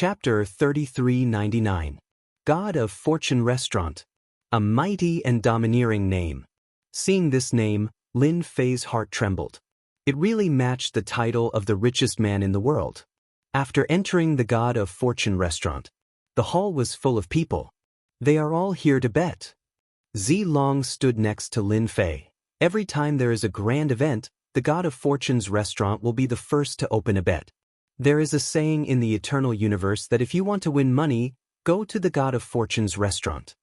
Chapter 3399. God of Fortune Restaurant. A mighty and domineering name. Seeing this name, Lin Fei's heart trembled. It really matched the title of the richest man in the world. After entering the God of Fortune Restaurant, the hall was full of people. They are all here to bet. Zilong stood next to Lin Fei. Every time there is a grand event, the God of Fortune's restaurant will be the first to open a bet. There is a saying in the eternal universe that if you want to win money, go to the God of Fortune's restaurant.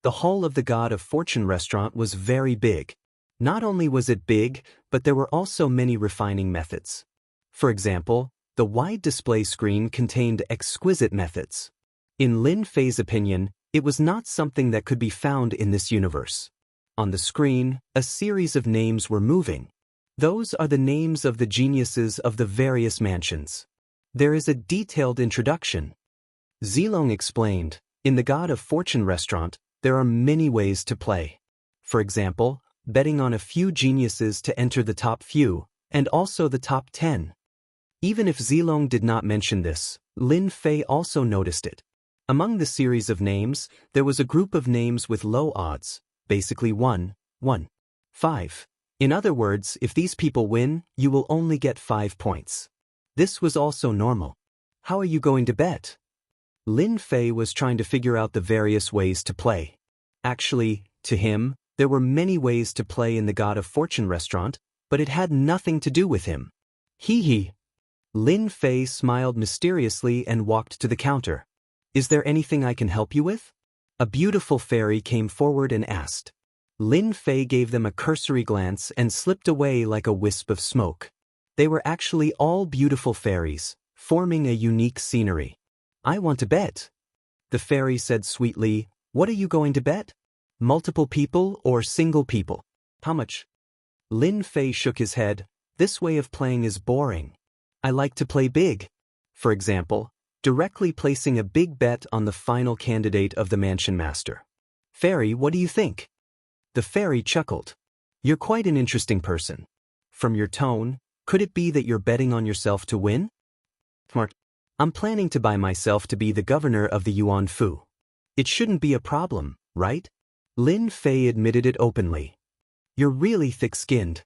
The hall of the God of Fortune restaurant was very big. Not only was it big, but there were also many refining methods. For example, the wide display screen contained exquisite methods. In Lin Fei's opinion, it was not something that could be found in this universe. On the screen, a series of names were moving. Those are the names of the geniuses of the various mansions. There is a detailed introduction. Zilong explained, in the God of Fortune restaurant, there are many ways to play. For example, betting on a few geniuses to enter the top few, and also the top 10. Even if Zilong did not mention this, Lin Fei also noticed it. Among the series of names, there was a group of names with low odds, basically 1, 1, 5. In other words, if these people win, you will only get 5 points. This was also normal. How are you going to bet? Lin Fei was trying to figure out the various ways to play. Actually, to him, there were many ways to play in the God of Fortune restaurant, but it had nothing to do with him. Hee. Lin Fei smiled mysteriously and walked to the counter. Is there anything I can help you with? A beautiful fairy came forward and asked. Lin Fei gave them a cursory glance and slipped away like a wisp of smoke. They were actually all beautiful fairies, forming a unique scenery. I want to bet. The fairy said sweetly, what are you going to bet? Multiple people or single people? How much? Lin Fei shook his head. This way of playing is boring. I like to play big. For example, directly placing a big bet on the final candidate of the mansion master. Fairy, what do you think? The fairy chuckled. You're quite an interesting person. From your tone, could it be that you're betting on yourself to win? Smart. I'm planning to buy myself to be the governor of the Yuan Fu. It shouldn't be a problem, right? Lin Fei admitted it openly. You're really thick-skinned.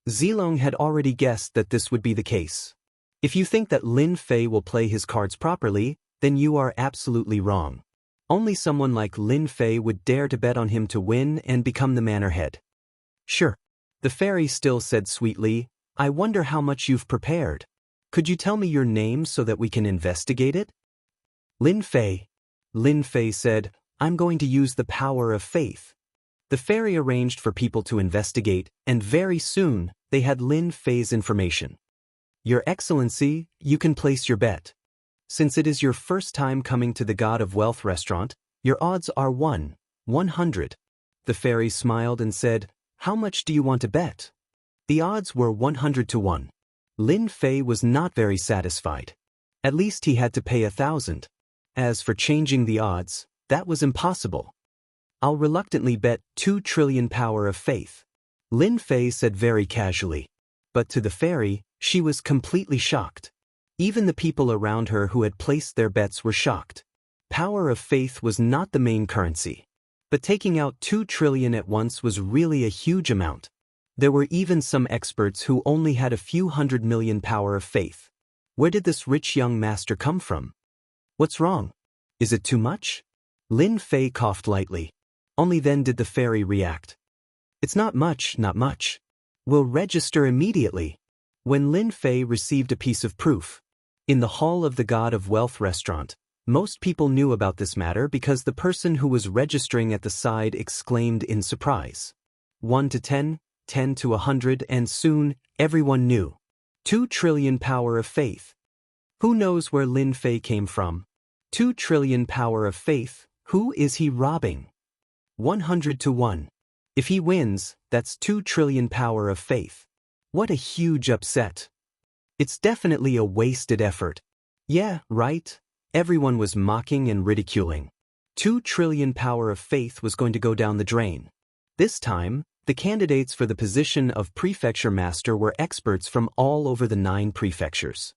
Zilong had already guessed that this would be the case. If you think that Lin Fei will play his cards properly, then you are absolutely wrong. Only someone like Lin Fei would dare to bet on him to win and become the manor head. Sure. The fairy still said sweetly, I wonder how much you've prepared. Could you tell me your name so that we can investigate it? Lin Fei. Lin Fei said, I'm going to use the power of faith. The fairy arranged for people to investigate, and very soon, they had Lin Fei's information. Your Excellency, you can place your bet. Since it is your first time coming to the God of Wealth restaurant, your odds are 100. The fairy smiled and said, how much do you want to bet? The odds were 100 to 1. Lin Fei was not very satisfied. At least he had to pay 1,000. As for changing the odds, that was impossible. I'll reluctantly bet 2 trillion power of faith. Lin Fei said very casually. But to the fairy, she was completely shocked. Even the people around her who had placed their bets were shocked. Power of faith was not the main currency. But taking out 2 trillion at once was really a huge amount. There were even some experts who only had a few 100 million power of faith. Where did this rich young master come from? What's wrong? Is it too much? Lin Fei coughed lightly. Only then did the fairy react. It's not much. We'll register immediately. When Lin Fei received a piece of proof. In the hall of the God of Wealth restaurant, most people knew about this matter because the person who was registering at the side exclaimed in surprise. 1 to 10, 10 to 100, and soon, everyone knew. 2 trillion power of faith. Who knows where Lin Fei came from? 2 trillion power of faith, who is he robbing? 100 to 1. If he wins, that's 2 trillion power of faith. What a huge upset. It's definitely a wasted effort. Yeah, right? Everyone was mocking and ridiculing. 2 trillion power of faith was going to go down the drain. This time, the candidates for the position of prefecture master were experts from all over the 9 prefectures.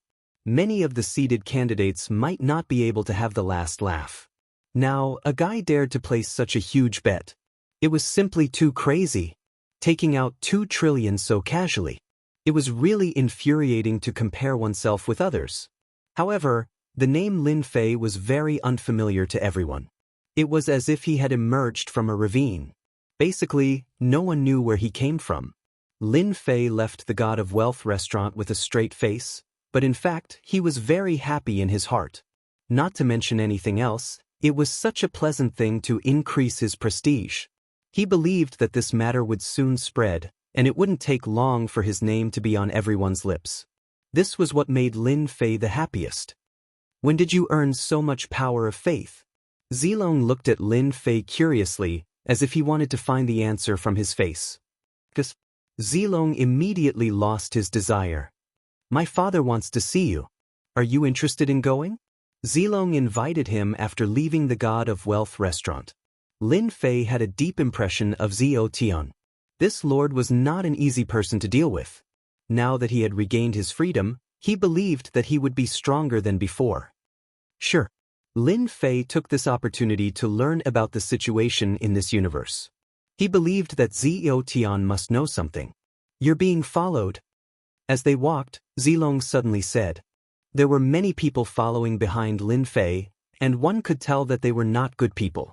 Many of the seeded candidates might not be able to have the last laugh. Now, a guy dared to place such a huge bet. It was simply too crazy. Taking out 2 trillion so casually. It was really infuriating to compare oneself with others. However, the name Lin Fei was very unfamiliar to everyone. It was as if he had emerged from a ravine. Basically, no one knew where he came from. Lin Fei left the God of Wealth restaurant with a straight face, but in fact, he was very happy in his heart. Not to mention anything else, it was such a pleasant thing to increase his prestige. He believed that this matter would soon spread, and it wouldn't take long for his name to be on everyone's lips. This was what made Lin Fei the happiest. When did you earn so much power of faith? Zilong looked at Lin Fei curiously, as if he wanted to find the answer from his face. Zilong immediately lost his desire. My father wants to see you. Are you interested in going? Zilong invited him after leaving the God of Wealth restaurant. Lin Fei had a deep impression of Zhou Tian. This lord was not an easy person to deal with. Now that he had regained his freedom, he believed that he would be stronger than before. Sure. Lin Fei took this opportunity to learn about the situation in this universe. He believed that Zhou Tian must know something. You're being followed. As they walked, Zilong suddenly said. There were many people following behind Lin Fei, and one could tell that they were not good people.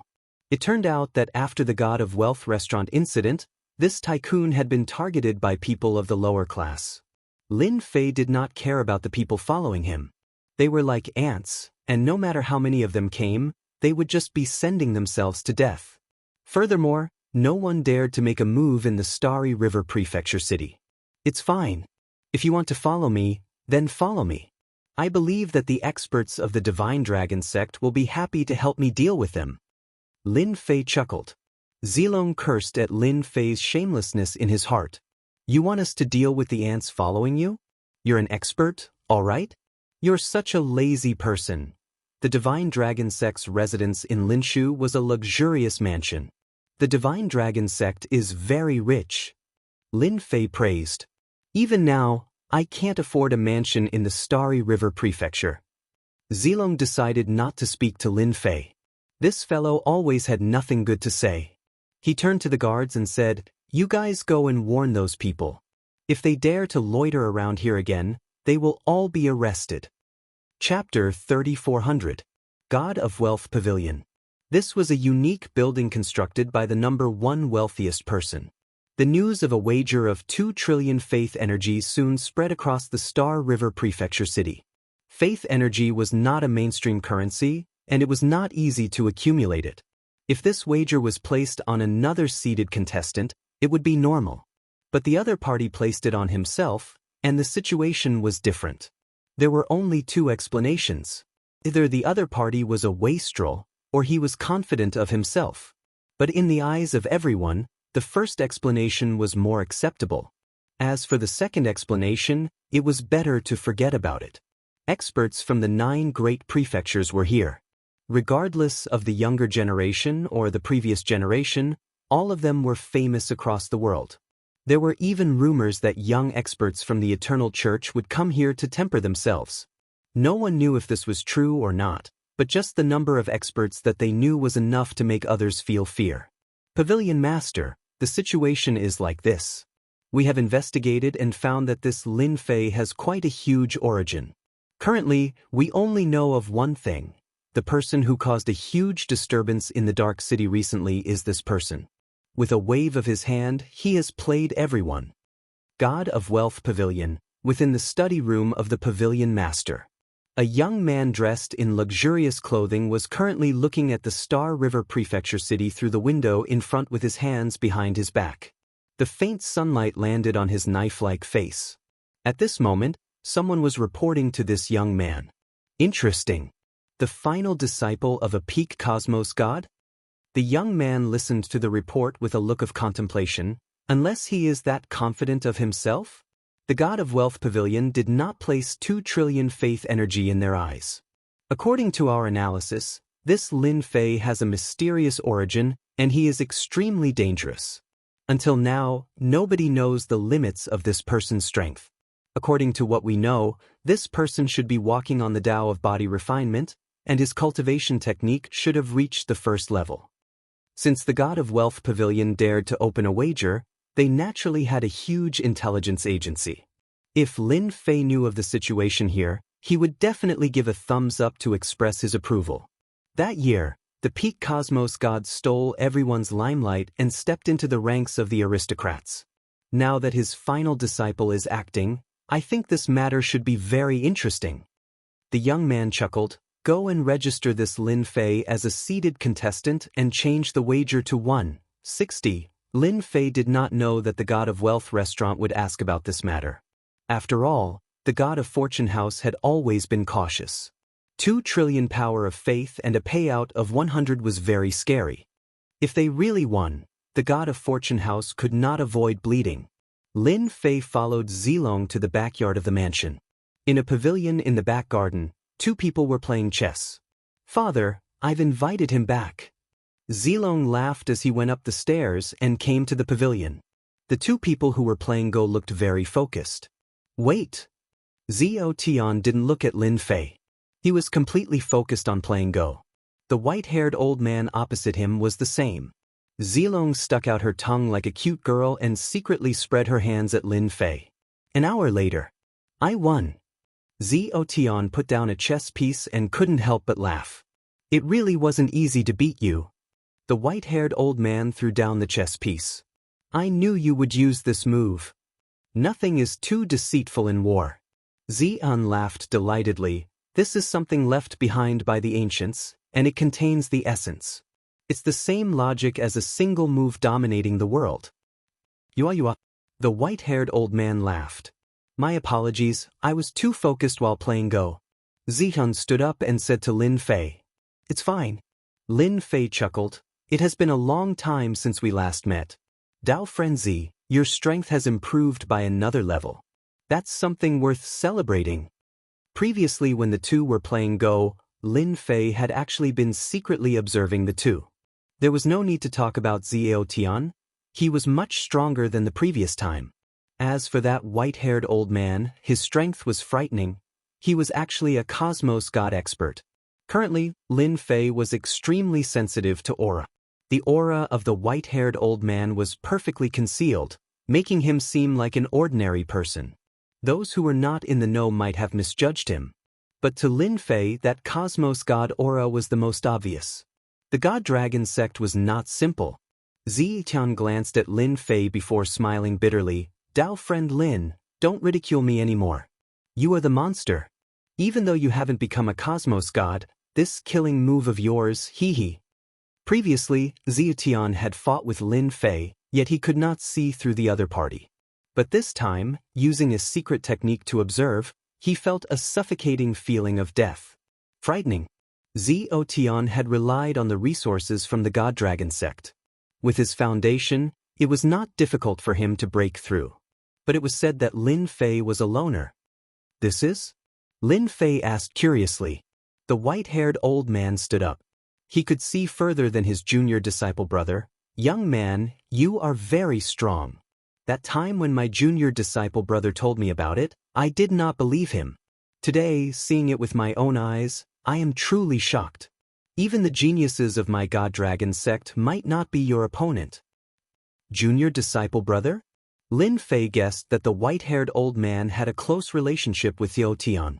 It turned out that after the God of Wealth restaurant incident, this tycoon had been targeted by people of the lower class. Lin Fei did not care about the people following him. They were like ants, and no matter how many of them came, they would just be sending themselves to death. Furthermore, no one dared to make a move in the Starry River Prefecture city. It's fine. If you want to follow me, then follow me. I believe that the experts of the Divine Dragon sect will be happy to help me deal with them. Lin Fei chuckled. Zilong cursed at Lin Fei's shamelessness in his heart. You want us to deal with the ants following you? You're an expert, all right? You're such a lazy person. The Divine Dragon sect's residence in Linshu was a luxurious mansion. The Divine Dragon sect is very rich. Lin Fei praised. Even now, I can't afford a mansion in the Starry River Prefecture. Zilong decided not to speak to Lin Fei. This fellow always had nothing good to say. He turned to the guards and said, You guys go and warn those people. If they dare to loiter around here again, they will all be arrested. Chapter 3400. God of Wealth Pavilion. This was a unique building constructed by the number 1 wealthiest person. The news of a wager of 2 trillion faith energy soon spread across the Star River Prefecture city. Faith energy was not a mainstream currency, and it was not easy to accumulate it. If this wager was placed on another seeded contestant, it would be normal. But the other party placed it on himself, and the situation was different. There were only 2 explanations. Either the other party was a wastrel, or he was confident of himself. But in the eyes of everyone, the first explanation was more acceptable. As for the second explanation, it was better to forget about it. Experts from the 9 great prefectures were here. Regardless of the younger generation or the previous generation, all of them were famous across the world. There were even rumors that young experts from the Eternal Church would come here to temper themselves. No one knew if this was true or not, but just the number of experts that they knew was enough to make others feel fear. Pavilion Master, the situation is like this. We have investigated and found that this Lin Fei has quite a huge origin. Currently, we only know of one thing. The person who caused a huge disturbance in the Dark City recently is this person. With a wave of his hand, he has played everyone. God of Wealth Pavilion, within the study room of the Pavilion Master. A young man dressed in luxurious clothing was currently looking at the Star River Prefecture city through the window in front with his hands behind his back. The faint sunlight landed on his knife-like face. At this moment, someone was reporting to this young man. Interesting. The final disciple of a peak cosmos god? The young man listened to the report with a look of contemplation. Unless he is that confident of himself? The God of Wealth Pavilion did not place 2 trillion faith energy in their eyes. According to our analysis, this Lin Fei has a mysterious origin, and he is extremely dangerous. Until now, nobody knows the limits of this person's strength. According to what we know, this person should be walking on the Tao of body refinement, and his cultivation technique should have reached the first level. Since the God of Wealth Pavilion dared to open a wager, they naturally had a huge intelligence agency. If Lin Fei knew of the situation here, he would definitely give a thumbs up to express his approval. That year, the peak cosmos god stole everyone's limelight and stepped into the ranks of the aristocrats. Now that his final disciple is acting, I think this matter should be very interesting. The young man chuckled. Go and register this Lin Fei as a seated contestant and change the wager to 160. Lin Fei did not know that the God of Wealth restaurant would ask about this matter. After all, the God of Fortune House had always been cautious. 2 trillion power of faith and a payout of 100 was very scary. If they really won, the God of Fortune House could not avoid bleeding. Lin Fei followed Zilong to the backyard of the mansion. In a pavilion in the back garden, 2 people were playing chess. Father, I've invited him back. Zilong laughed as he went up the stairs and came to the pavilion. The 2 people who were playing Go looked very focused. Wait. Zhao Tian didn't look at Lin Fei. He was completely focused on playing Go. The white-haired old man opposite him was the same. Zilong stuck out her tongue like a cute girl and secretly spread her hands at Lin Fei. An hour later. I won. Zhao Tian put down a chess piece and couldn't help but laugh. It really wasn't easy to beat you. The white-haired old man threw down the chess piece. I knew you would use this move. Nothing is too deceitful in war. Xian laughed delightedly. This is something left behind by the ancients, and it contains the essence. It's the same logic as a single move dominating the world. Yua. The white-haired old man laughed. My apologies, I was too focused while playing Go. Xian stood up and said to Lin Fei. It's fine. Lin Fei chuckled. It has been a long time since we last met. Dao Frenzy, your strength has improved by another level. That's something worth celebrating. Previously when the 2 were playing Go, Lin Fei had actually been secretly observing the 2. There was no need to talk about Zhao Tian. He was much stronger than the previous time. As for that white-haired old man, his strength was frightening. He was actually a cosmos god expert. Currently, Lin Fei was extremely sensitive to aura. The aura of the white-haired old man was perfectly concealed, making him seem like an ordinary person. Those who were not in the know might have misjudged him. But to Lin Fei, that cosmos god aura was the most obvious. The god dragon sect was not simple. Zitian glanced at Lin Fei before smiling bitterly. Dao friend Lin, don't ridicule me anymore. You are the monster. Even though you haven't become a cosmos god, this killing move of yours, hee. Previously, Zitian had fought with Lin Fei, yet he could not see through the other party. But this time, using a secret technique to observe, he felt a suffocating feeling of death. Frightening. Zhao Tian had relied on the resources from the God Dragon sect. With his foundation, it was not difficult for him to break through. But it was said that Lin Fei was a loner. This is? Lin Fei asked curiously. The white-haired old man stood up. He could see further than his junior disciple brother. Young man, you are very strong. That time when my junior disciple brother told me about it, I did not believe him. Today, seeing it with my own eyes, I am truly shocked. Even the geniuses of my God Dragon sect might not be your opponent. Junior disciple brother? Lin Fei guessed that the white-haired old man had a close relationship with Zhao Tian.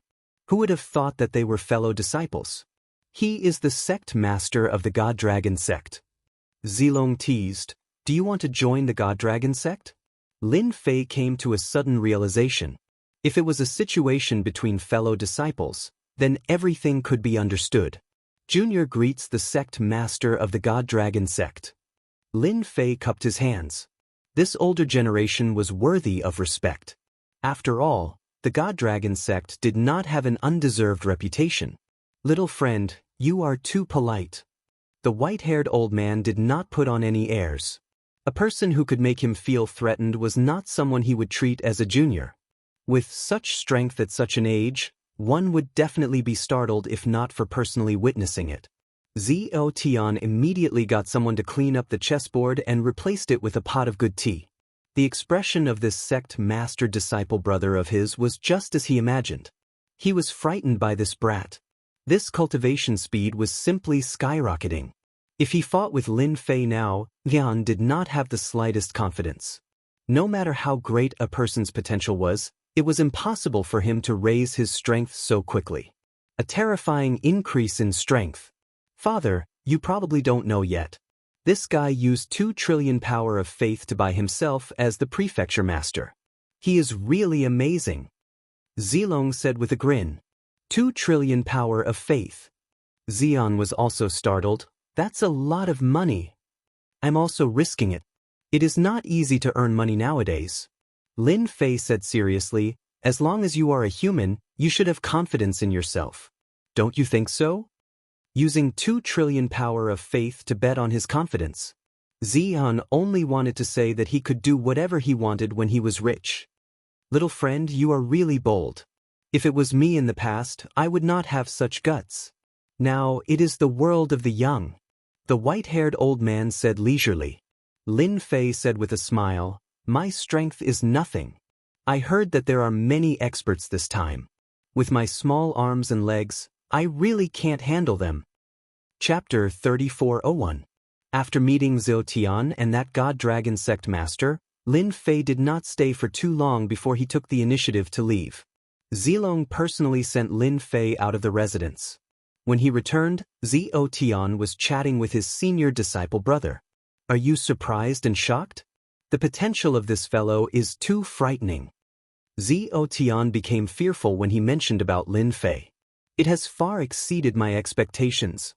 Who would have thought that they were fellow disciples? He is the sect master of the God Dragon sect. Zilong teased, do you want to join the God Dragon sect? Lin Fei came to a sudden realization. If it was a situation between fellow disciples, then everything could be understood. Junior greets the sect master of the God Dragon sect. Lin Fei cupped his hands. This older generation was worthy of respect. After all, the God Dragon sect did not have an undeserved reputation. Little friend, you are too polite. The white-haired old man did not put on any airs. A person who could make him feel threatened was not someone he would treat as a junior. With such strength at such an age, one would definitely be startled if not for personally witnessing it. Zhao Tian immediately got someone to clean up the chessboard and replaced it with a pot of good tea. The expression of this sect master-disciple brother of his was just as he imagined. He was frightened by this brat. This cultivation speed was simply skyrocketing. If he fought with Lin Fei now, Yan did not have the slightest confidence. No matter how great a person's potential was, it was impossible for him to raise his strength so quickly. A terrifying increase in strength. Father, you probably don't know yet. This guy used 2 trillion power of faith to buy himself as the prefecture master. He is really amazing. Zilong said with a grin. 2 trillion power of faith. Xian was also startled. That's a lot of money. I'm also risking it. It is not easy to earn money nowadays. Lin Fei said seriously, as long as you are a human, you should have confidence in yourself. Don't you think so? Using 2 trillion power of faith to bet on his confidence. Xian only wanted to say that he could do whatever he wanted when he was rich. Little friend, you are really bold. If it was me in the past, I would not have such guts. Now, it is the world of the young. The white-haired old man said leisurely. Lin Fei said with a smile, my strength is nothing. I heard that there are many experts this time. With my small arms and legs, I really can't handle them. Chapter 3401. After meeting Zhou Tian and that god-dragon sect master, Lin Fei did not stay for too long before he took the initiative to leave. Zilong personally sent Lin Fei out of the residence. When he returned, Zhou Tian was chatting with his senior disciple brother. Are you surprised and shocked? The potential of this fellow is too frightening. Zhou Tian became fearful when he mentioned about Lin Fei. It has far exceeded my expectations.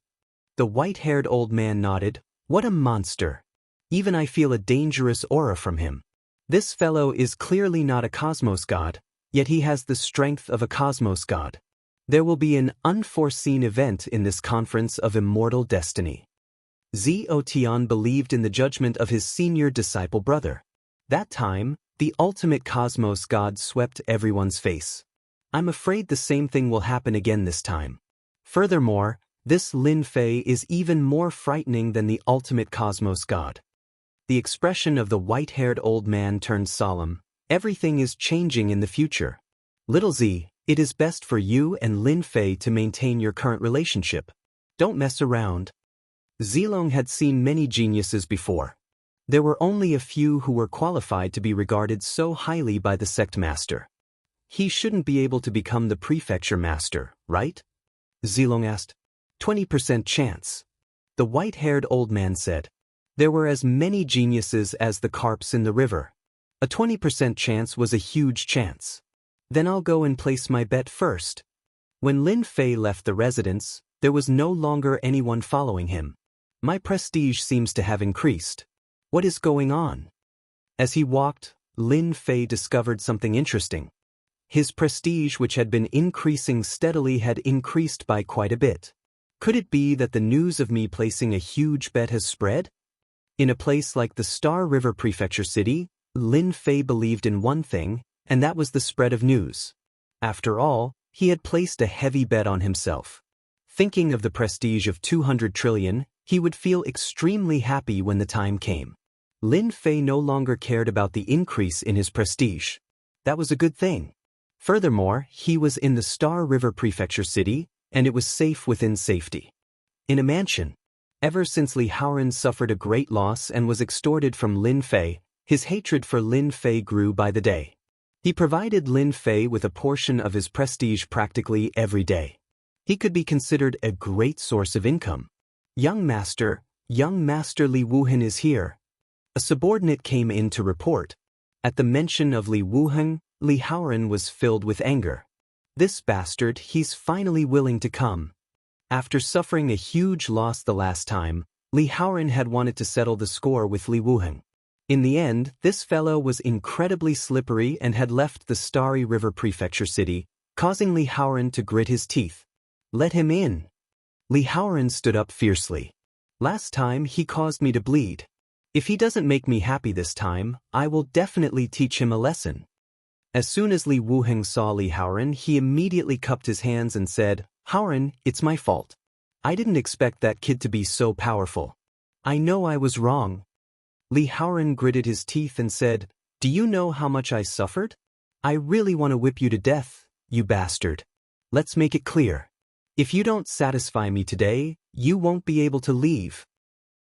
The white-haired old man nodded. What a monster. Even I feel a dangerous aura from him. This fellow is clearly not a cosmos god, yet he has the strength of a cosmos god. There will be an unforeseen event in this conference of immortal destiny. Zhou Tian believed in the judgment of his senior disciple brother. That time, the ultimate cosmos god swept everyone's face. I'm afraid the same thing will happen again this time. Furthermore, this Lin Fei is even more frightening than the ultimate cosmos god. The expression of the white-haired old man turned solemn. Everything is changing in the future. Little Z, it is best for you and Lin Fei to maintain your current relationship. Don't mess around. Zilong had seen many geniuses before. There were only a few who were qualified to be regarded so highly by the sect master. He shouldn't be able to become the prefecture master, right? Zilong asked. 20% chance. The white-haired old man said. There were as many geniuses as the carps in the river. A 20% chance was a huge chance. Then I'll go and place my bet first. When Lin Fei left the residence, there was no longer anyone following him. My prestige seems to have increased. What is going on? As he walked, Lin Fei discovered something interesting. His prestige, which had been increasing steadily, had increased by quite a bit. Could it be that the news of me placing a huge bet has spread? In a place like the Star River Prefecture City, Lin Fei believed in one thing, and that was the spread of news. After all, he had placed a heavy bet on himself. Thinking of the prestige of 200 trillion, he would feel extremely happy when the time came. Lin Fei no longer cared about the increase in his prestige. That was a good thing. Furthermore, he was in the Star River Prefecture City, and it was safe within safety. In a mansion. Ever since Li Haoran suffered a great loss and was extorted from Lin Fei, his hatred for Lin Fei grew by the day. He provided Lin Fei with a portion of his prestige practically every day. He could be considered a great source of income. Young Master Li Wuhan is here. A subordinate came in to report. At the mention of Li Wuhan, Li Haoran was filled with anger. This bastard, he's finally willing to come. After suffering a huge loss the last time, Li Haoran had wanted to settle the score with Li Wuhan. In the end, this fellow was incredibly slippery and had left the Starry River Prefecture City, causing Li Haoran to grit his teeth. Let him in. Li Haoran stood up fiercely. Last time he caused me to bleed. If he doesn't make me happy this time, I will definitely teach him a lesson. As soon as Li Wuhan saw Li Haoran, he immediately cupped his hands and said, Haoran, it's my fault. I didn't expect that kid to be so powerful. I know I was wrong. Li Haoran gritted his teeth and said, Do you know how much I suffered? I really want to whip you to death, you bastard. Let's make it clear. If you don't satisfy me today, you won't be able to leave.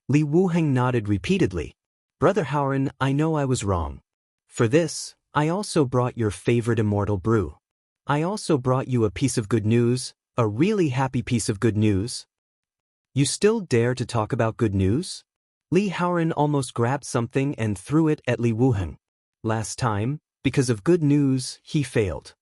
Li Wuheng nodded repeatedly. Brother Howren, I know I was wrong. For this, I also brought your favorite immortal brew. I also brought you a piece of good news, a really happy piece of good news. You still dare to talk about good news? Li Howren almost grabbed something and threw it at Li Wuheng. Last time, because of good news, he failed.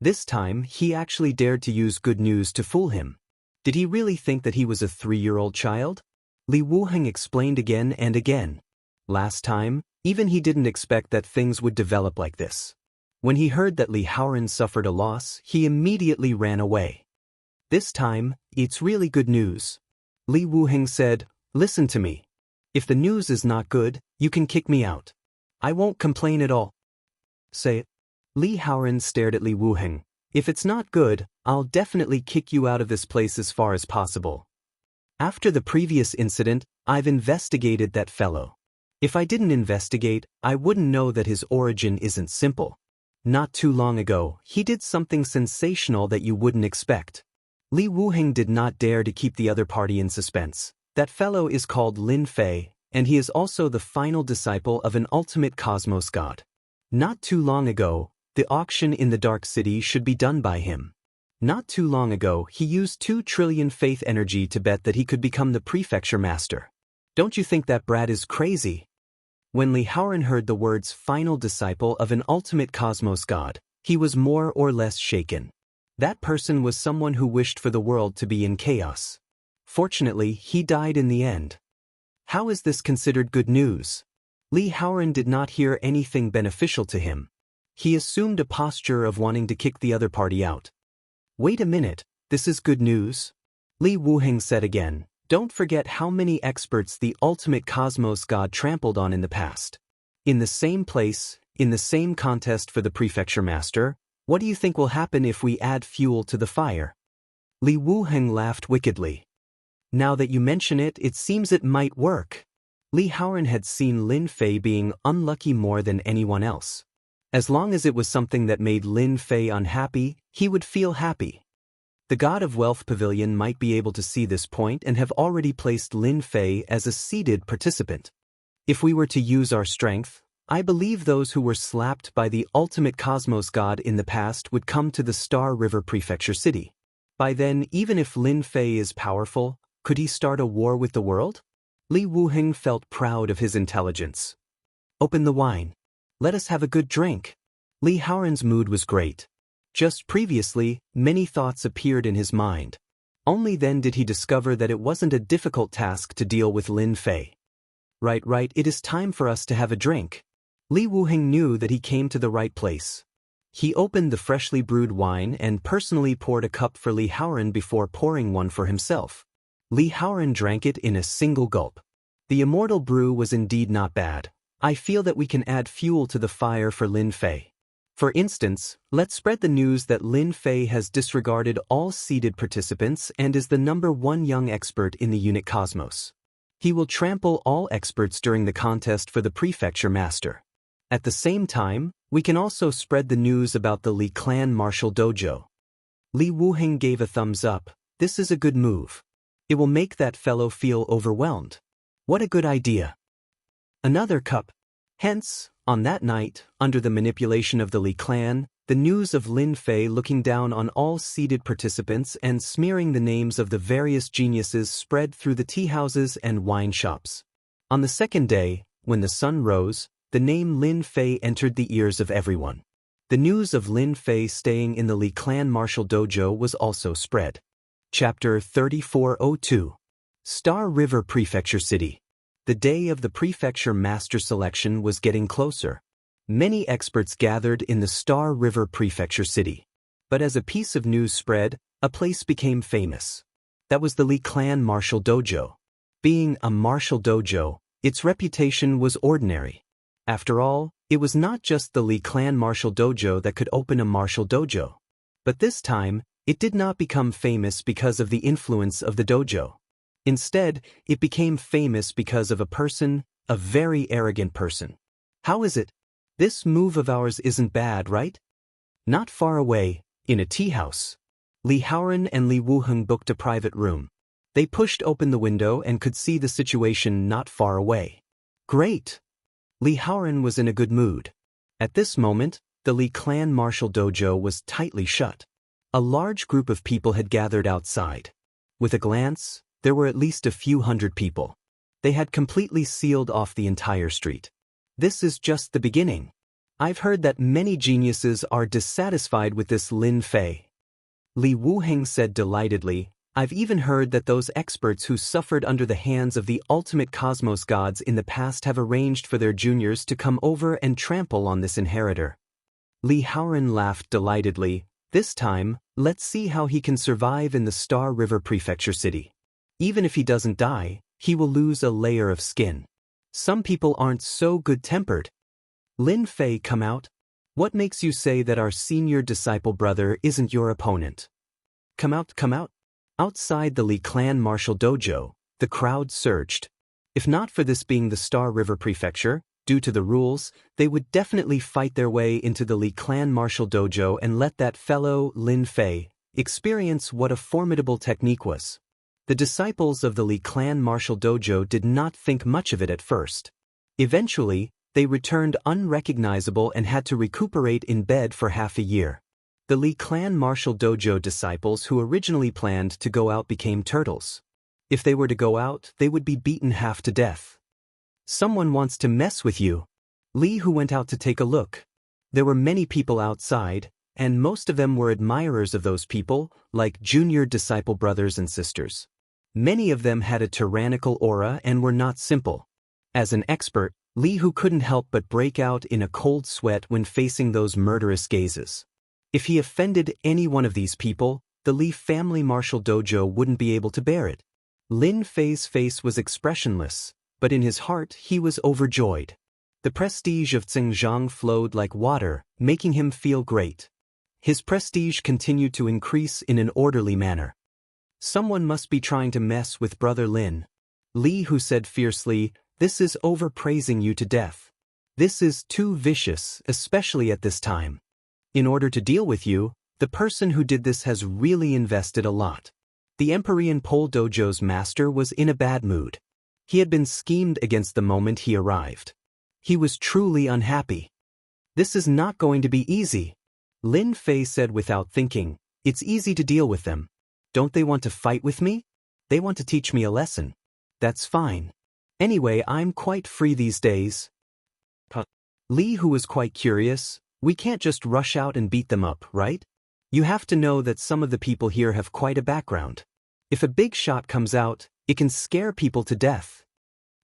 This time, he actually dared to use good news to fool him. Did he really think that he was a 3-year-old child? Li Wuheng explained again and again. Last time, even he didn't expect that things would develop like this. When he heard that Li Howren suffered a loss, he immediately ran away. This time, it's really good news. Li Wuheng said, listen to me. If the news is not good, you can kick me out. I won't complain at all. Say it. Li Howren stared at Li Wuheng. If it's not good, I'll definitely kick you out of this place as far as possible. After the previous incident, I've investigated that fellow. If I didn't investigate, I wouldn't know that his origin isn't simple. Not too long ago, he did something sensational that you wouldn't expect. Li Wuheng did not dare to keep the other party in suspense. That fellow is called Lin Fei, and he is also the final disciple of an ultimate cosmos god. Not too long ago, the auction in the Dark City should be done by him. Not too long ago, he used 2 trillion faith energy to bet that he could become the prefecture master. Don't you think that brat is crazy? When Li Howren heard the words final disciple of an ultimate cosmos god, he was more or less shaken. That person was someone who wished for the world to be in chaos. Fortunately, he died in the end. How is this considered good news? Li Howren did not hear anything beneficial to him. He assumed a posture of wanting to kick the other party out. Wait a minute, this is good news? Li Wuheng said again, don't forget how many experts the ultimate cosmos god trampled on in the past. In the same place, in the same contest for the prefecture master, what do you think will happen if we add fuel to the fire? Li Wuheng laughed wickedly. Now that you mention it, it seems it might work. Li Howren had seen Lin Fei being unlucky more than anyone else. As long as it was something that made Lin Fei unhappy, he would feel happy. The God of Wealth Pavilion might be able to see this point and have already placed Lin Fei as a seeded participant. If we were to use our strength, I believe those who were slapped by the ultimate cosmos god in the past would come to the Star River Prefecture City. By then, even if Lin Fei is powerful, could he start a war with the world? Li Wuheng felt proud of his intelligence. Open the wine. Let us have a good drink. Li Howren's mood was great. Just previously, many thoughts appeared in his mind. Only then did he discover that it wasn't a difficult task to deal with Lin Fei. Right, it is time for us to have a drink. Li Wuheng knew that he came to the right place. He opened the freshly brewed wine and personally poured a cup for Li Howren before pouring one for himself. Li Howren drank it in a single gulp. The immortal brew was indeed not bad. I feel that we can add fuel to the fire for Lin Fei. For instance, let's spread the news that Lin Fei has disregarded all seeded participants and is the #1 young expert in the unit cosmos. He will trample all experts during the contest for the prefecture master. At the same time, we can also spread the news about the Li clan martial dojo. Li Wuheng gave a thumbs up. This is a good move. It will make that fellow feel overwhelmed. What a good idea. Another cup. Hence, on that night, under the manipulation of the Li clan, the news of Lin Fei looking down on all seated participants and smearing the names of the various geniuses spread through the tea houses and wine shops. On the second day, when the sun rose, the name Lin Fei entered the ears of everyone. The news of Lin Fei staying in the Li clan martial dojo was also spread. Chapter 3402. Star River Prefecture City. The day of the prefecture master selection was getting closer. Many experts gathered in the Star River Prefecture City. But as a piece of news spread, a place became famous. That was the Li clan martial dojo. Being a martial dojo, its reputation was ordinary. After all, it was not just the Li clan martial dojo that could open a martial dojo. But this time, it did not become famous because of the influence of the dojo. Instead, it became famous because of a person, a very arrogant person. How is it? This move of ours isn't bad, right? Not far away, in a tea house. Li Haoran and Li Wuheng booked a private room. They pushed open the window and could see the situation not far away. Great! Li Haoran was in a good mood. At this moment, the Li clan martial dojo was tightly shut. A large group of people had gathered outside. With a glance, there were at least a few hundred people. They had completely sealed off the entire street. This is just the beginning. I've heard that many geniuses are dissatisfied with this Lin Fei. Li Wuheng said delightedly, I've even heard that those experts who suffered under the hands of the ultimate cosmos gods in the past have arranged for their juniors to come over and trample on this inheritor. Li Haoran laughed delightedly. This time, let's see how he can survive in the Star River Prefecture city. Even if he doesn't die, he will lose a layer of skin. Some people aren't so good-tempered. Lin Fei, come out. What makes you say that our senior disciple brother isn't your opponent? Come out, come out. Outside the Li clan martial dojo, the crowd surged. If not for this being the Star River Prefecture, due to the rules, they would definitely fight their way into the Li clan martial dojo and let that fellow, Lin Fei, experience what a formidable technique was. The disciples of the Li clan martial dojo did not think much of it at first. Eventually, they returned unrecognizable and had to recuperate in bed for half a year. The Li clan martial dojo disciples who originally planned to go out became turtles. If they were to go out, they would be beaten half to death. Someone wants to mess with you. Li Hu went out to take a look. There were many people outside, and most of them were admirers of those people, like junior disciple brothers and sisters. Many of them had a tyrannical aura and were not simple. As an expert, Li Hu couldn't help but break out in a cold sweat when facing those murderous gazes. If he offended any one of these people, the Li family martial dojo wouldn't be able to bear it. Lin Fei's face was expressionless, but in his heart he was overjoyed. The prestige of Xinjiang flowed like water, making him feel great. His prestige continued to increase in an orderly manner. Someone must be trying to mess with Brother Lin. Li Hu said fiercely, this is overpraising you to death. This is too vicious, especially at this time. In order to deal with you, the person who did this has really invested a lot. The Empyrean Pole Dojo's master was in a bad mood. He had been schemed against the moment he arrived. He was truly unhappy. This is not going to be easy. Lin Fei said without thinking, it's easy to deal with them. Don't they want to fight with me? They want to teach me a lesson. That's fine. Anyway, I'm quite free these days. Li Hu was quite curious. We can't just rush out and beat them up, right? You have to know that some of the people here have quite a background. If a big shot comes out, it can scare people to death.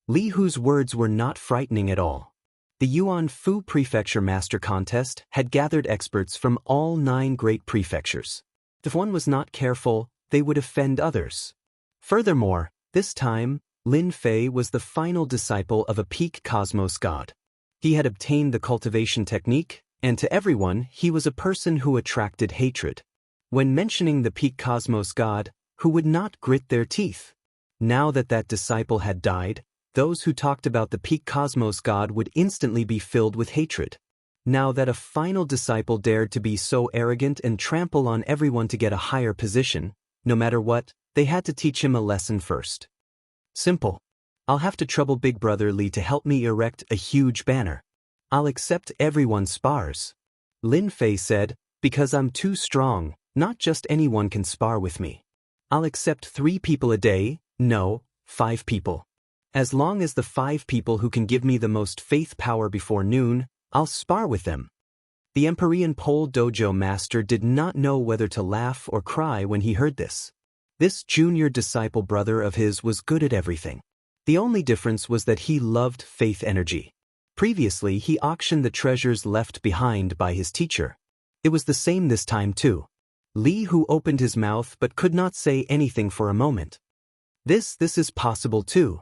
Li Hu's words were not frightening at all. The Yuan Fu Prefecture Master Contest had gathered experts from all 9 great prefectures. If one was not careful, they would offend others. Furthermore, this time, Lin Fei was the final disciple of a peak cosmos god. He had obtained the cultivation technique, and to everyone, he was a person who attracted hatred. When mentioning the peak cosmos god, who would not grit their teeth? Now that that disciple had died, those who talked about the peak cosmos god would instantly be filled with hatred. Now that a final disciple dared to be so arrogant and trample on everyone to get a higher position, no matter what, they had to teach him a lesson first. Simple. I'll have to trouble Big Brother Li to help me erect a huge banner. I'll accept everyone's spars. Lin Fei said, because I'm too strong, not just anyone can spar with me. I'll accept 3 people a day, no, 5 people. As long as the 5 people who can give me the most faith power before noon, I'll spar with them. The Empyrean Pole Dojo master did not know whether to laugh or cry when he heard this. This junior disciple brother of his was good at everything. The only difference was that he loved faith energy. Previously, he auctioned the treasures left behind by his teacher. It was the same this time too. Li Hu opened his mouth but could not say anything for a moment. This is possible too.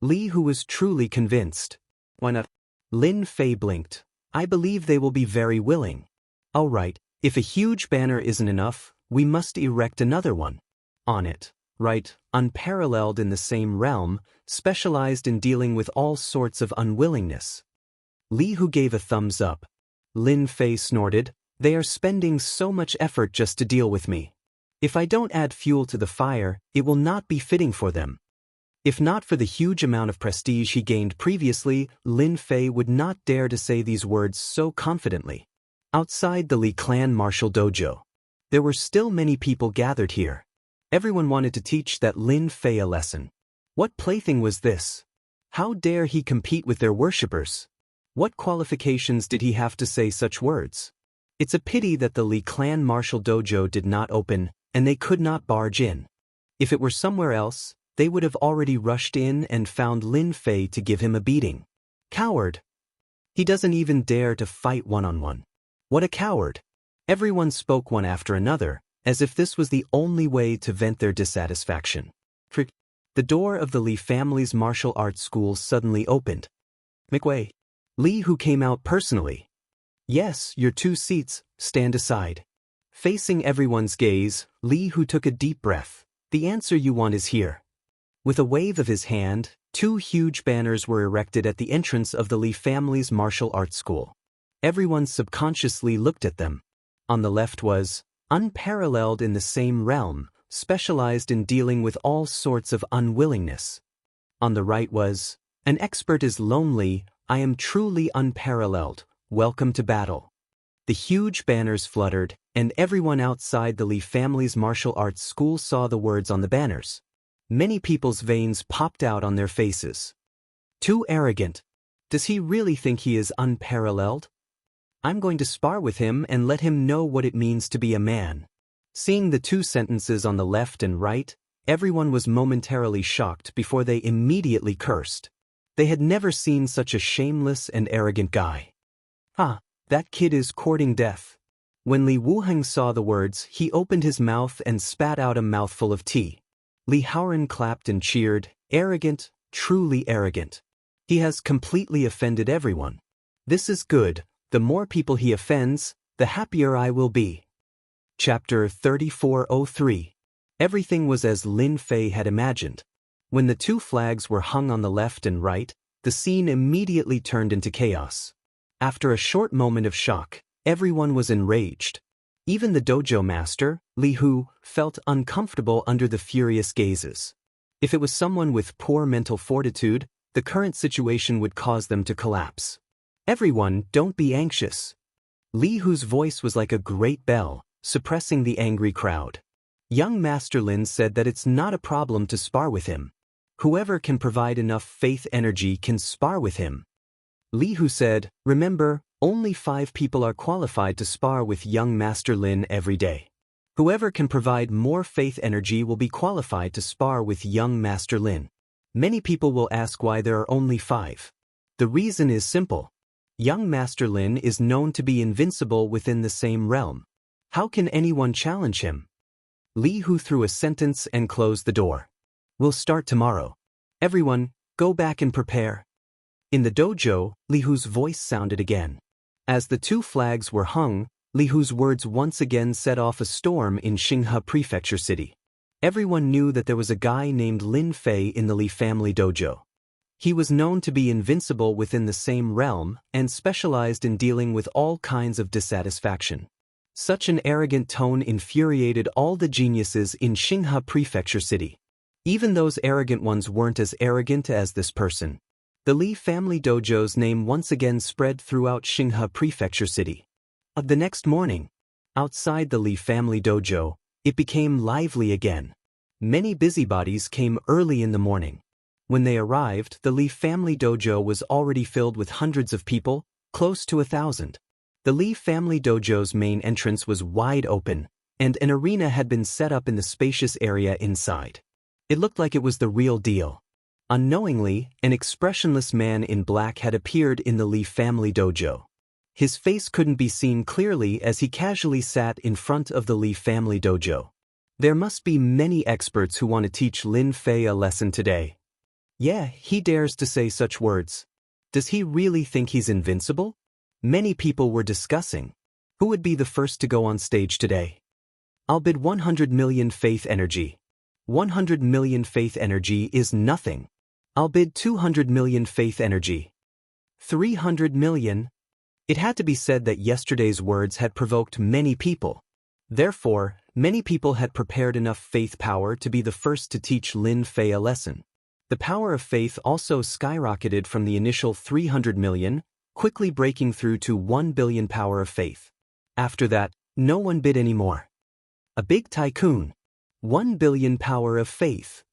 Li Hu was truly convinced. Why not? Lin Fei blinked. I believe they will be very willing. All right, if a huge banner isn't enough, we must erect another one. On it, right, unparalleled in the same realm, specialized in dealing with all sorts of unwillingness. Li Hu gave a thumbs up. Lin Fei snorted, "They are spending so much effort just to deal with me. If I don't add fuel to the fire, it will not be fitting for them." If not for the huge amount of prestige he gained previously, Lin Fei would not dare to say these words so confidently. Outside the Li clan martial dojo, there were still many people gathered here. Everyone wanted to teach that Lin Fei a lesson. What plaything was this? How dare he compete with their worshippers? What qualifications did he have to say such words? It's a pity that the Li clan martial dojo did not open, and they could not barge in. If it were somewhere else, they would have already rushed in and found Lin Fei to give him a beating. Coward! He doesn't even dare to fight one-on-one. What a coward! Everyone spoke one after another, as if this was the only way to vent their dissatisfaction. The door of the Li family's martial arts school suddenly opened. "McWei." Li Hu came out personally. "Yes, your 2 seats, stand aside." Facing everyone's gaze, Li Hu took a deep breath. "The answer you want is here." With a wave of his hand, 2 huge banners were erected at the entrance of the Li family's martial arts school. Everyone subconsciously looked at them. On the left was, "Unparalleled in the same realm, specialized in dealing with all sorts of unwillingness." On the right was, "An expert is lonely, I am truly unparalleled, welcome to battle." The huge banners fluttered, and everyone outside the Li family's martial arts school saw the words on the banners. Many people's veins popped out on their faces. Too arrogant. Does he really think he is unparalleled? I'm going to spar with him and let him know what it means to be a man. Seeing the 2 sentences on the left and right, everyone was momentarily shocked before they immediately cursed. They had never seen such a shameless and arrogant guy. That kid is courting death. When Li Wuheng saw the words, he opened his mouth and spat out a mouthful of tea. Li Haoren clapped and cheered, "Arrogant, truly arrogant. He has completely offended everyone. This is good, the more people he offends, the happier I will be." Chapter 3403. Everything was as Lin Fei had imagined. When the 2 flags were hung on the left and right, the scene immediately turned into chaos. After a short moment of shock, everyone was enraged. Even the dojo master, Li Hu, felt uncomfortable under the furious gazes. If it was someone with poor mental fortitude, the current situation would cause them to collapse. "Everyone, don't be anxious." Li Hu's voice was like a great bell, suppressing the angry crowd. Young Master Lin said that it's not a problem to spar with him. Whoever can provide enough faith energy can spar with him. Li Hu said, "Remember, only 5 people are qualified to spar with young Master Lin every day. Whoever can provide more faith energy will be qualified to spar with young Master Lin." Many people will ask why there are only 5. The reason is simple. Young Master Lin is known to be invincible within the same realm. How can anyone challenge him? Li Hu threw a sentence and closed the door. "We'll start tomorrow. Everyone, go back and prepare." In the dojo, Li Hu's voice sounded again. As the 2 flags were hung, Li Hu's words once again set off a storm in Jianghu Prefecture City. Everyone knew that there was a guy named Lin Fei in the Li family dojo. He was known to be invincible within the same realm and specialized in dealing with all kinds of dissatisfaction. Such an arrogant tone infuriated all the geniuses in Jianghu Prefecture City. Even those arrogant ones weren't as arrogant as this person. The Li family dojo's name once again spread throughout Jianghu Prefecture City. The next morning, outside the Li family dojo, it became lively again. Many busybodies came early in the morning. When they arrived, the Li family dojo was already filled with hundreds of people, close to 1,000. The Li family dojo's main entrance was wide open, and an arena had been set up in the spacious area inside. It looked like it was the real deal. Unknowingly, an expressionless man in black had appeared in the Li family dojo. His face couldn't be seen clearly as he casually sat in front of the Li family dojo. There must be many experts who want to teach Lin Fei a lesson today. Yeah, he dares to say such words. Does he really think he's invincible? Many people were discussing. Who would be the first to go on stage today? I'll bid 100 million faith energy. 100 million faith energy is nothing. I'll bid 200 million faith energy. 300 million? It had to be said that yesterday's words had provoked many people. Therefore, many people had prepared enough faith power to be the first to teach Lin Fei a lesson. The power of faith also skyrocketed from the initial 300 million, quickly breaking through to 1 billion power of faith. After that, no one bid any more. A big tycoon. 1 billion power of faith.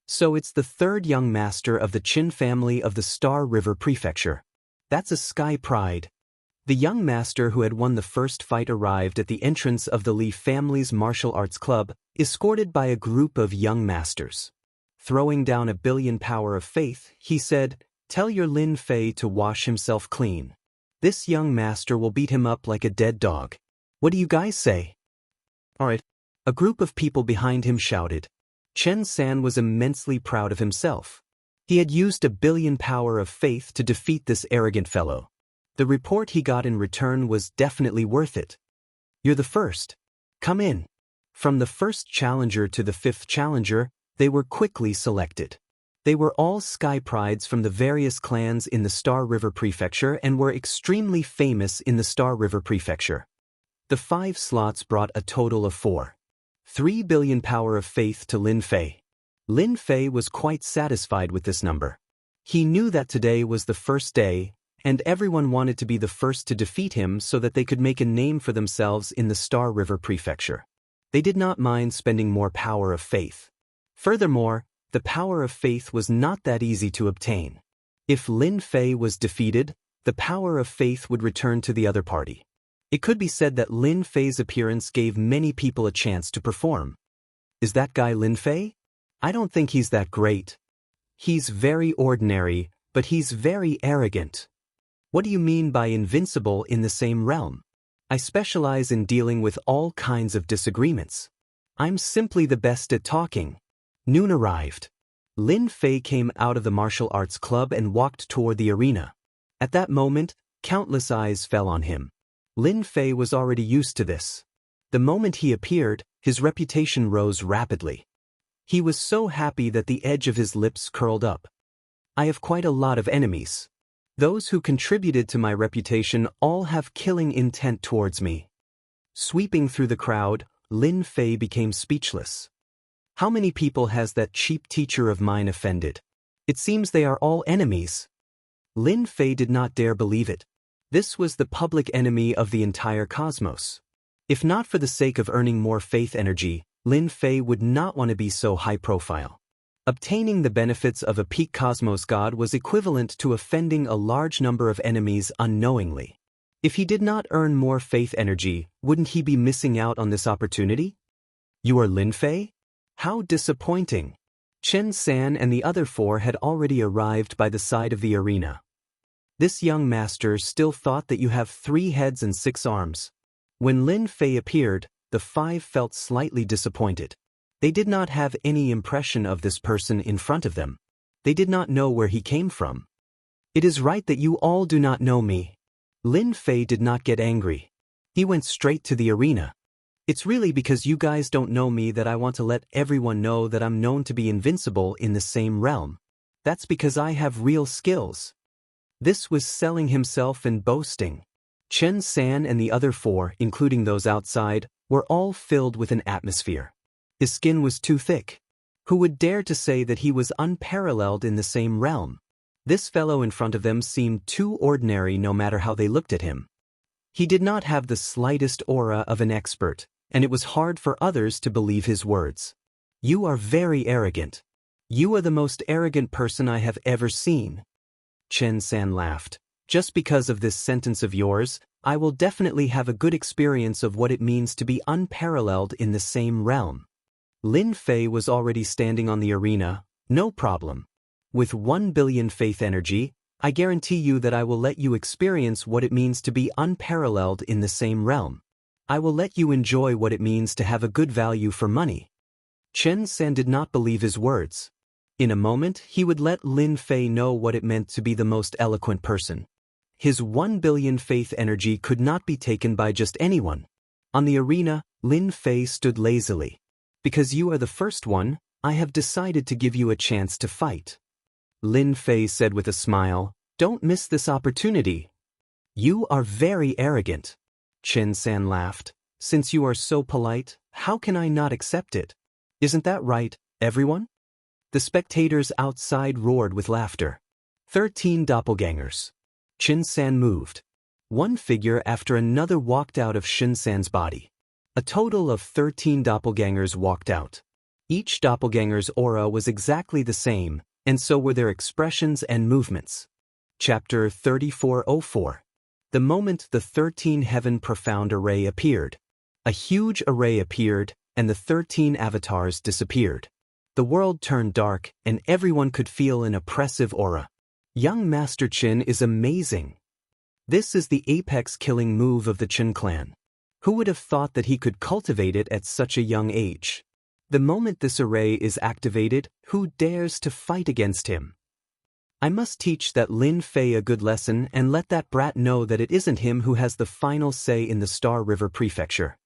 So it's the third young master of the Qin family of the Star River Prefecture. That's a sky pride. The young master who had won the first fight arrived at the entrance of the Li family's martial arts club, escorted by a group of young masters. Throwing down 1 billion power of faith, he said, "Tell your Lin Fei to wash himself clean. This young master will beat him up like a dead dog. What do you guys say?" "All right." A group of people behind him shouted. Chen San was immensely proud of himself. He had used 1 billion power of faith to defeat this arrogant fellow. The report he got in return was definitely worth it. "You're the first. Come in." From the first challenger to the 5th challenger, they were quickly selected. They were all sky prides from the various clans in the Star River Prefecture and were extremely famous in the Star River Prefecture. The 5 slots brought a total of 3 billion power of faith to Lin Fei. Lin Fei was quite satisfied with this number. He knew that today was the first day, and everyone wanted to be the first to defeat him so that they could make a name for themselves in the Star River Prefecture. They did not mind spending more power of faith. Furthermore, the power of faith was not that easy to obtain. If Lin Fei was defeated, the power of faith would return to the other party. It could be said that Lin Fei's appearance gave many people a chance to perform. Is that guy Lin Fei? I don't think he's that great. He's very ordinary, but he's very arrogant. What do you mean by invincible in the same realm? I specialize in dealing with all kinds of disagreements. I'm simply the best at talking. Noon arrived. Lin Fei came out of the martial arts club and walked toward the arena. At that moment, countless eyes fell on him. Lin Fei was already used to this. The moment he appeared, his reputation rose rapidly. He was so happy that the edge of his lips curled up. I have quite a lot of enemies. Those who contributed to my reputation all have killing intent towards me. Sweeping through the crowd, Lin Fei became speechless. How many people has that cheap teacher of mine offended? It seems they are all enemies. Lin Fei did not dare believe it. This was the public enemy of the entire cosmos. If not for the sake of earning more faith energy, Lin Fei would not want to be so high profile. Obtaining the benefits of a peak cosmos god was equivalent to offending a large number of enemies unknowingly. If he did not earn more faith energy, wouldn't he be missing out on this opportunity? You are Lin Fei? How disappointing. Chen San and the other 4 had already arrived by the side of the arena. This young master still thought that you have 3 heads and 6 arms. When Lin Fei appeared, the 5 felt slightly disappointed. They did not have any impression of this person in front of them. They did not know where he came from. It is right that you all do not know me. Lin Fei did not get angry. He went straight to the arena. It's really because you guys don't know me that I want to let everyone know that I'm known to be invincible in the same realm. That's because I have real skills. This was selling himself and boasting. Chen San and the other 4, including those outside, were all filled with an atmosphere. His skin was too thick. Who would dare to say that he was unparalleled in the same realm? This fellow in front of them seemed too ordinary no matter how they looked at him. He did not have the slightest aura of an expert, and it was hard for others to believe his words. You are very arrogant. You are the most arrogant person I have ever seen. Chen San laughed. Just because of this sentence of yours, I will definitely have a good experience of what it means to be unparalleled in the same realm. Lin Fei was already standing on the arena. No problem. With 1 billion faith energy, I guarantee you that I will let you experience what it means to be unparalleled in the same realm. I will let you enjoy what it means to have a good value for money. Chen San did not believe his words. In a moment, he would let Lin Fei know what it meant to be the most eloquent person. His 1 billion faith energy could not be taken by just anyone. On the arena, Lin Fei stood lazily. Because you are the first one, I have decided to give you a chance to fight. Lin Fei said with a smile, Don't miss this opportunity. You are very arrogant. Chen San laughed. Since you are so polite, how can I not accept it? Isn't that right, everyone? The spectators outside roared with laughter. 13 doppelgangers. Chen San moved. One figure after another walked out of Chen San's body. A total of 13 doppelgangers walked out. Each doppelganger's aura was exactly the same, and so were their expressions and movements. Chapter 3404. The moment the 13 heaven profound array appeared, a huge array appeared, and the 13 avatars disappeared. The world turned dark, and everyone could feel an oppressive aura. Young Master Qin is amazing. This is the apex killing move of the Qin clan. Who would have thought that he could cultivate it at such a young age? The moment this array is activated, who dares to fight against him? I must teach that Lin Fei a good lesson and let that brat know that it isn't him who has the final say in the Star River Prefecture.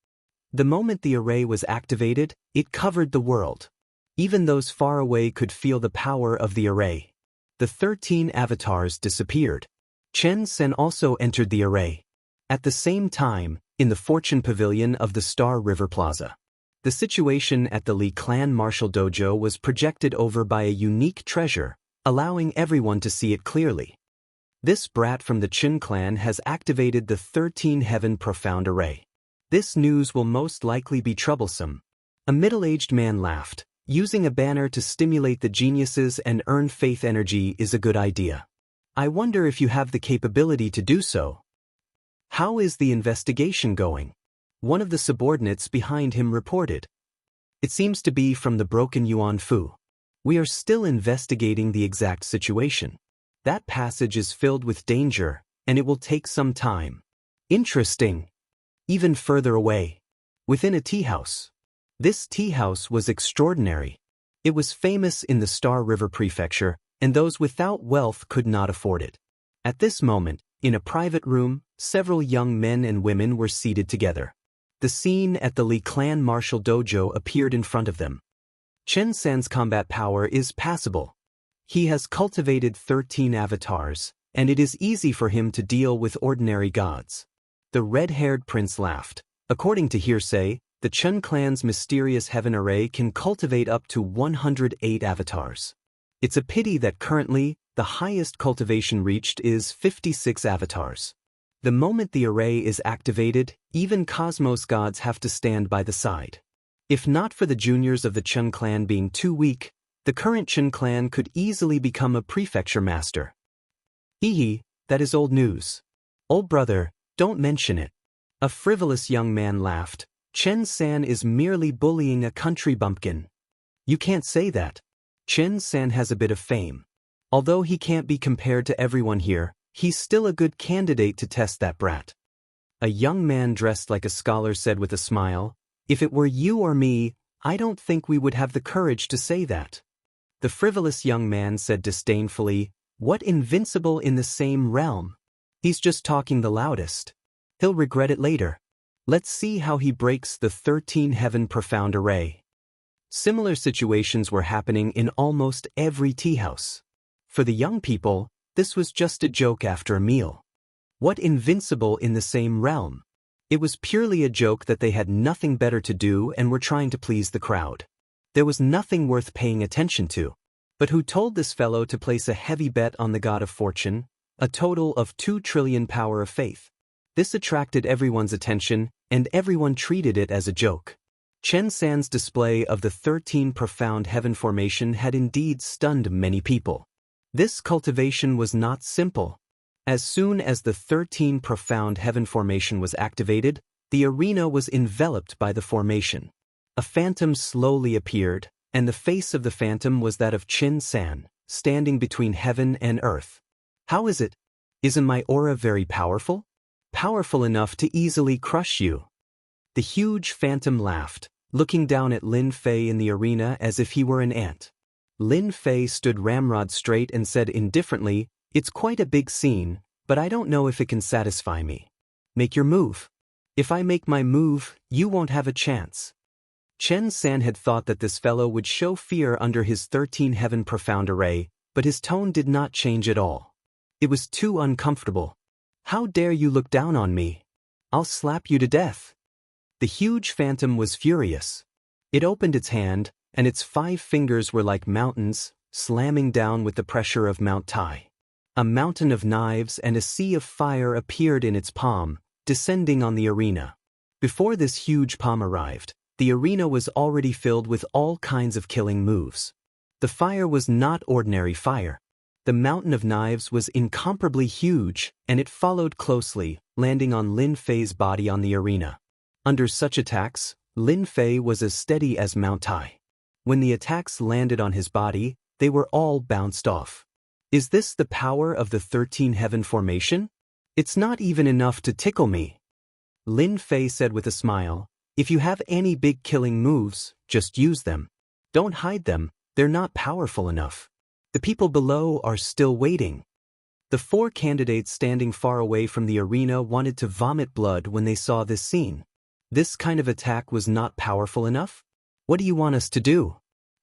The moment the array was activated, it covered the world. Even those far away could feel the power of the array. The 13 avatars disappeared. Chen Sen also entered the array. At the same time, in the Fortune Pavilion of the Star River Plaza, the situation at the Li Clan Martial Dojo was projected over by a unique treasure, allowing everyone to see it clearly. This brat from the Qin clan has activated the 13 heaven profound array. This news will most likely be troublesome. A middle-aged man laughed. Using a banner to stimulate the geniuses and earn faith energy is a good idea. I wonder if you have the capability to do so. How is the investigation going? One of the subordinates behind him reported. It seems to be from the broken Yuan Fu. We are still investigating the exact situation. That passage is filled with danger, and it will take some time. Interesting. Even further away. Within a tea house. This tea house was extraordinary. It was famous in the Star River Prefecture, and those without wealth could not afford it. At this moment, in a private room, several young men and women were seated together. The scene at the Li Clan Martial Dojo appeared in front of them. Chen San's combat power is passable. He has cultivated 13 avatars, and it is easy for him to deal with ordinary gods. The red-haired prince laughed. According to hearsay, the Chen clan's mysterious heaven array can cultivate up to 108 avatars. It's a pity that currently, the highest cultivation reached is 56 avatars. The moment the array is activated, even cosmos gods have to stand by the side. If not for the juniors of the Chen clan being too weak, the current Chen clan could easily become a prefecture master. Hee, that is old news. Old brother, don't mention it. A frivolous young man laughed. Chen San is merely bullying a country bumpkin. You can't say that. Chen San has a bit of fame. Although he can't be compared to everyone here, he's still a good candidate to test that brat. A young man dressed like a scholar said with a smile, if it were you or me, I don't think we would have the courage to say that. The frivolous young man said disdainfully, what invincible in the same realm? He's just talking the loudest. He'll regret it later. Let's see how he breaks the 13 heaven profound array. Similar situations were happening in almost every tea house. For the young people, this was just a joke after a meal. What invincible in the same realm? It was purely a joke that they had nothing better to do and were trying to please the crowd. There was nothing worth paying attention to. But who told this fellow to place a heavy bet on the god of fortune, a total of 2 trillion power of faith? This attracted everyone's attention, and everyone treated it as a joke. Chen San's display of the 13 profound heaven formation had indeed stunned many people. This cultivation was not simple. As soon as the 13 profound heaven formation was activated, the arena was enveloped by the formation. A phantom slowly appeared, and the face of the phantom was that of Chen San, standing between heaven and earth. How is it? Isn't my aura very powerful? Powerful enough to easily crush you. The huge phantom laughed, looking down at Lin Fei in the arena as if he were an ant. Lin Fei stood ramrod straight and said indifferently, it's quite a big scene, but I don't know if it can satisfy me. Make your move. If I make my move, you won't have a chance. Chen San had thought that this fellow would show fear under his 13 heaven profound array, but his tone did not change at all. It was too uncomfortable. How dare you look down on me? I'll slap you to death. The huge phantom was furious. It opened its hand, and its 5 fingers were like mountains, slamming down with the pressure of Mount Tai. A mountain of knives and a sea of fire appeared in its palm, descending on the arena. Before this huge palm arrived, the arena was already filled with all kinds of killing moves. The fire was not ordinary fire. The mountain of knives was incomparably huge, and it followed closely, landing on Lin Fei's body on the arena. Under such attacks, Lin Fei was as steady as Mount Tai. When the attacks landed on his body, they were all bounced off. Is this the power of the 13 heaven formation? It's not even enough to tickle me. Lin Fei said with a smile, if you have any big killing moves, just use them. Don't hide them, they're not powerful enough. The people below are still waiting. The 4 candidates standing far away from the arena wanted to vomit blood when they saw this scene. This kind of attack was not powerful enough? What do you want us to do?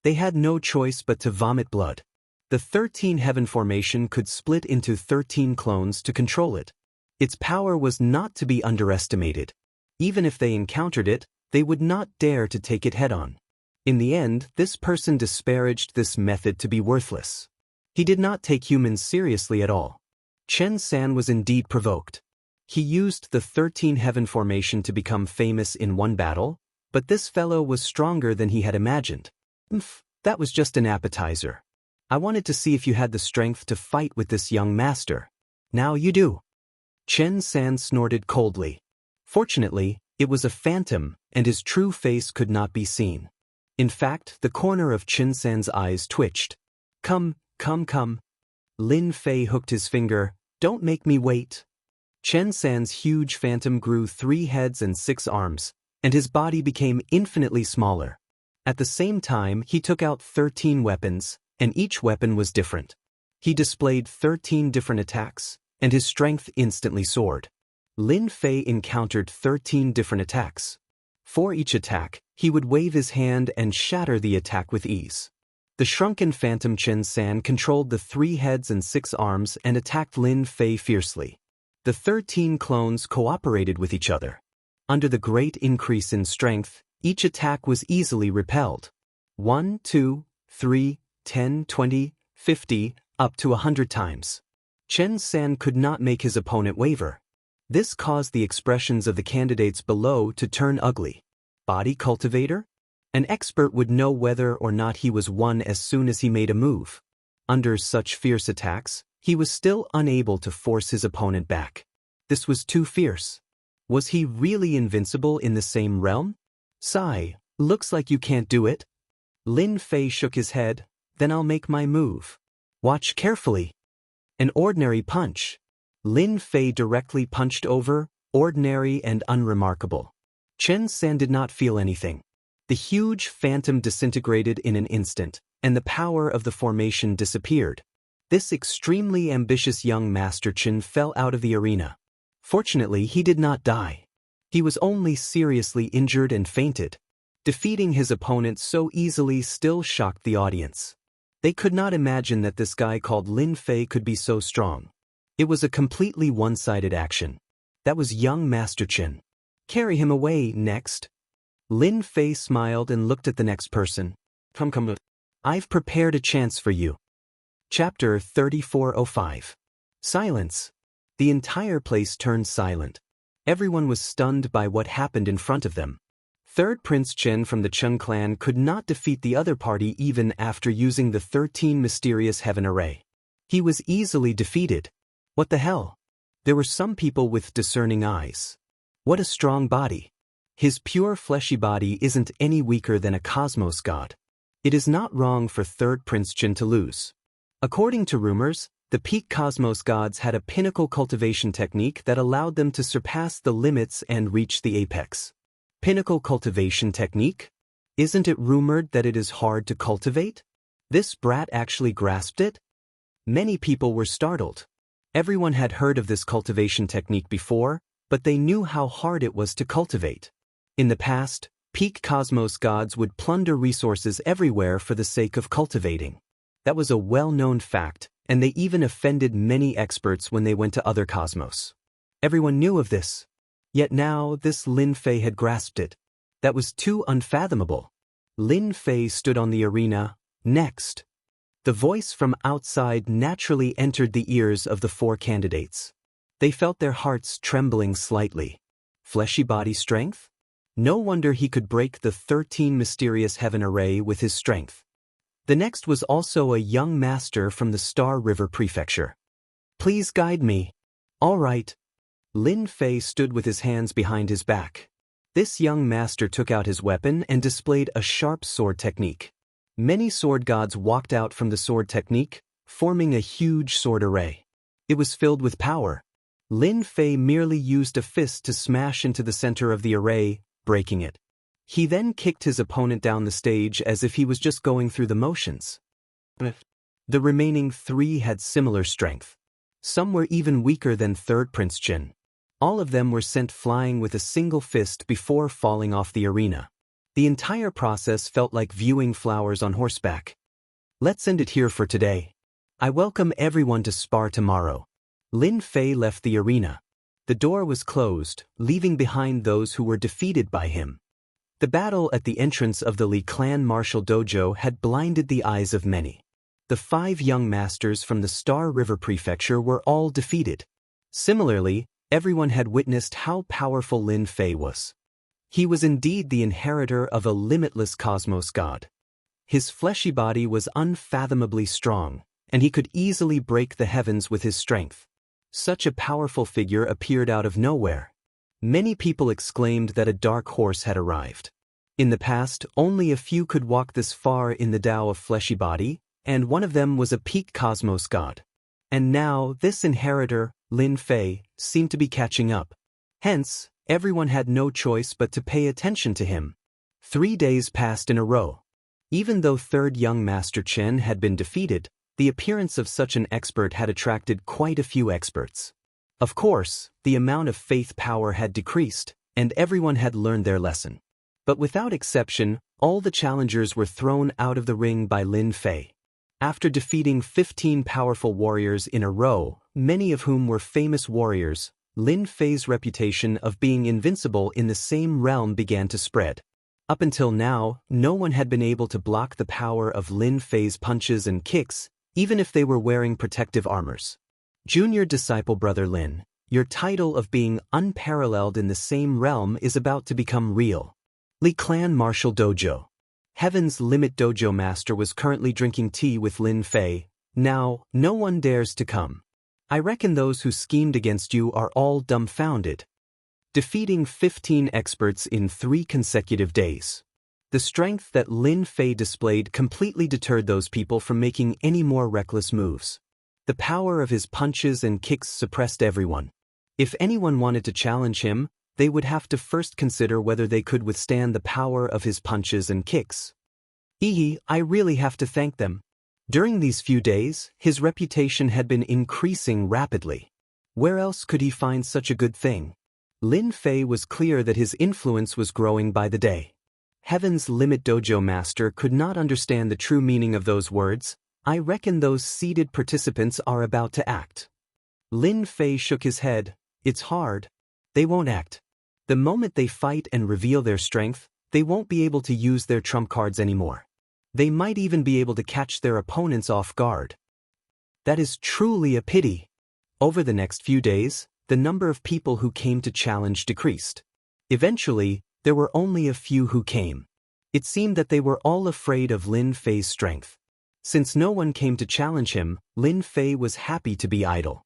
They had no choice but to vomit blood. The 13 heaven formation could split into 13 clones to control it. Its power was not to be underestimated. Even if they encountered it, they would not dare to take it head-on. In the end, this person disparaged this method to be worthless. He did not take humans seriously at all. Chen San was indeed provoked. He used the 13 heaven formation to become famous in one battle, but this fellow was stronger than he had imagined. That was just an appetizer. I wanted to see if you had the strength to fight with this young master. Now you do. Chen San snorted coldly. Fortunately, it was a phantom, and his true face could not be seen. In fact, the corner of Chen San's eyes twitched. Come. Lin Fei hooked his finger. Don't make me wait. Chen San's huge phantom grew 3 heads and 6 arms, and his body became infinitely smaller. At the same time, he took out 13 weapons, and each weapon was different. He displayed 13 different attacks, and his strength instantly soared. Lin Fei encountered 13 different attacks. For each attack, he would wave his hand and shatter the attack with ease. The shrunken phantom Chen San controlled the 3 heads and 6 arms and attacked Lin Fei fiercely. The 13 clones cooperated with each other. Under the great increase in strength, each attack was easily repelled. 1, 2, 3, 10, 20, 50, up to 100 times. Chen San could not make his opponent waver. This caused the expressions of the candidates below to turn ugly. Body cultivator? An expert would know whether or not he was won as soon as he made a move. Under such fierce attacks, he was still unable to force his opponent back. This was too fierce. Was he really invincible in the same realm? Sigh, looks like you can't do it. Lin Fei shook his head. Then I'll make my move. Watch carefully. An ordinary punch. Lin Fei directly punched over, ordinary and unremarkable. Chen San did not feel anything. The huge phantom disintegrated in an instant, and the power of the formation disappeared. This extremely ambitious young Master Chen fell out of the arena. Fortunately, he did not die. He was only seriously injured and fainted. Defeating his opponent so easily still shocked the audience. They could not imagine that this guy called Lin Fei could be so strong. It was a completely one-sided action. That was young Master Chen. Carry him away, next. Lin Fei smiled and looked at the next person. Come. I've prepared a chance for you. Chapter 3405. Silence. The entire place turned silent. Everyone was stunned by what happened in front of them. Third Prince Chen from the Cheng clan could not defeat the other party even after using the 13 mysterious heaven array. He was easily defeated. What the hell? There were some people with discerning eyes. What a strong body. His pure fleshy body isn't any weaker than a cosmos god. It is not wrong for Third Prince Chen to lose. According to rumors, the peak cosmos gods had a pinnacle cultivation technique that allowed them to surpass the limits and reach the apex. Pinnacle cultivation technique? Isn't it rumored that it is hard to cultivate? This brat actually grasped it? Many people were startled. Everyone had heard of this cultivation technique before, but they knew how hard it was to cultivate. In the past, peak cosmos gods would plunder resources everywhere for the sake of cultivating. That was a well-known fact, and they even offended many experts when they went to other cosmos. Everyone knew of this. Yet now this Lin Fei had grasped it. That was too unfathomable. Lin Fei stood on the arena. Next. The voice from outside naturally entered the ears of the four candidates. They felt their hearts trembling slightly. Fleshy body strength? No wonder he could break the 13 mysterious heaven array with his strength. The next was also a young master from the Star River Prefecture. Please guide me. All right. Lin Fei stood with his hands behind his back. This young master took out his weapon and displayed a sharp sword technique. Many sword gods walked out from the sword technique, forming a huge sword array. It was filled with power. Lin Fei merely used a fist to smash into the center of the array, breaking it. He then kicked his opponent down the stage as if he was just going through the motions. The remaining three had similar strength. Some were even weaker than Third Prince Jin. All of them were sent flying with a single fist before falling off the arena. The entire process felt like viewing flowers on horseback. Let's end it here for today. I welcome everyone to spar tomorrow. Lin Fei left the arena. The door was closed, leaving behind those who were defeated by him. The battle at the entrance of the Li Clan martial dojo had blinded the eyes of many. The 5 young masters from the Star River Prefecture were all defeated. Similarly, everyone had witnessed how powerful Lin Fei was. He was indeed the inheritor of a limitless cosmos god. His fleshy body was unfathomably strong, and he could easily break the heavens with his strength. Such a powerful figure appeared out of nowhere. Many people exclaimed that a dark horse had arrived. In the past, only a few could walk this far in the Tao of fleshy body, and one of them was a peak cosmos god. And now, this inheritor, Lin Fei, seemed to be catching up. Hence, everyone had no choice but to pay attention to him. 3 days passed in a row. Even though third young Master Chen had been defeated, the appearance of such an expert had attracted quite a few experts. Of course, the amount of faith power had decreased, and everyone had learned their lesson. But without exception, all the challengers were thrown out of the ring by Lin Fei. After defeating 15 powerful warriors in a row, many of whom were famous warriors, Lin Fei's reputation of being invincible in the same realm began to spread. Up until now, no one had been able to block the power of Lin Fei's punches and kicks, even if they were wearing protective armors. Junior disciple Brother Lin, your title of being unparalleled in the same realm is about to become real. Li Clan Martial Dojo. Heaven's Limit Dojo Master was currently drinking tea with Lin Fei. Now, no one dares to come. I reckon those who schemed against you are all dumbfounded. Defeating 15 experts in 3 consecutive days. The strength that Lin Fei displayed completely deterred those people from making any more reckless moves. The power of his punches and kicks suppressed everyone. If anyone wanted to challenge him, they would have to first consider whether they could withstand the power of his punches and kicks. I really have to thank them. During these few days, his reputation had been increasing rapidly. Where else could he find such a good thing? Lin Fei was clear that his influence was growing by the day. Heaven's Limit Dojo Master could not understand the true meaning of those words. I reckon those seated participants are about to act. Lin Fei shook his head. It's hard. They won't act. The moment they fight and reveal their strength, they won't be able to use their trump cards anymore. They might even be able to catch their opponents off guard. That is truly a pity. Over the next few days, the number of people who came to challenge decreased. Eventually, there were only a few who came. It seemed that they were all afraid of Lin Fei's strength. Since no one came to challenge him, Lin Fei was happy to be idle.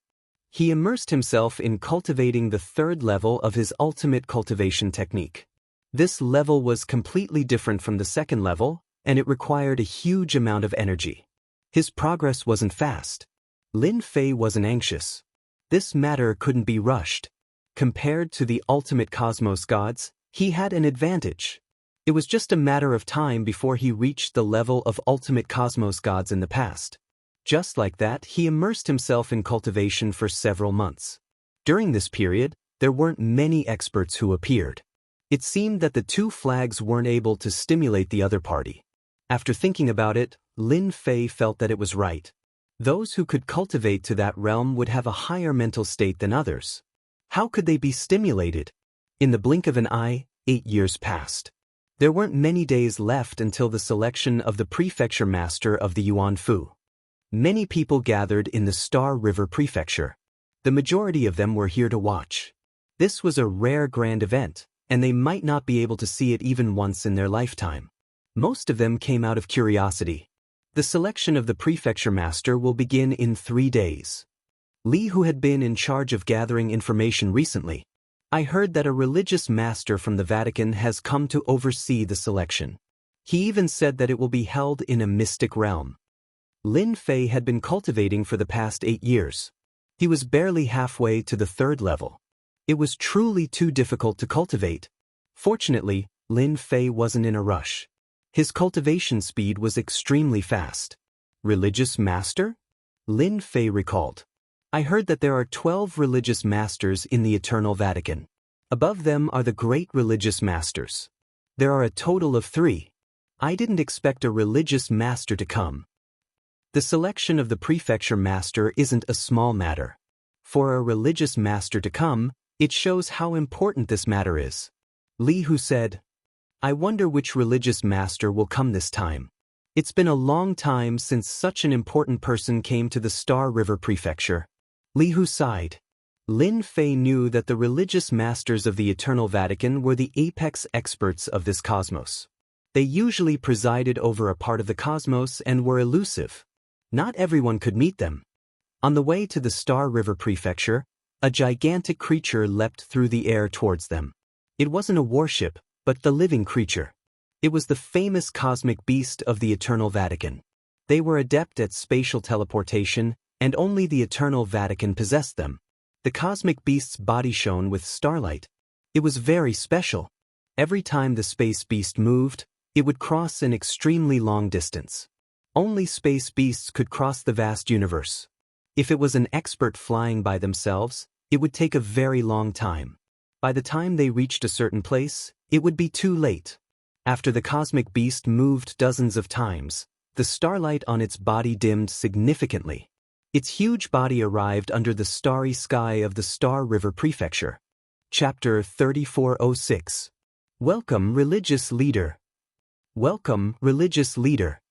He immersed himself in cultivating the 3rd level of his ultimate cultivation technique. This level was completely different from the 2nd level, and it required a huge amount of energy. His progress wasn't fast. Lin Fei wasn't anxious. This matter couldn't be rushed. Compared to the ultimate cosmos gods, he had an advantage. It was just a matter of time before he reached the level of ultimate cosmos gods in the past. Just like that, he immersed himself in cultivation for several months. During this period, there weren't many experts who appeared. It seemed that the 2 flags weren't able to stimulate the other party. After thinking about it, Lin Fei felt that it was right. Those who could cultivate to that realm would have a higher mental state than others. How could they be stimulated? In the blink of an eye, 8 years passed. There weren't many days left until the selection of the prefecture master of the Yuanfu. Many people gathered in the Star River Prefecture. The majority of them were here to watch. This was a rare grand event, and they might not be able to see it even once in their lifetime. Most of them came out of curiosity. The selection of the prefecture master will begin in 3 days. Li, who had been in charge of gathering information recently, I heard that a religious master from the Vatican has come to oversee the selection. He even said that it will be held in a mystic realm. Lin Fei had been cultivating for the past 8 years. He was barely halfway to the 3rd level. It was truly too difficult to cultivate. Fortunately, Lin Fei wasn't in a rush. His cultivation speed was extremely fast. Religious master? Lin Fei recalled. I heard that there are 12 religious masters in the Eternal Vatican. Above them are the great religious masters. There are a total of 3. I didn't expect a religious master to come. The selection of the prefecture master isn't a small matter. For a religious master to come, it shows how important this matter is. Li Hu said, I wonder which religious master will come this time. It's been a long time since such an important person came to the Star River Prefecture. Li Hu sighed. Lin Fei knew that the religious masters of the Eternal Vatican were the apex experts of this cosmos. They usually presided over a part of the cosmos and were elusive. Not everyone could meet them. On the way to the Star River Prefecture, a gigantic creature leapt through the air towards them. It wasn't a warship, but the living creature. It was the famous cosmic beast of the Eternal Vatican. They were adept at spatial teleportation, and only the Eternal Vatican possessed them. The cosmic beast's body shone with starlight. It was very special. Every time the space beast moved, it would cross an extremely long distance. Only space beasts could cross the vast universe. If it was an expert flying by themselves, it would take a very long time. By the time they reached a certain place, it would be too late. After the cosmic beast moved dozens of times, the starlight on its body dimmed significantly. Its huge body arrived under the starry sky of the Star River Prefecture. Chapter 3406. Welcome, Religious Leader. Welcome, Religious Leader.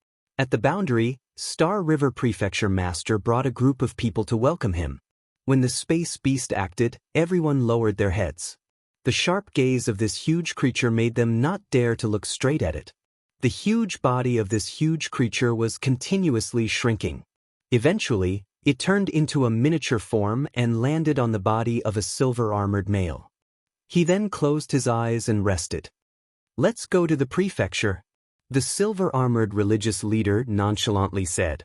At the boundary, Star River Prefecture Master brought a group of people to welcome him. When the space beast acted, everyone lowered their heads. The sharp gaze of this huge creature made them not dare to look straight at it. The huge body of this huge creature was continuously shrinking. Eventually, it turned into a miniature form and landed on the body of a silver-armored male. He then closed his eyes and rested. Let's go to the prefecture, the silver-armored religious leader nonchalantly said.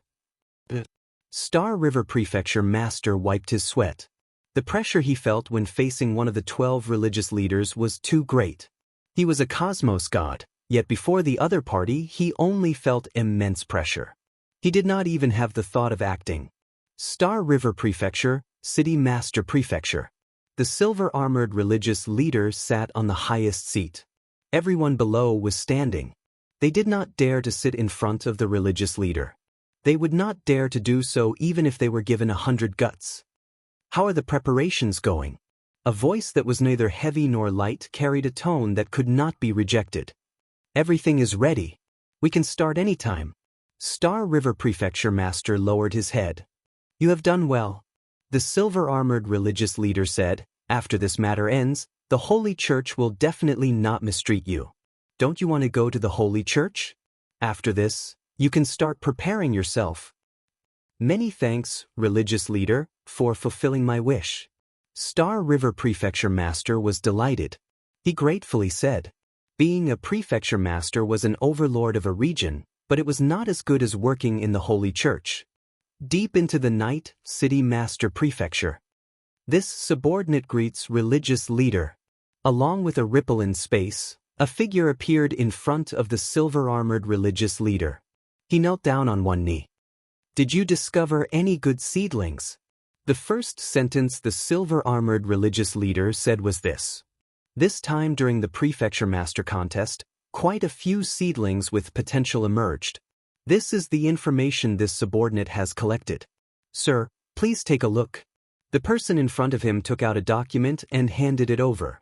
Star River Prefecture Master wiped his sweat. The pressure he felt when facing one of the 12 religious leaders was too great. He was a cosmos god, yet before the other party he only felt immense pressure. He did not even have the thought of acting. Star River Prefecture, City Master Prefecture. The silver-armored religious leader sat on the highest seat. Everyone below was standing. They did not dare to sit in front of the religious leader. They would not dare to do so even if they were given 100 guts. How are the preparations going? A voice that was neither heavy nor light carried a tone that could not be rejected. Everything is ready. We can start anytime. Star River Prefecture Master lowered his head. You have done well. The silver-armored religious leader said, after this matter ends, the Holy Church will definitely not mistreat you. Don't you want to go to the Holy Church? After this, you can start preparing yourself. Many thanks, religious leader, for fulfilling my wish. Star River Prefecture Master was delighted. He gratefully said. Being a prefecture master was an overlord of a region, but it was not as good as working in the Holy Church. Deep into the night, City Master Prefecture. This subordinate greets religious leader. Along with a ripple in space, a figure appeared in front of the silver-armored religious leader. He knelt down on one knee. Did you discover any good seedlings? The first sentence the silver-armored religious leader said was this. This time during the prefecture master contest, quite a few seedlings with potential emerged. This is the information this subordinate has collected. "Sir, please take a look." The person in front of him took out a document and handed it over.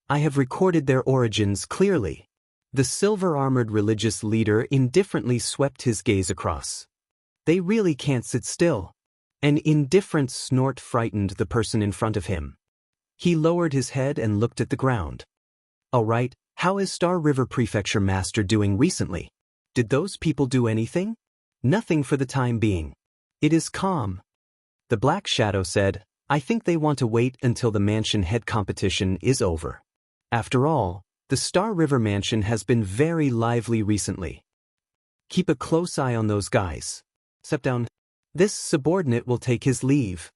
"I have recorded their origins clearly." The silver-armored religious leader indifferently swept his gaze across. "They really can't sit still." An indifferent snort frightened the person in front of him. He lowered his head and looked at the ground. "All right, how is Star River Prefecture Master doing recently? Did those people do anything?" "Nothing for the time being. It is calm." The Black Shadow said, "I think they want to wait until the mansion head competition is over. After all, the Star River Mansion has been very lively recently. Keep a close eye on those guys." "Step down." This subordinate will take his leave.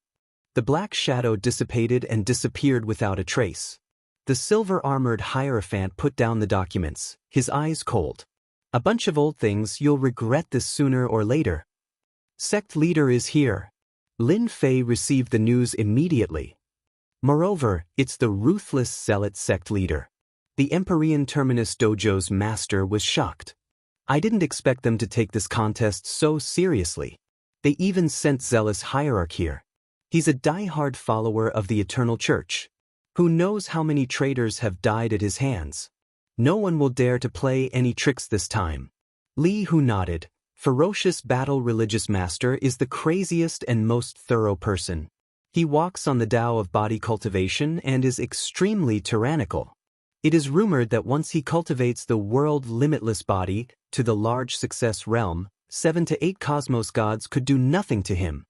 The Black Shadow dissipated and disappeared without a trace. The silver-armored Hierophant put down the documents, his eyes cold. "A bunch of old things, you'll regret this sooner or later." "Sect leader is here." Lin Fei received the news immediately. Moreover, it's the ruthless zealot sect leader. The Empyrean Terminus Dojo's master was shocked. "I didn't expect them to take this contest so seriously. They even sent zealous Hierarch here. He's a die-hard follower of the Eternal Church. Who knows how many traitors have died at his hands? No one will dare to play any tricks this time." Li Hu nodded. Ferocious Battle Religious Master is the craziest and most thorough person. He walks on the Tao of body cultivation and is extremely tyrannical. It is rumored that once he cultivates the world limitless body to the large success realm, 7 to 8 cosmos gods could do nothing to him.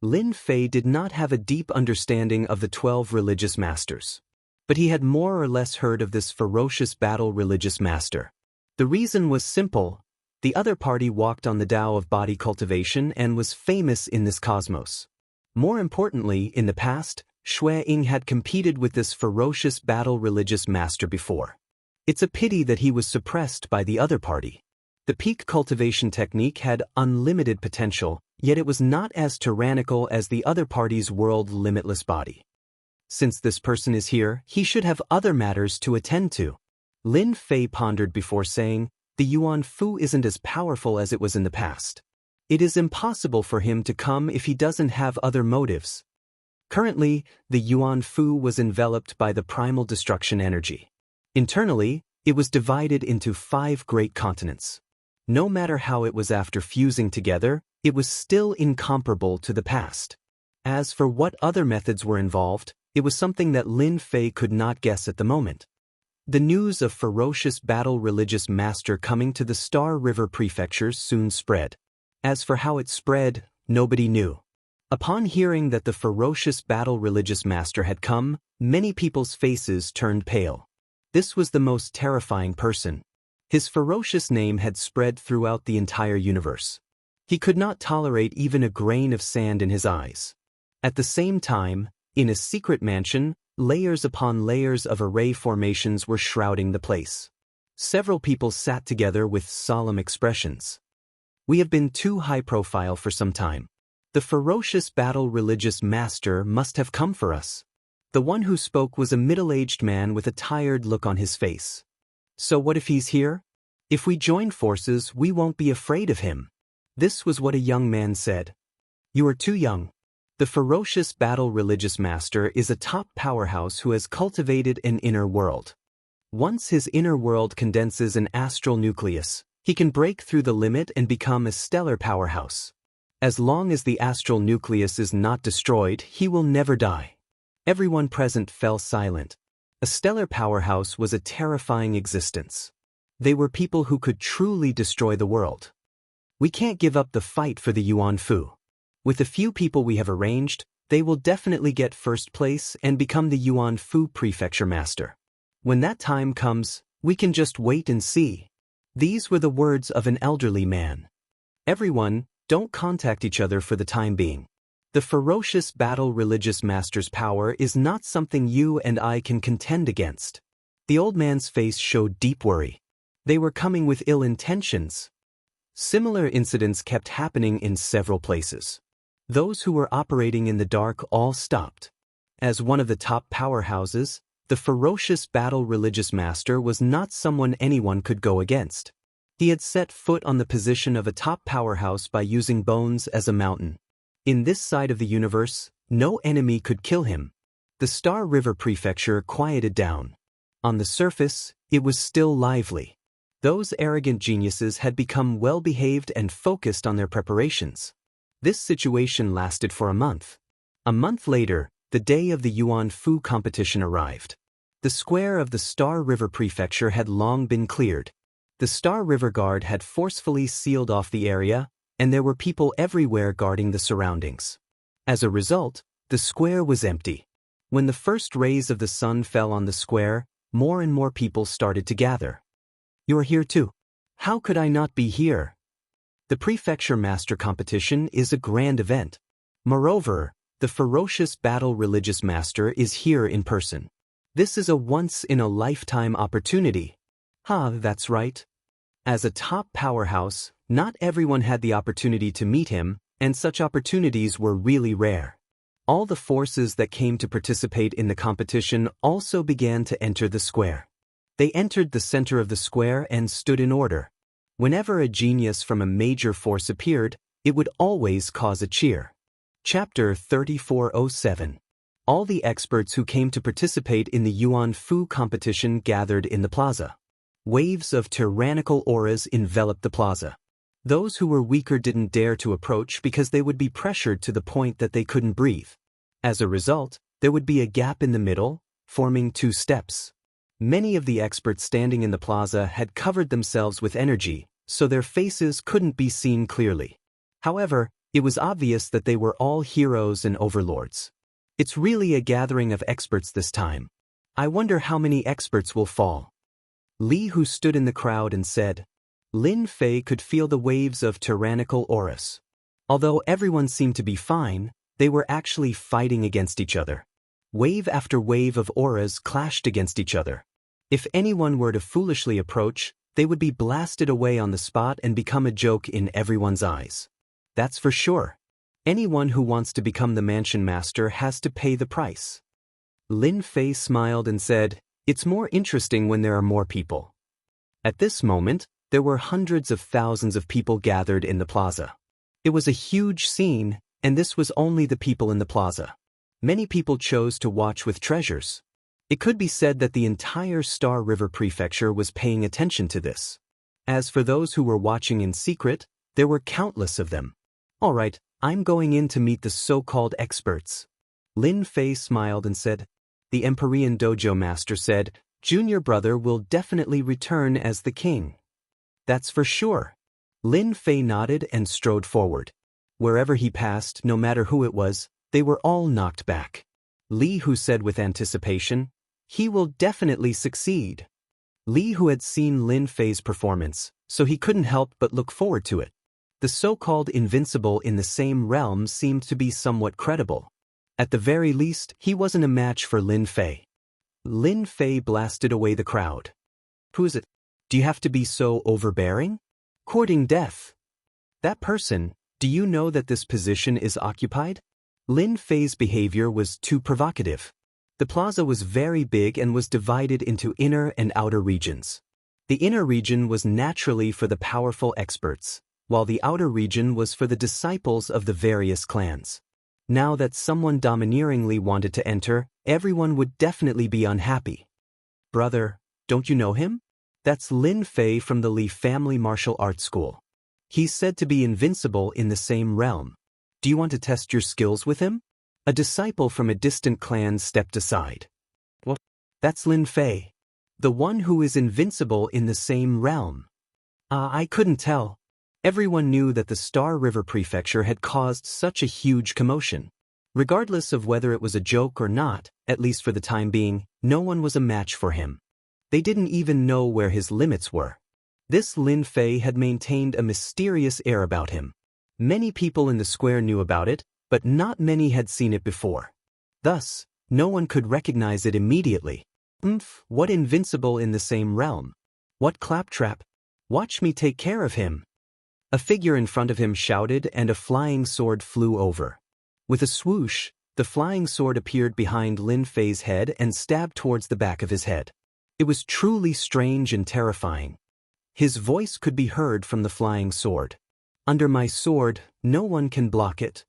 Lin Fei did not have a deep understanding of the 12 religious masters. But he had more or less heard of this ferocious battle religious master. The reason was simple. The other party walked on the Tao of body cultivation and was famous in this cosmos. More importantly, in the past, Xue Ying had competed with this ferocious battle religious master before. It's a pity that he was suppressed by the other party. The peak cultivation technique had unlimited potential, yet it was not as tyrannical as the other party's world limitless body. Since this person is here, he should have other matters to attend to. Lin Fei pondered before saying, "The Yuan Fu isn't as powerful as it was in the past. It is impossible for him to come if he doesn't have other motives." Currently, the Yuan Fu was enveloped by the primal destruction energy. Internally, it was divided into 5 great continents. No matter how it was after fusing together, it was still incomparable to the past. As for what other methods were involved, it was something that Lin Fei could not guess at the moment. The news of ferocious battle religious master coming to the Star River prefecture soon spread. As for how it spread, nobody knew. Upon hearing that the ferocious battle religious master had come, many people's faces turned pale. This was the most terrifying person. His ferocious name had spread throughout the entire universe. He could not tolerate even a grain of sand in his eyes. At the same time, in a secret mansion, layers upon layers of array formations were shrouding the place. Several people sat together with solemn expressions. "We have been too high profile for some time. The ferocious battle religious master must have come for us." The one who spoke was a middle-aged man with a tired look on his face. "So what if he's here? If we join forces, we won't be afraid of him." This was what a young man said. "You are too young. The ferocious battle religious master is a top powerhouse who has cultivated an inner world. Once his inner world condenses an astral nucleus, he can break through the limit and become a stellar powerhouse. As long as the astral nucleus is not destroyed, he will never die." Everyone present fell silent. A stellar powerhouse was a terrifying existence. They were people who could truly destroy the world. "We can't give up the fight for the Yuan Fu. With the few people we have arranged, they will definitely get first place and become the Yuan Fu prefecture master. When that time comes, we can just wait and see." These were the words of an elderly man. "Everyone, don't contact each other for the time being. The ferocious battle religious master's power is not something you and I can contend against." The old man's face showed deep worry. They were coming with ill intentions. Similar incidents kept happening in several places. Those who were operating in the dark all stopped. As one of the top powerhouses, the ferocious battle religious master was not someone anyone could go against. He had set foot on the position of a top powerhouse by using bones as a mountain. In this side of the universe, no enemy could kill him. The Star River Prefecture quieted down. On the surface, it was still lively. Those arrogant geniuses had become well-behaved and focused on their preparations. This situation lasted for a month. A month later, the day of the Yuan Fu competition arrived. The square of the Star River Prefecture had long been cleared. The Star River Guard had forcefully sealed off the area, and there were people everywhere guarding the surroundings. As a result, the square was empty. When the first rays of the sun fell on the square, more and more people started to gather. "You're here too. How could I not be here?" The Prefecture Master Competition is a grand event. Moreover, the ferocious battle religious master is here in person. This is a once-in-a-lifetime opportunity. That's right. As a top powerhouse, not everyone had the opportunity to meet him, and such opportunities were really rare. All the forces that came to participate in the competition also began to enter the square. They entered the center of the square and stood in order. Whenever a genius from a major force appeared, it would always cause a cheer. Chapter 3407. All the experts who came to participate in the Yuan Fu competition gathered in the plaza. Waves of tyrannical auras enveloped the plaza. Those who were weaker didn't dare to approach because they would be pressured to the point that they couldn't breathe. As a result, there would be a gap in the middle, forming two steps. Many of the experts standing in the plaza had covered themselves with energy, so their faces couldn't be seen clearly. However, it was obvious that they were all heroes and overlords. It's really a gathering of experts this time. I wonder how many experts will fall. Li Hu stood in the crowd and said, Lin Fei could feel the waves of tyrannical auras. Although everyone seemed to be fine, they were actually fighting against each other. Wave after wave of auras clashed against each other. If anyone were to foolishly approach, they would be blasted away on the spot and become a joke in everyone's eyes. That's for sure. Anyone who wants to become the mansion master has to pay the price. Lin Fei smiled and said, It's more interesting when there are more people. At this moment, there were hundreds of thousands of people gathered in the plaza. It was a huge scene, and this was only the people in the plaza. Many people chose to watch with treasures. It could be said that the entire Star River Prefecture was paying attention to this. As for those who were watching in secret, there were countless of them. All right, I'm going in to meet the so-called experts. Lin Fei smiled and said, The Empyrean Dojo Master said, Junior brother will definitely return as the king. That's for sure. Lin Fei nodded and strode forward. Wherever he passed, no matter who it was, they were all knocked back. Li Hu said with anticipation, He will definitely succeed. Li Hu had seen Lin Fei's performance, so he couldn't help but look forward to it. The so-called invincible in the same realm seemed to be somewhat credible. At the very least, he wasn't a match for Lin Fei. Lin Fei blasted away the crowd. Who is it? Do you have to be so overbearing? Courting death. That person, do you know that this position is occupied? Lin Fei's behavior was too provocative. The plaza was very big and was divided into inner and outer regions. The inner region was naturally for the powerful experts, while the outer region was for the disciples of the various clans. Now that someone domineeringly wanted to enter, everyone would definitely be unhappy. Brother, don't you know him? That's Lin Fei from the Li family martial arts school. He's said to be invincible in the same realm. Do you want to test your skills with him? A disciple from a distant clan stepped aside. What? That's Lin Fei. The one who is invincible in the same realm. I couldn't tell. Everyone knew that the Star River Prefecture had caused such a huge commotion. Regardless of whether it was a joke or not, at least for the time being, no one was a match for him. They didn't even know where his limits were. This Lin Fei had maintained a mysterious air about him. Many people in the square knew about it, but not many had seen it before. Thus, no one could recognize it immediately. What invincible in the same realm? What claptrap? Watch me take care of him. A figure in front of him shouted and a flying sword flew over. With a swoosh, the flying sword appeared behind Lin Fei's head and stabbed towards the back of his head. It was truly strange and terrifying. His voice could be heard from the flying sword. Under my sword, no one can block it.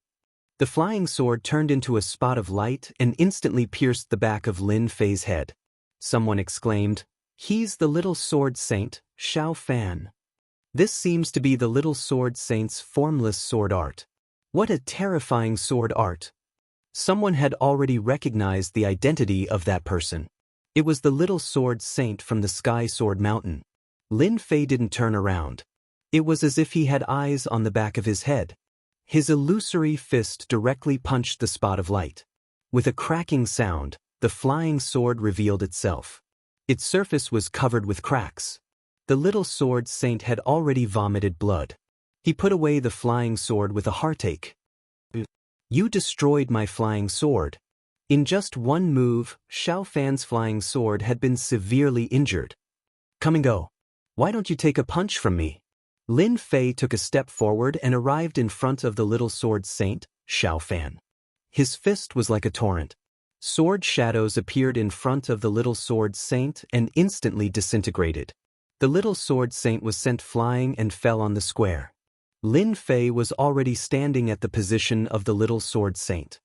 The flying sword turned into a spot of light and instantly pierced the back of Lin Fei's head. Someone exclaimed, "He's the little sword saint, Xiao Fan." This seems to be the little sword saint's formless sword art. What a terrifying sword art! Someone had already recognized the identity of that person. It was the little sword saint from the Sky Sword Mountain. Lin Fei didn't turn around. It was as if he had eyes on the back of his head. His illusory fist directly punched the spot of light. With a cracking sound, the flying sword revealed itself. Its surface was covered with cracks. The little sword saint had already vomited blood. He put away the flying sword with a heartache. "You destroyed my flying sword." In just one move, Xiao Fan's flying sword had been severely injured. "Come and go. Why don't you take a punch from me?" Lin Fei took a step forward and arrived in front of the little sword saint, Xiao Fan. His fist was like a torrent. Sword shadows appeared in front of the little sword saint and instantly disintegrated. The little sword saint was sent flying and fell on the square. Lin Fei was already standing at the position of the little sword saint.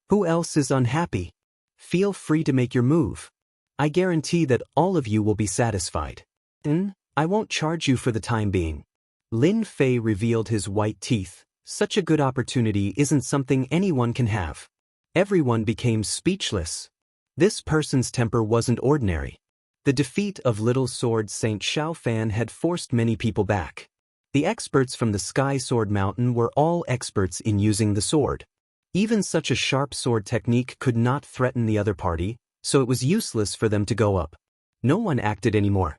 "Who else is unhappy? Feel free to make your move. I guarantee that all of you will be satisfied. I won't charge you for the time being." Lin Fei revealed his white teeth. Such a good opportunity isn't something anyone can have. Everyone became speechless. This person's temper wasn't ordinary. The defeat of Little Sword Saint Xiao Fan had forced many people back. The experts from the Sky Sword Mountain were all experts in using the sword. Even such a sharp sword technique could not threaten the other party, so it was useless for them to go up. No one acted anymore.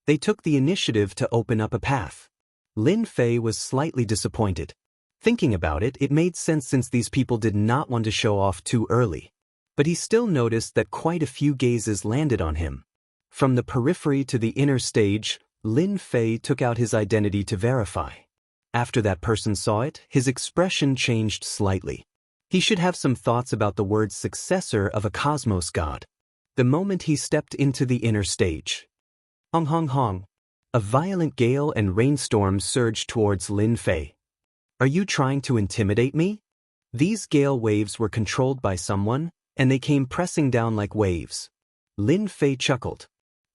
They took the initiative to open up a path. Lin Fei was slightly disappointed. Thinking about it, it made sense since these people did not want to show off too early. But he still noticed that quite a few gazes landed on him. From the periphery to the inner stage, Lin Fei took out his identity to verify. After that person saw it, his expression changed slightly. He should have some thoughts about the word successor of a cosmos god. The moment he stepped into the inner stage. Hong hong hong. A violent gale and rainstorm surged towards Lin Fei. "Are you trying to intimidate me?" These gale waves were controlled by someone, and they came pressing down like waves. Lin Fei chuckled.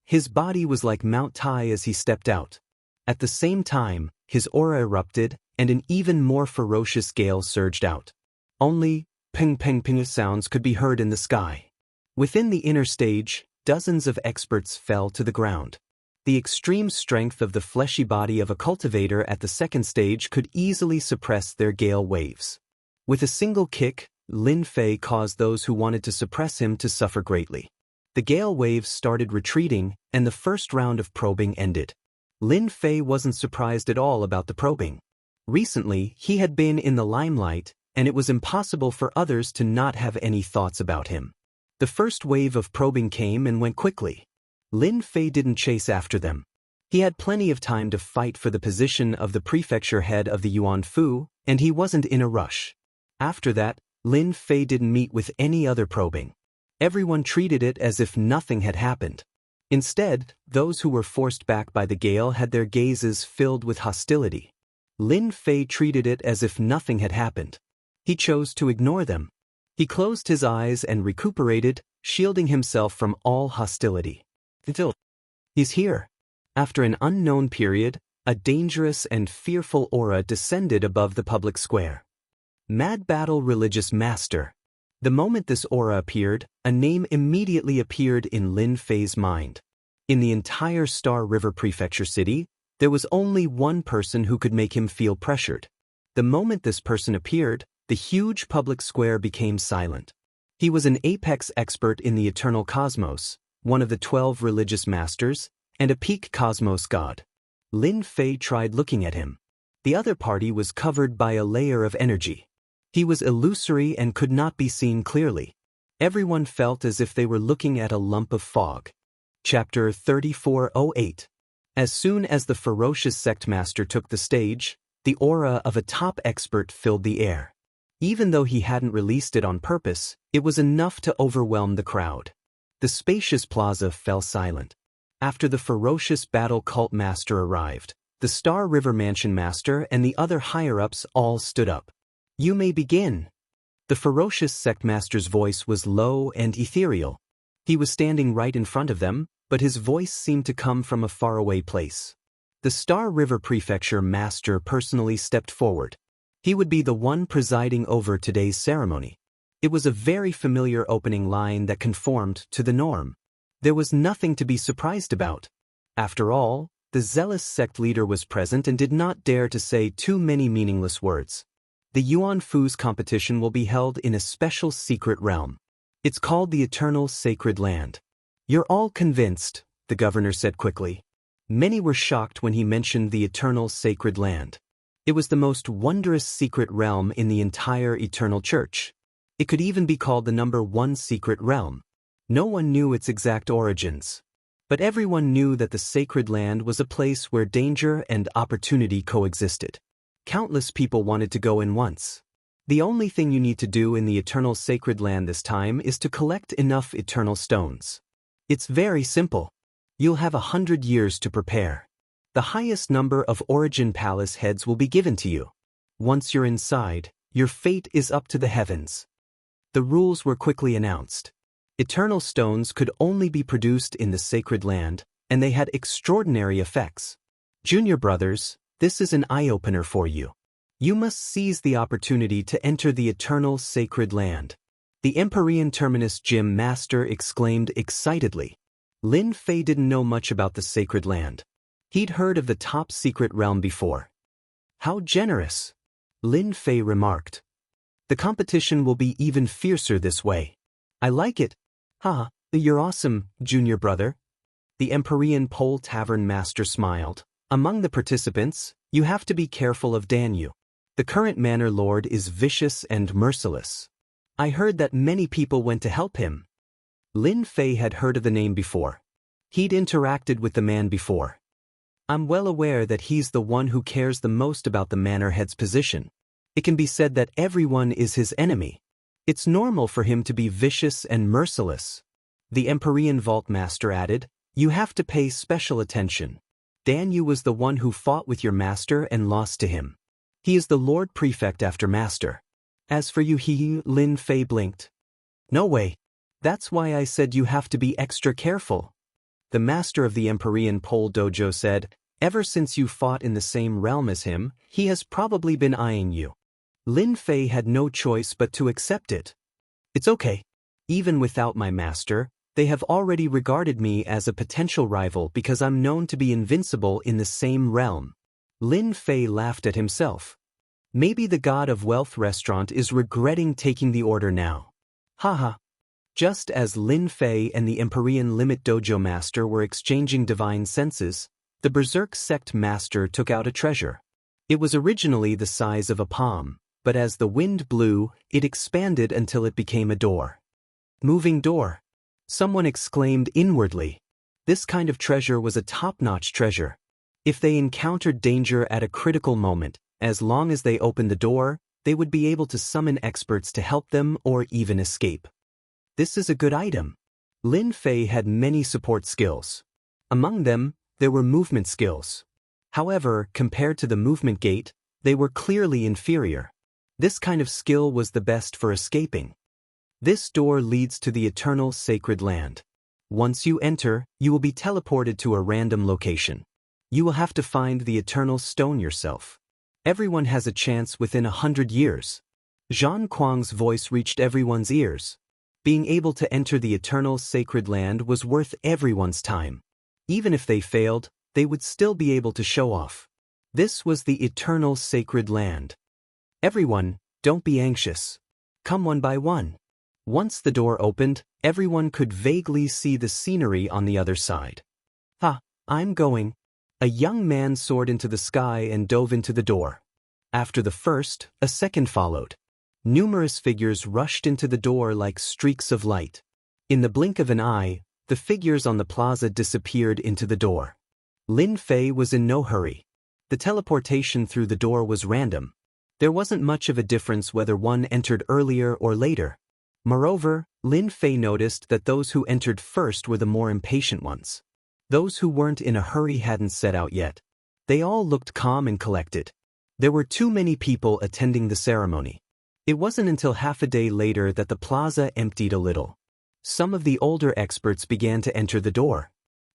His body was like Mount Tai as he stepped out. At the same time, his aura erupted, and an even more ferocious gale surged out. Only ping ping ping sounds could be heard in the sky. Within the inner stage, dozens of experts fell to the ground. The extreme strength of the fleshy body of a cultivator at the second stage could easily suppress their gale waves. With a single kick, Lin Fei caused those who wanted to suppress him to suffer greatly. The gale waves started retreating, and the first round of probing ended. Lin Fei wasn't surprised at all about the probing. Recently, he had been in the limelight, and it was impossible for others to not have any thoughts about him. The first wave of probing came and went quickly. Lin Fei didn't chase after them. He had plenty of time to fight for the position of the prefecture head of the Yuan Fu, and he wasn't in a rush. After that, Lin Fei didn't meet with any other probing. Everyone treated it as if nothing had happened. Instead, those who were forced back by the gale had their gazes filled with hostility. Lin Fei treated it as if nothing had happened. He chose to ignore them. He closed his eyes and recuperated, shielding himself from all hostility. He's here. After an unknown period, a dangerous and fearful aura descended above the public square. Mad Battle Religious Master. The moment this aura appeared, a name immediately appeared in Lin Fei's mind. In the entire Star River Prefecture city, there was only one person who could make him feel pressured. The moment this person appeared, the huge public square became silent. He was an apex expert in the eternal cosmos, one of the 12 religious masters, and a peak cosmos god. Lin Fei tried looking at him. The other party was covered by a layer of energy. He was illusory and could not be seen clearly. Everyone felt as if they were looking at a lump of fog. Chapter 3408. As soon as the ferocious sect master took the stage, the aura of a top expert filled the air. Even though he hadn't released it on purpose, it was enough to overwhelm the crowd. The spacious plaza fell silent. After the ferocious battle cult master arrived, the Star River Mansion master and the other higher-ups all stood up. "You may begin." The ferocious sectmaster's voice was low and ethereal. He was standing right in front of them, but his voice seemed to come from a faraway place. The Star River Prefecture master personally stepped forward. He would be the one presiding over today's ceremony. It was a very familiar opening line that conformed to the norm. There was nothing to be surprised about. After all, the zealous sect leader was present and did not dare to say too many meaningless words. The Yuan Fu's competition will be held in a special secret realm. It's called the Eternal Sacred Land. You're all convinced, the governor said quickly. Many were shocked when he mentioned the Eternal Sacred Land. It was the most wondrous secret realm in the entire Eternal Church. It could even be called the #1 secret realm. No one knew its exact origins. But everyone knew that the Sacred Land was a place where danger and opportunity coexisted. Countless people wanted to go in once. The only thing you need to do in the Eternal Sacred Land this time is to collect enough eternal stones. It's very simple. You'll have 100 years to prepare. The highest number of Origin Palace heads will be given to you. Once you're inside, your fate is up to the heavens. The rules were quickly announced. Eternal stones could only be produced in the Sacred Land, and they had extraordinary effects. Junior brothers, this is an eye-opener for you. You must seize the opportunity to enter the Eternal Sacred Land. The Empyrean Terminus Gym Master exclaimed excitedly. Lin Fei didn't know much about the Sacred Land. He'd heard of the top secret realm before. How generous, Lin Fei remarked. The competition will be even fiercer this way. I like it. Ha, you're awesome, junior brother. The Empyrean Pole Tavern Master smiled. Among the participants, you have to be careful of Danyu. The current Manor Lord is vicious and merciless. I heard that many people went to help him. Lin Fei had heard of the name before. He'd interacted with the man before. I'm well aware that he's the one who cares the most about the manor head's position. It can be said that everyone is his enemy. It's normal for him to be vicious and merciless. The Empyrean Vault Master added, you have to pay special attention. Danyu was the one who fought with your master and lost to him. He is the Lord Prefect after Master. As for you, Lin Fei blinked. No way. That's why I said you have to be extra careful. The master of the Empyrean Pole Dojo said, ever since you fought in the same realm as him, he has probably been eyeing you. Lin Fei had no choice but to accept it. It's okay. Even without my master, they have already regarded me as a potential rival because I'm known to be invincible in the same realm. Lin Fei laughed at himself. Maybe the God of Wealth Restaurant is regretting taking the order now. Haha. Just as Lin Fei and the Empyrean Limit Dojo Master were exchanging divine senses, the Berserk Sect Master took out a treasure. It was originally the size of a palm, but as the wind blew, it expanded until it became a door. Moving door. Someone exclaimed inwardly. This kind of treasure was a top-notch treasure. If they encountered danger at a critical moment, as long as they opened the door, they would be able to summon experts to help them or even escape. This is a good item. Lin Fei had many support skills. Among them, there were movement skills. However, compared to the movement gate, they were clearly inferior. This kind of skill was the best for escaping. This door leads to the Eternal Sacred Land. Once you enter, you will be teleported to a random location. You will have to find the Eternal Stone yourself. Everyone has a chance within 100 years. Zhang Kuang's voice reached everyone's ears. Being able to enter the Eternal Sacred Land was worth everyone's time. Even if they failed, they would still be able to show off. This was the Eternal Sacred Land. Everyone, don't be anxious. Come one by one. Once the door opened, everyone could vaguely see the scenery on the other side. Ha, I'm going. A young man soared into the sky and dove into the door. After the first, a second followed. Numerous figures rushed into the door like streaks of light. In the blink of an eye, the figures on the plaza disappeared into the door. Lin Fei was in no hurry. The teleportation through the door was random. There wasn't much of a difference whether one entered earlier or later. Moreover, Lin Fei noticed that those who entered first were the more impatient ones. Those who weren't in a hurry hadn't set out yet. They all looked calm and collected. There were too many people attending the ceremony. It wasn't until half a day later that the plaza emptied a little. Some of the older experts began to enter the door.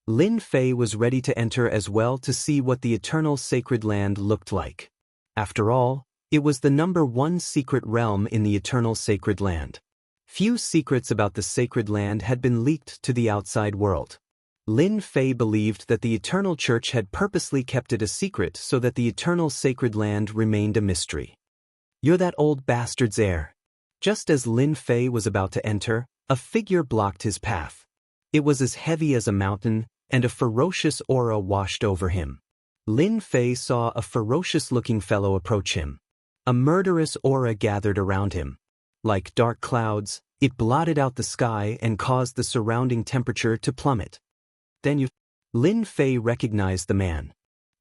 Lin Fei was ready to enter as well to see what the eternal sacred land looked like. After all, it was the #1 secret realm in the eternal sacred land. Few secrets about the sacred land had been leaked to the outside world. Lin Fei believed that the Eternal Church had purposely kept it a secret so that the eternal sacred land remained a mystery. "You're that old bastard's heir." Just as Lin Fei was about to enter, a figure blocked his path. It was as heavy as a mountain, and a ferocious aura washed over him. Lin Fei saw a ferocious-looking fellow approach him. A murderous aura gathered around him. Like dark clouds, it blotted out the sky and caused the surrounding temperature to plummet. Lin Fei recognized the man.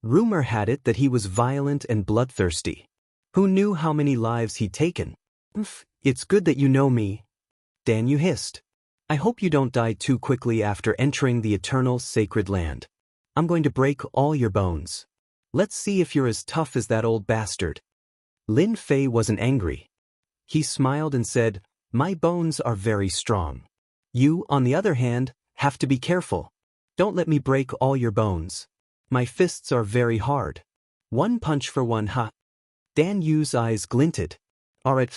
Rumor had it that he was violent and bloodthirsty. Who knew how many lives he'd taken? "It's good that you know me," Dan Yu hissed. "I hope you don't die too quickly after entering the eternal sacred land. I'm going to break all your bones. Let's see if you're as tough as that old bastard." Lin Fei wasn't angry. He smiled and said, "My bones are very strong. You, on the other hand, have to be careful. Don't let me break all your bones. My fists are very hard. One punch for one, ha." Dan Yu's eyes glinted. All right.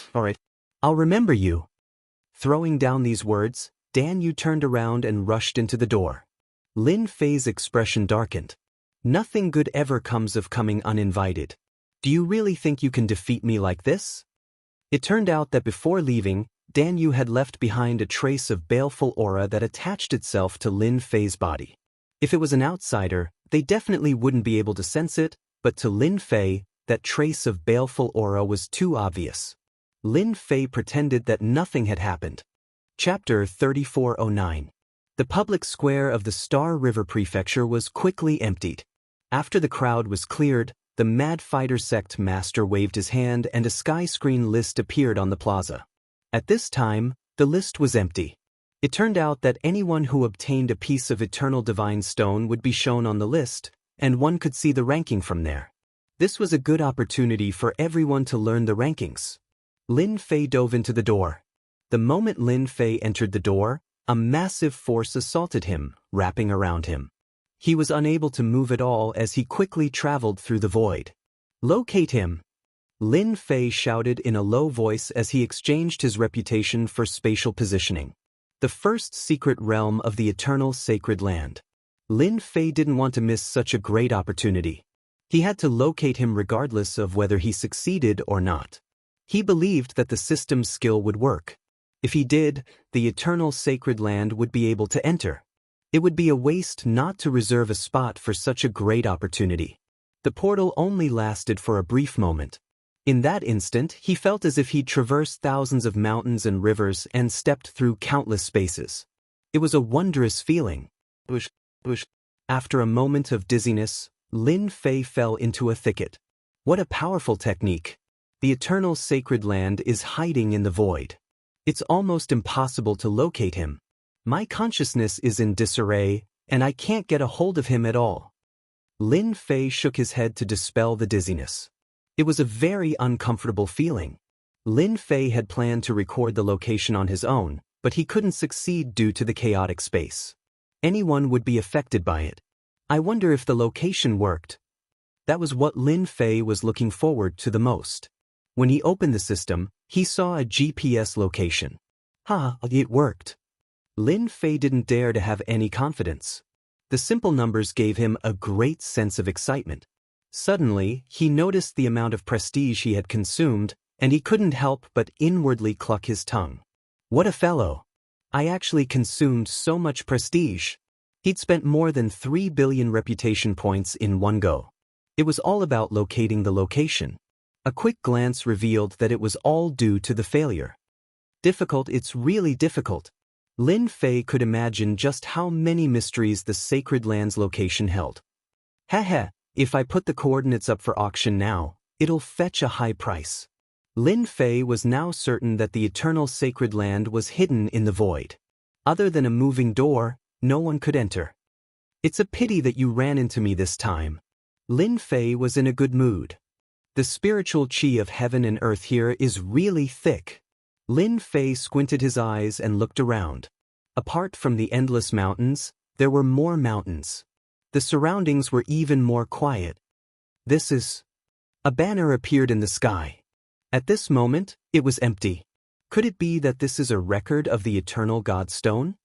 I'll remember you." Throwing down these words, Dan Yu turned around and rushed into the door. Lin Fei's expression darkened. "Nothing good ever comes of coming uninvited. Do you really think you can defeat me like this?" It turned out that before leaving, Dan Yu had left behind a trace of baleful aura that attached itself to Lin Fei's body. If it was an outsider, they definitely wouldn't be able to sense it, but to Lin Fei, that trace of baleful aura was too obvious. Lin Fei pretended that nothing had happened. Chapter 3409. The public square of the Star River Prefecture was quickly emptied. After the crowd was cleared, the Mad Fighter Sect master waved his hand and a sky screen list appeared on the plaza. At this time, the list was empty. It turned out that anyone who obtained a piece of Eternal Divine Stone would be shown on the list, and one could see the ranking from there. This was a good opportunity for everyone to learn the rankings. Lin Fei dove into the door. The moment Lin Fei entered the door, a massive force assaulted him, wrapping around him. He was unable to move at all as he quickly traveled through the void. "Locate him!" Lin Fei shouted in a low voice as he exchanged his reputation for spatial positioning. The first secret realm of the eternal sacred land. Lin Fei didn't want to miss such a great opportunity. He had to locate him regardless of whether he succeeded or not. He believed that the system's skill would work. If he did, the eternal sacred land would be able to enter. It would be a waste not to reserve a spot for such a great opportunity. The portal only lasted for a brief moment. In that instant, he felt as if he'd traversed thousands of mountains and rivers and stepped through countless spaces. It was a wondrous feeling. After a moment of dizziness, Lin Fei fell into a thicket. What a powerful technique. The eternal sacred land is hiding in the void. It's almost impossible to locate him. My consciousness is in disarray, and I can't get a hold of him at all. Lin Fei shook his head to dispel the dizziness. It was a very uncomfortable feeling. Lin Fei had planned to record the location on his own, but he couldn't succeed due to the chaotic space. Anyone would be affected by it. I wonder if the location worked. That was what Lin Fei was looking forward to the most. When he opened the system, he saw a GPS location. It worked. Lin Fei didn't dare to have any confidence. The simple numbers gave him a great sense of excitement. Suddenly, he noticed the amount of prestige he had consumed, and he couldn't help but inwardly cluck his tongue. What a fellow! I actually consumed so much prestige. He'd spent more than 3 billion reputation points in one go. It was all about locating the location. A quick glance revealed that it was all due to the failure. Difficult, it's really difficult. Lin Fei could imagine just how many mysteries the sacred land's location held. If I put the coordinates up for auction now, it'll fetch a high price. Lin Fei was now certain that the eternal sacred land was hidden in the void. Other than a moving door, no one could enter. It's a pity that you ran into me this time. Lin Fei was in a good mood. The spiritual qi of heaven and earth here is really thick. Lin Fei squinted his eyes and looked around. Apart from the endless mountains, there were more mountains. The surroundings were even more quiet. This is... A banner appeared in the sky. At this moment, it was empty. Could it be that this is a record of the eternal God Stone?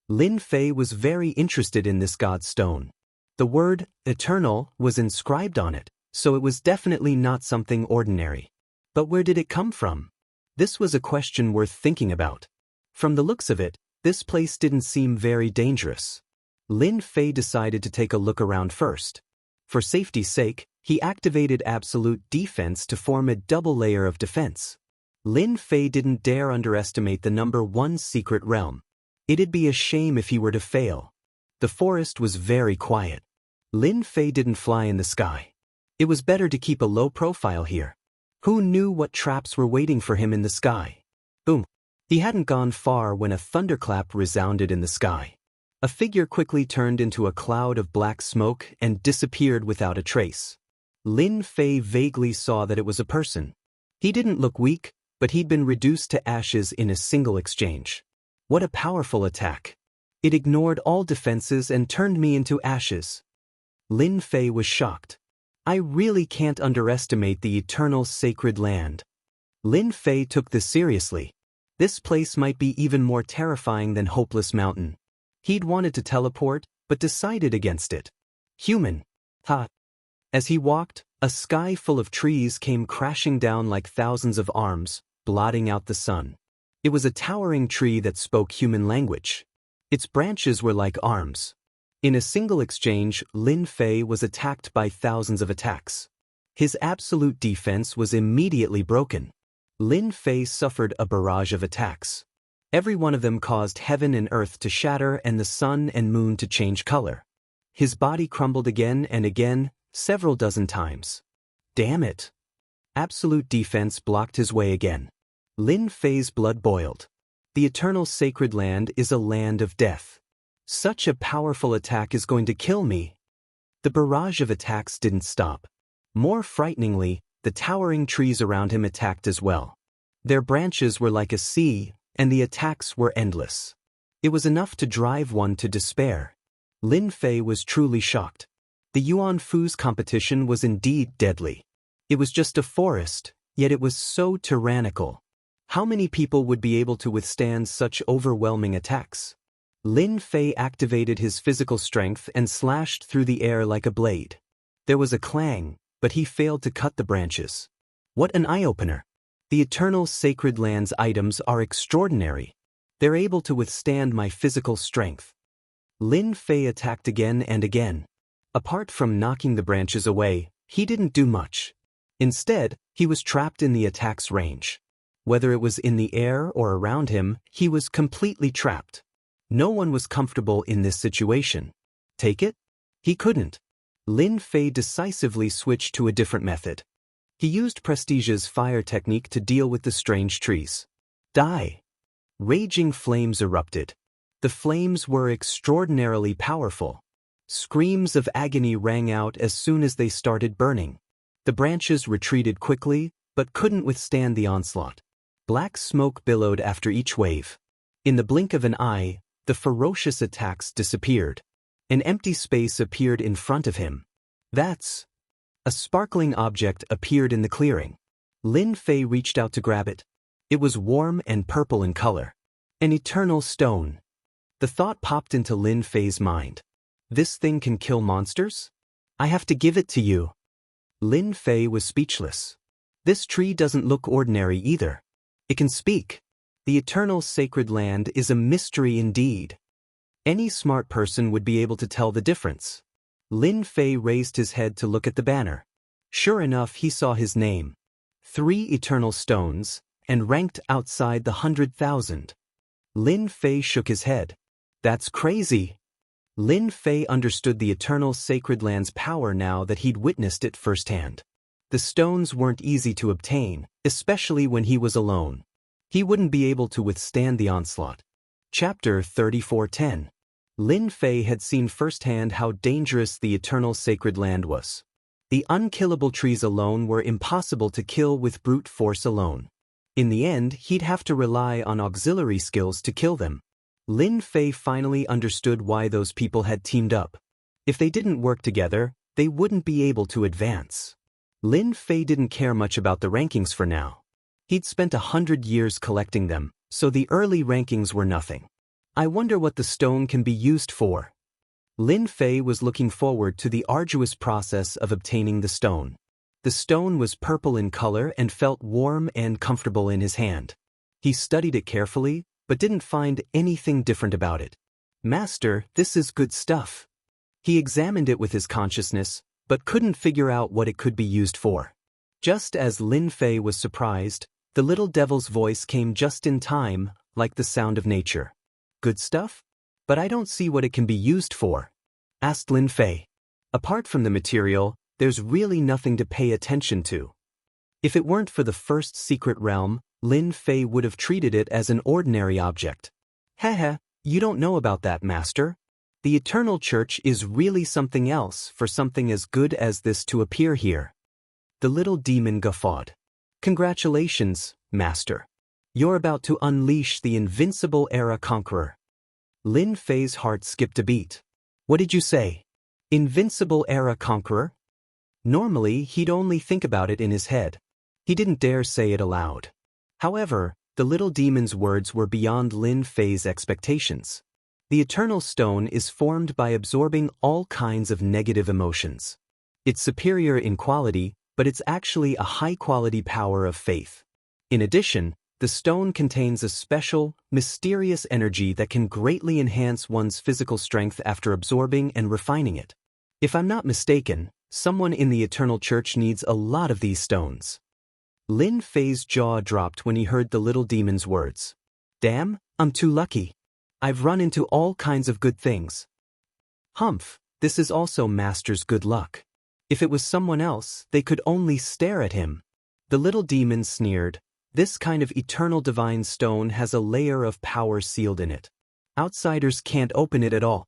Lin Fei was very interested in this God Stone. The word, eternal, was inscribed on it, so it was definitely not something ordinary. But where did it come from? This was a question worth thinking about. From the looks of it, this place didn't seem very dangerous. Lin Fei decided to take a look around first. For safety's sake, he activated absolute defense to form a double layer of defense. Lin Fei didn't dare underestimate the number 1 secret realm. It'd be a shame if he were to fail. The forest was very quiet. Lin Fei didn't fly in the sky. It was better to keep a low profile here. Who knew what traps were waiting for him in the sky? Boom. He hadn't gone far when a thunderclap resounded in the sky. A figure quickly turned into a cloud of black smoke and disappeared without a trace. Lin Fei vaguely saw that it was a person. He didn't look weak, but he'd been reduced to ashes in a single exchange. What a powerful attack. It ignored all defenses and turned me into ashes. Lin Fei was shocked. I really can't underestimate the eternal sacred land. Lin Fei took this seriously. This place might be even more terrifying than Hopeless Mountain. He'd wanted to teleport, but decided against it. Human. Ha. As he walked, a sky full of trees came crashing down like thousands of arms, blotting out the sun. It was a towering tree that spoke human language. Its branches were like arms. In a single exchange, Lin Fei was attacked by thousands of attacks. His absolute defense was immediately broken. Lin Fei suffered a barrage of attacks. Every one of them caused heaven and earth to shatter and the sun and moon to change color. His body crumbled again and again, several dozen times. Damn it! Absolute defense blocked his way again. Lin Fei's blood boiled. The eternal sacred land is a land of death. Such a powerful attack is going to kill me. The barrage of attacks didn't stop. More frighteningly, the towering trees around him attacked as well. Their branches were like a sea, and the attacks were endless. It was enough to drive one to despair. Lin Fei was truly shocked. The Yuan Fu's competition was indeed deadly. It was just a forest, yet it was so tyrannical. How many people would be able to withstand such overwhelming attacks? Lin Fei activated his physical strength and slashed through the air like a blade. There was a clang, but he failed to cut the branches. What an eye-opener! The eternal sacred land's items are extraordinary. They're able to withstand my physical strength. Lin Fei attacked again and again. Apart from knocking the branches away, he didn't do much. Instead, he was trapped in the attack's range. Whether it was in the air or around him, he was completely trapped. No one was comfortable in this situation. Take it? He couldn't. Lin Fei decisively switched to a different method. He used Prestige's fire technique to deal with the strange trees. Die! Raging flames erupted. The flames were extraordinarily powerful. Screams of agony rang out as soon as they started burning. The branches retreated quickly, but couldn't withstand the onslaught. Black smoke billowed after each wave. In the blink of an eye, the ferocious attacks disappeared. An empty space appeared in front of him. That's... A sparkling object appeared in the clearing. Lin Fei reached out to grab it. It was warm and purple in color. An eternal stone. The thought popped into Lin Fei's mind. This thing can kill monsters? I have to give it to you. Lin Fei was speechless. This tree doesn't look ordinary either. It can speak. The eternal sacred land is a mystery indeed. Any smart person would be able to tell the difference. Lin Fei raised his head to look at the banner. Sure enough, he saw his name. 3 eternal stones, and ranked outside the 100,000. Lin Fei shook his head. That's crazy. Lin Fei understood the eternal sacred land's power now that he'd witnessed it firsthand. The stones weren't easy to obtain, especially when he was alone. He wouldn't be able to withstand the onslaught. Chapter 34:10. Lin Fei had seen firsthand how dangerous the eternal sacred land was. The unkillable trees alone were impossible to kill with brute force alone. In the end, he'd have to rely on auxiliary skills to kill them. Lin Fei finally understood why those people had teamed up. If they didn't work together, they wouldn't be able to advance. Lin Fei didn't care much about the rankings for now. He'd spent 100 years collecting them, so the early rankings were nothing. I wonder what the stone can be used for. Lin Fei was looking forward to the arduous process of obtaining the stone. The stone was purple in color and felt warm and comfortable in his hand. He studied it carefully, but didn't find anything different about it. Master, this is good stuff. He examined it with his consciousness, but couldn't figure out what it could be used for. Just as Lin Fei was surprised, the little devil's voice came just in time, like the sound of nature. Good stuff? But I don't see what it can be used for, asked Lin Fei. Apart from the material, there's really nothing to pay attention to. If it weren't for the first secret realm, Lin Fei would have treated it as an ordinary object. Haha, you don't know about that, Master. The Eternal Church is really something else for something as good as this to appear here. The little demon guffawed. Congratulations, Master. You're about to unleash the invincible Era Conqueror. Lin Fei's heart skipped a beat. What did you say? Invincible Era Conqueror? Normally, he'd only think about it in his head. He didn't dare say it aloud. However, the little demon's words were beyond Lin Fei's expectations. The Eternal Stone is formed by absorbing all kinds of negative emotions. It's superior in quality, but it's actually a high-quality power of faith. In addition, the stone contains a special, mysterious energy that can greatly enhance one's physical strength after absorbing and refining it. If I'm not mistaken, someone in the Eternal Church needs a lot of these stones. Lin Fei's jaw dropped when he heard the little demon's words. Damn, I'm too lucky. I've run into all kinds of good things. Humph, this is also Master's good luck. If it was someone else, they could only stare at him. The little demon sneered. This kind of eternal divine stone has a layer of power sealed in it. Outsiders can't open it at all.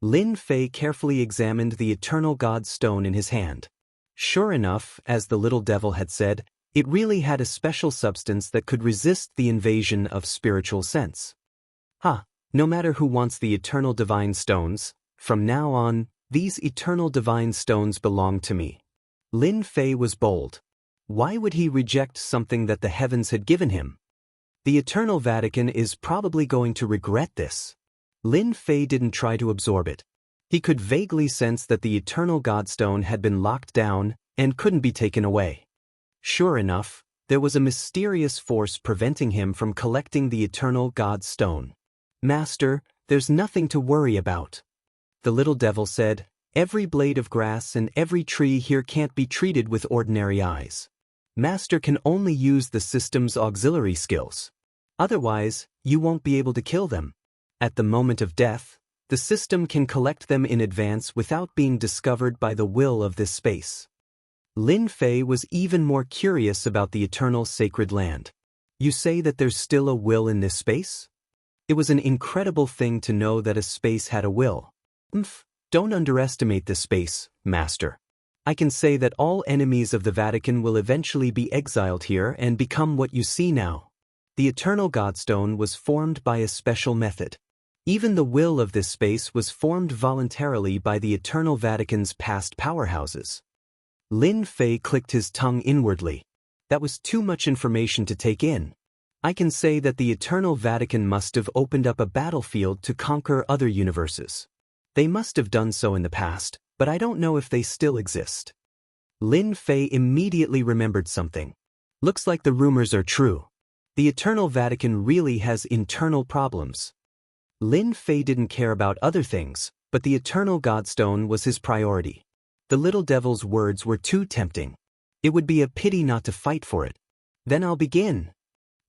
Lin Fei carefully examined the eternal God stone in his hand. Sure enough, as the little devil had said, it really had a special substance that could resist the invasion of spiritual sense. No matter who wants the eternal divine stones, from now on, these eternal divine stones belong to me. Lin Fei was bold. Why would he reject something that the heavens had given him? The Eternal Vatican is probably going to regret this. Lin Fei didn't try to absorb it. He could vaguely sense that the Eternal Godstone had been locked down and couldn't be taken away. Sure enough, there was a mysterious force preventing him from collecting the Eternal Godstone. Master, there's nothing to worry about. The little devil said, every blade of grass and every tree here can't be treated with ordinary eyes. Master can only use the system's auxiliary skills. Otherwise, you won't be able to kill them. At the moment of death, the system can collect them in advance without being discovered by the will of this space. Lin Fei was even more curious about the eternal sacred land. You say that there's still a will in this space? It was an incredible thing to know that a space had a will. Don't underestimate this space, Master. I can say that all enemies of the Vatican will eventually be exiled here and become what you see now. The Eternal Godstone was formed by a special method. Even the will of this space was formed voluntarily by the Eternal Vatican's past powerhouses. Lin Fei clicked his tongue inwardly. That was too much information to take in. I can say that the Eternal Vatican must have opened up a battlefield to conquer other universes. They must have done so in the past, but I don't know if they still exist. Lin Fei immediately remembered something. Looks like the rumors are true. The Eternal Vatican really has internal problems. Lin Fei didn't care about other things, but the Eternal Godstone was his priority. The little devil's words were too tempting. It would be a pity not to fight for it. Then I'll begin.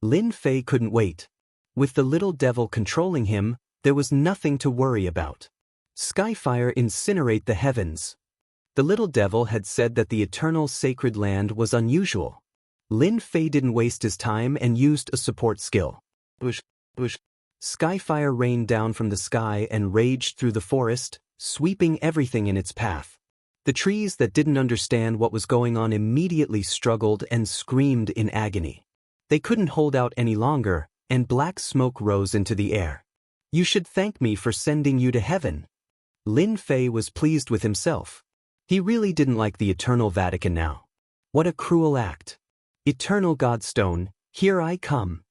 Lin Fei couldn't wait. With the little devil controlling him, there was nothing to worry about. Skyfire incinerate the heavens. The little devil had said that the eternal sacred land was unusual. Lin Fei didn't waste his time and used a support skill. Skyfire rained down from the sky and raged through the forest, sweeping everything in its path. The trees that didn't understand what was going on immediately struggled and screamed in agony. They couldn't hold out any longer, and black smoke rose into the air. "You should thank me for sending you to heaven." Lin Fei was pleased with himself. He really didn't like the Eternal Vatican now. What a cruel act. "Eternal Godstone, here I come."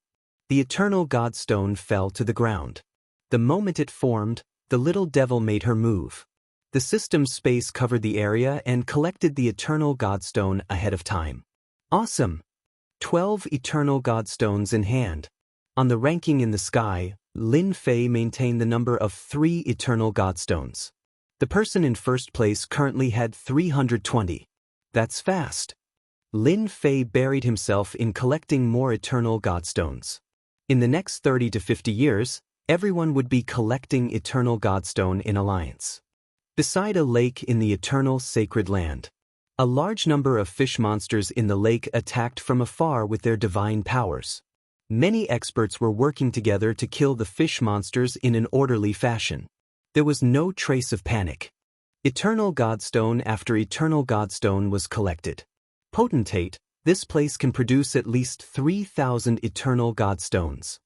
The Eternal Godstone fell to the ground. The moment it formed, the little devil made her move. The system's space covered the area and collected the Eternal Godstone ahead of time. Awesome! 12 Eternal Godstones in hand. On the ranking in the sky, Lin Fei maintained the number of 3 Eternal Godstones. The person in first place currently had 320. That's fast. Lin Fei buried himself in collecting more Eternal Godstones. In the next 30 to 50 years, everyone would be collecting Eternal Godstone in alliance. Beside a lake in the Eternal Sacred Land, a large number of fish monsters in the lake attacked from afar with their divine powers. Many experts were working together to kill the fish monsters in an orderly fashion. There was no trace of panic. Eternal Godstone after Eternal Godstone was collected. Potentate, this place can produce at least 3,000 Eternal Godstones.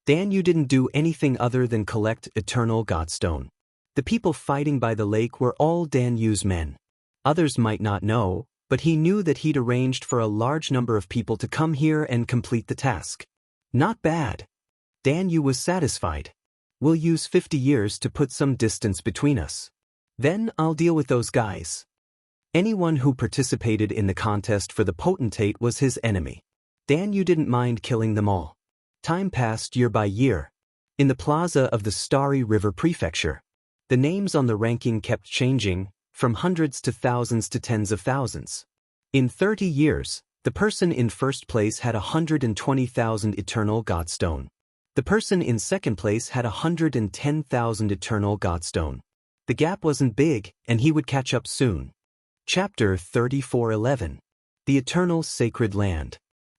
Dan Yu didn't do anything other than collect Eternal Godstone. The people fighting by the lake were all Dan Yu's men. Others might not know, but he knew that he'd arranged for a large number of people to come here and complete the task. Not bad. Dan Yu was satisfied. "We'll use 50 years to put some distance between us. Then I'll deal with those guys." Anyone who participated in the contest for the potentate was his enemy. Dan Yu didn't mind killing them all. Time passed year by year. In the plaza of the Starry River Prefecture, the names on the ranking kept changing, from hundreds to thousands to tens of thousands. In 30 years, the person in first place had 120,000 Eternal Godstone. The person in second place had 110,000 Eternal Godstone. The gap wasn't big, and he would catch up soon. Chapter 34:11. The Eternal Sacred Land.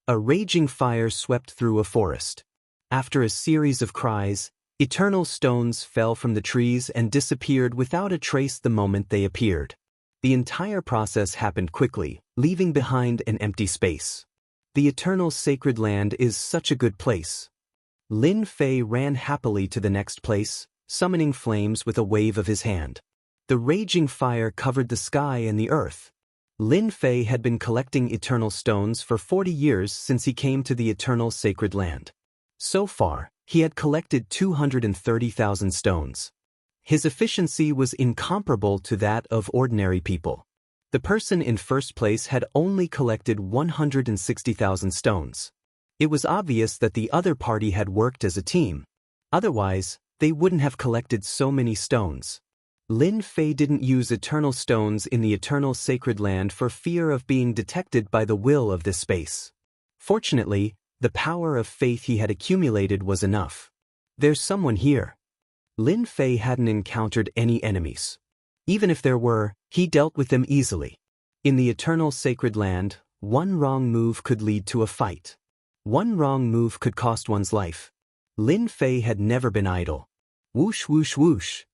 A raging fire swept through a forest. After a series of cries, eternal stones fell from the trees and disappeared without a trace the moment they appeared. The entire process happened quickly, leaving behind an empty space. The Eternal Sacred Land is such a good place. Lin Fei ran happily to the next place, summoning flames with a wave of his hand. The raging fire covered the sky and the earth. Lin Fei had been collecting eternal stones for 40 years since he came to the Eternal Sacred Land. So far, he had collected 230,000 stones. His efficiency was incomparable to that of ordinary people. The person in first place had only collected 160,000 stones. It was obvious that the other party had worked as a team. Otherwise, they wouldn't have collected so many stones. Lin Fei didn't use eternal stones in the Eternal Sacred Land for fear of being detected by the will of this space. Fortunately, the power of faith he had accumulated was enough. There's someone here. Lin Fei hadn't encountered any enemies. Even if there were, he dealt with them easily. In the Eternal Sacred Land, one wrong move could lead to a fight. One wrong move could cost one's life. Lin Fei had never been idle. Whoosh whoosh whoosh.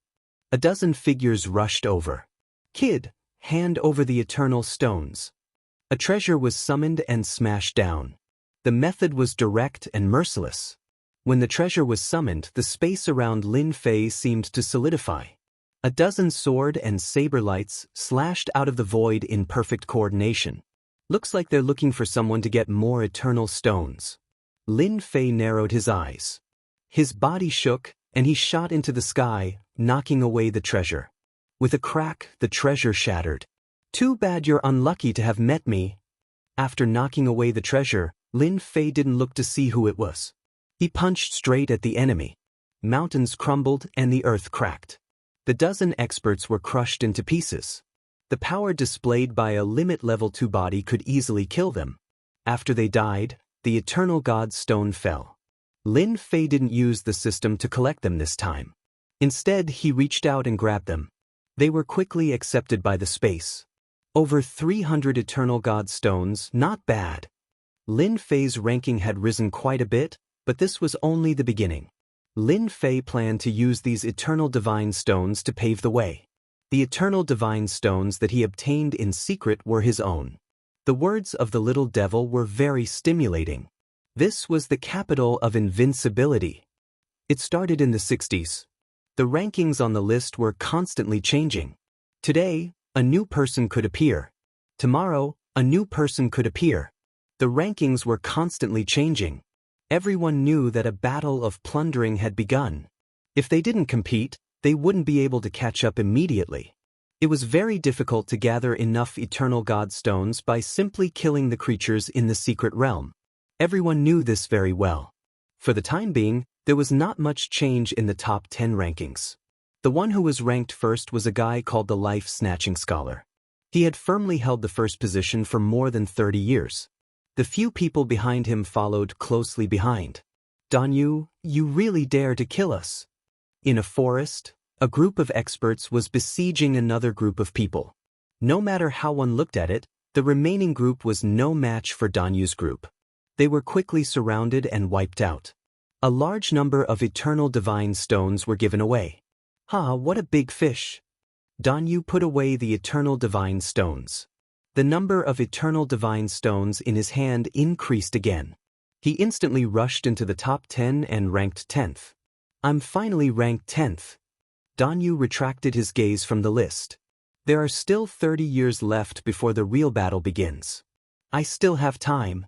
A dozen figures rushed over. "Kid, hand over the eternal stones." A treasure was summoned and smashed down. The method was direct and merciless. When the treasure was summoned, the space around Lin Fei seemed to solidify. A dozen sword and saber lights slashed out of the void in perfect coordination. Looks like they're looking for someone to get more eternal stones. Lin Fei narrowed his eyes. His body shook, and he shot into the sky, knocking away the treasure. With a crack, the treasure shattered. "Too bad you're unlucky to have met me." After knocking away the treasure, Lin Fei didn't look to see who it was. He punched straight at the enemy. Mountains crumbled and the earth cracked. The dozen experts were crushed into pieces. The power displayed by a limit level 2 body could easily kill them. After they died, the Eternal God Stone fell. Lin Fei didn't use the system to collect them this time. Instead, he reached out and grabbed them. They were quickly accepted by the space. Over 300 Eternal God Stones, not bad. Lin Fei's ranking had risen quite a bit, but this was only the beginning. Lin Fei planned to use these Eternal Divine Stones to pave the way. The eternal divine stones that he obtained in secret were his own. The words of the little devil were very stimulating. This was the capital of invincibility. It started in the 60s. The rankings on the list were constantly changing. Today, a new person could appear. Tomorrow, a new person could appear. The rankings were constantly changing. Everyone knew that a battle of plundering had begun. If they didn't compete, they wouldn't be able to catch up immediately. It was very difficult to gather enough eternal god stones by simply killing the creatures in the secret realm. Everyone knew this very well. For the time being, there was not much change in the top 10 rankings. The one who was ranked first was a guy called the Life-Snatching Scholar. He had firmly held the first position for more than 30 years. The few people behind him followed closely behind. Danyu, you really dare to kill us? In a forest, a group of experts was besieging another group of people. No matter how one looked at it, the remaining group was no match for Danyu's group. They were quickly surrounded and wiped out. A large number of eternal divine stones were given away. What a big fish! Danyu put away the eternal divine stones. The number of eternal divine stones in his hand increased again. He instantly rushed into the top 10 and ranked 10th. I'm finally ranked 10th. Danyu retracted his gaze from the list. There are still 30 years left before the real battle begins. I still have time.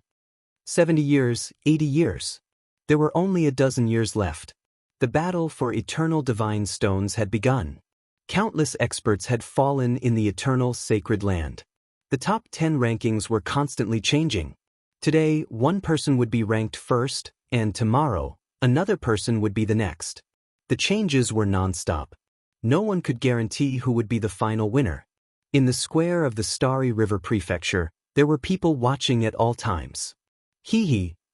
70 years, 80 years. There were only a dozen years left. The battle for eternal divine stones had begun. Countless experts had fallen in the eternal sacred land. The top 10 rankings were constantly changing. Today, one person would be ranked first, and tomorrow, another person would be the next. The changes were non-stop. No one could guarantee who would be the final winner. In the square of the Starry River Prefecture, there were people watching at all times.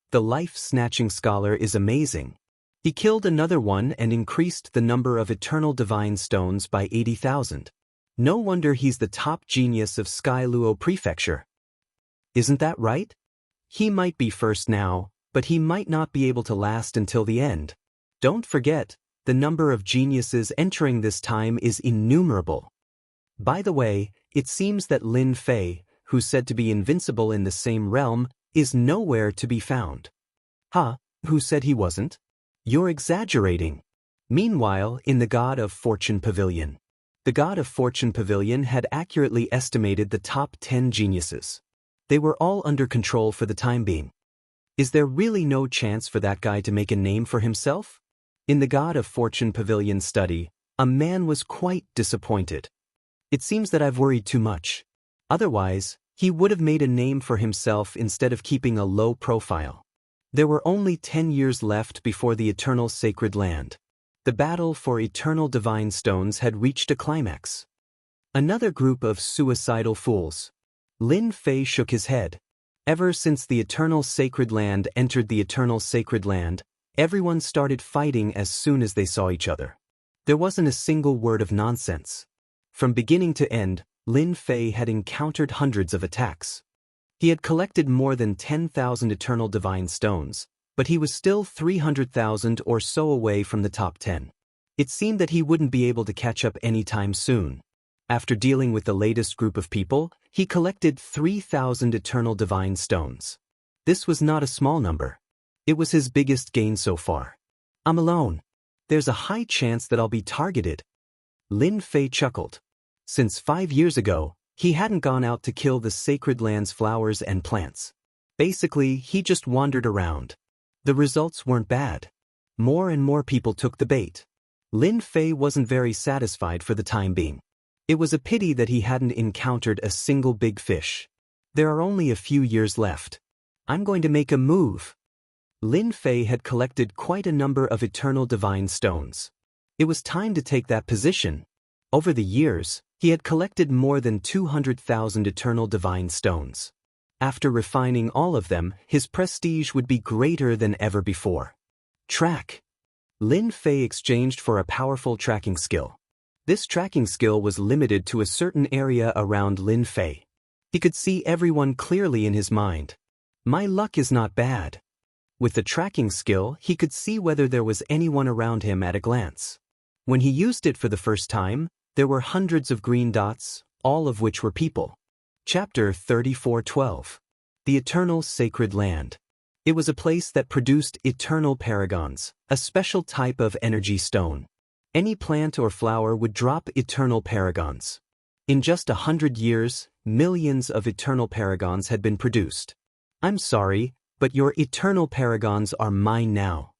The Life-Snatching Scholar is amazing. He killed another one and increased the number of eternal divine stones by 80,000. No wonder he's the top genius of Skyluo Prefecture. Isn't that right? He might be first now, but he might not be able to last until the end. Don't forget, the number of geniuses entering this time is innumerable. By the way, it seems that Lin Fei, who's said to be invincible in the same realm, is nowhere to be found. Who said he wasn't? You're exaggerating. Meanwhile, in the God of Fortune Pavilion. The God of Fortune Pavilion had accurately estimated the top 10 geniuses. They were all under control for the time being. Is there really no chance for that guy to make a name for himself? In the God of Fortune Pavilion study, a man was quite disappointed. It seems that I've worried too much. Otherwise, he would have made a name for himself instead of keeping a low profile. There were only 10 years left before the eternal sacred land. The battle for eternal divine stones had reached a climax. Another group of suicidal fools. Lin Fei shook his head. Ever since the eternal sacred land entered the eternal sacred land, everyone started fighting as soon as they saw each other. There wasn't a single word of nonsense. From beginning to end, Lin Fei had encountered hundreds of attacks. He had collected more than 10,000 eternal divine stones, but he was still 300,000 or so away from the top 10. It seemed that he wouldn't be able to catch up anytime soon. After dealing with the latest group of people, he collected 3,000 eternal divine stones. This was not a small number. It was his biggest gain so far. I'm alone. There's a high chance that I'll be targeted. Lin Fei chuckled. Since 5 years ago, he hadn't gone out to kill the sacred land's flowers and plants. Basically, he just wandered around. The results weren't bad. More and more people took the bait. Lin Fei wasn't very satisfied for the time being. It was a pity that he hadn't encountered a single big fish. There are only a few years left. I'm going to make a move. Lin Fei had collected quite a number of eternal divine stones. It was time to take that position. Over the years, he had collected more than 200,000 eternal divine stones. After refining all of them, his prestige would be greater than ever before. Track. Lin Fei exchanged for a powerful tracking skill. This tracking skill was limited to a certain area around Lin Fei. He could see everyone clearly in his mind. My luck is not bad. With the tracking skill, he could see whether there was anyone around him at a glance. When he used it for the first time, There were hundreds of green dots, all of which were people. Chapter 34:12. The Eternal Sacred Land. It was a place that produced eternal paragons, a special type of energy stone. Any plant or flower would drop eternal paragons. In just 100 years, millions of eternal paragons had been produced. I'm sorry, but your eternal paragons are mine now.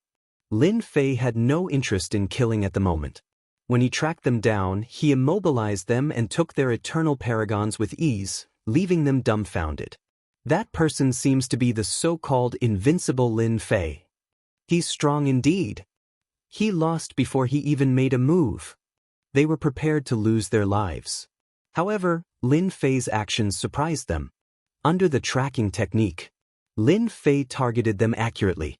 Lin Fei had no interest in killing at the moment. When he tracked them down, he immobilized them and took their eternal paragons with ease, leaving them dumbfounded. That person seems to be the so-called invincible Lin Fei. He's strong indeed. He lost before he even made a move. They were prepared to lose their lives. However, Lin Fei's actions surprised them. Under the tracking technique, Lin Fei targeted them accurately.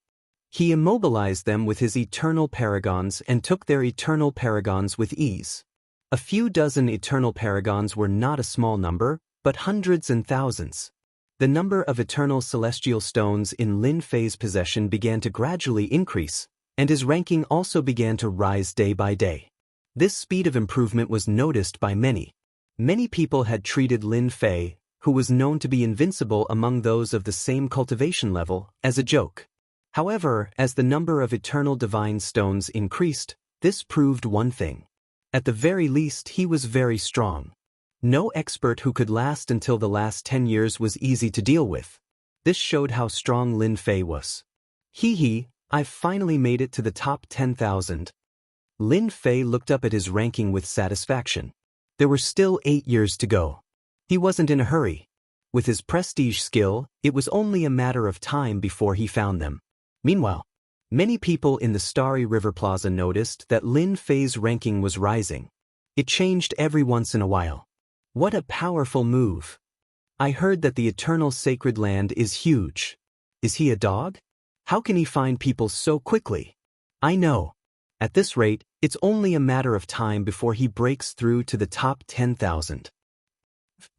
He immobilized them with his eternal paragons and took their eternal paragons with ease. A few dozen eternal paragons were not a small number, but hundreds and thousands. The number of eternal celestial stones in Lin Fei's possession began to gradually increase, and his ranking also began to rise day by day. This speed of improvement was noticed by many. Many people had treated Lin Fei, who was known to be invincible among those of the same cultivation level, as a joke. However, as the number of eternal divine stones increased, this proved one thing. At the very least, he was very strong. No expert who could last until the last 10 years was easy to deal with. This showed how strong Lin Fei was. I've finally made it to the top 10,000. Lin Fei looked up at his ranking with satisfaction. There were still 8 years to go. He wasn't in a hurry. With his prestige skill, it was only a matter of time before he found them. Meanwhile, many people in the Starry River Plaza noticed that Lin Fei's ranking was rising. It changed every once in a while. What a powerful move. I heard that the Eternal Sacred Land is huge. Is he a dog? How can he find people so quickly? I know. At this rate, it's only a matter of time before he breaks through to the top 10,000.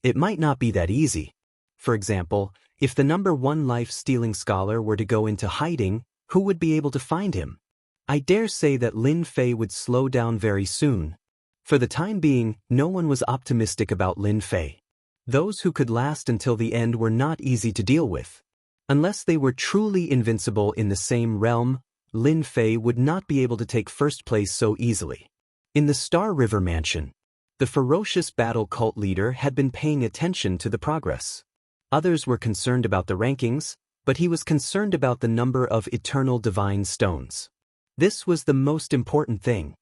It might not be that easy. For example, if the number 1 life-stealing scholar were to go into hiding, who would be able to find him? I dare say that Lin Fei would slow down very soon. For the time being, no one was optimistic about Lin Fei. Those who could last until the end were not easy to deal with. Unless they were truly invincible in the same realm, Lin Fei would not be able to take first place so easily. In the Star River Mansion, the ferocious battle cult leader had been paying attention to the progress. Others were concerned about the rankings, but he was concerned about the number of eternal divine stones. This was the most important thing.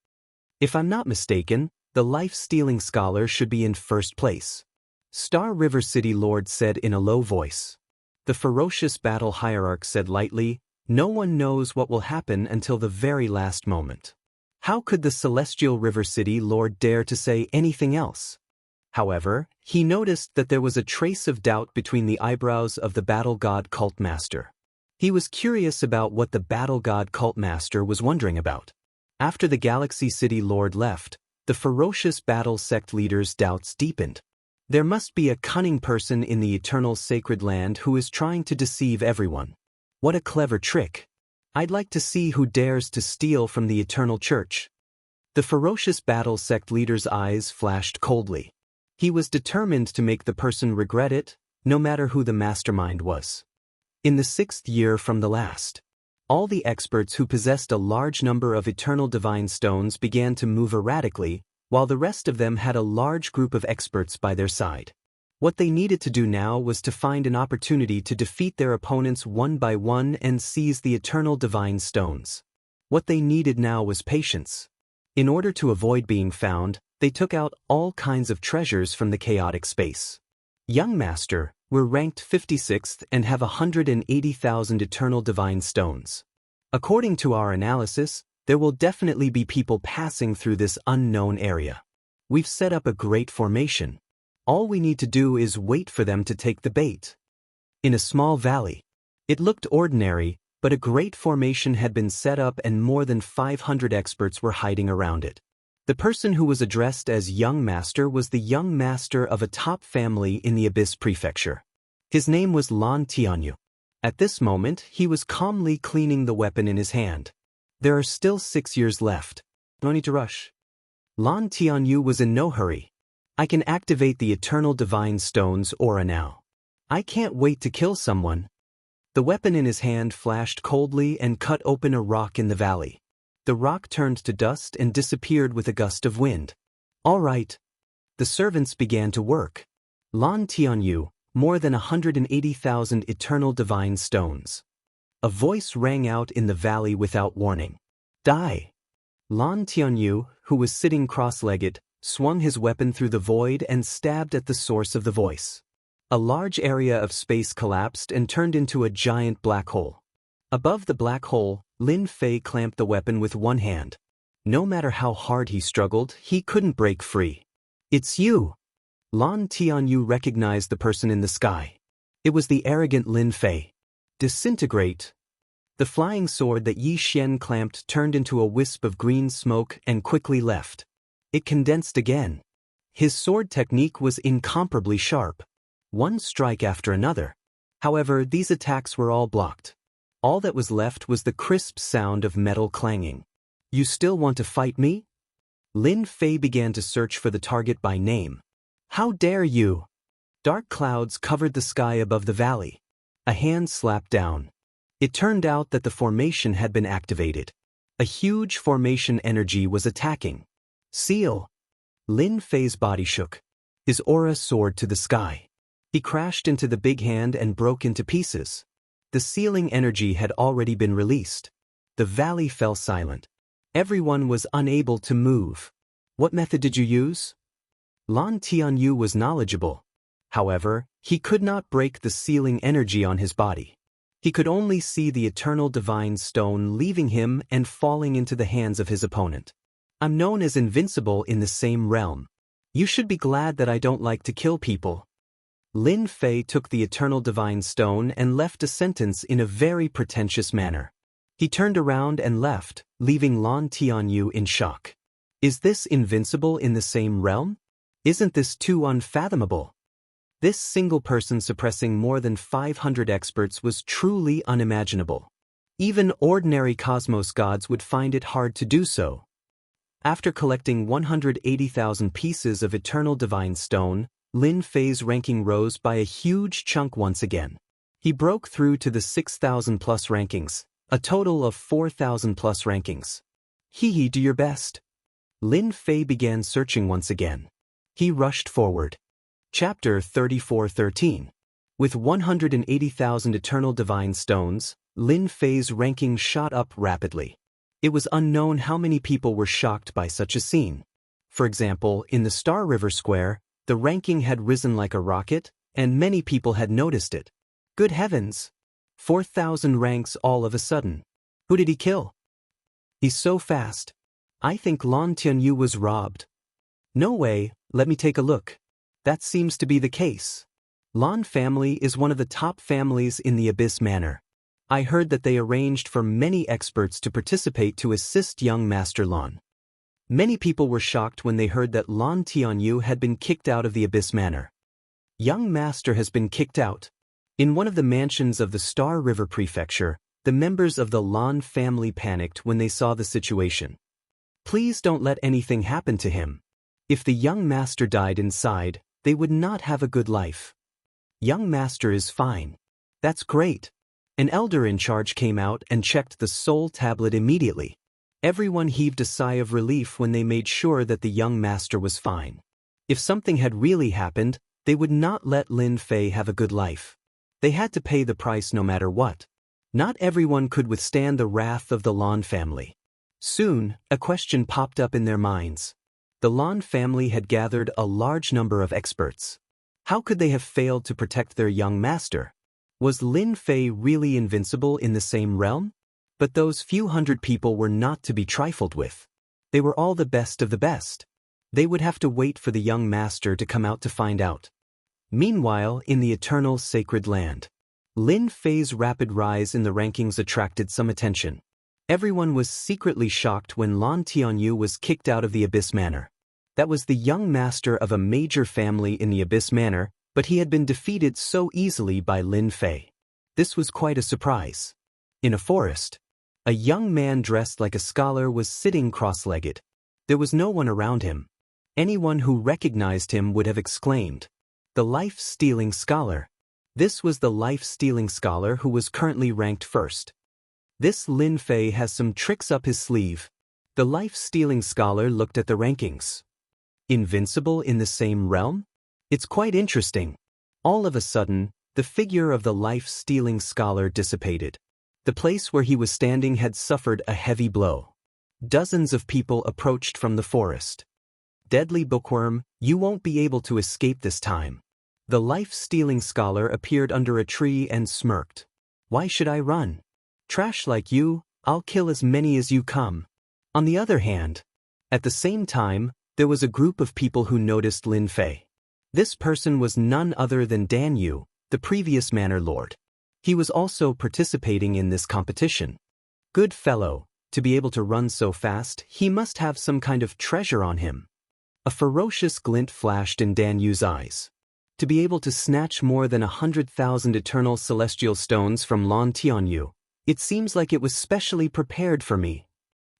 If I'm not mistaken, the life-stealing scholar should be in first place. Star River City Lord said in a low voice. The ferocious battle hierarch said lightly, "No one knows what will happen until the very last moment." How could the Celestial River City Lord dare to say anything else? However, he noticed that there was a trace of doubt between the eyebrows of the Battle God Cult Master. He was curious about what the Battle God Cult Master was wondering about. After the Galaxy City Lord left, the ferocious battle sect leader's doubts deepened. There must be a cunning person in the Eternal Sacred Land who is trying to deceive everyone. What a clever trick. I'd like to see who dares to steal from the Eternal Church. The ferocious battle sect leader's eyes flashed coldly. He was determined to make the person regret it, no matter who the mastermind was. In the 6th year from the last, all the experts who possessed a large number of eternal divine stones began to move erratically, while the rest of them had a large group of experts by their side. What they needed to do now was to find an opportunity to defeat their opponents one by one and seize the eternal divine stones. What they needed now was patience. In order to avoid being found, they took out all kinds of treasures from the chaotic space. Young Master, we're ranked 56th and have 180,000 eternal divine stones. According to our analysis, there will definitely be people passing through this unknown area. We've set up a great formation. All we need to do is wait for them to take the bait. In a small valley. It looked ordinary, but a great formation had been set up and more than 500 experts were hiding around it. The person who was addressed as Young Master was the young master of a top family in the Abyss Prefecture. His name was Lan Tianyu. At this moment, he was calmly cleaning the weapon in his hand. There are still 6 years left. No need to rush. Lan Tianyu was in no hurry. I can activate the Eternal Divine Stone's aura now. I can't wait to kill someone. The weapon in his hand flashed coldly and cut open a rock in the valley. The rock turned to dust and disappeared with a gust of wind. All right. The servants began to work. Lan Tianyu, more than 180,000 Eternal Divine Stones. A voice rang out in the valley without warning. Die! Lan Tianyu, who was sitting cross-legged, swung his weapon through the void and stabbed at the source of the voice. A large area of space collapsed and turned into a giant black hole. Above the black hole, Lin Fei clamped the weapon with one hand. No matter how hard he struggled, he couldn't break free. It's you! Lan Tianyu recognized the person in the sky. It was the arrogant Lin Fei. Disintegrate! The flying sword that Yi Xian clamped turned into a wisp of green smoke and quickly left. It condensed again. His sword technique was incomparably sharp. One strike after another. However, these attacks were all blocked. All that was left was the crisp sound of metal clanging. You still want to fight me? Lin Fei began to search for the target by name. How dare you! Dark clouds covered the sky above the valley. A hand slapped down. It turned out that the formation had been activated. A huge formation energy was attacking. Seal! Lin Fei's body shook. His aura soared to the sky. He crashed into the big hand and broke into pieces. The sealing energy had already been released. The valley fell silent. Everyone was unable to move. What method did you use? Lan Tianyu was knowledgeable. However, he could not break the sealing energy on his body. He could only see the Eternal Divine Stone leaving him and falling into the hands of his opponent. I'm known as invincible in the same realm. You should be glad that I don't like to kill people. Lin Fei took the Eternal Divine Stone and left a sentence in a very pretentious manner. He turned around and left, leaving Lan Tianyu in shock. Is this invincible in the same realm? Isn't this too unfathomable? This single person suppressing more than 500 experts was truly unimaginable. Even ordinary cosmos gods would find it hard to do so. After collecting 180,000 pieces of Eternal Divine Stone, Lin Fei's ranking rose by a huge chunk once again. He broke through to the 6,000 plus rankings, a total of 4,000 plus rankings. Hee, do your best. Lin Fei began searching once again. He rushed forward. Chapter 34:13. With 180,000 Eternal Divine Stones, Lin Fei's ranking shot up rapidly. It was unknown how many people were shocked by such a scene. For example, in the Star River Square, the ranking had risen like a rocket, and many people had noticed it. Good heavens! 4,000 ranks all of a sudden. Who did he kill? He's so fast. I think Lan Tianyu was robbed. No way, let me take a look. That seems to be the case. Lan family is one of the top families in the Abyss Manor. I heard that they arranged for many experts to participate to assist young Master Lan. Many people were shocked when they heard that Lan Tianyu had been kicked out of the Abyss Manor. Young Master has been kicked out. In one of the mansions of the Star River Prefecture, the members of the Lan family panicked when they saw the situation. Please don't let anything happen to him. If the young master died inside, they would not have a good life. Young Master is fine. That's great. An elder in charge came out and checked the soul tablet immediately. Everyone heaved a sigh of relief when they made sure that the young master was fine. If something had really happened, they would not let Lin Fei have a good life. They had to pay the price no matter what. Not everyone could withstand the wrath of the Lan family. Soon, a question popped up in their minds. The Lan family had gathered a large number of experts. How could they have failed to protect their young master? Was Lin Fei really invincible in the same realm? But those few hundred people were not to be trifled with. They were all the best of the best. They would have to wait for the young master to come out to find out. Meanwhile, in the eternal sacred land, Lin Fei's rapid rise in the rankings attracted some attention. Everyone was secretly shocked when Lan Tianyu was kicked out of the Abyss Manor. That was the young master of a major family in the Abyss Manor, but he had been defeated so easily by Lin Fei. This was quite a surprise. In a forest, a young man dressed like a scholar was sitting cross-legged. There was no one around him. Anyone who recognized him would have exclaimed, "The life-stealing scholar." This was the life-stealing scholar who was currently ranked first. This Lin Fei has some tricks up his sleeve. The life-stealing scholar looked at the rankings. Invincible in the same realm? It's quite interesting. All of a sudden, the figure of the life-stealing scholar dissipated. The place where he was standing had suffered a heavy blow. Dozens of people approached from the forest. "Deadly bookworm, you won't be able to escape this time." The life-stealing scholar appeared under a tree and smirked. "Why should I run? Trash like you, I'll kill as many as you come." On the other hand, at the same time, there was a group of people who noticed Lin Fei. This person was none other than Jianghu, the previous manor lord. He was also participating in this competition. Good fellow, to be able to run so fast, he must have some kind of treasure on him. A ferocious glint flashed in Jianghu's eyes. To be able to snatch more than 100,000 eternal celestial stones from Lan Tianyu, it seems like it was specially prepared for me.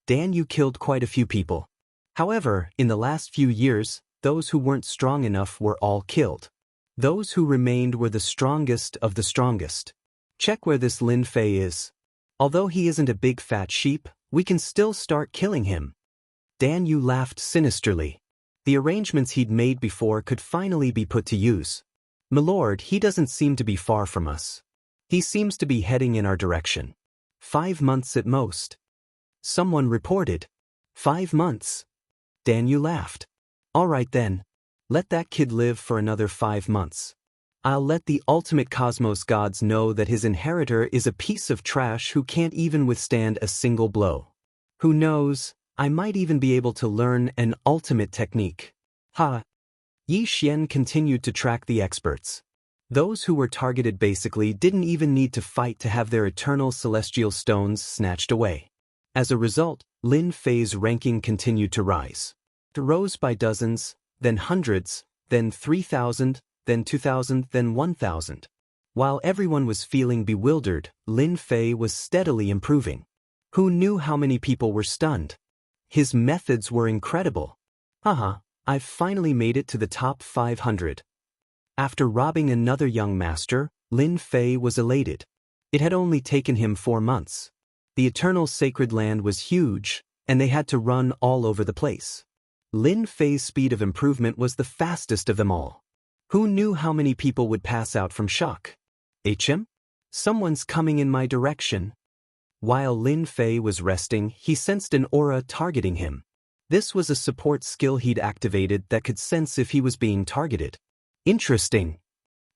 Jianghu killed quite a few people. However, in the last few years, those who weren't strong enough were all killed. Those who remained were the strongest of the strongest. Check where this Lin Fei is. Although he isn't a big fat sheep, we can still start killing him. Jianghu laughed sinisterly. The arrangements he'd made before could finally be put to use. "Milord, he doesn't seem to be far from us. He seems to be heading in our direction. 5 months at most." Someone reported. 5 months. Jianghu laughed. "All right then. Let that kid live for another 5 months. I'll let the ultimate cosmos gods know that his inheritor is a piece of trash who can't even withstand a single blow. Who knows, I might even be able to learn an ultimate technique." Ha! Yi Xian continued to track the experts. Those who were targeted basically didn't even need to fight to have their eternal celestial stones snatched away. As a result, Lin Fei's ranking continued to rise. It rose by dozens, then hundreds, then 3,000, then 2,000, then 1,000. While everyone was feeling bewildered, Lin Fei was steadily improving. Who knew how many people were stunned? His methods were incredible. Haha, I've finally made it to the top 500. After robbing another young master, Lin Fei was elated. It had only taken him 4 months. The eternal sacred land was huge, and they had to run all over the place. Lin Fei's speed of improvement was the fastest of them all. Who knew how many people would pass out from shock? HM? Someone's coming in my direction. While Lin Fei was resting, he sensed an aura targeting him. This was a support skill he'd activated that could sense if he was being targeted. Interesting.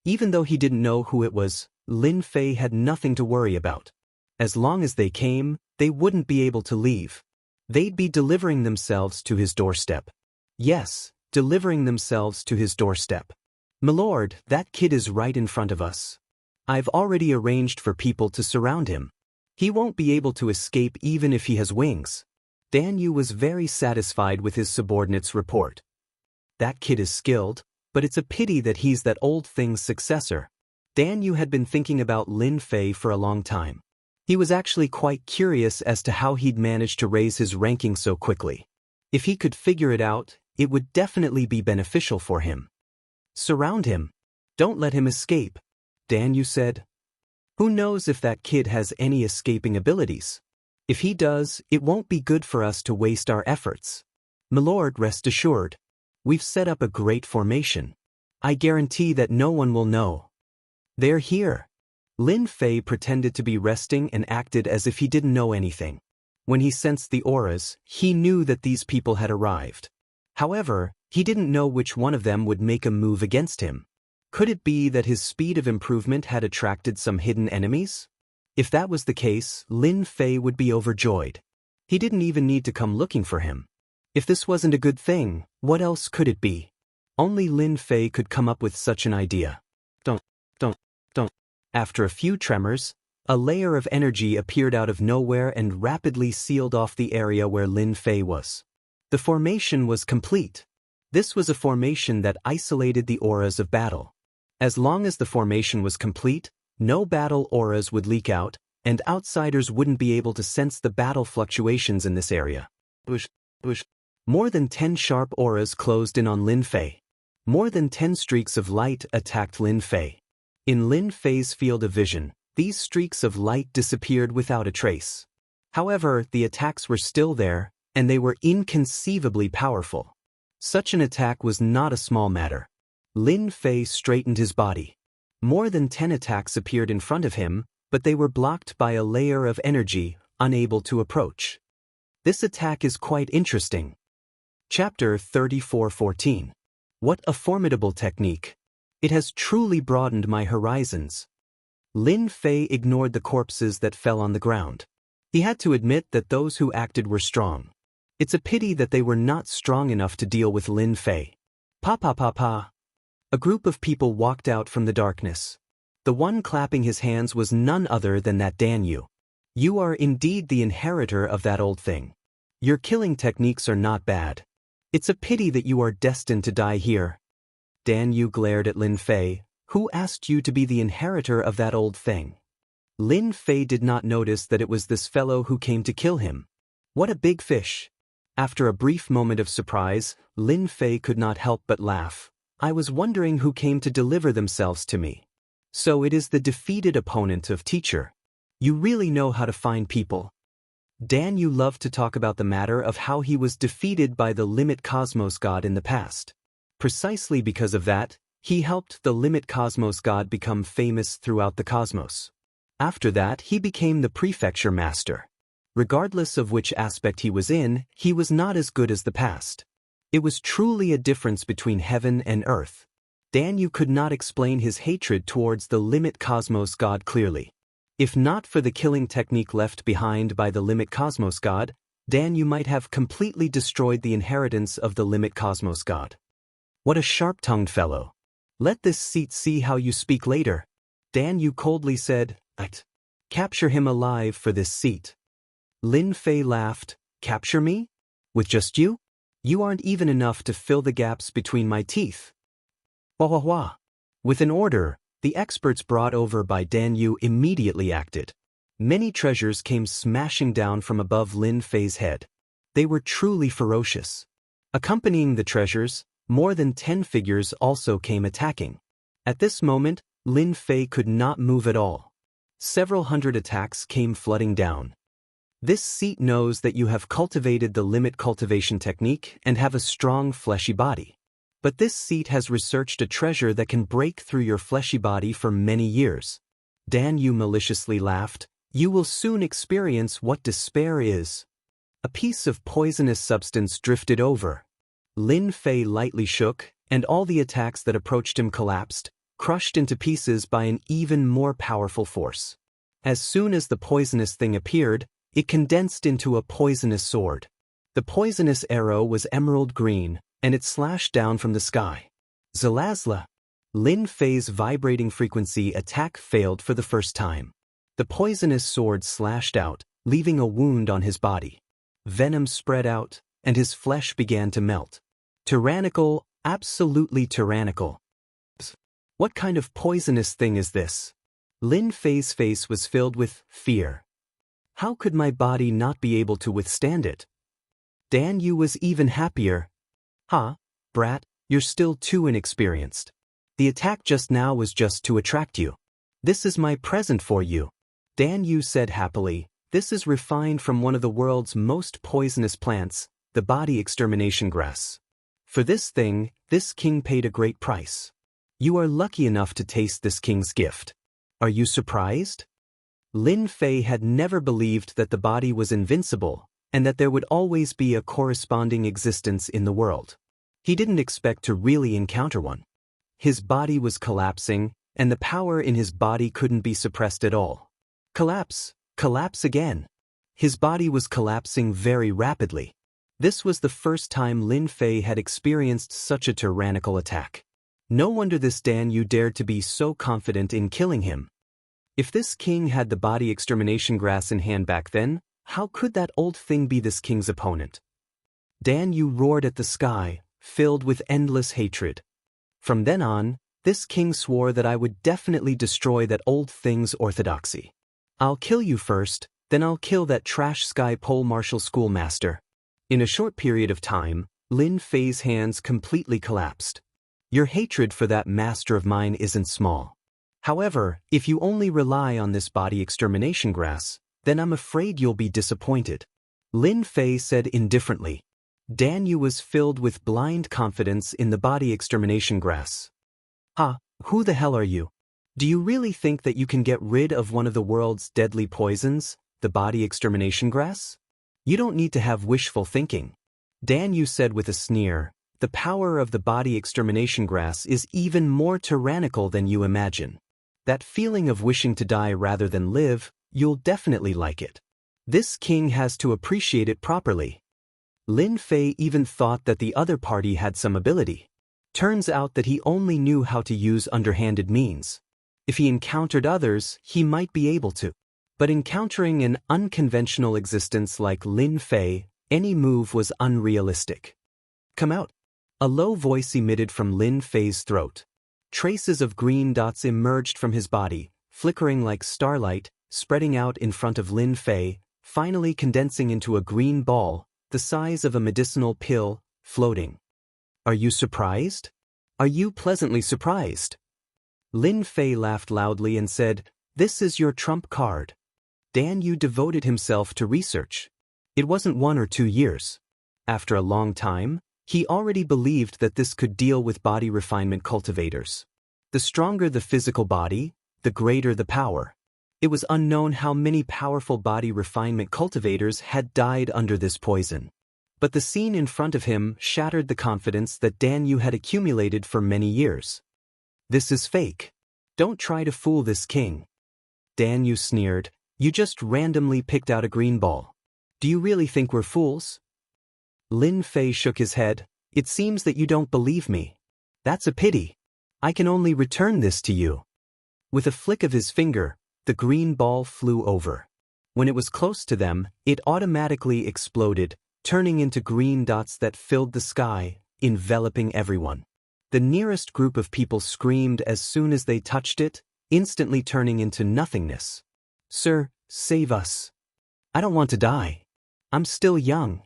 Even though he didn't know who it was, Lin Fei had nothing to worry about. As long as they came, they wouldn't be able to leave. They'd be delivering themselves to his doorstep. Yes, delivering themselves to his doorstep. "Milord, that kid is right in front of us. I've already arranged for people to surround him. He won't be able to escape even if he has wings." Jianghu was very satisfied with his subordinate's report. "That kid is skilled, but it's a pity that he's that old thing's successor." Jianghu had been thinking about Lin Fei for a long time. He was actually quite curious as to how he'd managed to raise his ranking so quickly. If he could figure it out, it would definitely be beneficial for him. "Surround him. Don't let him escape," Jianghu said. "Who knows if that kid has any escaping abilities? If he does, it won't be good for us to waste our efforts. Milord, rest assured. We've set up a great formation. I guarantee that no one will know. They're here." Lin Fei pretended to be resting and acted as if he didn't know anything. When he sensed the auras, he knew that these people had arrived. However, he didn't know which one of them would make a move against him. Could it be that his speed of improvement had attracted some hidden enemies? If that was the case, Lin Fei would be overjoyed. He didn't even need to come looking for him. If this wasn't a good thing, what else could it be? Only Lin Fei could come up with such an idea. Don't. After a few tremors, a layer of energy appeared out of nowhere and rapidly sealed off the area where Lin Fei was. The formation was complete. This was a formation that isolated the auras of battle. As long as the formation was complete, no battle auras would leak out, and outsiders wouldn't be able to sense the battle fluctuations in this area. More than 10 sharp auras closed in on Lin Fei. More than 10 streaks of light attacked Lin Fei. In Lin Fei's field of vision, these streaks of light disappeared without a trace. However, the attacks were still there, and they were inconceivably powerful. Such an attack was not a small matter. Lin Fei straightened his body. More than 10 attacks appeared in front of him, but they were blocked by a layer of energy, unable to approach. This attack is quite interesting. Chapter 34:14. What a formidable technique. It has truly broadened my horizons. Lin Fei ignored the corpses that fell on the ground. He had to admit that those who acted were strong. It's a pity that they were not strong enough to deal with Lin Fei. Pa pa pa pa. A group of people walked out from the darkness. The one clapping his hands was none other than that Jianghu. You are indeed the inheritor of that old thing. Your killing techniques are not bad. It's a pity that you are destined to die here. Jianghu glared at Lin Fei. Who asked you to be the inheritor of that old thing? Lin Fei did not notice that it was this fellow who came to kill him. What a big fish. After a brief moment of surprise, Lin Fei could not help but laugh. I was wondering who came to deliver themselves to me. So it is the defeated opponent of teacher. You really know how to find people. Jianghu loved to talk about the matter of how he was defeated by the Limit Cosmos God in the past. Precisely because of that, he helped the Limit Cosmos God become famous throughout the cosmos. After that, he became the prefecture master. Regardless of which aspect he was in, he was not as good as the past. It was truly a difference between heaven and earth. Jianghu could not explain his hatred towards the Limit Cosmos God clearly. If not for the killing technique left behind by the Limit Cosmos God, Jianghu might have completely destroyed the inheritance of the Limit Cosmos God. What a sharp-tongued fellow. Let this seat see how you speak later. Jianghu coldly said, I'd capture him alive for this seat. Lin Fei laughed. Capture me? With just you? You aren't even enough to fill the gaps between my teeth. Wah wah wah. With an order, the experts brought over by Jianghu immediately acted. Many treasures came smashing down from above Lin Fei's head. They were truly ferocious. Accompanying the treasures, more than 10 figures also came attacking. At this moment, Lin Fei could not move at all. Several hundred attacks came flooding down. This seat knows that you have cultivated the limit cultivation technique and have a strong fleshy body. But this seat has researched a treasure that can break through your fleshy body for many years. Jianghu maliciously laughed. You will soon experience what despair is. A piece of poisonous substance drifted over. Lin Fei lightly shook, and all the attacks that approached him collapsed, crushed into pieces by an even more powerful force. As soon as the poisonous thing appeared, it condensed into a poisonous sword. The poisonous arrow was emerald green, and it slashed down from the sky. Zalazla. Lin Fei's vibrating frequency attack failed for the first time. The poisonous sword slashed out, leaving a wound on his body. Venom spread out, and his flesh began to melt. Tyrannical, absolutely tyrannical. What kind of poisonous thing is this? Lin Fei's face was filled with fear. How could my body not be able to withstand it? Jianghu was even happier. Ha, brat, you're still too inexperienced. The attack just now was just to attract you. This is my present for you. Jianghu said happily. This is refined from one of the world's most poisonous plants, the body extermination grass. For this thing, this king paid a great price. You are lucky enough to taste this king's gift. Are you surprised? Lin Fei had never believed that the body was invincible, and that there would always be a corresponding existence in the world. He didn't expect to really encounter one. His body was collapsing, and the power in his body couldn't be suppressed at all. Collapse, collapse again. His body was collapsing very rapidly. This was the first time Lin Fei had experienced such a tyrannical attack. No wonder this Jianghu dared to be so confident in killing him. If this king had the body extermination grass in hand back then, how could that old thing be this king's opponent? Jianghu roared at the sky, filled with endless hatred. From then on, this king swore that I would definitely destroy that old thing's orthodoxy. I'll kill you first, then I'll kill that trash sky pole martial schoolmaster. In a short period of time, Lin Fei's hands completely collapsed. Your hatred for that master of mine isn't small. However, if you only rely on this body extermination grass, then I'm afraid you'll be disappointed. Lin Fei said indifferently. Dan Yu was filled with blind confidence in the body extermination grass. Who the hell are you? Do you really think that you can get rid of one of the world's deadly poisons, the body extermination grass? You don't need to have wishful thinking. Dan Yu said with a sneer, the power of the body extermination grass is even more tyrannical than you imagine. That feeling of wishing to die rather than live, you'll definitely like it. This king has to appreciate it properly. Lin Fei even thought that the other party had some ability. Turns out that he only knew how to use underhanded means. If he encountered others, he might be able to. But encountering an unconventional existence like Lin Fei, any move was unrealistic. Come out. A low voice emitted from Lin Fei's throat. Traces of green dots emerged from his body, flickering like starlight, spreading out in front of Lin Fei, finally condensing into a green ball, the size of a medicinal pill, floating. Are you surprised? Are you pleasantly surprised? Lin Fei laughed loudly and said, "This is your trump card." Dan Yu devoted himself to research. It wasn't 1 or 2 years. After a long time, he already believed that this could deal with body refinement cultivators. The stronger the physical body, the greater the power. It was unknown how many powerful body refinement cultivators had died under this poison. But the scene in front of him shattered the confidence that Dan Yu had accumulated for many years. This is fake. Don't try to fool this king. Dan Yu sneered, you just randomly picked out a green ball. Do you really think we're fools? Lin Fei shook his head. It seems that you don't believe me. That's a pity. I can only return this to you. With a flick of his finger, the green ball flew over. When it was close to them, it automatically exploded, turning into green dots that filled the sky, enveloping everyone. The nearest group of people screamed as soon as they touched it, instantly turning into nothingness. Sir, save us. I don't want to die. I'm still young.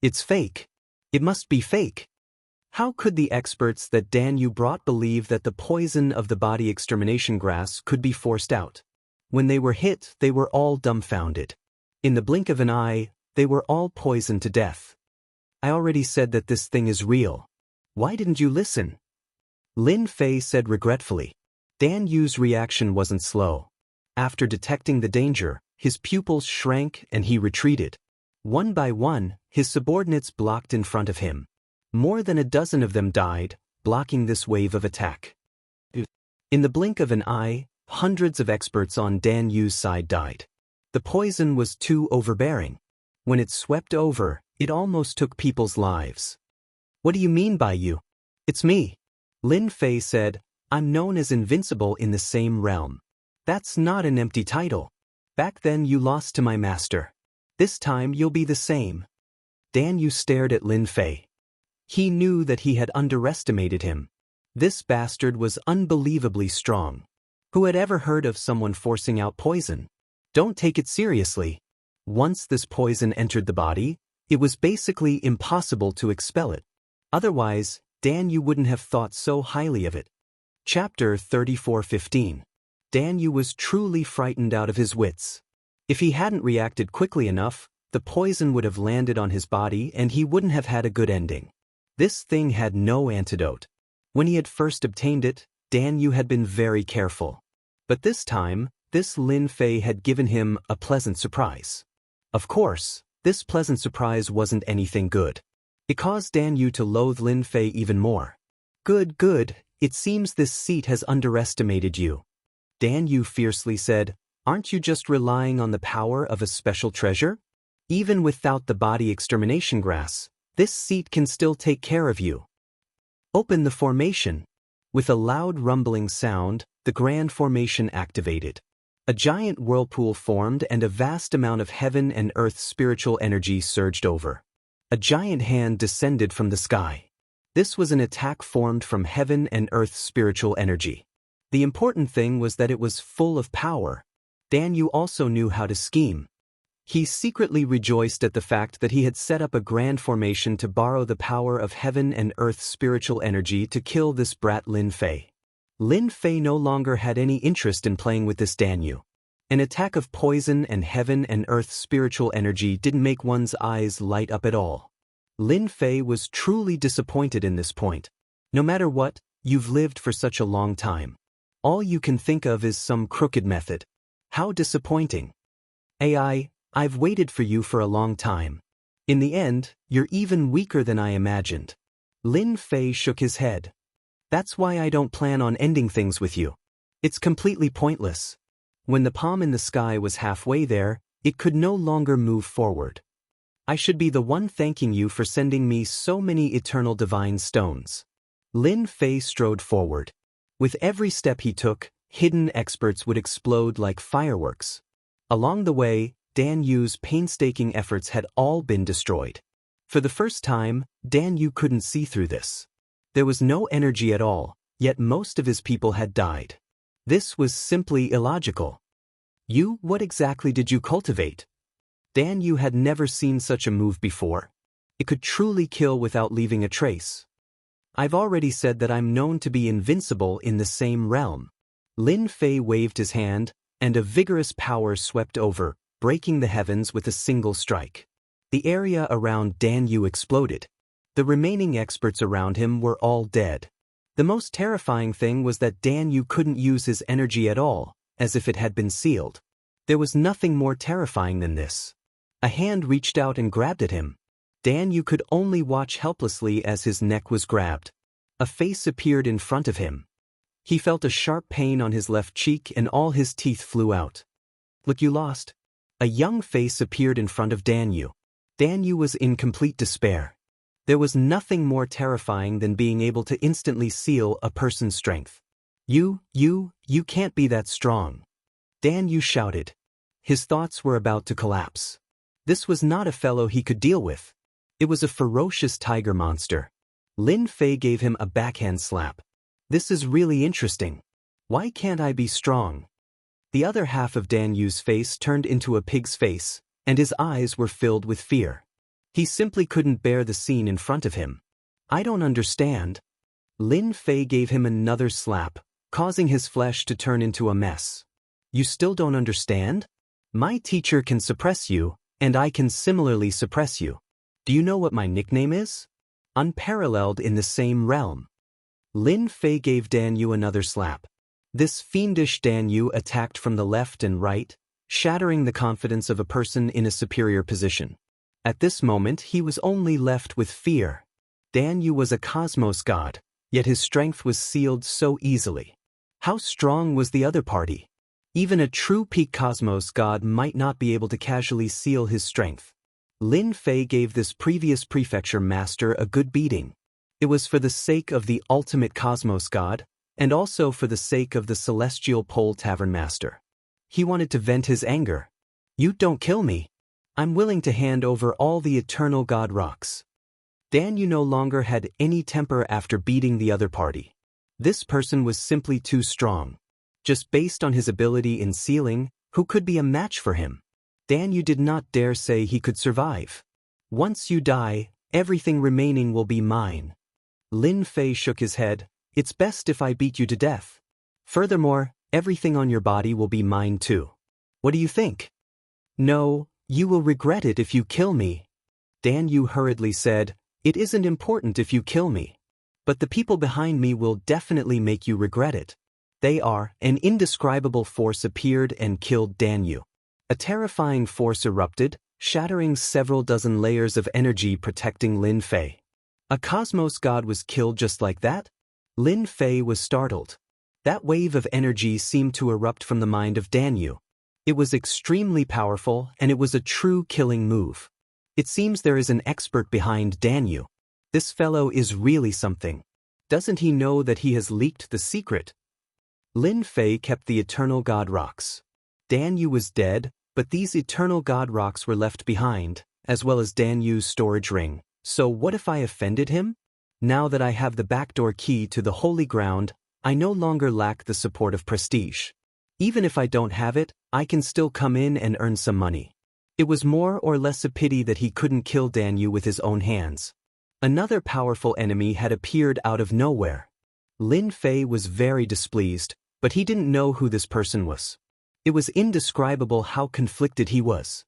It's fake. It must be fake. How could the experts that Dan Yu brought believe that the poison of the body extermination grass could be forced out? When they were hit, they were all dumbfounded. In the blink of an eye, they were all poisoned to death. I already said that this thing is real. Why didn't you listen? Lin Fei said regretfully. Dan Yu's reaction wasn't slow. After detecting the danger, his pupils shrank and he retreated. One by one, his subordinates blocked in front of him. More than a dozen of them died, blocking this wave of attack. In the blink of an eye, hundreds of experts on Dan Yu's side died. The poison was too overbearing. When it swept over, it almost took people's lives. What do you mean by you? It's me. Lin Fei said, I'm known as invincible in the same realm. That's not an empty title. Back then you lost to my master. This time you'll be the same. Dan Yu stared at Lin Fei. He knew that he had underestimated him. This bastard was unbelievably strong. Who had ever heard of someone forcing out poison? Don't take it seriously. Once this poison entered the body, it was basically impossible to expel it. Otherwise, Dan Yu wouldn't have thought so highly of it. Chapter 34:15. Dan Yu was truly frightened out of his wits. If he hadn't reacted quickly enough, the poison would have landed on his body and he wouldn't have had a good ending. This thing had no antidote. When he had first obtained it, Dan Yu had been very careful. But this time, this Lin Fei had given him a pleasant surprise. Of course, this pleasant surprise wasn't anything good. It caused Dan Yu to loathe Lin Fei even more. Good, it seems this seat has underestimated you. Dan Yu fiercely said, aren't you just relying on the power of a special treasure? Even without the body extermination grass, this seat can still take care of you. Open the formation. With a loud rumbling sound, the grand formation activated. A giant whirlpool formed and a vast amount of heaven and earth spiritual energy surged over. A giant hand descended from the sky. This was an attack formed from heaven and earth spiritual energy. The important thing was that it was full of power. Dan Yu also knew how to scheme. He secretly rejoiced at the fact that he had set up a grand formation to borrow the power of heaven and earth's spiritual energy to kill this brat Lin Fei. Lin Fei no longer had any interest in playing with this Dan Yu. An attack of poison and heaven and earth's spiritual energy didn't make one's eyes light up at all. Lin Fei was truly disappointed in this point. No matter what, you've lived for such a long time. All you can think of is some crooked method. How disappointing. I've waited for you for a long time. In the end, you're even weaker than I imagined. Lin Fei shook his head. That's why I don't plan on ending things with you. It's completely pointless. When the palm in the sky was halfway there, it could no longer move forward. I should be the one thanking you for sending me so many eternal divine stones. Lin Fei strode forward. With every step he took, hidden experts would explode like fireworks. Along the way, Dan Yu's painstaking efforts had all been destroyed. For the first time, Dan Yu couldn't see through this. There was no energy at all, yet most of his people had died. This was simply illogical. What exactly did you cultivate? Dan Yu had never seen such a move before. It could truly kill without leaving a trace. I've already said that I'm known to be invincible in the same realm. Lin Fei waved his hand, and a vigorous power swept over, breaking the heavens with a single strike. The area around Dan Yu exploded. The remaining experts around him were all dead. The most terrifying thing was that Dan Yu couldn't use his energy at all, as if it had been sealed. There was nothing more terrifying than this. A hand reached out and grabbed at him. Dan Yu could only watch helplessly as his neck was grabbed. A face appeared in front of him. He felt a sharp pain on his left cheek and all his teeth flew out. Look, you lost. A young face appeared in front of Dan Yu. Dan Yu was in complete despair. There was nothing more terrifying than being able to instantly seal a person's strength. You can't be that strong. Dan Yu shouted. His thoughts were about to collapse. This was not a fellow he could deal with. It was a ferocious tiger monster. Lin Fei gave him a backhand slap. This is really interesting. Why can't I be strong? The other half of Dan Yu's face turned into a pig's face, and his eyes were filled with fear. He simply couldn't bear the scene in front of him. I don't understand. Lin Fei gave him another slap, causing his flesh to turn into a mess. You still don't understand? My teacher can suppress you, and I can similarly suppress you. Do you know what my nickname is? Unparalleled in the same realm. Lin Fei gave Dan Yu another slap. This fiendish Dan Yu attacked from the left and right, shattering the confidence of a person in a superior position. At this moment he was only left with fear. Dan Yu was a cosmos god, yet his strength was sealed so easily. How strong was the other party? Even a true peak cosmos god might not be able to casually seal his strength. Lin Fei gave this previous prefecture master a good beating. It was for the sake of the ultimate cosmos god, and also for the sake of the celestial pole tavern master. He wanted to vent his anger. You don't kill me. I'm willing to hand over all the eternal god rocks. Dan Yu no longer had any temper after beating the other party. This person was simply too strong. Just based on his ability in sealing, who could be a match for him? Dan Yu did not dare say he could survive. Once you die, everything remaining will be mine. Lin Fei shook his head. It's best if I beat you to death. Furthermore, everything on your body will be mine too. What do you think? No, you will regret it if you kill me. Dan Yu hurriedly said, it isn't important if you kill me. But the people behind me will definitely make you regret it. An indescribable force appeared and killed Dan Yu. A terrifying force erupted, shattering several dozen layers of energy protecting Lin Fei. A cosmos god was killed just like that? Lin Fei was startled. That wave of energy seemed to erupt from the mind of Dan Yu. It was extremely powerful and it was a true killing move. It seems there is an expert behind Dan Yu. This fellow is really something. Doesn't he know that he has leaked the secret? Lin Fei kept the eternal god rocks. Dan Yu was dead, but these eternal god rocks were left behind, as well as Dan Yu's storage ring. So what if I offended him? Now that I have the backdoor key to the holy ground, I no longer lack the support of prestige. Even if I don't have it, I can still come in and earn some money. It was more or less a pity that he couldn't kill Dan Yu with his own hands. Another powerful enemy had appeared out of nowhere. Lin Fei was very displeased, but he didn't know who this person was. It was indescribable how conflicted he was.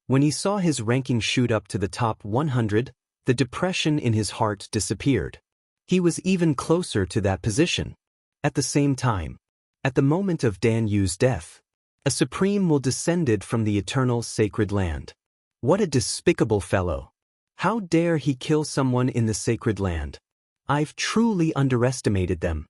When he saw his ranking shoot up to the top 100, the depression in his heart disappeared. He was even closer to that position. At the same time, at the moment of Dan Yu's death, a supreme will descended from the eternal sacred land. What a despicable fellow! How dare he kill someone in the sacred land? I've truly underestimated them.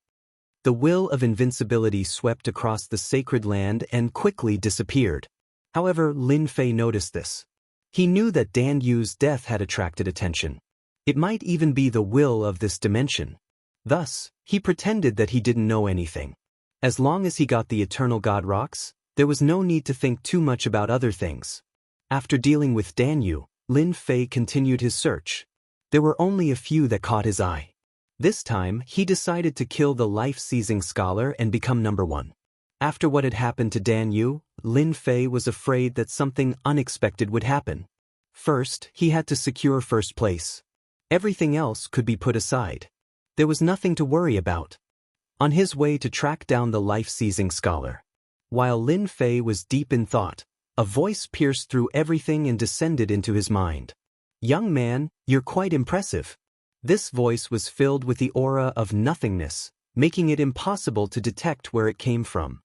The will of invincibility swept across the sacred land and quickly disappeared. However, Lin Fei noticed this. He knew that Dan Yu's death had attracted attention. It might even be the will of this dimension. Thus, he pretended that he didn't know anything. As long as he got the eternal God rocks, there was no need to think too much about other things. After dealing with Dan Yu, Lin Fei continued his search. There were only a few that caught his eye. This time, he decided to kill the life-seizing scholar and become number one. After what had happened to Dan Yu, Lin Fei was afraid that something unexpected would happen. First, he had to secure first place. Everything else could be put aside. There was nothing to worry about. On his way to track down the life-seizing scholar. While Lin Fei was deep in thought, a voice pierced through everything and descended into his mind. "Young man, you're quite impressive." This voice was filled with the aura of nothingness, making it impossible to detect where it came from.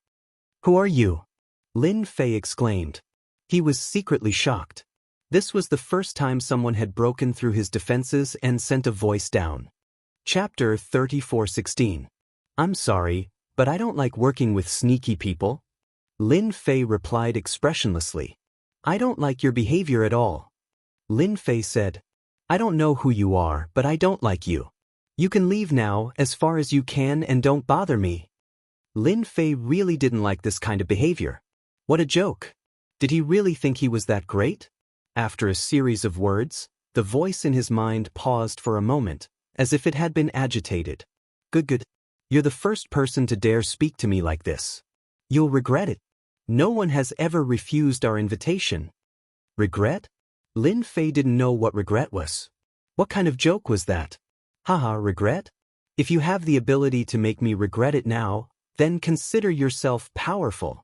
"Who are you?" Lin Fei exclaimed. He was secretly shocked. This was the first time someone had broken through his defenses and sent a voice down. Chapter 34:16. "I'm sorry, but I don't like working with sneaky people." Lin Fei replied expressionlessly. "I don't like your behavior at all." Lin Fei said, "I don't know who you are, but I don't like you. You can leave now as far as you can and don't bother me." Lin Fei really didn't like this kind of behavior. What a joke. Did he really think he was that great? After a series of words, the voice in his mind paused for a moment, as if it had been agitated. Good. You're the first person to dare speak to me like this. You'll regret it. No one has ever refused our invitation." Regret? Lin Fei didn't know what regret was. What kind of joke was that? Haha, regret? If you have the ability to make me regret it now, then consider yourself powerful.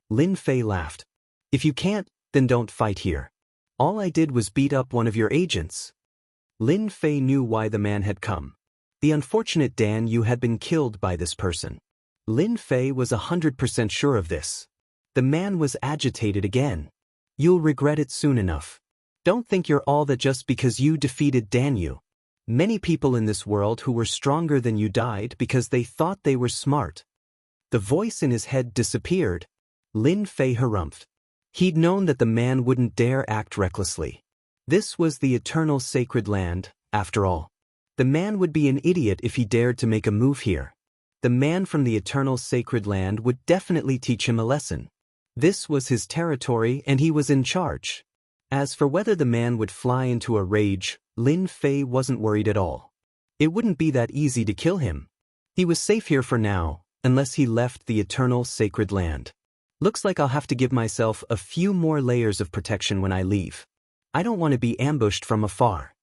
Lin Fei laughed. If you can't, then don't fight here. All I did was beat up one of your agents. Lin Fei knew why the man had come. The unfortunate Dan Yu had been killed by this person. Lin Fei was 100% sure of this. The man was agitated again. You'll regret it soon enough. Don't think you're all that just because you defeated Dan Yu. Many people in this world who were stronger than you died because they thought they were smart. The voice in his head disappeared. Lin Fei harumphed. He'd known that the man wouldn't dare act recklessly. This was the eternal sacred land, after all. The man would be an idiot if he dared to make a move here. The man from the eternal sacred land would definitely teach him a lesson. This was his territory and he was in charge. As for whether the man would fly into a rage, Lin Fei wasn't worried at all. It wouldn't be that easy to kill him. He was safe here for now, unless he left the eternal sacred land. Looks like I'll have to give myself a few more layers of protection when I leave. I don't want to be ambushed from afar.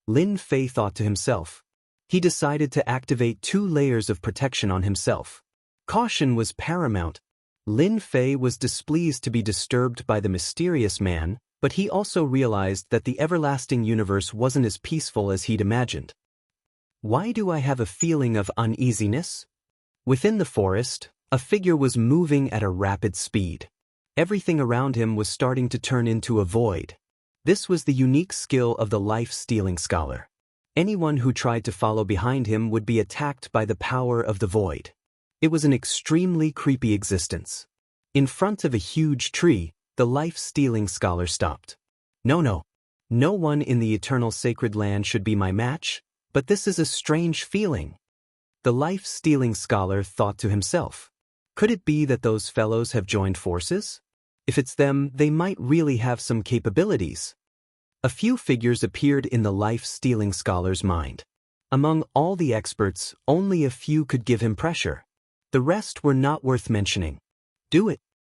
Lin Fei thought to himself. He decided to activate 2 layers of protection on himself. Caution was paramount. Lin Fei was displeased to be disturbed by the mysterious man, but he also realized that the everlasting universe wasn't as peaceful as he'd imagined. Why do I have a feeling of uneasiness? Within the forest, a figure was moving at a rapid speed. Everything around him was starting to turn into a void. This was the unique skill of the life-stealing scholar. Anyone who tried to follow behind him would be attacked by the power of the void. It was an extremely creepy existence. In front of a huge tree, the life-stealing scholar stopped. No one in the eternal sacred land should be my match, but this is a strange feeling. The life-stealing scholar thought to himself. Could it be that those fellows have joined forces? If it's them, they might really have some capabilities. A few figures appeared in the life-stealing scholar's mind. Among all the experts, only a few could give him pressure. The rest were not worth mentioning. Do it.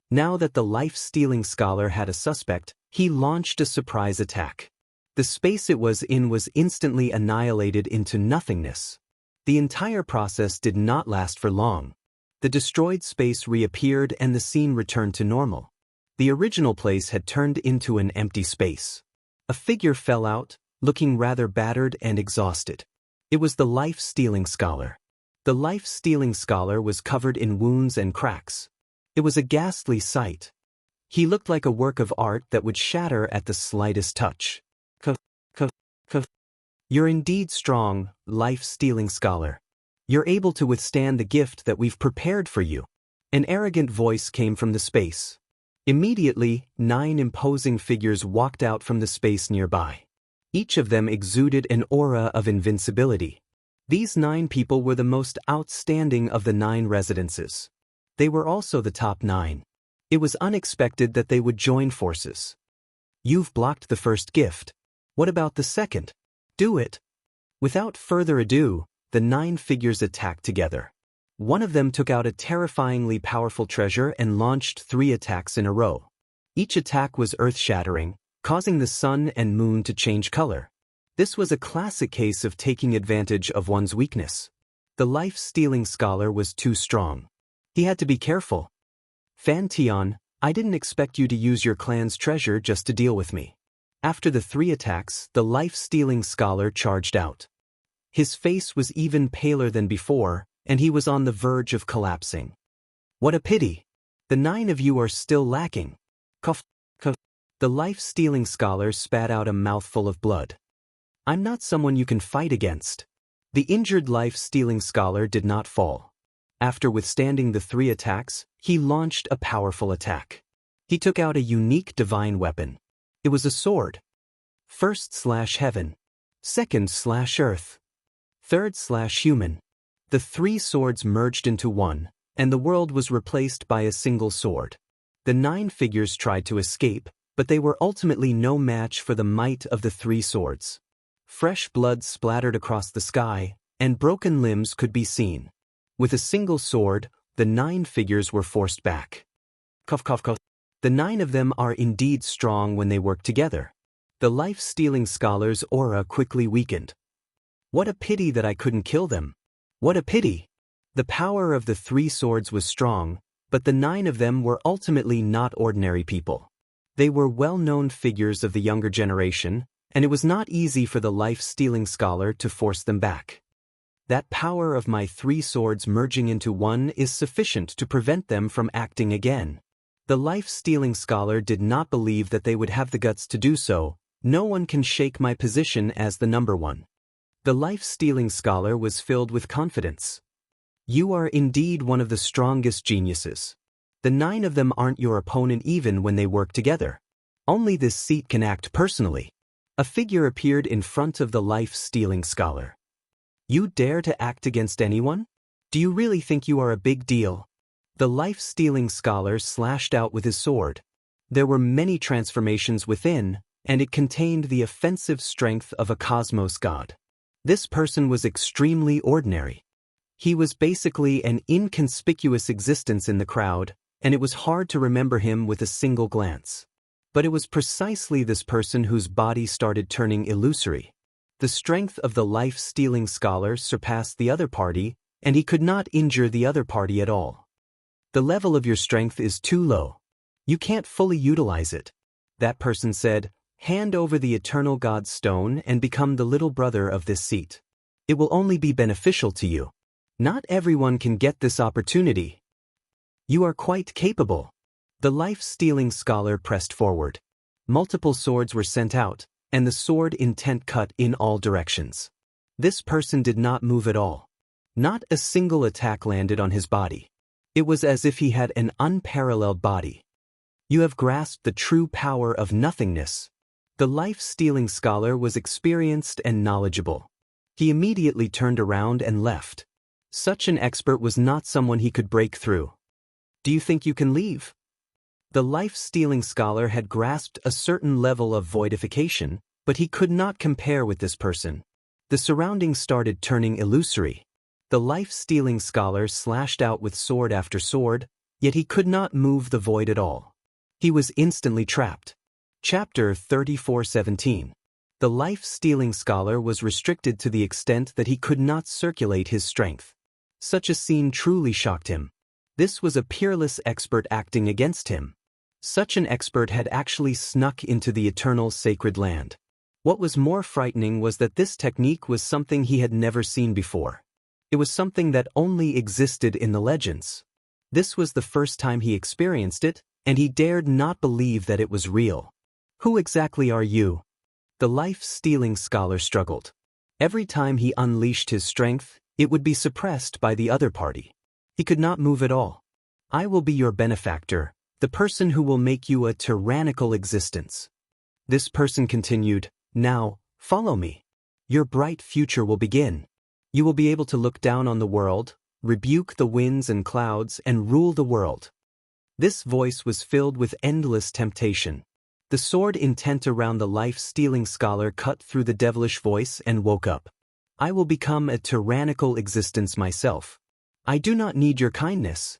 Now that the life-stealing scholar had a suspect, He launched a surprise attack. The space it was in was instantly annihilated into nothingness. The entire process did not last for long. The destroyed space reappeared and the scene returned to normal. The original place had turned into an empty space. A figure fell out, looking rather battered and exhausted. It was the life-stealing scholar. The life-stealing scholar was covered in wounds and cracks. It was a ghastly sight. He looked like a work of art that would shatter at the slightest touch. You're indeed strong, life-stealing scholar. You're able to withstand the gift that we've prepared for you. An arrogant voice came from the space. Immediately, 9 imposing figures walked out from the space nearby. Each of them exuded an aura of invincibility. These 9 people were the most outstanding of the 9 residences. They were also the top 9. It was unexpected that they would join forces. You've blocked the first gift. What about the second? Do it. Without further ado, the 9 figures attacked together. One of them took out a terrifyingly powerful treasure and launched 3 attacks in a row. Each attack was earth-shattering, causing the sun and moon to change color. This was a classic case of taking advantage of one's weakness. The life-stealing scholar was too strong. He had to be careful. Fan Tian, I didn't expect you to use your clan's treasure just to deal with me. After the 3 attacks, the life-stealing scholar charged out. His face was even paler than before, and he was on the verge of collapsing. What a pity! The 9 of you are still lacking. Cough. The life-stealing scholar spat out a mouthful of blood. I'm not someone you can fight against. The injured life-stealing scholar did not fall. After withstanding the 3 attacks, he launched a powerful attack. He took out a unique divine weapon. It was a sword. First/heaven. Second/earth. Third/human. The 3 swords merged into one, and the world was replaced by a single sword. The 9 figures tried to escape, but they were ultimately no match for the might of the 3 swords. Fresh blood splattered across the sky, and broken limbs could be seen. With a single sword, the 9 figures were forced back. The 9 of them are indeed strong when they work together. The life-stealing scholar's aura quickly weakened. What a pity that I couldn't kill them. What a pity! The power of the 3 swords was strong, but the 9 of them were ultimately not ordinary people. They were well-known figures of the younger generation, and it was not easy for the life-stealing scholar to force them back. That power of my 3 swords merging into one is sufficient to prevent them from acting again. The life-stealing scholar did not believe that they would have the guts to do so. No one can shake my position as the number 1. The life-stealing scholar was filled with confidence. You are indeed one of the strongest geniuses. The 9 of them aren't your opponent even when they work together. Only this seat can act personally. A figure appeared in front of the life-stealing scholar. You dare to act against anyone? Do you really think you are a big deal? The life-stealing scholar slashed out with his sword. There were many transformations within, and it contained the offensive strength of a cosmos god. This person was extremely ordinary. He was basically an inconspicuous existence in the crowd, and it was hard to remember him with a single glance. But it was precisely this person whose body started turning illusory. The strength of the life-stealing scholar surpassed the other party, and he could not injure the other party at all. The level of your strength is too low. You can't fully utilize it. That person said, hand over the eternal God's stone and become the little brother of this seat. It will only be beneficial to you. Not everyone can get this opportunity. You are quite capable. The life-stealing scholar pressed forward. Multiple swords were sent out, and the sword intent cut in all directions. This person did not move at all. Not a single attack landed on his body. It was as if he had an unparalleled body. You have grasped the true power of nothingness. The life-stealing scholar was experienced and knowledgeable. He immediately turned around and left. Such an expert was not someone he could break through. Do you think you can leave? The life-stealing scholar had grasped a certain level of voidification, but he could not compare with this person. The surroundings started turning illusory. The life-stealing scholar slashed out with sword after sword, yet he could not move the void at all. He was instantly trapped. Chapter 34:17. The life-stealing scholar was restricted to the extent that he could not circulate his strength. Such a scene truly shocked him. This was a peerless expert acting against him. Such an expert had actually snuck into the eternal sacred land. What was more frightening was that this technique was something he had never seen before. It was something that only existed in the legends. This was the first time he experienced it, and he dared not believe that it was real. Who exactly are you? The life-stealing scholar struggled. Every time he unleashed his strength, it would be suppressed by the other party. He could not move at all. I will be your benefactor, the person who will make you a tyrannical existence. This person continued, now, follow me. Your bright future will begin. You will be able to look down on the world, rebuke the winds and clouds, and rule the world. This voice was filled with endless temptation. The sword intent around the life-stealing scholar cut through the devilish voice and woke up. I will become a tyrannical existence myself. I do not need your kindness.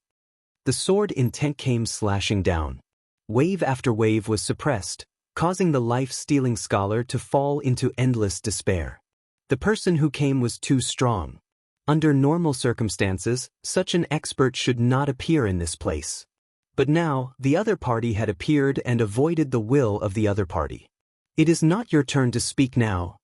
The sword intent came slashing down. Wave after wave was suppressed, causing the life-stealing scholar to fall into endless despair. The person who came was too strong. Under normal circumstances, such an expert should not appear in this place. But now, the other party had appeared and avoided the will of the other party. It is not your turn to speak now.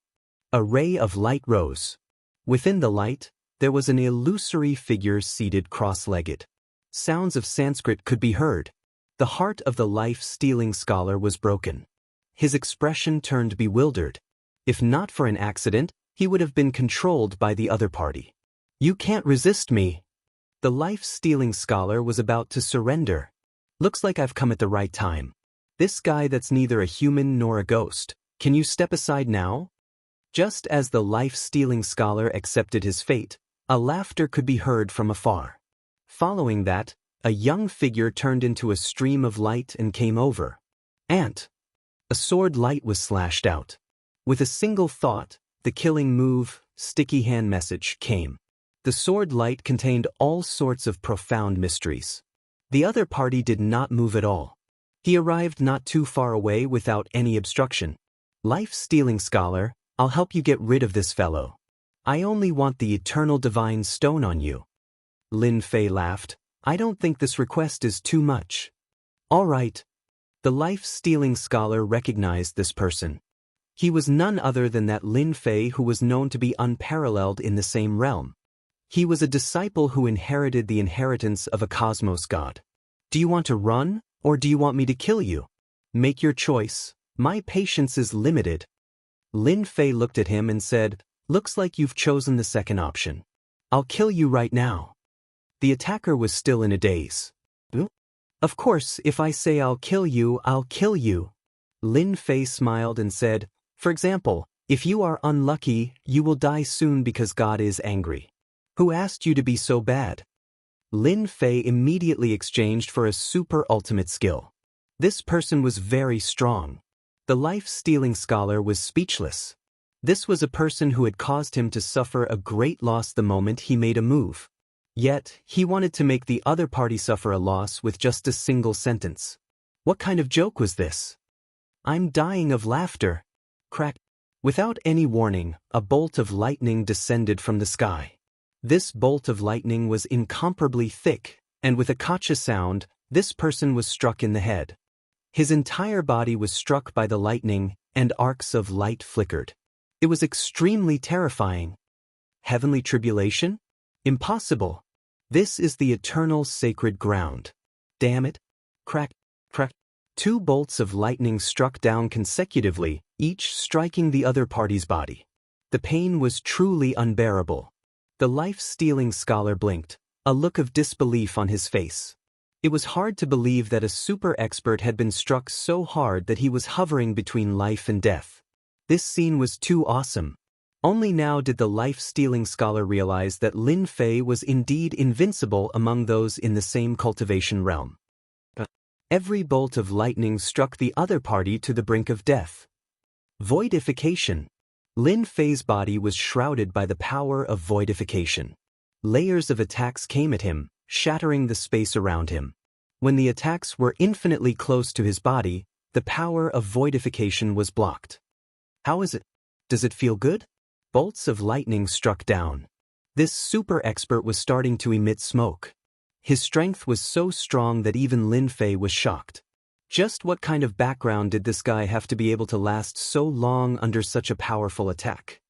A ray of light rose. Within the light, there was an illusory figure seated cross-legged. Sounds of Sanskrit could be heard. The heart of the life-stealing scholar was broken. His expression turned bewildered. If not for an accident, he would have been controlled by the other party. You can't resist me. The life-stealing scholar was about to surrender. Looks like I've come at the right time. This guy that's neither a human nor a ghost. Can you step aside now? Just as the life-stealing scholar accepted his fate, a laughter could be heard from afar. Following that, a young figure turned into a stream of light and came over. Ant. A sword light was slashed out. With a single thought, the killing move, sticky hand message came. The sword light contained all sorts of profound mysteries. The other party did not move at all. He arrived not too far away without any obstruction. Life-stealing scholar, I'll help you get rid of this fellow. I only want the eternal divine stone on you. Lin Fei laughed. I don't think this request is too much. All right. The life-stealing scholar recognized this person. He was none other than that Lin Fei who was known to be unparalleled in the same realm. He was a disciple who inherited the inheritance of a cosmos god. Do you want to run, or do you want me to kill you? Make your choice. My patience is limited. Lin Fei looked at him and said, looks like you've chosen the second option. I'll kill you right now. The attacker was still in a daze. Of course, if I say I'll kill you, I'll kill you. Lin Fei smiled and said, for example, if you are unlucky, you will die soon because God is angry. Who asked you to be so bad? Lin Fei immediately exchanged for a super ultimate skill. This person was very strong. The life-stealing scholar was speechless. This was a person who had caused him to suffer a great loss the moment he made a move. Yet, he wanted to make the other party suffer a loss with just a single sentence. What kind of joke was this? I'm dying of laughter. Crack. Without any warning, a bolt of lightning descended from the sky. This bolt of lightning was incomparably thick, and with a kacha sound, this person was struck in the head. His entire body was struck by the lightning, and arcs of light flickered. It was extremely terrifying. Heavenly tribulation? Impossible. This is the eternal sacred ground. Damn it. Crack, crack. 2 bolts of lightning struck down consecutively, each striking the other party's body. The pain was truly unbearable. The life-stealing scholar blinked, a look of disbelief on his face. It was hard to believe that a super expert had been struck so hard that he was hovering between life and death. This scene was too awesome. Only now did the life-stealing scholar realize that Lin Fei was indeed invincible among those in the same cultivation realm. Every bolt of lightning struck the other party to the brink of death. Voidification. Lin Fei's body was shrouded by the power of voidification. Layers of attacks came at him, shattering the space around him. When the attacks were infinitely close to his body, The power of voidification was blocked. How is it? Does it feel good? Bolts of lightning struck down. This super expert was starting to emit smoke. His strength was so strong that even Lin Fei was shocked. Just what kind of background did this guy have to be able to last so long under such a powerful attack?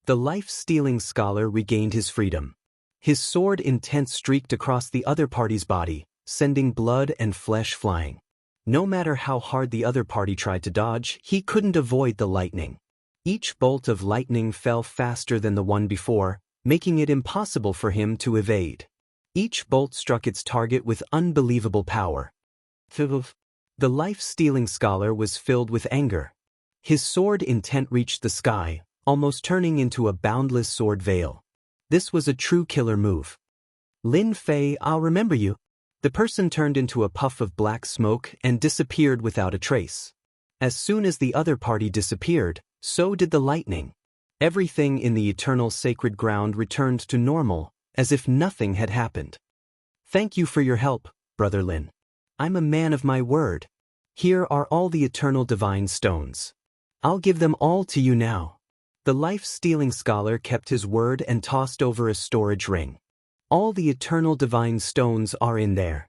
The life-stealing scholar regained his freedom. His sword intent streaked across the other party's body, sending blood and flesh flying. No matter how hard the other party tried to dodge, he couldn't avoid the lightning. Each bolt of lightning fell faster than the one before, making it impossible for him to evade. Each bolt struck its target with unbelievable power. The life-stealing scholar was filled with anger. His sword intent reached the sky, almost turning into a boundless sword veil. This was a true killer move. Lin Fei, I'll remember you. The person turned into a puff of black smoke and disappeared without a trace. As soon as the other party disappeared, so did the lightning. Everything in the eternal sacred ground returned to normal, as if nothing had happened. Thank you for your help, Brother Lin. I'm a man of my word. Here are all the eternal divine stones. I'll give them all to you now. The life-stealing scholar kept his word and tossed over a storage ring. All the eternal divine stones are in there.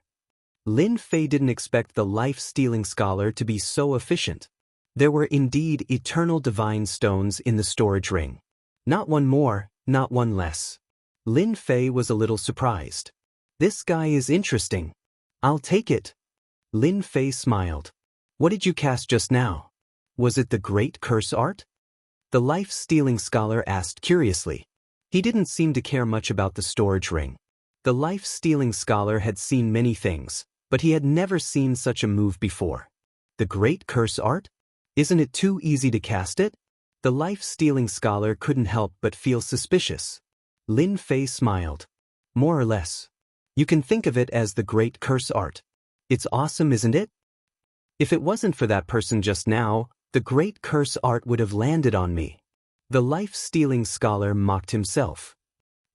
Lin Fei didn't expect the life-stealing scholar to be so efficient. There were indeed eternal divine stones in the storage ring. Not one more, not one less. Lin Fei was a little surprised. This guy is interesting. I'll take it. Lin Fei smiled. What did you cast just now? Was it the Great Curse Art? The life-stealing scholar asked curiously. He didn't seem to care much about the storage ring. The life-stealing scholar had seen many things, but he had never seen such a move before. The Great Curse Art? Isn't it too easy to cast it? The life-stealing scholar couldn't help but feel suspicious. Lin Fei smiled. More or less. You can think of it as the Great Curse Art. It's awesome, isn't it? If it wasn't for that person just now, the Great Curse Art would have landed on me. The life-stealing scholar mocked himself.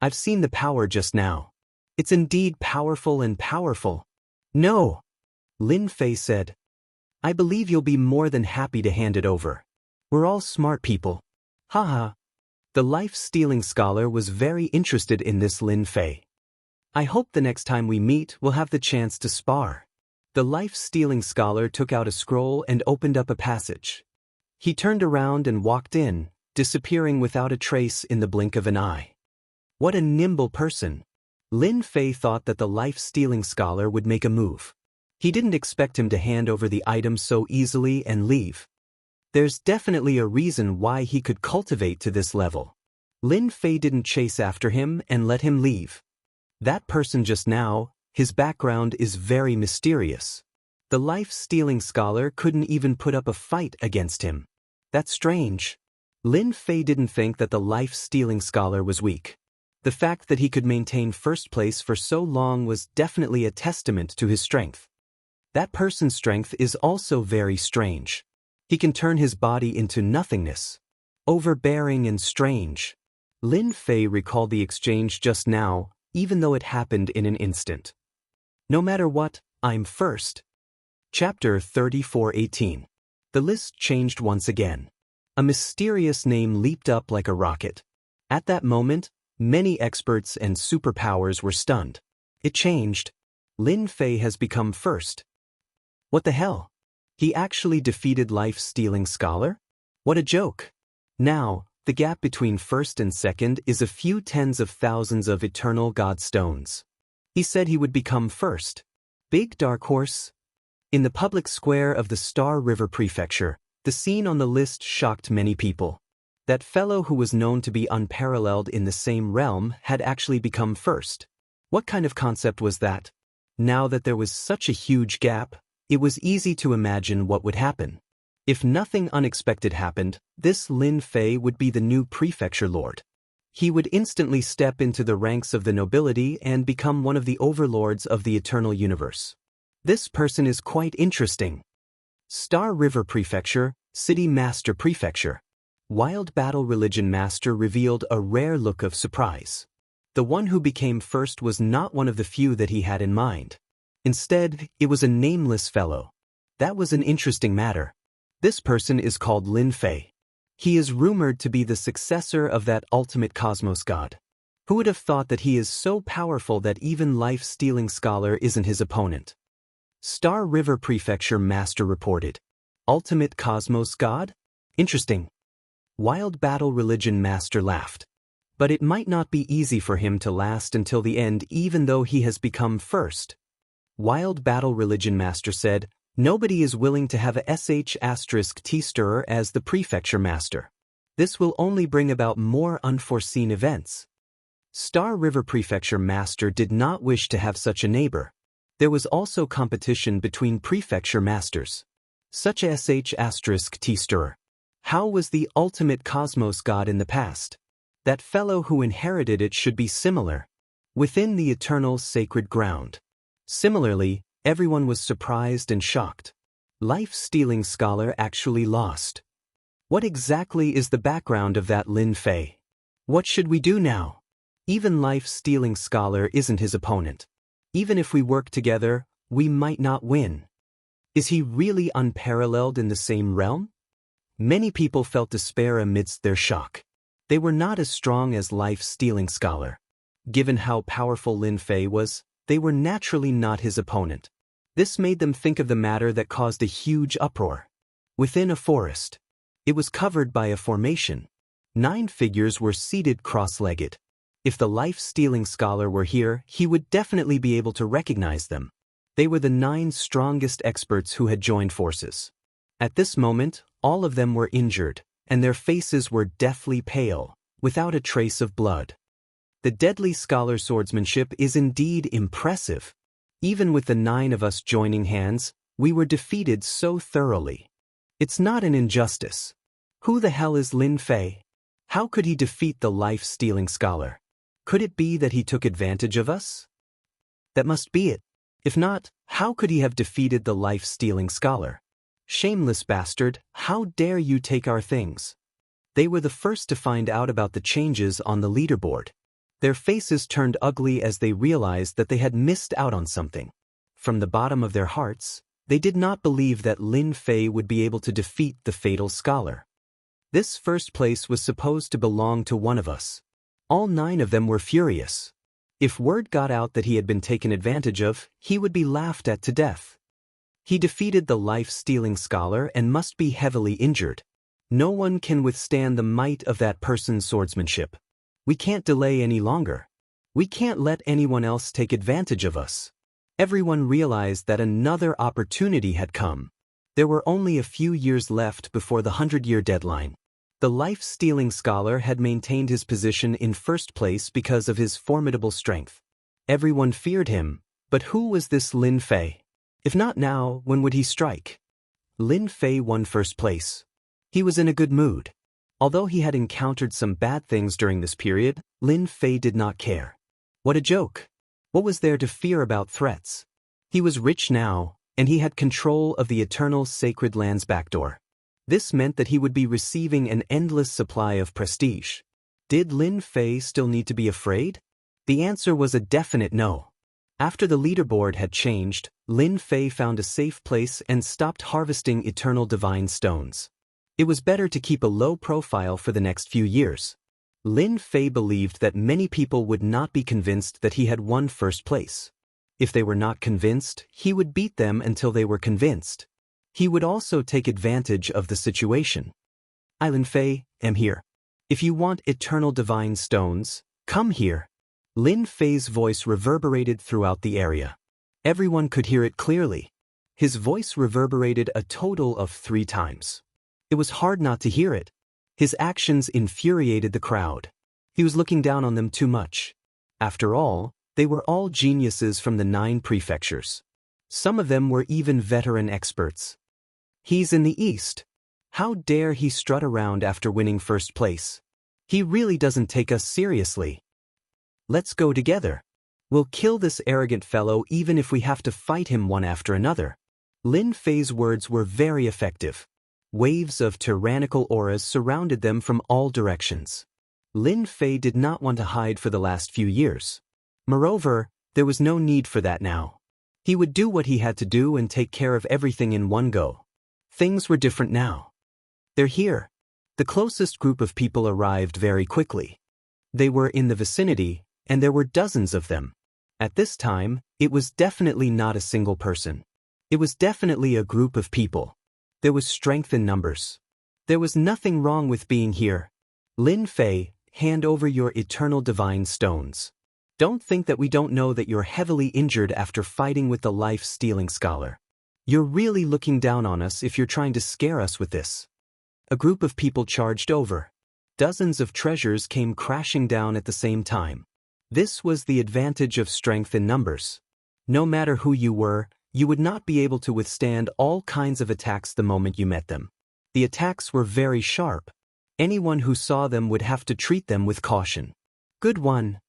I've seen the power just now. It's indeed powerful and powerful. No, Lin Fei said. I believe you'll be more than happy to hand it over. We're all smart people. Haha. The life-stealing scholar was very interested in this Lin Fei. I hope the next time we meet we'll have the chance to spar. The life-stealing scholar took out a scroll and opened up a passage. He turned around and walked in, disappearing without a trace in the blink of an eye. What a nimble person. Lin Fei thought that the life-stealing scholar would make a move. He didn't expect him to hand over the item so easily and leave. There's definitely a reason why he could cultivate to this level. Lin Fei didn't chase after him and let him leave. That person just now, his background is very mysterious. The life-stealing scholar couldn't even put up a fight against him. That's strange. Lin Fei didn't think that the life-stealing scholar was weak. The fact that he could maintain first place for so long was definitely a testament to his strength. That person's strength is also very strange. He can turn his body into nothingness. Overbearing and strange. Lin Fei recalled the exchange just now, even though it happened in an instant. No matter what, I'm first. Chapter 34:18. The list changed once again. A mysterious name leaped up like a rocket. At that moment, many experts and superpowers were stunned. It changed. Lin Fei has become first. What the hell? He actually defeated life-stealing scholar? What a joke. Now, the gap between first and second is a few tens of thousands of eternal god stones. He said he would become first. Big dark horse. In the public square of the Star River Prefecture, the scene on the list shocked many people. That fellow who was known to be unparalleled in the same realm had actually become first. What kind of concept was that? Now that there was such a huge gap, it was easy to imagine what would happen. If nothing unexpected happened, this Lin Fei would be the new prefecture lord. He would instantly step into the ranks of the nobility and become one of the overlords of the eternal universe. This person is quite interesting. Star River Prefecture, City Master Prefecture. Wild Battle Religion Master revealed a rare look of surprise. The one who became first was not one of the few that he had in mind. Instead, it was a nameless fellow. That was an interesting matter. This person is called Lin Fei. He is rumored to be the successor of that ultimate cosmos god. Who would have thought that he is so powerful that even life-stealing scholar isn't his opponent? Star River Prefecture Master reported. Ultimate cosmos god? Interesting. Wild Battle Religion Master laughed. But it might not be easy for him to last until the end even though he has become first. Wild Battle Religion Master said, nobody is willing to have a sh*t stirrer as the Prefecture Master. This will only bring about more unforeseen events. Star River Prefecture Master did not wish to have such a neighbor. There was also competition between Prefecture Masters. Such a sh*t stirrer. How was the ultimate cosmos god in the past? That fellow who inherited it should be similar. Within the eternal sacred ground. Similarly, everyone was surprised and shocked. Life-stealing scholar actually lost. What exactly is the background of that Lin Fei? What should we do now? Even life-stealing scholar isn't his opponent. Even if we work together, we might not win. Is he really unparalleled in the same realm? Many people felt despair amidst their shock. They were not as strong as life-stealing scholar. Given how powerful Lin Fei was, they were naturally not his opponent. This made them think of the matter that caused a huge uproar. Within a forest. It was covered by a formation. 9 figures were seated cross-legged. If the life-stealing scholar were here, he would definitely be able to recognize them. They were the 9 strongest experts who had joined forces. At this moment, all of them were injured, and their faces were deathly pale, without a trace of blood. The deadly scholar swordsmanship is indeed impressive. Even with the 9 of us joining hands, we were defeated so thoroughly. It's not an injustice. Who the hell is Lin Fei? How could he defeat the life-stealing scholar? Could it be that he took advantage of us? That must be it. If not, how could he have defeated the life-stealing scholar? Shameless bastard, how dare you take our things? They were the first to find out about the changes on the leaderboard. Their faces turned ugly as they realized that they had missed out on something. From the bottom of their hearts, they did not believe that Lin Fei would be able to defeat the fatal scholar. This first place was supposed to belong to one of us. All 9 of them were furious. If word got out that he had been taken advantage of, he would be laughed at to death. He defeated the life-stealing scholar and must be heavily injured. No one can withstand the might of that person's swordsmanship. We can't delay any longer. We can't let anyone else take advantage of us. Everyone realized that another opportunity had come. There were only a few years left before the 100-year deadline. The life-stealing scholar had maintained his position in first place because of his formidable strength. Everyone feared him, but who was this Lin Fei? If not now, when would he strike? Lin Fei won first place. He was in a good mood. Although he had encountered some bad things during this period, Lin Fei did not care. What a joke! What was there to fear about threats? He was rich now, and he had control of the eternal sacred land's backdoor. This meant that he would be receiving an endless supply of prestige. Did Lin Fei still need to be afraid? The answer was a definite no. After the leaderboard had changed, Lin Fei found a safe place and stopped harvesting eternal divine stones. It was better to keep a low profile for the next few years. Lin Fei believed that many people would not be convinced that he had won first place. If they were not convinced, he would beat them until they were convinced. He would also take advantage of the situation. I, Lin Fei, am here. If you want eternal divine stones, come here. Lin Fei's voice reverberated throughout the area. Everyone could hear it clearly. His voice reverberated a total of 3 times. It was hard not to hear it. His actions infuriated the crowd. He was looking down on them too much. After all, they were all geniuses from the 9 prefectures. Some of them were even veteran experts. He's in the East. How dare he strut around after winning first place? He really doesn't take us seriously. Let's go together. We'll kill this arrogant fellow even if we have to fight him one after another. Lin Fei's words were very effective. Waves of tyrannical auras surrounded them from all directions. Lin Fei did not want to hide for the last few years. Moreover, there was no need for that now. He would do what he had to do and take care of everything in one go. Things were different now. They're here. The closest group of people arrived very quickly. They were in the vicinity, and there were dozens of them. At this time, it was definitely not a single person. It was definitely a group of people. There was strength in numbers. There was nothing wrong with being here. Lin Fei, hand over your eternal divine stones. Don't think that we don't know that you're heavily injured after fighting with the life-stealing scholar. You're really looking down on us if you're trying to scare us with this. A group of people charged over. Dozens of treasures came crashing down at the same time. This was the advantage of strength in numbers. No matter who you were, you would not be able to withstand all kinds of attacks the moment you met them. The attacks were very sharp. Anyone who saw them would have to treat them with caution. Good one.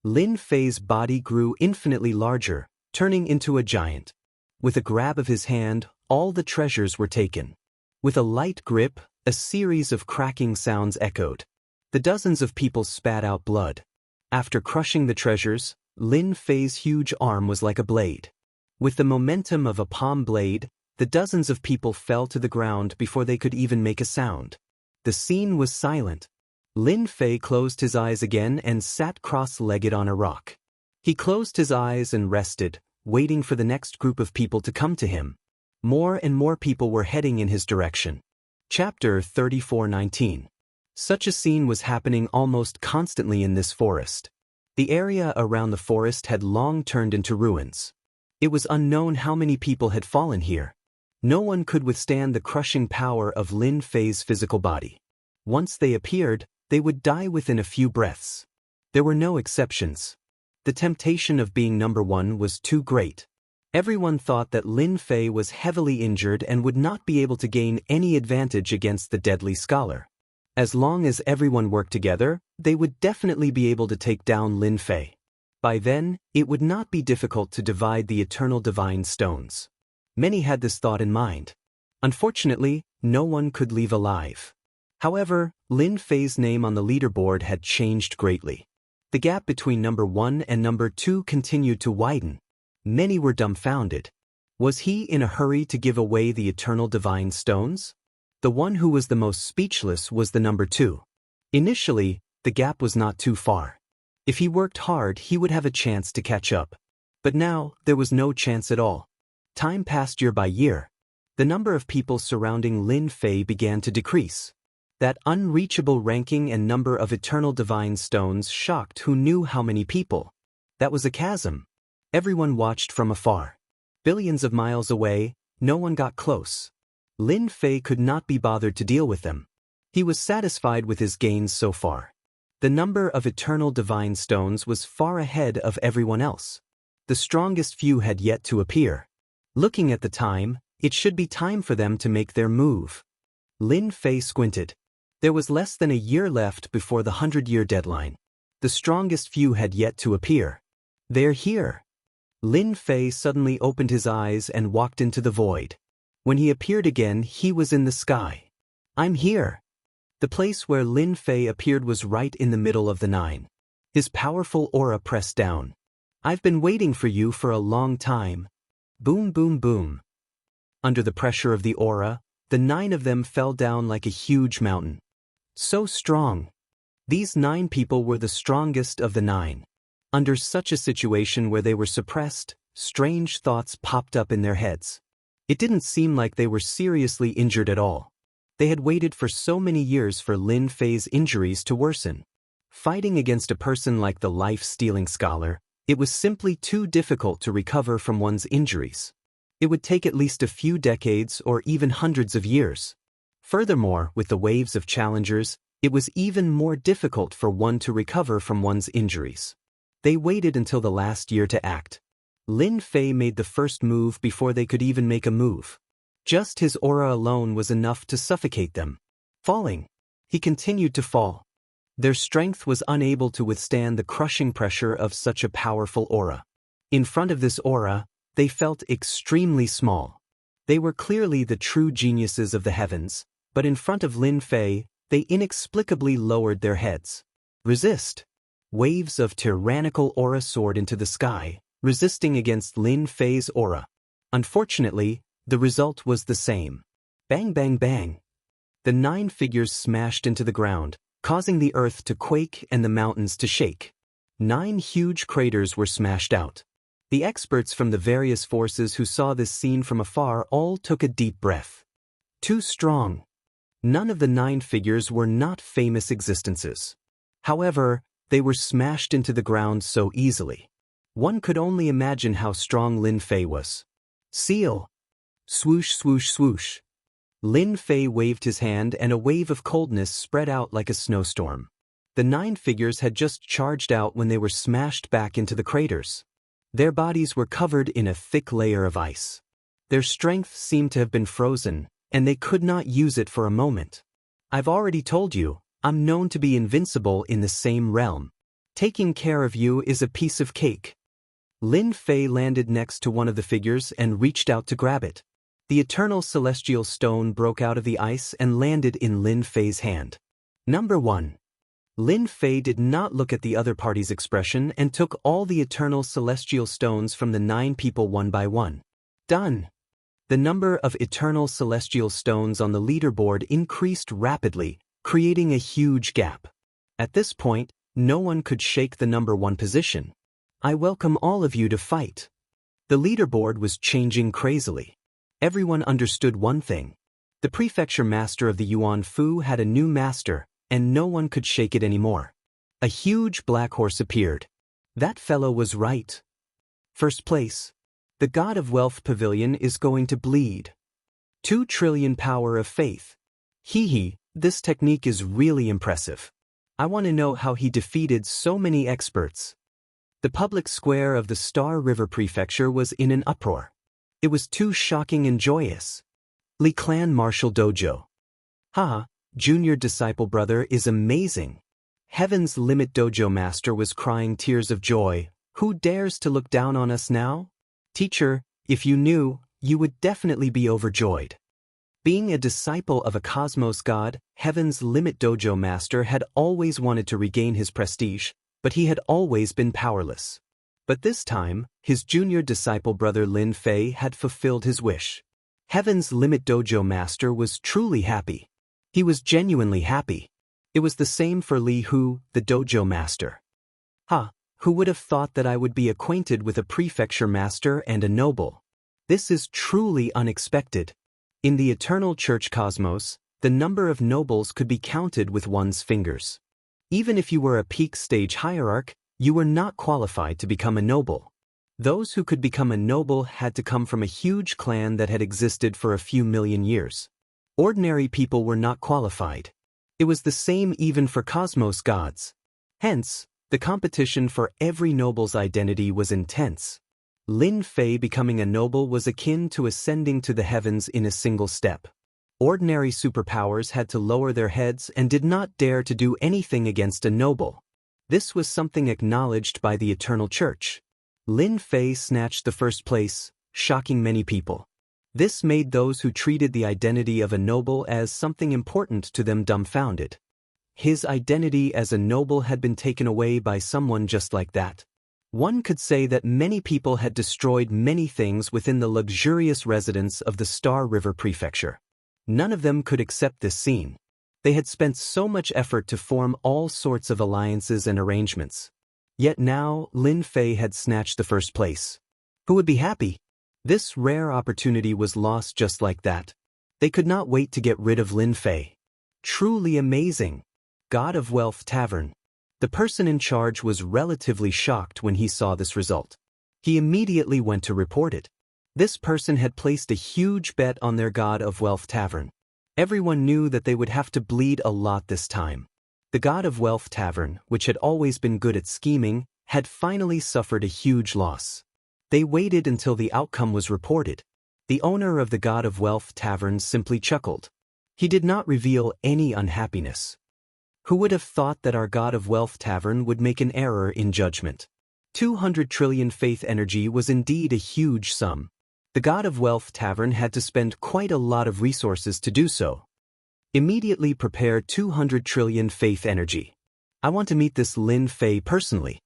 Lin Fei's body grew infinitely larger, turning into a giant. With a grab of his hand, all the treasures were taken. With a light grip, a series of cracking sounds echoed. The dozens of people spat out blood. After crushing the treasures, Lin Fei's huge arm was like a blade. With the momentum of a palm blade, the dozens of people fell to the ground before they could even make a sound. The scene was silent. Lin Fei closed his eyes again and sat cross-legged on a rock. He closed his eyes and rested, waiting for the next group of people to come to him. More and more people were heading in his direction. Chapter 34:19. Such a scene was happening almost constantly in this forest. The area around the forest had long turned into ruins. It was unknown how many people had fallen here. No one could withstand the crushing power of Lin Fei's physical body. Once they appeared, they would die within a few breaths. There were no exceptions. The temptation of being number one was too great. Everyone thought that Lin Fei was heavily injured and would not be able to gain any advantage against the deadly scholar. As long as everyone worked together, they would definitely be able to take down Lin Fei. By then, it would not be difficult to divide the eternal divine stones. Many had this thought in mind. Unfortunately, no one could leave alive. However, Lin Fei's name on the leaderboard had changed greatly. The gap between number 1 and number 2 continued to widen. Many were dumbfounded. Was he in a hurry to give away the eternal divine stones? The one who was the most speechless was the number 2. Initially, the gap was not too far. If he worked hard, he would have a chance to catch up. But now, there was no chance at all. Time passed year by year. The number of people surrounding Lin Fei began to decrease. That unreachable ranking and number of eternal divine stones shocked who knew how many people. That was a chasm. Everyone watched from afar. Billions of miles away, no one got close. Lin Fei could not be bothered to deal with them. He was satisfied with his gains so far. The number of eternal divine stones was far ahead of everyone else. The strongest few had yet to appear. Looking at the time, it should be time for them to make their move. Lin Fei squinted. There was less than a year left before the 100-year deadline. The strongest few had yet to appear. They're here. Lin Fei suddenly opened his eyes and walked into the void. When he appeared again, he was in the sky. I'm here. The place where Lin Fei appeared was right in the middle of the 9. His powerful aura pressed down. I've been waiting for you for a long time. Boom, boom, boom. Under the pressure of the aura, the 9 of them fell down like a huge mountain. So strong. These 9 people were the strongest of the 9. Under such a situation where they were suppressed, strange thoughts popped up in their heads. It didn't seem like they were seriously injured at all. They had waited for so many years for Lin Fei's injuries to worsen. Fighting against a person like the life-stealing scholar, it was simply too difficult to recover from one's injuries. It would take at least a few decades or even hundreds of years. Furthermore, with the waves of challengers, it was even more difficult for one to recover from one's injuries. They waited until the last year to act. Lin Fei made the first move before they could even make a move. Just his aura alone was enough to suffocate them. Falling, he continued to fall. Their strength was unable to withstand the crushing pressure of such a powerful aura. In front of this aura, they felt extremely small. They were clearly the true geniuses of the heavens, but in front of Lin Fei, they inexplicably lowered their heads. Resist! Waves of tyrannical aura soared into the sky, resisting against Lin Fei's aura. Unfortunately, the result was the same. Bang bang bang. The 9 figures smashed into the ground, causing the earth to quake and the mountains to shake. 9 huge craters were smashed out. The experts from the various forces who saw this scene from afar all took a deep breath. Too strong. None of the 9 figures were not famous existences. However, they were smashed into the ground so easily. One could only imagine how strong Lin Fei was. Seal! Swoosh swoosh swoosh. Lin Fei waved his hand and a wave of coldness spread out like a snowstorm. The 9 figures had just charged out when they were smashed back into the craters. Their bodies were covered in a thick layer of ice. Their strength seemed to have been frozen, and they could not use it for a moment. I've already told you, I'm known to be invincible in the same realm. Taking care of you is a piece of cake. Lin Fei landed next to one of the figures and reached out to grab it. The eternal celestial stone broke out of the ice and landed in Lin Fei's hand. Number 1. Lin Fei did not look at the other party's expression and took all the eternal celestial stones from the 9 people one by one. Done. The number of eternal celestial stones on the leaderboard increased rapidly, creating a huge gap. At this point, no one could shake the number 1 position. I welcome all of you to fight. The leaderboard was changing crazily. Everyone understood one thing. The prefecture master of the Yuan Fu had a new master, and no one could shake it anymore. A huge black horse appeared. That fellow was right. First place. The God of Wealth Pavilion is going to bleed. 2 trillion power of faith. Hee, this technique is really impressive. I want to know how he defeated so many experts. The public square of the Star River Prefecture was in an uproar. It was too shocking and joyous. Li Clan Martial Dojo. Ha, junior disciple brother is amazing. Heaven's Limit Dojo master was crying tears of joy. Who dares to look down on us now? Teacher, if you knew, you would definitely be overjoyed. Being a disciple of a cosmos god, Heaven's Limit Dojo master had always wanted to regain his prestige, but he had always been powerless. But this time, his junior disciple brother Lin Fei had fulfilled his wish. Heaven's Limit Dojo master was truly happy. He was genuinely happy. It was the same for Li Hu, the dojo master. Who would have thought that I would be acquainted with a prefecture master and a noble? This is truly unexpected. In the eternal church cosmos, the number of nobles could be counted with one's fingers. Even if you were a peak stage hierarch, you were not qualified to become a noble. Those who could become a noble had to come from a huge clan that had existed for a few million years. Ordinary people were not qualified. It was the same even for cosmos gods. Hence, the competition for every noble's identity was intense. Lin Fei becoming a noble was akin to ascending to the heavens in a single step. Ordinary superpowers had to lower their heads and did not dare to do anything against a noble. This was something acknowledged by the Eternal Church. Lin Fei snatched the first place, shocking many people. This made those who treated the identity of a noble as something important to them dumbfounded. His identity as a noble had been taken away by someone just like that. One could say that many people had destroyed many things within the luxurious residence of the Star River Prefecture. None of them could accept this scene. They had spent so much effort to form all sorts of alliances and arrangements. Yet now, Lin Fei had snatched the first place. Who would be happy? This rare opportunity was lost just like that. They could not wait to get rid of Lin Fei. Truly amazing. God of Wealth Tavern. The person in charge was relatively shocked when he saw this result. He immediately went to report it. This person had placed a huge bet on their God of Wealth Tavern. Everyone knew that they would have to bleed a lot this time. The God of Wealth Tavern, which had always been good at scheming, had finally suffered a huge loss. They waited until the outcome was reported. The owner of the God of Wealth Tavern simply chuckled. He did not reveal any unhappiness. Who would have thought that our God of Wealth Tavern would make an error in judgment? 200 trillion faith energy was indeed a huge sum. The God of Wealth Tavern had to spend quite a lot of resources to do so. Immediately prepare 200 trillion faith energy. I want to meet this Lin Fei personally.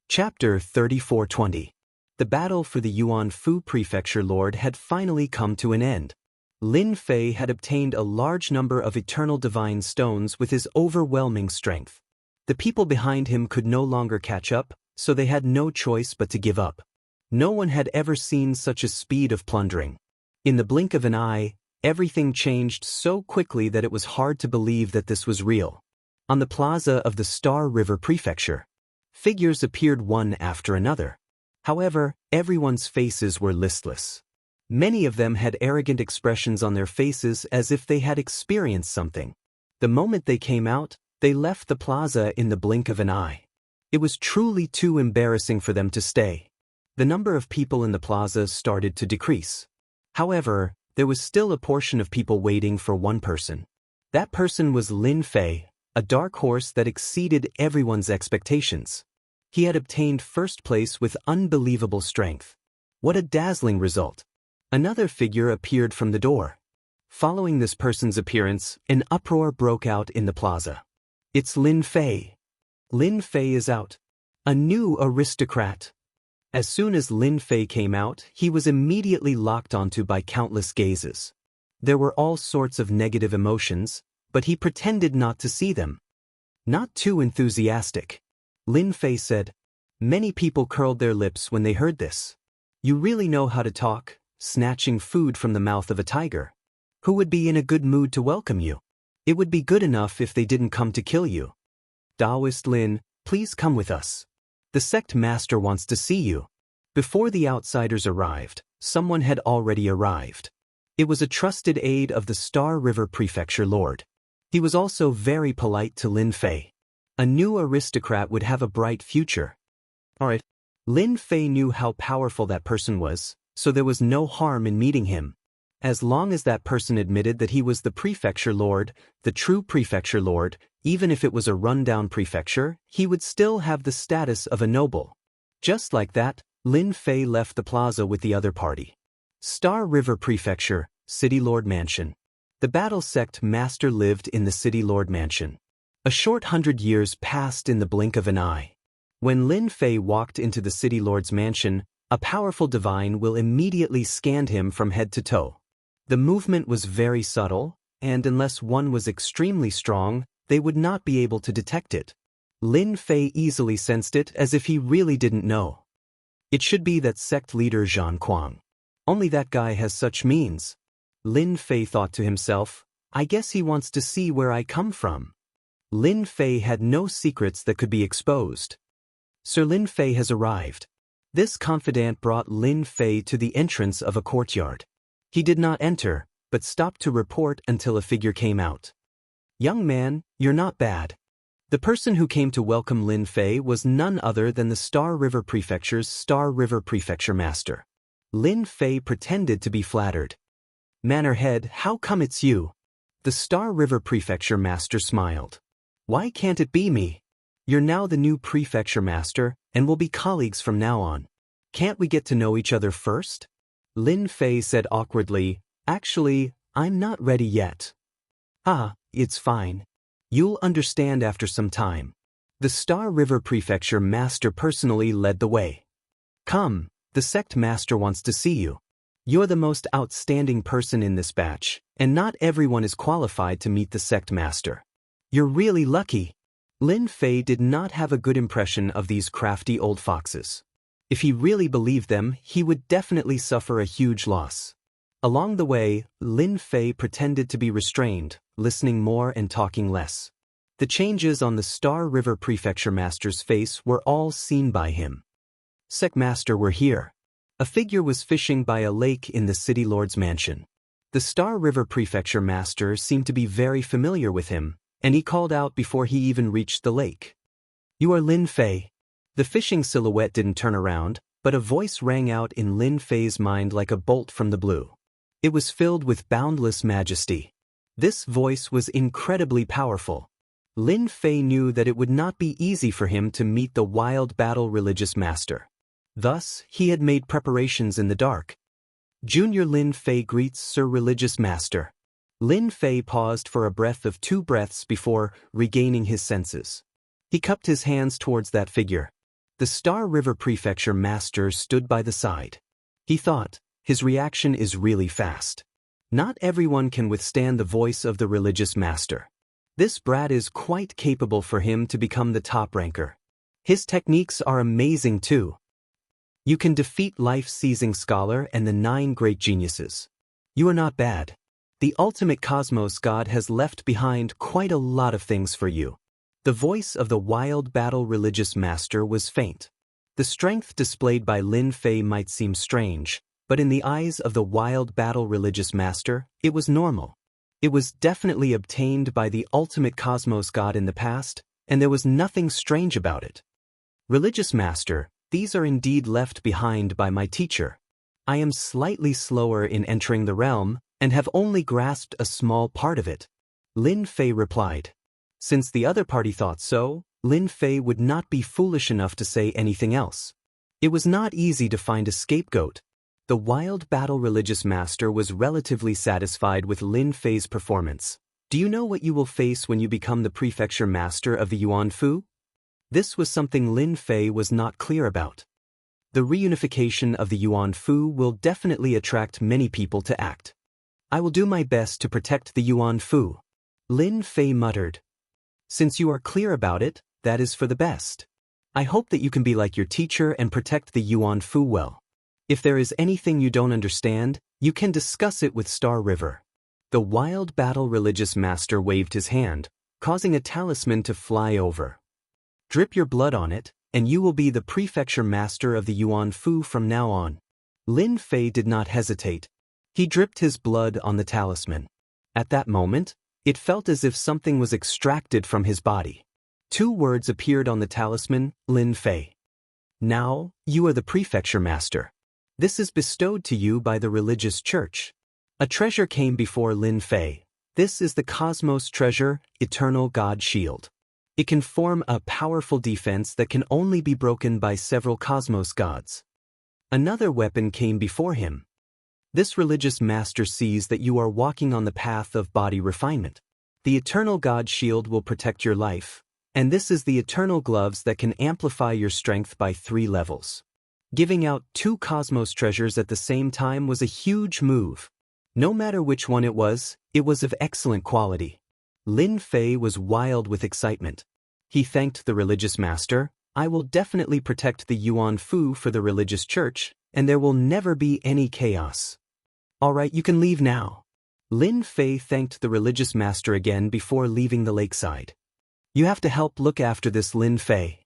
Chapter 3420. The battle for the Yuan Fu Prefecture Lord had finally come to an end. Lin Fei had obtained a large number of eternal divine stones with his overwhelming strength. The people behind him could no longer catch up, so they had no choice but to give up. No one had ever seen such a speed of plundering. In the blink of an eye, everything changed so quickly that it was hard to believe that this was real. On the plaza of the Star River Prefecture, figures appeared one after another. However, everyone's faces were listless. Many of them had arrogant expressions on their faces as if they had experienced something. The moment they came out, they left the plaza in the blink of an eye. It was truly too embarrassing for them to stay. The number of people in the plaza started to decrease. However, there was still a portion of people waiting for one person. That person was Lin Fei, a dark horse that exceeded everyone's expectations. He had obtained first place with unbelievable strength. What a dazzling result! Another figure appeared from the door. Following this person's appearance, an uproar broke out in the plaza. It's Lin Fei. Lin Fei is out. A new aristocrat. As soon as Lin Fei came out, he was immediately locked onto by countless gazes. There were all sorts of negative emotions, but he pretended not to see them. Not too enthusiastic. Lin Fei said. Many people curled their lips when they heard this. You really know how to talk, snatching food from the mouth of a tiger. Who would be in a good mood to welcome you? It would be good enough if they didn't come to kill you. Taoist Lin, please come with us. The sect master wants to see you. Before the outsiders arrived, someone had already arrived. It was a trusted aide of the Star River Prefecture Lord. He was also very polite to Lin Fei. A new aristocrat would have a bright future. Alright. Lin Fei knew how powerful that person was, so there was no harm in meeting him. As long as that person admitted that he was the Prefecture Lord, the true Prefecture Lord, even if it was a rundown prefecture, he would still have the status of a noble. Just like that, Lin Fei left the plaza with the other party. Star River Prefecture, City Lord Mansion. The Battle Sect Master lived in the City Lord Mansion. A short 100 years passed in the blink of an eye. When Lin Fei walked into the City Lord's mansion, a powerful divine will immediately scanned him from head to toe. The movement was very subtle, and unless one was extremely strong, they would not be able to detect it. Lin Fei easily sensed it as if he really didn't know. It should be that sect leader Zhan Kuang. Only that guy has such means. Lin Fei thought to himself, I guess he wants to see where I come from. Lin Fei had no secrets that could be exposed. Sir Lin Fei has arrived. This confidant brought Lin Fei to the entrance of a courtyard. He did not enter, but stopped to report until a figure came out. Young man, you're not bad. The person who came to welcome Lin Fei was none other than the Star River Prefecture's Star River Prefecture Master. Lin Fei pretended to be flattered. Mannerhead, how come it's you? The Star River Prefecture Master smiled. Why can't it be me? You're now the new Prefecture Master, and we'll be colleagues from now on. Can't we get to know each other first? Lin Fei said awkwardly, Actually, I'm not ready yet. Ah, it's fine. You'll understand after some time. The Star River Prefecture Master personally led the way. Come, the Sect Master wants to see you. You're the most outstanding person in this batch, and not everyone is qualified to meet the Sect Master. You're really lucky. Lin Fei did not have a good impression of these crafty old foxes. If he really believed them, he would definitely suffer a huge loss. Along the way, Lin Fei pretended to be restrained, listening more and talking less. The changes on the Star River Prefecture Master's face were all seen by him. Sect Master were here. A figure was fishing by a lake in the City Lord's mansion. The Star River Prefecture Master seemed to be very familiar with him, and he called out before he even reached the lake. You are Lin Fei. The fishing silhouette didn't turn around, but a voice rang out in Lin Fei's mind like a bolt from the blue. It was filled with boundless majesty. This voice was incredibly powerful. Lin Fei knew that it would not be easy for him to meet the wild battle religious master. Thus, he had made preparations in the dark. Junior Lin Fei greets Sir Religious Master. Lin Fei paused for a breath of 2 breaths before regaining his senses. He cupped his hands towards that figure. The Star River Prefecture Master stood by the side. He thought, his reaction is really fast. Not everyone can withstand the voice of the religious master. This brat is quite capable for him to become the top ranker. His techniques are amazing too. You can defeat life-seizing scholar and the 9 great geniuses. You are not bad. The ultimate cosmos god has left behind quite a lot of things for you. The voice of the wild battle religious master was faint. The strength displayed by Lin Fei might seem strange, but in the eyes of the wild battle religious master, it was normal. It was definitely obtained by the ultimate cosmos god in the past, and there was nothing strange about it. Religious master, these are indeed left behind by my teacher. I am slightly slower in entering the realm, and have only grasped a small part of it. Lin Fei replied. Since the other party thought so, Lin Fei would not be foolish enough to say anything else. It was not easy to find a scapegoat. The wild battle religious master was relatively satisfied with Lin Fei's performance. Do you know what you will face when you become the prefecture master of the Yuanfu? This was something Lin Fei was not clear about. The reunification of the Yuanfu will definitely attract many people to act. I will do my best to protect the Yuanfu. Lin Fei muttered. Since you are clear about it, that is for the best. I hope that you can be like your teacher and protect the Yuanfu well. If there is anything you don't understand, you can discuss it with Star River. The wild battle religious master waved his hand, causing a talisman to fly over. Drip your blood on it, and you will be the prefecture master of the Yuanfu from now on. Lin Fei did not hesitate. He dripped his blood on the talisman. At that moment, it felt as if something was extracted from his body. 2 words appeared on the talisman, Lin Fei. Now, you are the prefecture master. This is bestowed to you by the religious church. A treasure came before Lin Fei. This is the Cosmos Treasure, Eternal God Shield. It can form a powerful defense that can only be broken by several cosmos gods. Another weapon came before him. This religious master sees that you are walking on the path of body refinement. The Eternal God Shield will protect your life, and this is the Eternal Gloves that can amplify your strength by 3 levels. Giving out 2 cosmos treasures at the same time was a huge move. No matter which one it was of excellent quality. Lin Fei was wild with excitement. He thanked the religious master. I will definitely protect the Yuanfu for the religious church, and there will never be any chaos. All right, you can leave now. Lin Fei thanked the religious master again before leaving the lakeside. You have to help look after this Lin Fei.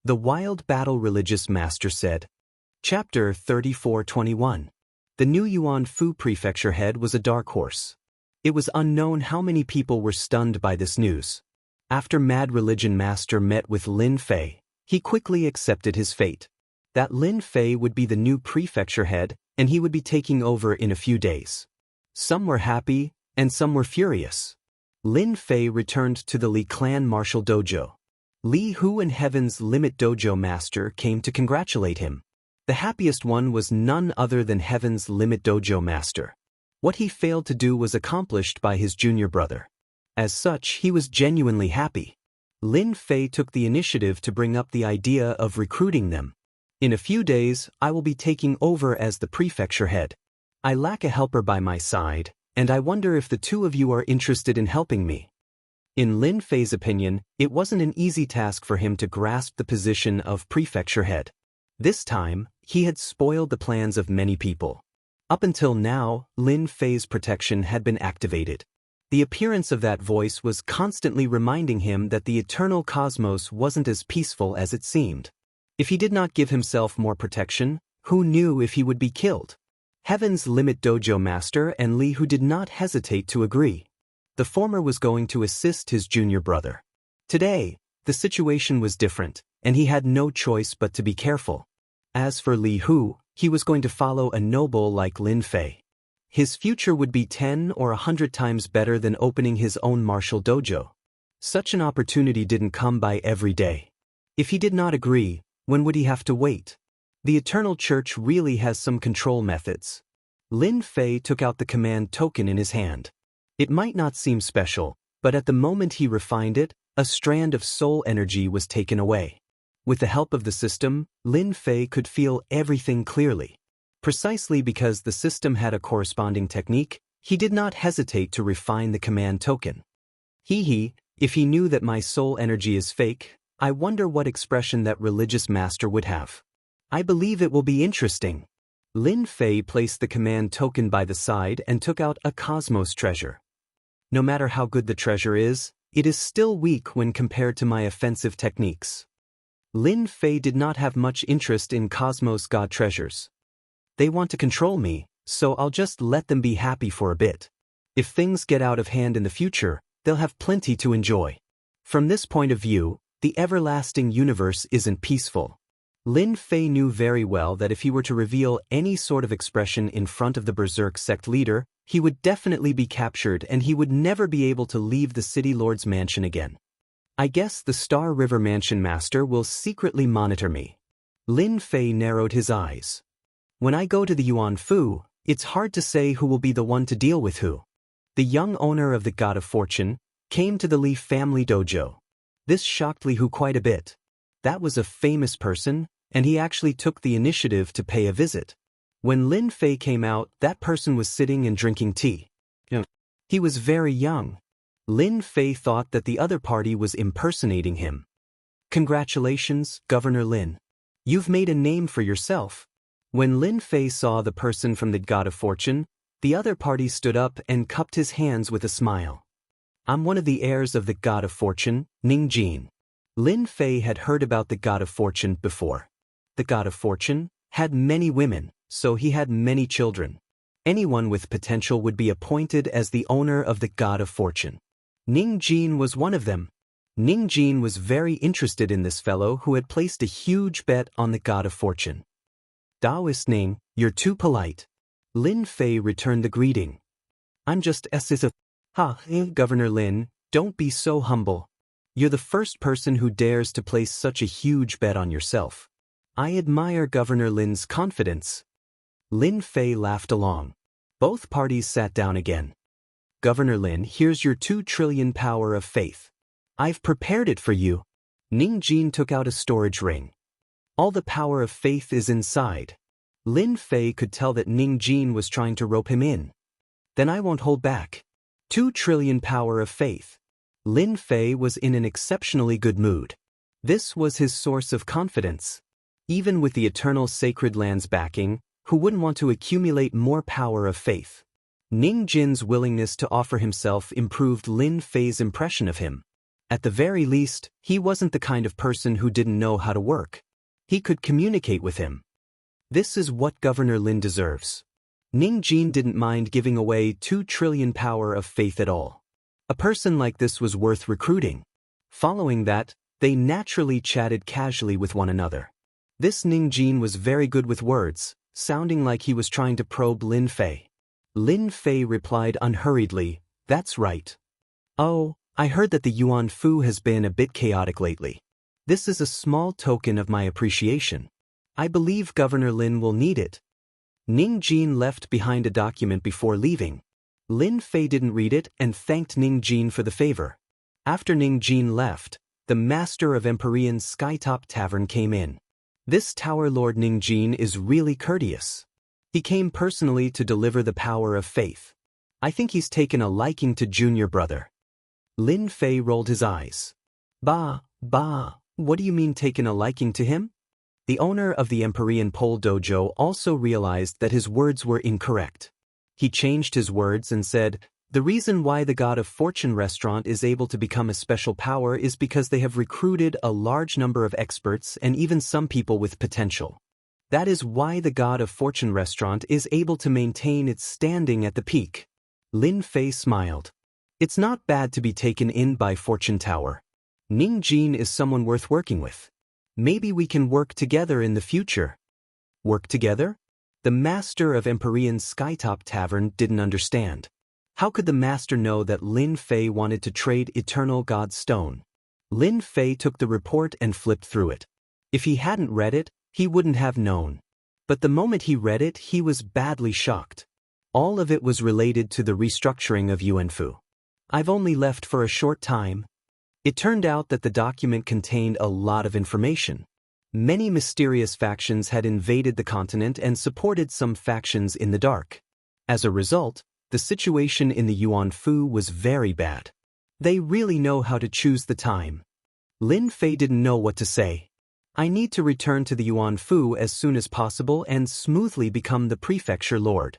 The wild battle religious master said. Chapter 34:21. The new Yuanfu prefecture head was a dark horse. It was unknown how many people were stunned by this news. After Mad Religion Master met with Lin Fei, he quickly accepted his fate. That Lin Fei would be the new prefecture head, and he would be taking over in a few days. Some were happy, and some were furious. Lin Fei returned to the Li Clan Martial Dojo. Li Hu and Heaven's Limit Dojo Master came to congratulate him. The happiest one was none other than Heaven's Limit Dojo Master. What he failed to do was accomplished by his junior brother. As such, he was genuinely happy. Lin Fei took the initiative to bring up the idea of recruiting them. In a few days, I will be taking over as the prefecture head. I lack a helper by my side, and I wonder if the 2 of you are interested in helping me. In Lin Fei's opinion, it wasn't an easy task for him to grasp the position of prefecture head. This time, he had spoiled the plans of many people. Up until now, Lin Fei's protection had been activated. The appearance of that voice was constantly reminding him that the eternal cosmos wasn't as peaceful as it seemed. If he did not give himself more protection, who knew if he would be killed? Heaven's Limit Dojo Master and Li Hu did not hesitate to agree. The former was going to assist his junior brother. Today, the situation was different, and he had no choice but to be careful. As for Li Hu, he was going to follow a noble like Lin Fei. His future would be 10 or 100 times better than opening his own martial dojo. Such an opportunity didn't come by every day. If he did not agree, when would he have to wait? The Eternal Church really has some control methods. Lin Fei took out the command token in his hand. It might not seem special, but at the moment he refined it, a strand of soul energy was taken away. With the help of the system, Lin Fei could feel everything clearly. Precisely because the system had a corresponding technique, he did not hesitate to refine the command token. If he knew that my soul energy is fake, I wonder what expression that religious master would have. I believe it will be interesting. Lin Fei placed the command token by the side and took out a cosmos treasure. No matter how good the treasure is, it is still weak when compared to my offensive techniques. Lin Fei did not have much interest in cosmos god treasures. They want to control me, so I'll just let them be happy for a bit. If things get out of hand in the future, they'll have plenty to enjoy. From this point of view, the everlasting universe isn't peaceful. Lin Fei knew very well that if he were to reveal any sort of expression in front of the Berserk sect leader, he would definitely be captured and he would never be able to leave the City Lord's mansion again. I guess the Star River Mansion Master will secretly monitor me. Lin Fei narrowed his eyes. When I go to the Yuan Fu, it's hard to say who will be the one to deal with who. The young owner of the God of Fortune came to the Li family dojo. This shocked Li Hu quite a bit. That was a famous person, and he actually took the initiative to pay a visit. When Lin Fei came out, that person was sitting and drinking tea. He was very young. Lin Fei thought that the other party was impersonating him. Congratulations, Governor Lin. You've made a name for yourself. When Lin Fei saw the person from the God of Fortune, the other party stood up and cupped his hands with a smile. I'm one of the heirs of the God of Fortune, Ning Jin. Lin Fei had heard about the God of Fortune before. The God of Fortune had many women, so he had many children. Anyone with potential would be appointed as the owner of the God of Fortune. Ning Jin was one of them. Ning Jin was very interested in this fellow who had placed a huge bet on the God of Fortune. Daoist Ning, you're too polite. Lin Fei returned the greeting. I'm just Governor Lin, don't be so humble. You're the first person who dares to place such a huge bet on yourself. I admire Governor Lin's confidence. Lin Fei laughed along. Both parties sat down again. Governor Lin, here's your 2 trillion power of faith. I've prepared it for you. Ning Jin took out a storage ring. All the power of faith is inside. Lin Fei could tell that Ning Jin was trying to rope him in. Then I won't hold back. 2 trillion power of faith. Lin Fei was in an exceptionally good mood. This was his source of confidence. Even with the eternal sacred land's backing, who wouldn't want to accumulate more power of faith? Ning Jin's willingness to offer himself improved Lin Fei's impression of him. At the very least, he wasn't the kind of person who didn't know how to work. He could communicate with him. This is what Governor Lin deserves. Ning Jin didn't mind giving away 2 trillion power of faith at all. A person like this was worth recruiting. Following that, they naturally chatted casually with one another. This Ning Jin was very good with words, sounding like he was trying to probe Lin Fei. Lin Fei replied unhurriedly, that's right. Oh, I heard that the Yuan Fu has been a bit chaotic lately. This is a small token of my appreciation. I believe Governor Lin will need it. Ning Jin left behind a document before leaving. Lin Fei didn't read it and thanked Ning Jin for the favor. After Ning Jin left, the master of Empyrean's Skytop Tavern came in. This Tower Lord Ning Jin is really courteous. He came personally to deliver the power of faith. I think he's taken a liking to Junior Brother. Lin Fei rolled his eyes. Bah, what do you mean taken a liking to him? The owner of the Empyrean Pole Dojo also realized that his words were incorrect. He changed his words and said, the reason why the God of Fortune restaurant is able to become a special power is because they have recruited a large number of experts and even some people with potential. That is why the God of Fortune restaurant is able to maintain its standing at the peak. Lin Fei smiled. It's not bad to be taken in by Fortune Tower. Ning Jin is someone worth working with. Maybe we can work together in the future. Work together? The master of Empyrean's Skytop Tavern didn't understand. How could the master know that Lin Fei wanted to trade Eternal God's Stone? Lin Fei took the report and flipped through it. If he hadn't read it, he wouldn't have known. But the moment he read it, he was badly shocked. All of it was related to the restructuring of Yuanfu. I've only left for a short time. It turned out that the document contained a lot of information. Many mysterious factions had invaded the continent and supported some factions in the dark. As a result, the situation in the Yuan Fu was very bad. They really know how to choose the time. Lin Fei didn't know what to say. I need to return to the Yuan Fu as soon as possible and smoothly become the prefecture lord.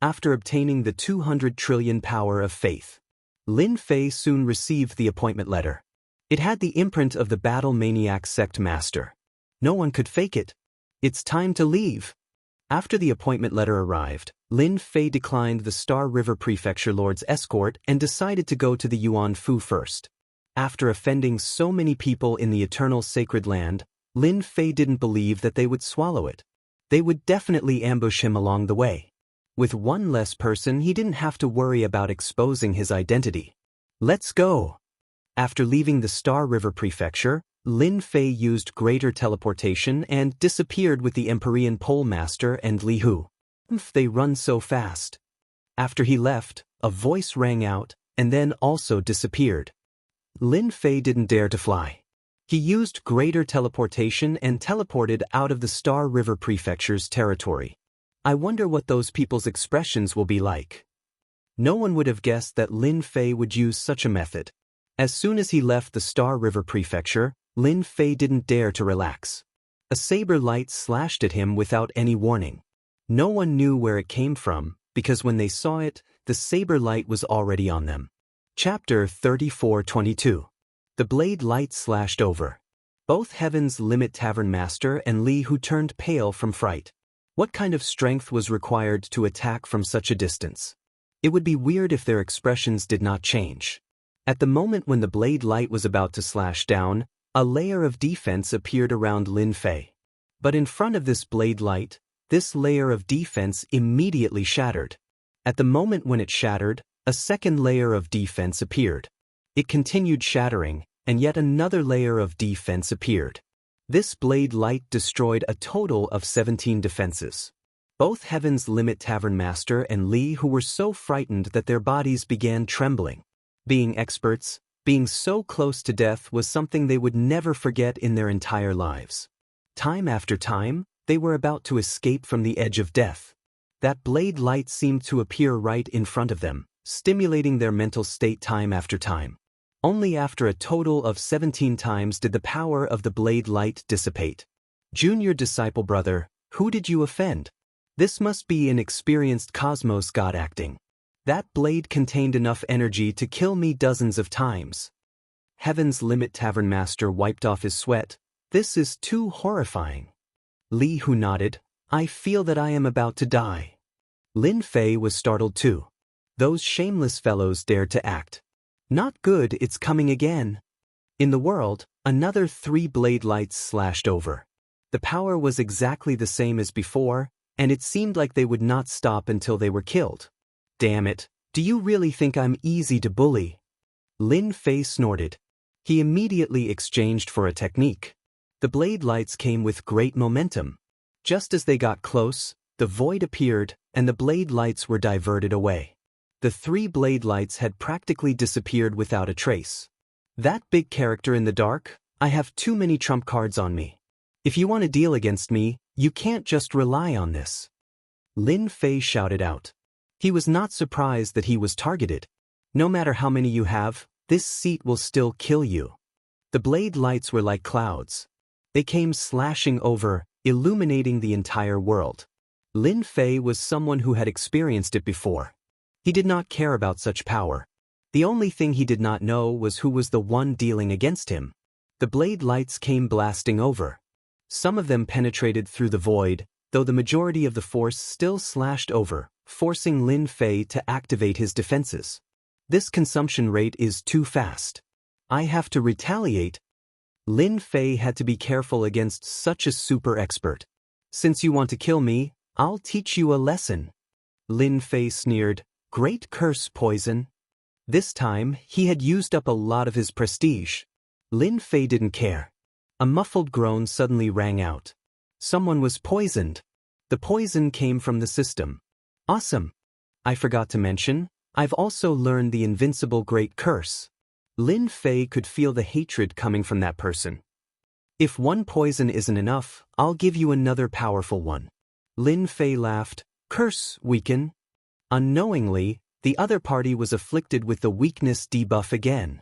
After obtaining the 200 trillion power of faith, Lin Fei soon received the appointment letter. It had the imprint of the battle maniac sect master. No one could fake it. It's time to leave. After the appointment letter arrived, Lin Fei declined the Star River Prefecture Lord's escort and decided to go to the Yuan Fu first. After offending so many people in the eternal sacred land, Lin Fei didn't believe that they would swallow it. They would definitely ambush him along the way. With one less person, he didn't have to worry about exposing his identity. Let's go. After leaving the Star River Prefecture, Lin Fei used greater teleportation and disappeared with the Empyrean Pole Master and Li Hu. They run so fast. After he left, a voice rang out and then also disappeared. Lin Fei didn't dare to fly. He used greater teleportation and teleported out of the Star River Prefecture's territory. I wonder what those people's expressions will be like. No one would have guessed that Lin Fei would use such a method. As soon as he left the Star River Prefecture, Lin Fei didn't dare to relax. A saber light slashed at him without any warning. No one knew where it came from, because when they saw it, the saber light was already on them. Chapter 34:22. The blade light slashed over. Both Heaven's Limit Tavern Master and Li Hu turned pale from fright. What kind of strength was required to attack from such a distance? It would be weird if their expressions did not change. At the moment when the blade light was about to slash down, a layer of defense appeared around Lin Fei. But in front of this blade light, this layer of defense immediately shattered. At the moment when it shattered, a second layer of defense appeared. It continued shattering, and yet another layer of defense appeared. This blade light destroyed a total of 17 defenses. Both Heaven's Limit Tavern Master and Li Hu were so frightened that their bodies began trembling. Being experts, being so close to death was something they would never forget in their entire lives. Time after time, they were about to escape from the edge of death. That blade light seemed to appear right in front of them, stimulating their mental state time after time. Only after a total of 17 times did the power of the blade light dissipate. Junior disciple brother, who did you offend? This must be an experienced cosmos god acting. That blade contained enough energy to kill me dozens of times. Heaven's Limit Tavern Master wiped off his sweat. This is too horrifying. Li Hu nodded. I feel that I am about to die. Lin Fei was startled too. Those shameless fellows dared to act. Not good, it's coming again. In the world, another 3 blade lights slashed over. The power was exactly the same as before, and it seemed like they would not stop until they were killed. Damn it, do you really think I'm easy to bully? Lin Fei snorted. He immediately exchanged for a technique. The blade lights came with great momentum. Just as they got close, the void appeared, and the blade lights were diverted away. The 3 blade lights had practically disappeared without a trace. That big character in the dark, I have too many trump cards on me. If you want to deal against me, you can't just rely on this. Lin Fei shouted out. He was not surprised that he was targeted. No matter how many you have, this seat will still kill you. The blade lights were like clouds. They came slashing over, illuminating the entire world. Lin Fei was someone who had experienced it before. He did not care about such power. The only thing he did not know was who was the one dealing against him. The blade lights came blasting over. Some of them penetrated through the void, though the majority of the force still slashed over, forcing Lin Fei to activate his defenses. This consumption rate is too fast. I have to retaliate. Lin Fei had to be careful against such a super expert. Since you want to kill me, I'll teach you a lesson. Lin Fei sneered. Great curse poison. This time, he had used up a lot of his prestige. Lin Fei didn't care. A muffled groan suddenly rang out. Someone was poisoned. The poison came from the system. Awesome. I forgot to mention, I've also learned the invincible great curse. Lin Fei could feel the hatred coming from that person. If one poison isn't enough, I'll give you another powerful one. Lin Fei laughed. Curse, weaken. Unknowingly, the other party was afflicted with the weakness debuff again.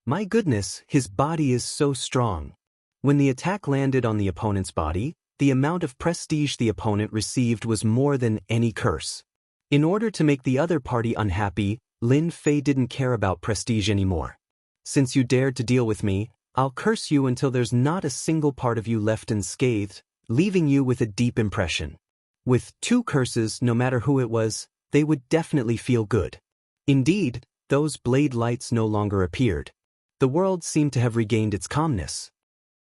My goodness, his body is so strong. When the attack landed on the opponent's body, the amount of prestige the opponent received was more than any curse. In order to make the other party unhappy, Lin Fei didn't care about prestige anymore. Since you dared to deal with me, I'll curse you until there's not a single part of you left unscathed, leaving you with a deep impression. With 2 curses, no matter who it was, they would definitely feel good. Indeed, those blade lights no longer appeared. The world seemed to have regained its calmness.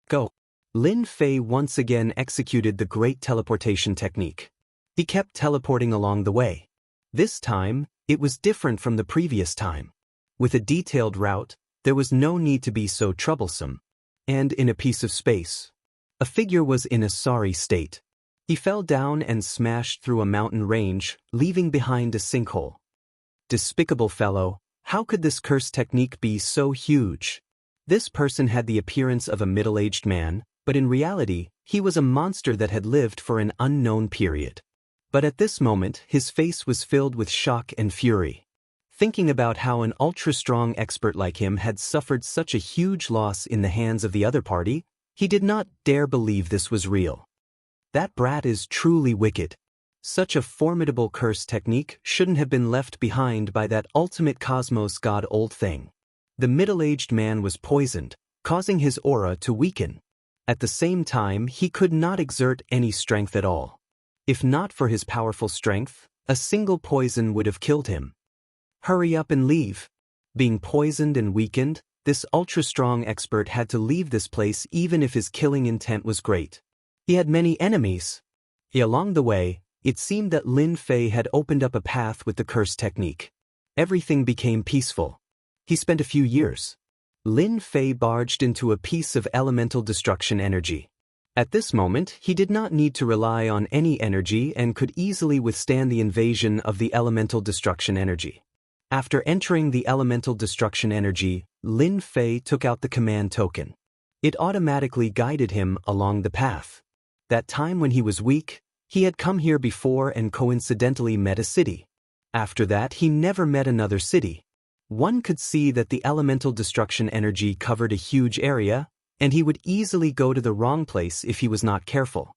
Go. Lin Fei once again executed the great teleportation technique. He kept teleporting along the way. This time, it was different from the previous time. With a detailed route, there was no need to be so troublesome. And in a piece of space, a figure was in a sorry state. He fell down and smashed through a mountain range, leaving behind a sinkhole. Despicable fellow, how could this curse technique be so huge? This person had the appearance of a middle-aged man, but in reality, he was a monster that had lived for an unknown period. But at this moment, his face was filled with shock and fury. Thinking about how an ultra-strong expert like him had suffered such a huge loss in the hands of the other party, he did not dare believe this was real. That brat is truly wicked. Such a formidable curse technique shouldn't have been left behind by that ultimate cosmos god old thing. The middle-aged man was poisoned, causing his aura to weaken. At the same time, he could not exert any strength at all. If not for his powerful strength, a single poison would have killed him. Hurry up and leave. Being poisoned and weakened, this ultra-strong expert had to leave this place even if his killing intent was great. He had many enemies. Along the way, it seemed that Lin Fei had opened up a path with the curse technique. Everything became peaceful. He spent a few years. Lin Fei barged into a piece of elemental destruction energy. At this moment, he did not need to rely on any energy and could easily withstand the invasion of the elemental destruction energy. After entering the elemental destruction energy, Lin Fei took out the command token. It automatically guided him along the path. That time when he was weak, he had come here before and coincidentally met a city. After that, he never met another city. One could see that the elemental destruction energy covered a huge area, and he would easily go to the wrong place if he was not careful.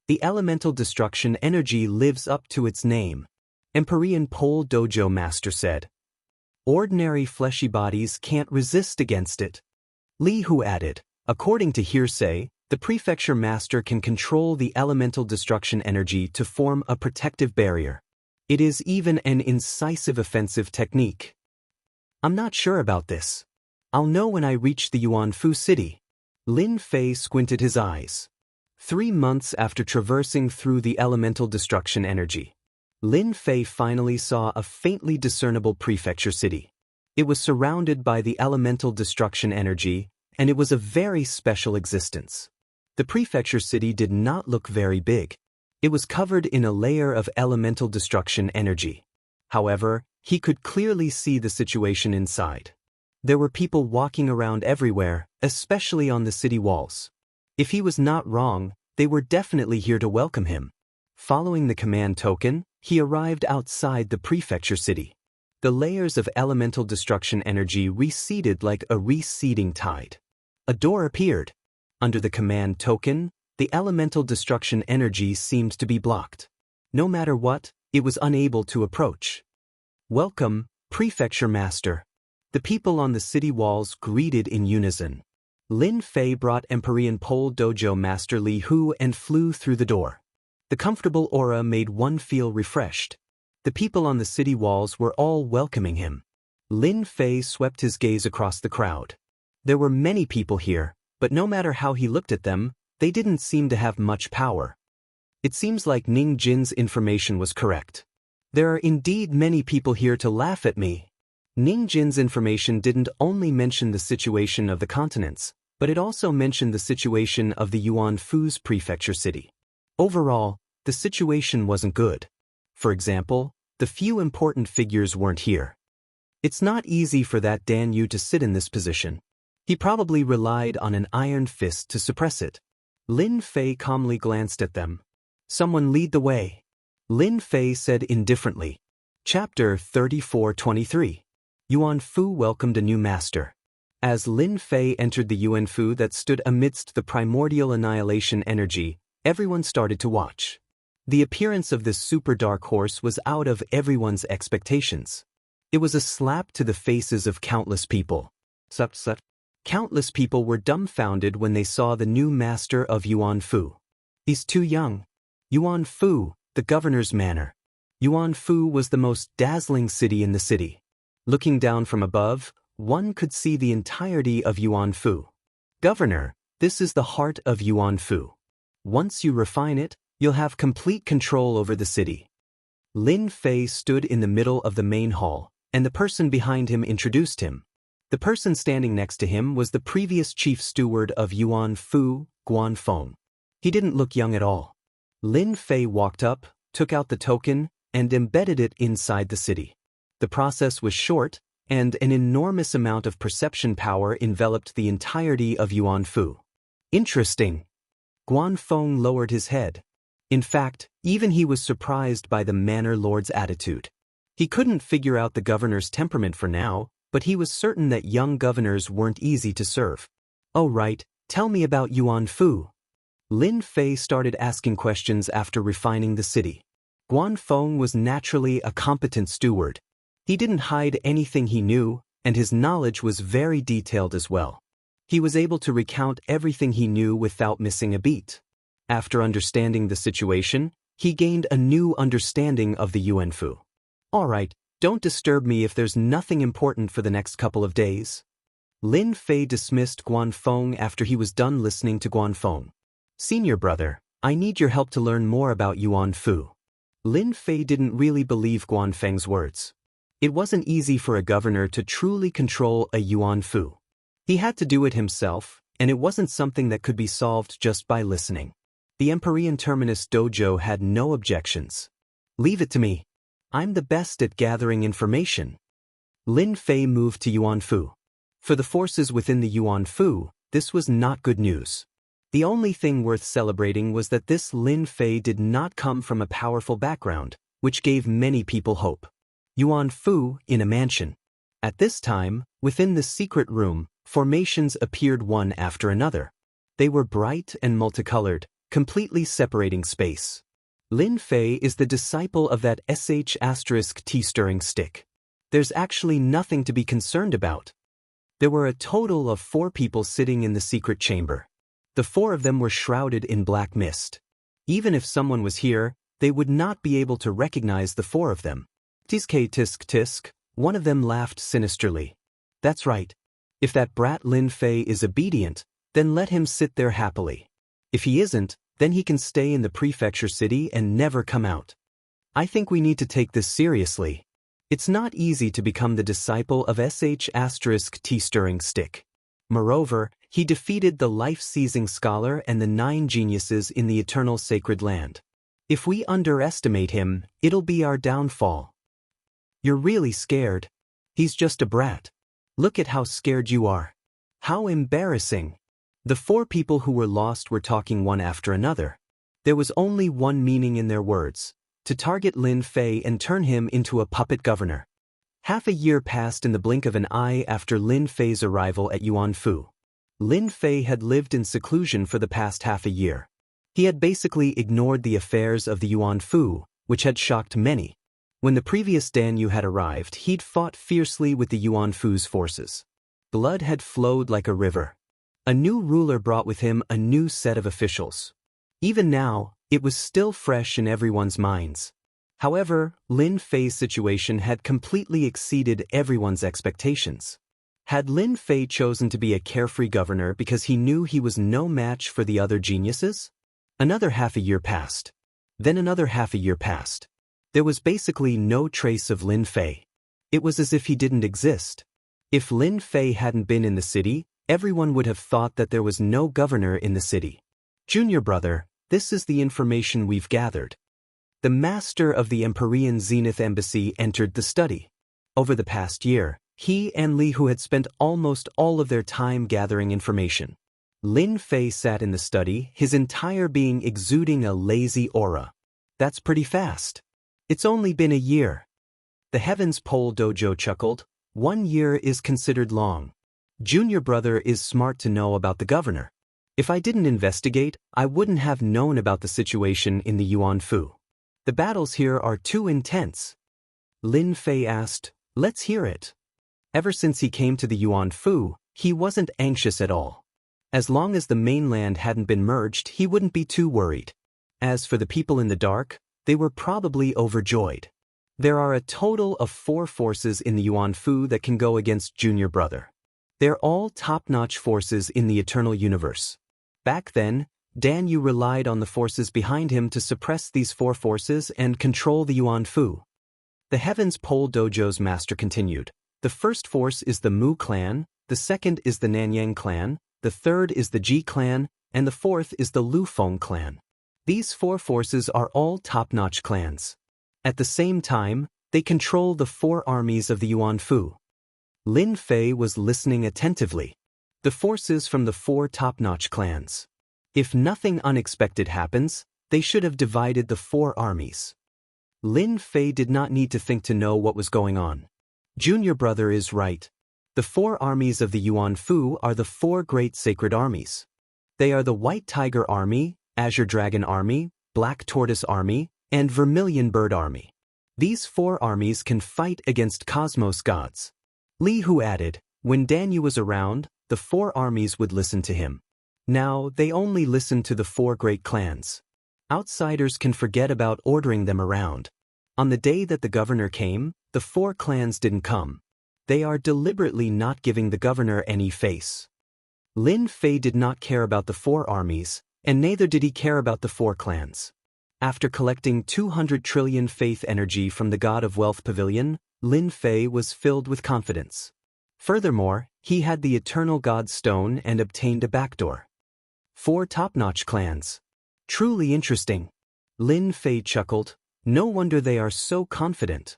The elemental destruction energy lives up to its name. Empyrean Pole Dojo Master said. Ordinary fleshy bodies can't resist against it. Li Hu added, according to hearsay, the prefecture master can control the elemental destruction energy to form a protective barrier. It is even an incisive offensive technique. I'm not sure about this. I'll know when I reach the Yuanfu city. Lin Fei squinted his eyes. 3 months after traversing through the elemental destruction energy, Lin Fei finally saw a faintly discernible prefecture city. It was surrounded by the elemental destruction energy, and it was a very special existence. The prefecture city did not look very big. It was covered in a layer of elemental destruction energy. However, he could clearly see the situation inside. There were people walking around everywhere, especially on the city walls. If he was not wrong, they were definitely here to welcome him. Following the command token, he arrived outside the prefecture city. The layers of elemental destruction energy receded like a receding tide. A door appeared. Under the command token, the elemental destruction energy seemed to be blocked. No matter what, it was unable to approach. Welcome, Prefecture Master. The people on the city walls greeted in unison. Lin Fei brought Empyrean Pole Dojo Master Li Hu and flew through the door. The comfortable aura made one feel refreshed. The people on the city walls were all welcoming him. Lin Fei swept his gaze across the crowd. There were many people here, but no matter how he looked at them, they didn't seem to have much power. It seems like Ning Jin's information was correct. There are indeed many people here to laugh at me. Ning Jin's information didn't only mention the situation of the continents, but it also mentioned the situation of the Yuanfu's prefecture city. Overall, the situation wasn't good. For example, the few important figures weren't here. It's not easy for that Dan Yu to sit in this position. He probably relied on an iron fist to suppress it. Lin Fei calmly glanced at them. Someone lead the way. Lin Fei said indifferently. Chapter 34-23. Yuan Fu welcomed a new master. As Lin Fei entered the Yuan Fu that stood amidst the primordial annihilation energy, everyone started to watch. The appearance of this super dark horse was out of everyone's expectations. It was a slap to the faces of countless people. Countless people were dumbfounded when they saw the new master of Yuan Fu. He's too young. Yuan Fu, the governor's manor. Yuan Fu was the most dazzling city in the city. Looking down from above, one could see the entirety of Yuan Fu. Governor, this is the heart of Yuan Fu. Once you refine it, you'll have complete control over the city. Lin Fei stood in the middle of the main hall, and the person behind him introduced him. The person standing next to him was the previous chief steward of Yuan Fu, Guanfeng. He didn't look young at all. Lin Fei walked up, took out the token, and embedded it inside the city. The process was short, and an enormous amount of perception power enveloped the entirety of Yuan Fu. Interesting. Guanfeng lowered his head. In fact, even he was surprised by the manor lord's attitude. He couldn't figure out the governor's temperament for now, but he was certain that young governors weren't easy to serve. Oh right, tell me about Yuan Fu. Lin Fei started asking questions after refining the city. Guanfeng was naturally a competent steward. He didn't hide anything he knew, and his knowledge was very detailed as well. He was able to recount everything he knew without missing a beat. After understanding the situation, he gained a new understanding of the Yuan Fu. All right, don't disturb me if there's nothing important for the next couple of days. Lin Fei dismissed Guanfeng after he was done listening to Guanfeng. Senior brother, I need your help to learn more about Yuan Fu. Lin Fei didn't really believe Guanfeng's words. It wasn't easy for a governor to truly control a Yuan Fu. He had to do it himself, and it wasn't something that could be solved just by listening. The Empyrean Terminus Dojo had no objections. Leave it to me. I'm the best at gathering information. Lin Fei moved to Yuan Fu. For the forces within the Yuan Fu, this was not good news. The only thing worth celebrating was that this Lin Fei did not come from a powerful background, which gave many people hope. Yuan Fu in a mansion. At this time, within the secret room, formations appeared one after another. They were bright and multicolored, completely separating space. Lin Fei is the disciple of that *T stirring stick. There's actually nothing to be concerned about. There were a total of 4 people sitting in the secret chamber. The 4 of them were shrouded in black mist. Even if someone was here, they would not be able to recognize the 4 of them. Tisk, one of them laughed sinisterly. That's right. If that brat Lin Fei is obedient, then let him sit there happily. If he isn't, then he can stay in the prefecture city and never come out. I think we need to take this seriously. It's not easy to become the disciple of *T stirring stick. Moreover, he defeated the life-seizing scholar and the 9 geniuses in the eternal sacred land. If we underestimate him, it'll be our downfall. You're really scared. He's just a brat. Look at how scared you are. How embarrassing. The 4 people who were lost were talking one after another. There was only one meaning in their words: to target Lin Fei and turn him into a puppet governor. Half a year passed in the blink of an eye after Lin Fei's arrival at Yuan Fu. Lin Fei had lived in seclusion for the past half a year. He had basically ignored the affairs of the Yuan Fu, which had shocked many. When the previous Danyu had arrived, he'd fought fiercely with the Yuan Fu's forces. Blood had flowed like a river. A new ruler brought with him a new set of officials. Even now, it was still fresh in everyone's minds. However, Lin Fei's situation had completely exceeded everyone's expectations. Had Lin Fei chosen to be a carefree governor because he knew he was no match for the other geniuses? Another half a year passed. Then another half a year passed. There was basically no trace of Lin Fei. It was as if he didn't exist. If Lin Fei hadn't been in the city, everyone would have thought that there was no governor in the city. Junior brother, this is the information we've gathered. The master of the Empyrean Zenith Embassy entered the study. Over the past year, He and Li Hu had spent almost all of their time gathering information. Lin Fei sat in the study, his entire being exuding a lazy aura. That's pretty fast. It's only been a year. The Heavens Pole Dojo chuckled. 1 year is considered long. Junior brother is smart to know about the governor. If I didn't investigate, I wouldn't have known about the situation in the Yuan Fu. The battles here are too intense. Lin Fei asked, let's hear it. Ever since he came to the Yuan Fu, he wasn't anxious at all. As long as the mainland hadn't been merged, he wouldn't be too worried. As for the people in the dark, they were probably overjoyed. There are a total of 4 forces in the Yuan Fu that can go against Junior brother. They're all top-notch forces in the eternal universe. Back then, Dan Yu relied on the forces behind him to suppress these 4 forces and control the Yuan Fu. The Heavens Pole Dojo's master continued. The first force is the Mu clan, the second is the Nanyang clan, the third is the Ji clan, and the fourth is the Lu Feng clan. These 4 forces are all top-notch clans. At the same time, they control the 4 armies of the Yuan Fu. Lin Fei was listening attentively. The forces from the 4 top-notch clans. If nothing unexpected happens, they should have divided the 4 armies. Lin Fei did not need to think to know what was going on. Junior brother is right. The 4 armies of the Yuan Fu are the 4 great sacred armies. They are the White Tiger Army, Azure Dragon Army, Black Tortoise Army, and Vermilion Bird Army. These 4 armies can fight against cosmos gods. Li Hu added, when Dan Yu was around, the 4 armies would listen to him. Now, they only listen to the 4 great clans. Outsiders can forget about ordering them around. On the day that the governor came, the 4 clans didn't come. They are deliberately not giving the governor any face. Lin Fei did not care about the 4 armies, and neither did he care about the 4 clans. After collecting 200 trillion faith energy from the God of Wealth Pavilion, Lin Fei was filled with confidence. Furthermore, he had the Eternal God Stone and obtained a backdoor. 4 top-notch clans. Truly interesting. Lin Fei chuckled. No wonder they are so confident.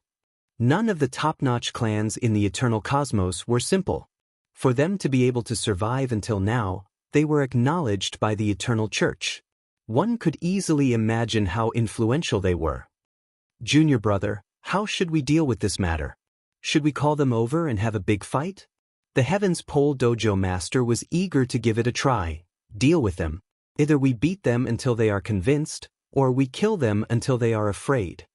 None of the top-notch clans in the eternal cosmos were simple. For them to be able to survive until now, they were acknowledged by the Eternal Church. One could easily imagine how influential they were. Junior brother, how should we deal with this matter? Should we call them over and have a big fight? The Heavens Pole Dojo master was eager to give it a try. Deal with them. Either we beat them until they are convinced, or we kill them until they are afraid.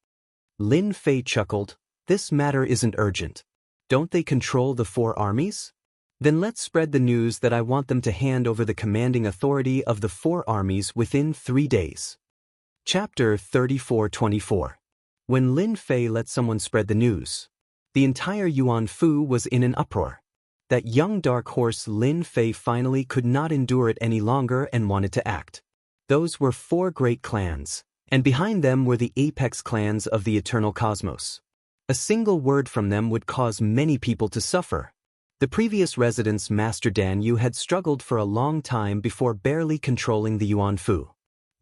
Lin Fei chuckled. This matter isn't urgent. Don't they control the 4 armies? Then let's spread the news that I want them to hand over the commanding authority of the 4 armies within 3 days. Chapter 34-24. When Lin Fei let someone spread the news, the entire Yuan Fu was in an uproar. That young dark horse Lin Fei finally could not endure it any longer and wanted to act. Those were 4 great clans, and behind them were the apex clans of the eternal cosmos. A single word from them would cause many people to suffer. The previous resident's Master Dan Yu had struggled for a long time before barely controlling the Yuan Fu.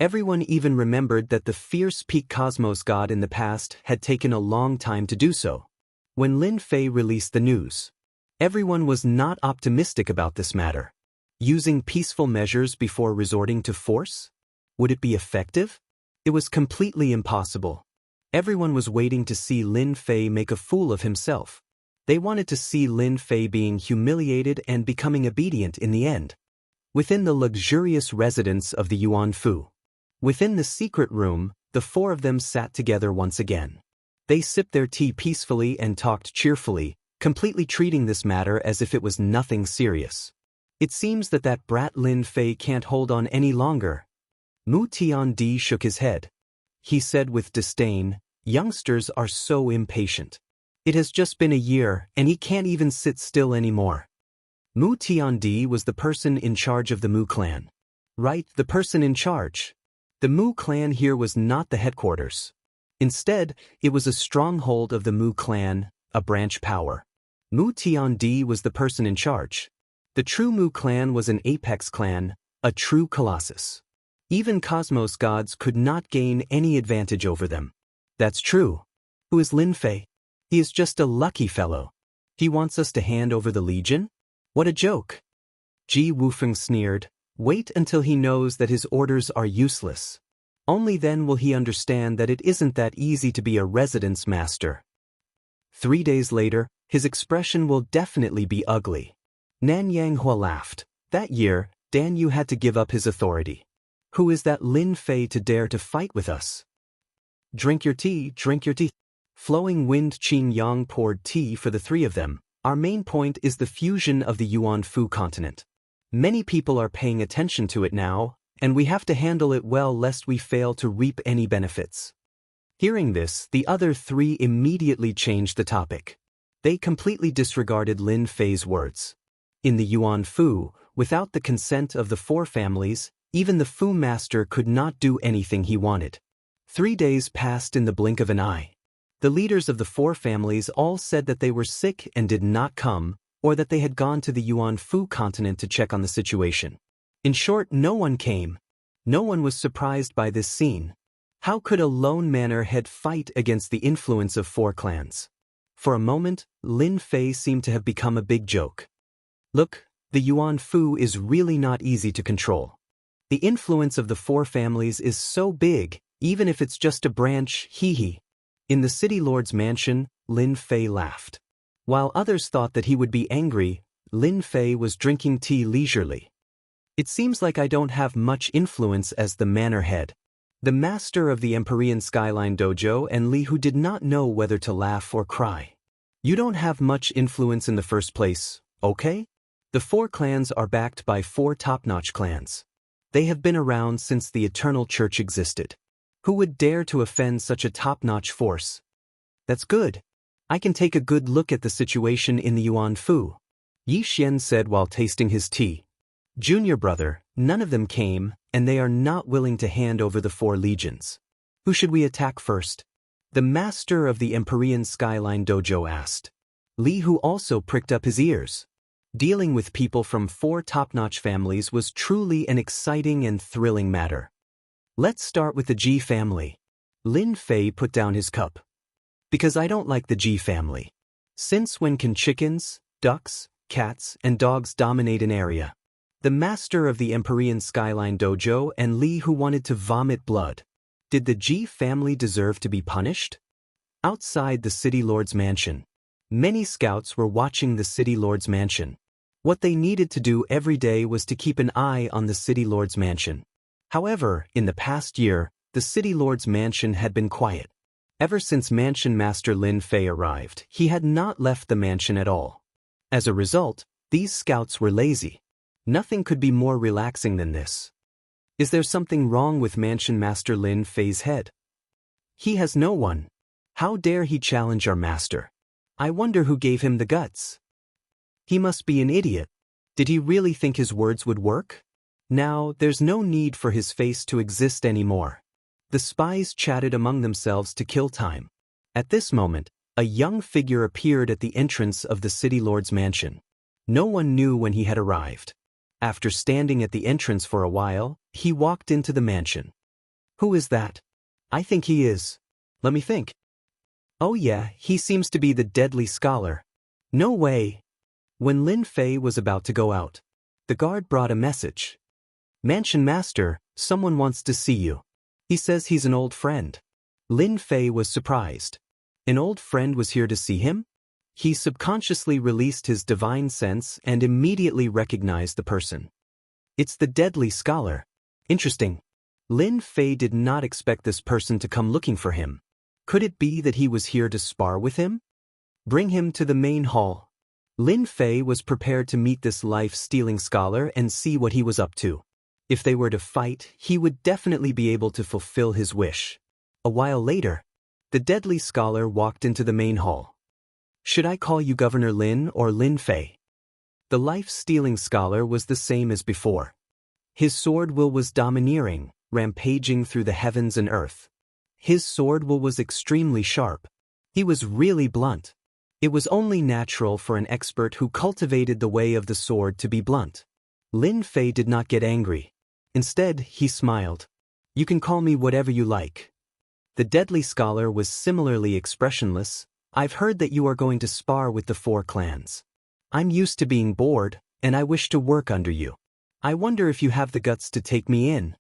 Everyone even remembered that the fierce peak cosmos god in the past had taken a long time to do so. When Lin Fei released the news, everyone was not optimistic about this matter. Using peaceful measures before resorting to force? Would it be effective? It was completely impossible. Everyone was waiting to see Lin Fei make a fool of himself. They wanted to see Lin Fei being humiliated and becoming obedient in the end. Within the luxurious residence of the Yuan Fu. Within the secret room, the 4 of them sat together once again. They sipped their tea peacefully and talked cheerfully, completely treating this matter as if it was nothing serious. It seems that brat Lin Fei can't hold on any longer. Mu Tiandi shook his head. He said with disdain, youngsters are so impatient. It has just been a year, and he can't even sit still anymore. Mu Tiandi was the person in charge of the Mu clan. Right, the person in charge. The Mu clan here was not the headquarters. Instead, it was a stronghold of the Mu clan, a branch power. Mu Tiandi was the person in charge. The true Mu clan was an apex clan, a true colossus. Even cosmos gods could not gain any advantage over them. That's true. Who is Lin Fei? He is just a lucky fellow. He wants us to hand over the legion? What a joke! Ji Wufeng sneered. Wait until he knows that his orders are useless. Only then will he understand that it isn't that easy to be a residence master. 3 days later, his expression will definitely be ugly. Nan Yanghua laughed. That year, Dan Yu had to give up his authority. Who is that Lin Fei to dare to fight with us? Drink your tea, drink your tea. Flowing Wind Qing Yang poured tea for the three of them. Our main point is the fusion of the Yuan Fu continent. Many people are paying attention to it now, and we have to handle it well lest we fail to reap any benefits. Hearing this, the other three immediately changed the topic. They completely disregarded Lin Fei's words. In the Yuan Fu, without the consent of the four families, even the Fu master could not do anything he wanted. 3 days passed in the blink of an eye. The leaders of the four families all said that they were sick and did not come, or that they had gone to the Yuan Fu continent to check on the situation. In short, no one came. No one was surprised by this scene. How could a lone manor head fight against the influence of four clans? For a moment, Lin Fei seemed to have become a big joke. Look, the Yuan Fu is really not easy to control. The influence of the four families is so big, even if it's just a branch, hee. In the city lord's mansion, Lin Fei laughed. While others thought that he would be angry, Lin Fei was drinking tea leisurely. It seems like I don't have much influence as the manor head. The master of the Empyrean Skyline Dojo and Li Hu did not know whether to laugh or cry. You don't have much influence in the first place, okay? The four clans are backed by four top-notch clans. They have been around since the Eternal Church existed. Who would dare to offend such a top-notch force? That's good. I can take a good look at the situation in the Yuan Fu, Yi Xian said while tasting his tea. Junior brother, none of them came, and they are not willing to hand over the four legions. Who should we attack first? The master of the Empyrean Skyline Dojo asked. Li Hu also pricked up his ears. Dealing with people from four top-notch families was truly an exciting and thrilling matter. Let's start with the Ji family. Lin Fei put down his cup. Because I don't like the Ji family. Since when can chickens, ducks, cats, and dogs dominate an area? The master of the Empyrean Skyline Dojo and Li Hu wanted to vomit blood. Did the Ji family deserve to be punished? Outside the city lord's mansion, many scouts were watching the city lord's mansion. What they needed to do every day was to keep an eye on the city lord's mansion. However, in the past year, the city lord's mansion had been quiet. Ever since Mansion Master Lin Fei arrived, he had not left the mansion at all. As a result, these scouts were lazy. Nothing could be more relaxing than this. Is there something wrong with Mansion Master Lin Fei's head? He has no one. How dare he challenge our master? I wonder who gave him the guts. He must be an idiot. Did he really think his words would work? Now, there's no need for his face to exist anymore. The spies chatted among themselves to kill time. At this moment, a young figure appeared at the entrance of the city lord's mansion. No one knew when he had arrived. After standing at the entrance for a while, he walked into the mansion. Who is that? I think he is. Let me think. Oh yeah, he seems to be the deadly scholar. No way. When Lin Fei was about to go out, the guard brought a message. Mansion Master, someone wants to see you. He says he's an old friend. Lin Fei was surprised. An old friend was here to see him? He subconsciously released his divine sense and immediately recognized the person. It's the deadly scholar. Interesting. Lin Fei did not expect this person to come looking for him. Could it be that he was here to spar with him? Bring him to the main hall. Lin Fei was prepared to meet this life-stealing scholar and see what he was up to. If they were to fight, he would definitely be able to fulfill his wish. A while later, the deadly scholar walked into the main hall. Should I call you Governor Lin or Lin Fei? The life-stealing scholar was the same as before. His sword will was domineering, rampaging through the heavens and earth. His sword will was extremely sharp. He was really blunt. It was only natural for an expert who cultivated the way of the sword to be blunt. Lin Fei did not get angry. Instead, he smiled. You can call me whatever you like. The deadly scholar was similarly expressionless, I've heard that you are going to spar with the 4 clans. I'm used to being bored, and I wish to work under you. I wonder if you have the guts to take me in."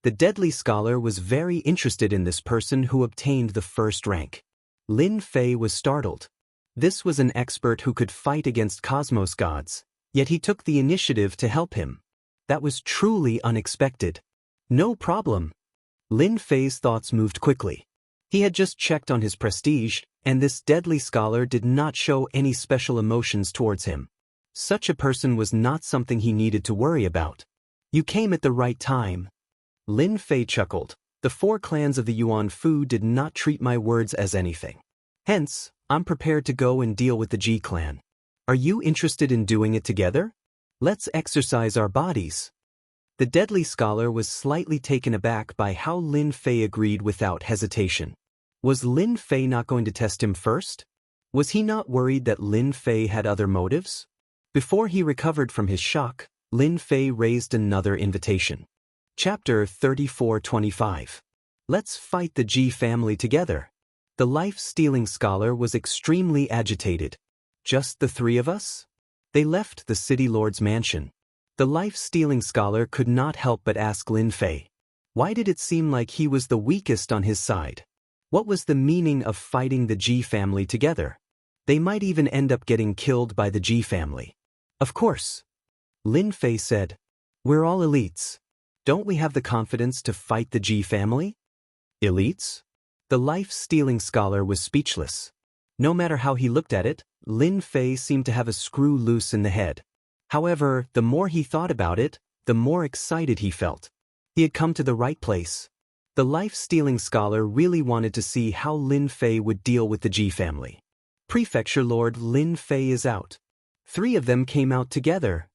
The deadly scholar was very interested in this person who obtained the 1st rank. Lin Fei was startled. This was an expert who could fight against cosmos gods, yet he took the initiative to help him. That was truly unexpected. "No problem." Lin Fei's thoughts moved quickly. He had just checked on his prestige, and this deadly scholar did not show any special emotions towards him. Such a person was not something he needed to worry about. "You came at the right time." Lin Fei chuckled. "The 4 clans of the Yuan Fu did not treat my words as anything. Hence, I'm prepared to go and deal with the Ji clan. Are you interested in doing it together? Let's exercise our bodies." The deadly scholar was slightly taken aback by how Lin Fei agreed without hesitation. Was Lin Fei not going to test him first? Was he not worried that Lin Fei had other motives? Before he recovered from his shock, Lin Fei raised another invitation. Chapter 34-25. Let's fight the Ji family together. The life-stealing scholar was extremely agitated. Just the 3 of us? They left the city lord's mansion. The life-stealing scholar could not help but ask Lin Fei. Why did it seem like he was the weakest on his side? What was the meaning of fighting the Ji family together? They might even end up getting killed by the Ji family. Of course. Lin Fei said. We're all elites. Don't we have the confidence to fight the Ji family? Elites? The life-stealing scholar was speechless. No matter how he looked at it, Lin Fei seemed to have a screw loose in the head. However, the more he thought about it, the more excited he felt. He had come to the right place. The life-stealing scholar really wanted to see how Lin Fei would deal with the Ji family. Prefecture Lord Lin Fei is out. 3 of them came out together.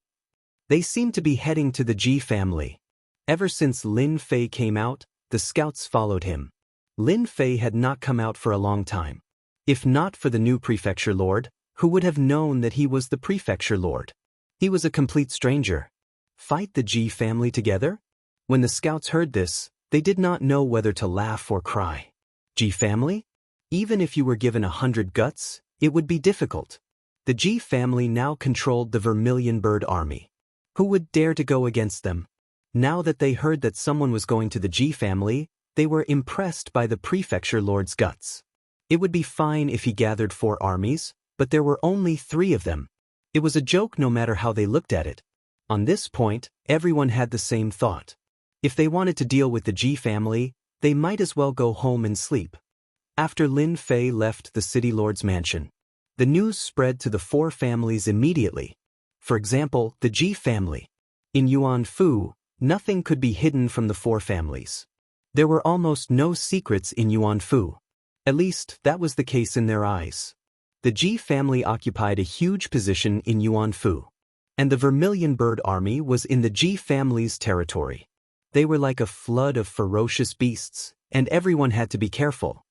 They seemed to be heading to the Ji family. Ever since Lin Fei came out, the scouts followed him. Lin Fei had not come out for a long time. If not for the new prefecture lord, who would have known that he was the prefecture lord? He was a complete stranger. Fight the Ji family together? When the scouts heard this, they did not know whether to laugh or cry. Ji family? Even if you were given 100 guts, it would be difficult. The Ji family now controlled the Vermilion Bird army. Who would dare to go against them? Now that they heard that someone was going to the Ji family, they were impressed by the prefecture lord's guts. It would be fine if he gathered 4 armies, but there were only 3 of them. It was a joke no matter how they looked at it. On this point, everyone had the same thought. If they wanted to deal with the Ji family, they might as well go home and sleep. After Lin Fei left the city lord's mansion, the news spread to the 4 families immediately. For example, the Ji family. In Yuan Fu, nothing could be hidden from the 4 families. There were almost no secrets in Yuan Fu. At least, that was the case in their eyes. The Ji family occupied a huge position in Yuan Fu, and the Vermilion Bird army was in the Ji family's territory. They were like a flood of ferocious beasts, and everyone had to be careful.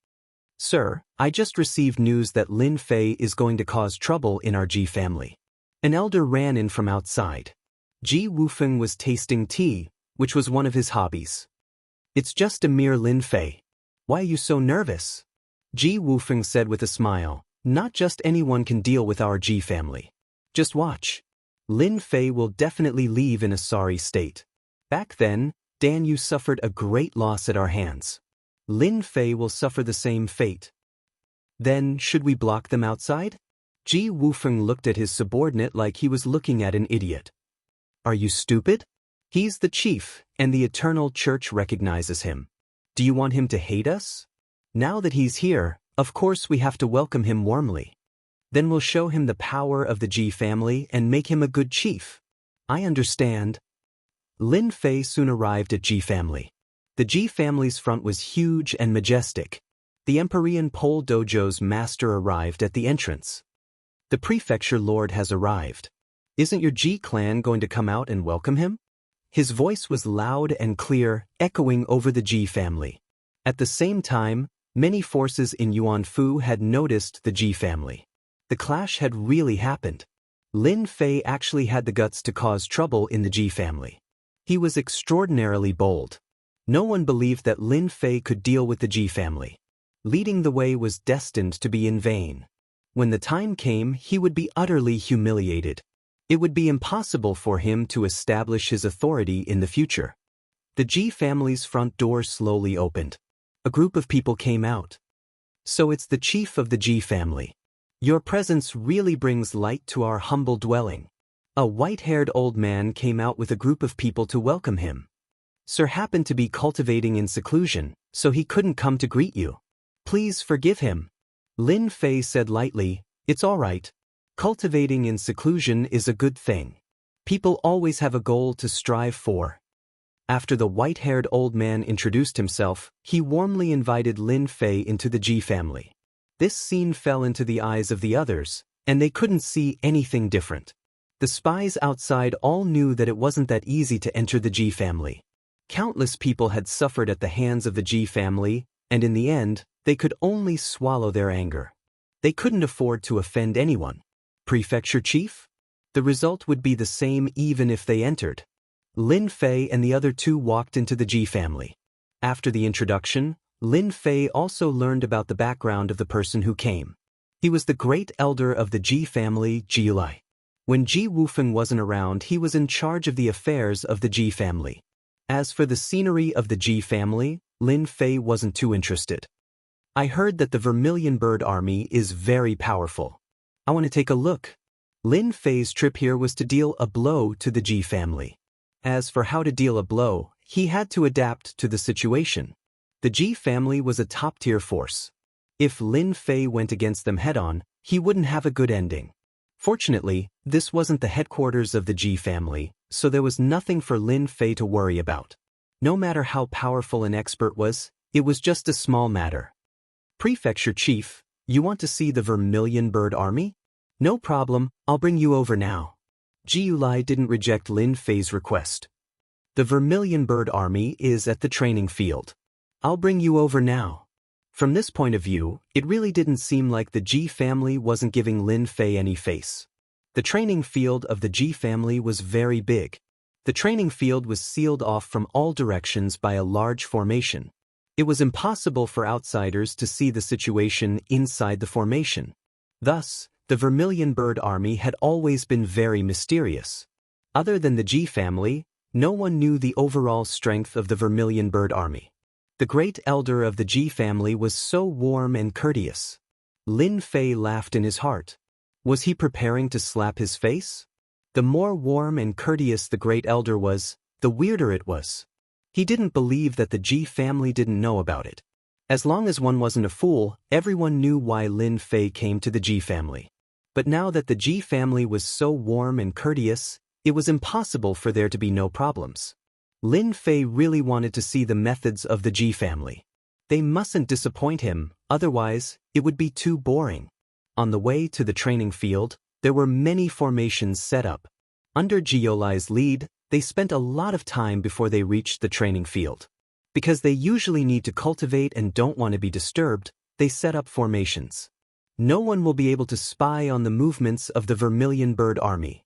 Sir, I just received news that Lin Fei is going to cause trouble in our Ji family. An elder ran in from outside. Ji Wufeng was tasting tea, which was one of his hobbies. It's just a mere Lin Fei. Why are you so nervous? Ji Wufeng said with a smile. Not just anyone can deal with our Ji family. Just watch. Lin Fei will definitely leave in a sorry state. Back then, Dan Yu suffered a great loss at our hands. Lin Fei will suffer the same fate. Then, should we block them outside? Ji Wufeng looked at his subordinate like he was looking at an idiot. Are you stupid? He's the chief, and the Eternal Church recognizes him. Do you want him to hate us? Now that he's here, of course we have to welcome him warmly. Then we'll show him the power of the Ji family and make him a good chief. I understand. Lin Fei soon arrived at Ji family. The Ji family's front was huge and majestic. The Empyrean Pole Dojo's master arrived at the entrance. The prefecture lord has arrived. Isn't your Ji clan going to come out and welcome him? His voice was loud and clear, echoing over the Ji family. At the same time, many forces in Yuan Fu had noticed the Ji family. The clash had really happened. Lin Fei actually had the guts to cause trouble in the Ji family. He was extraordinarily bold. No one believed that Lin Fei could deal with the Ji family. Leading the way was destined to be in vain. When the time came, he would be utterly humiliated. It would be impossible for him to establish his authority in the future. The Ji family's front door slowly opened. A group of people came out. "So it's the chief of the Ji family. Your presence really brings light to our humble dwelling." A white-haired old man came out with a group of people to welcome him. "Sir happened to be cultivating in seclusion, so he couldn't come to greet you. Please forgive him." Lin Fei said lightly, "It's all right. Cultivating in seclusion is a good thing. People always have a goal to strive for." After the white-haired old man introduced himself, he warmly invited Lin Fei into the Ji family. This scene fell into the eyes of the others, and they couldn't see anything different. The spies outside all knew that it wasn't that easy to enter the Ji family. Countless people had suffered at the hands of the Ji family, and in the end, they could only swallow their anger. They couldn't afford to offend anyone. Prefecture chief? The result would be the same even if they entered. Lin Fei and the other two walked into the Ji family. After the introduction, Lin Fei also learned about the background of the person who came. He was the great elder of the Ji family, Jiulai. When Ji Wufeng wasn't around, he was in charge of the affairs of the Ji family. As for the scenery of the Ji family, Lin Fei wasn't too interested. "I heard that the Vermilion Bird Army is very powerful. I want to take a look." Lin Fei's trip here was to deal a blow to the Ji family. As for how to deal a blow, he had to adapt to the situation. The Ji family was a top-tier force. If Lin Fei went against them head-on, he wouldn't have a good ending. Fortunately, this wasn't the headquarters of the Ji family, so there was nothing for Lin Fei to worry about. No matter how powerful an expert was, it was just a small matter. "Prefecture chief, you want to see the Vermilion Bird Army? No problem, I'll bring you over now." Jiulai didn't reject Lin Fei's request. "The Vermilion Bird Army is at the training field. I'll bring you over now." From this point of view, it really didn't seem like the Ji family wasn't giving Lin Fei any face. The training field of the Ji family was very big. The training field was sealed off from all directions by a large formation. It was impossible for outsiders to see the situation inside the formation. Thus, the Vermilion Bird Army had always been very mysterious. Other than the Ji family, no one knew the overall strength of the Vermilion Bird Army. The great elder of the Ji family was so warm and courteous. Lin Fei laughed in his heart. Was he preparing to slap his face? The more warm and courteous the great elder was, the weirder it was. He didn't believe that the Ji family didn't know about it. As long as one wasn't a fool, everyone knew why Lin Fei came to the Ji family. But now that the Ji family was so warm and courteous, it was impossible for there to be no problems. Lin Fei really wanted to see the methods of the Ji family. They mustn't disappoint him, otherwise, it would be too boring. On the way to the training field, there were many formations set up. Under Jiulai's lead, they spent a lot of time before they reached the training field. Because they usually need to cultivate and don't want to be disturbed, they set up formations. No one will be able to spy on the movements of the Vermilion Bird Army.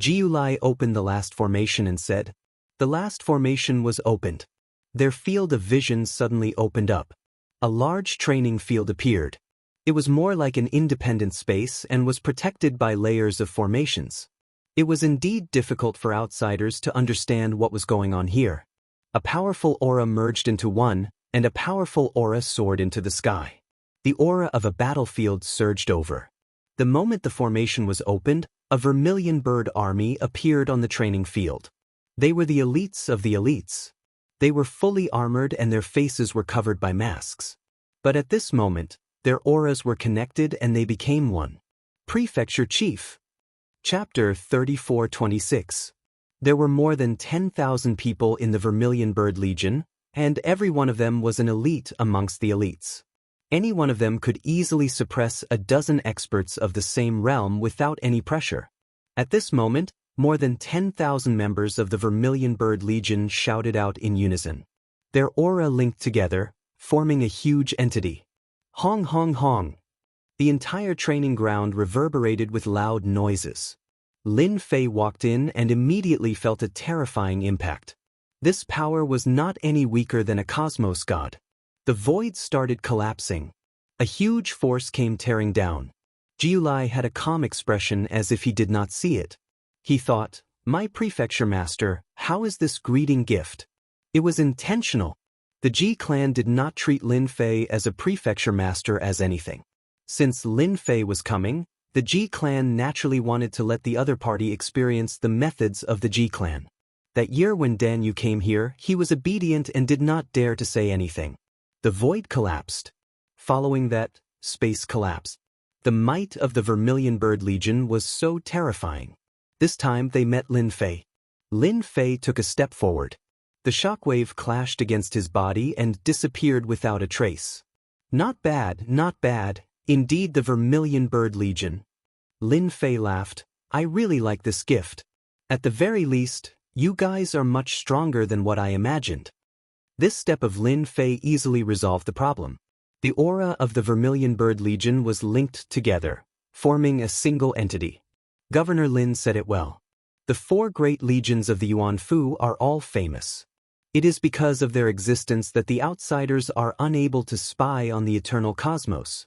Jiulai opened the last formation and said, "The last formation was opened." Their field of vision suddenly opened up. A large training field appeared. It was more like an independent space and was protected by layers of formations. It was indeed difficult for outsiders to understand what was going on here. A powerful aura merged into one, and a powerful aura soared into the sky. The aura of a battlefield surged over. The moment the formation was opened, a Vermilion Bird Army appeared on the training field. They were the elites of the elites. They were fully armored and their faces were covered by masks. But at this moment, their auras were connected and they became one. Prefecture Chief. Chapter 34-26. There were more than 10,000 people in the Vermilion Bird Legion, and every one of them was an elite amongst the elites. Any one of them could easily suppress a dozen experts of the same realm without any pressure. At this moment, more than 10,000 members of the Vermilion Bird Legion shouted out in unison. Their aura linked together, forming a huge entity. Hong hong hong. The entire training ground reverberated with loud noises. Lin Fei walked in and immediately felt a terrifying impact. This power was not any weaker than a cosmos god. The void started collapsing. A huge force came tearing down. Jiulai had a calm expression as if he did not see it. He thought, "My prefecture master, how is this greeting gift?" It was intentional. The Ji clan did not treat Lin Fei as a prefecture master as anything. Since Lin Fei was coming, the Ji clan naturally wanted to let the other party experience the methods of the Ji clan. That year when Dan Yu came here, he was obedient and did not dare to say anything. The void collapsed. Following that, space collapsed. The might of the Vermilion Bird Legion was so terrifying. This time they met Lin Fei. Lin Fei took a step forward. The shockwave clashed against his body and disappeared without a trace. Not bad, not bad. Indeed, the Vermilion Bird Legion. Lin Fei laughed. I really like this gift. At the very least, you guys are much stronger than what I imagined. This step of Lin Fei easily resolved the problem. The aura of the Vermilion Bird Legion was linked together, forming a single entity. Governor Lin said it well. The 4 great legions of the Yuan Fu are all famous. It is because of their existence that the outsiders are unable to spy on the eternal cosmos.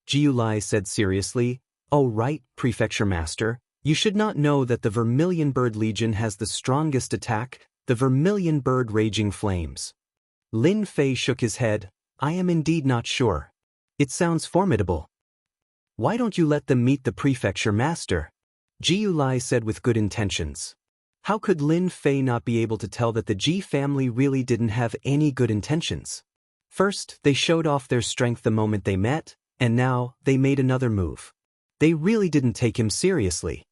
Jiulai said seriously, "Oh right, Prefecture Master, you should not know that the Vermilion Bird Legion has the strongest attack, the Vermilion Bird Raging Flames." Lin Fei shook his head. I am indeed not sure. It sounds formidable. Why don't you let them meet the Prefecture Master? Jiulai said with good intentions. How could Lin Fei not be able to tell that the Ji family really didn't have any good intentions? First, they showed off their strength the moment they met, and now, they made another move. They really didn't take him seriously.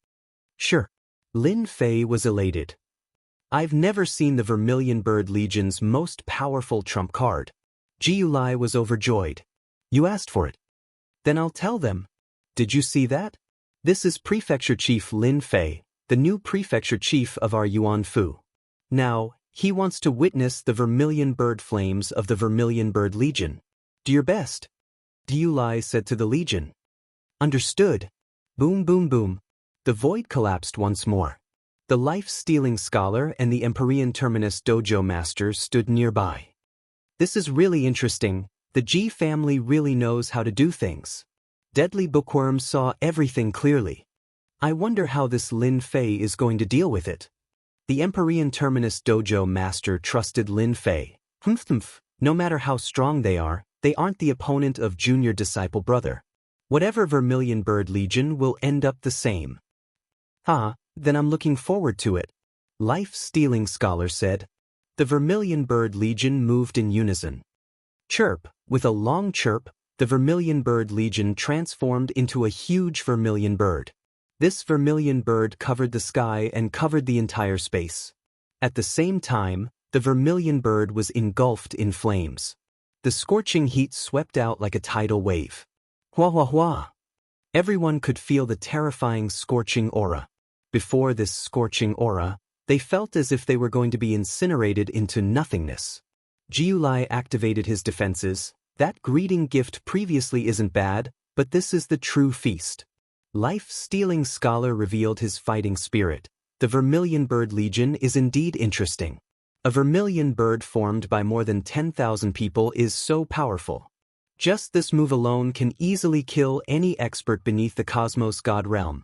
Sure. Lin Fei was elated. I've never seen the Vermilion Bird Legion's most powerful trump card. Jiulai was overjoyed. You asked for it. Then I'll tell them. Did you see that? This is Prefecture Chief Lin Fei, the new Prefecture Chief of our Yuan Fu. Now, he wants to witness the Vermilion Bird Flames of the Vermilion Bird Legion. Do your best. Jiulai said to the Legion. Understood. Boom boom boom. The void collapsed once more. The life-stealing scholar and the Empyrean Terminus Dojo Master stood nearby. This is really interesting. The Ji family really knows how to do things. Deadly Bookworm saw everything clearly. I wonder how this Lin Fei is going to deal with it. The Empyrean Terminus Dojo Master trusted Lin Fei. No matter how strong they aren't the opponent of junior disciple brother. Whatever Vermilion Bird Legion will end up the same. Then I'm looking forward to it. Life-stealing scholar said. The Vermilion Bird Legion moved in unison. Chirp, with a long chirp, the Vermilion Bird Legion transformed into a huge vermilion bird. This vermilion bird covered the sky and covered the entire space. At the same time, the vermilion bird was engulfed in flames. The scorching heat swept out like a tidal wave. Hua hua hua. Everyone could feel the terrifying scorching aura. Before this scorching aura, they felt as if they were going to be incinerated into nothingness. Jiulai activated his defenses. That greeting gift previously isn't bad, but this is the true feast. Life-stealing scholar revealed his fighting spirit. The Vermilion Bird Legion is indeed interesting. A vermilion bird formed by more than 10,000 people is so powerful. Just this move alone can easily kill any expert beneath the Cosmos God realm.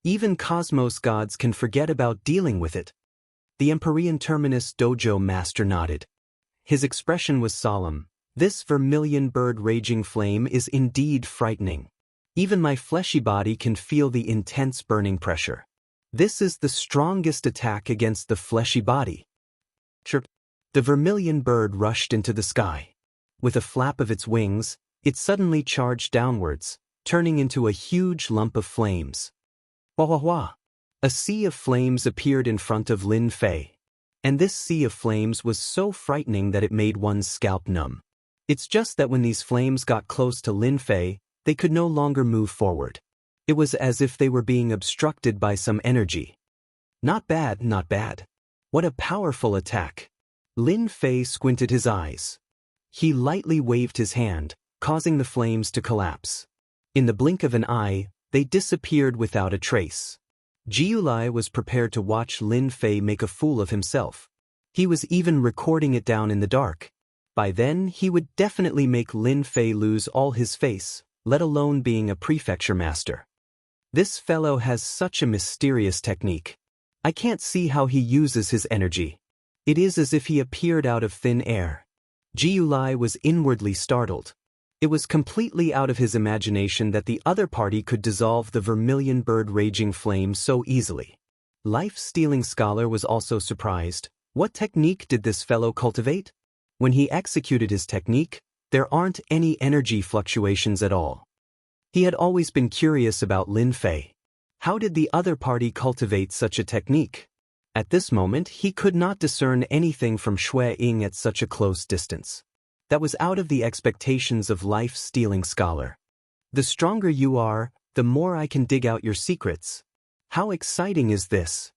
Even Cosmos gods can forget about dealing with it. The Empyrean Terminus Dojo Master nodded. His expression was solemn. This vermilion bird raging flame is indeed frightening. Even my fleshy body can feel the intense burning pressure. This is the strongest attack against the fleshy body. Chirp. The vermilion bird rushed into the sky. With a flap of its wings, it suddenly charged downwards, turning into a huge lump of flames. Wah wah wah. A sea of flames appeared in front of Lin Fei. And this sea of flames was so frightening that it made one's scalp numb. It's just that when these flames got close to Lin Fei, they could no longer move forward. It was as if they were being obstructed by some energy. Not bad, not bad. What a powerful attack. Lin Fei squinted his eyes. He lightly waved his hand, causing the flames to collapse. In the blink of an eye, they disappeared without a trace. Jiulai was prepared to watch Lin Fei make a fool of himself. He was even recording it down in the dark. By then, he would definitely make Lin Fei lose all his face, let alone being a prefecture master. This fellow has such a mysterious technique. I can't see how he uses his energy. It is as if he appeared out of thin air. Jiu Lai was inwardly startled. It was completely out of his imagination that the other party could dissolve the vermilion bird raging flame so easily. Life-stealing scholar was also surprised. What technique did this fellow cultivate? When he executed his technique, there aren't any energy fluctuations at all. He had always been curious about Lin Fei. How did the other party cultivate such a technique? At this moment, he could not discern anything from Shui Ying at such a close distance. That was out of the expectations of life-stealing scholar. The stronger you are, the more I can dig out your secrets. How exciting is this?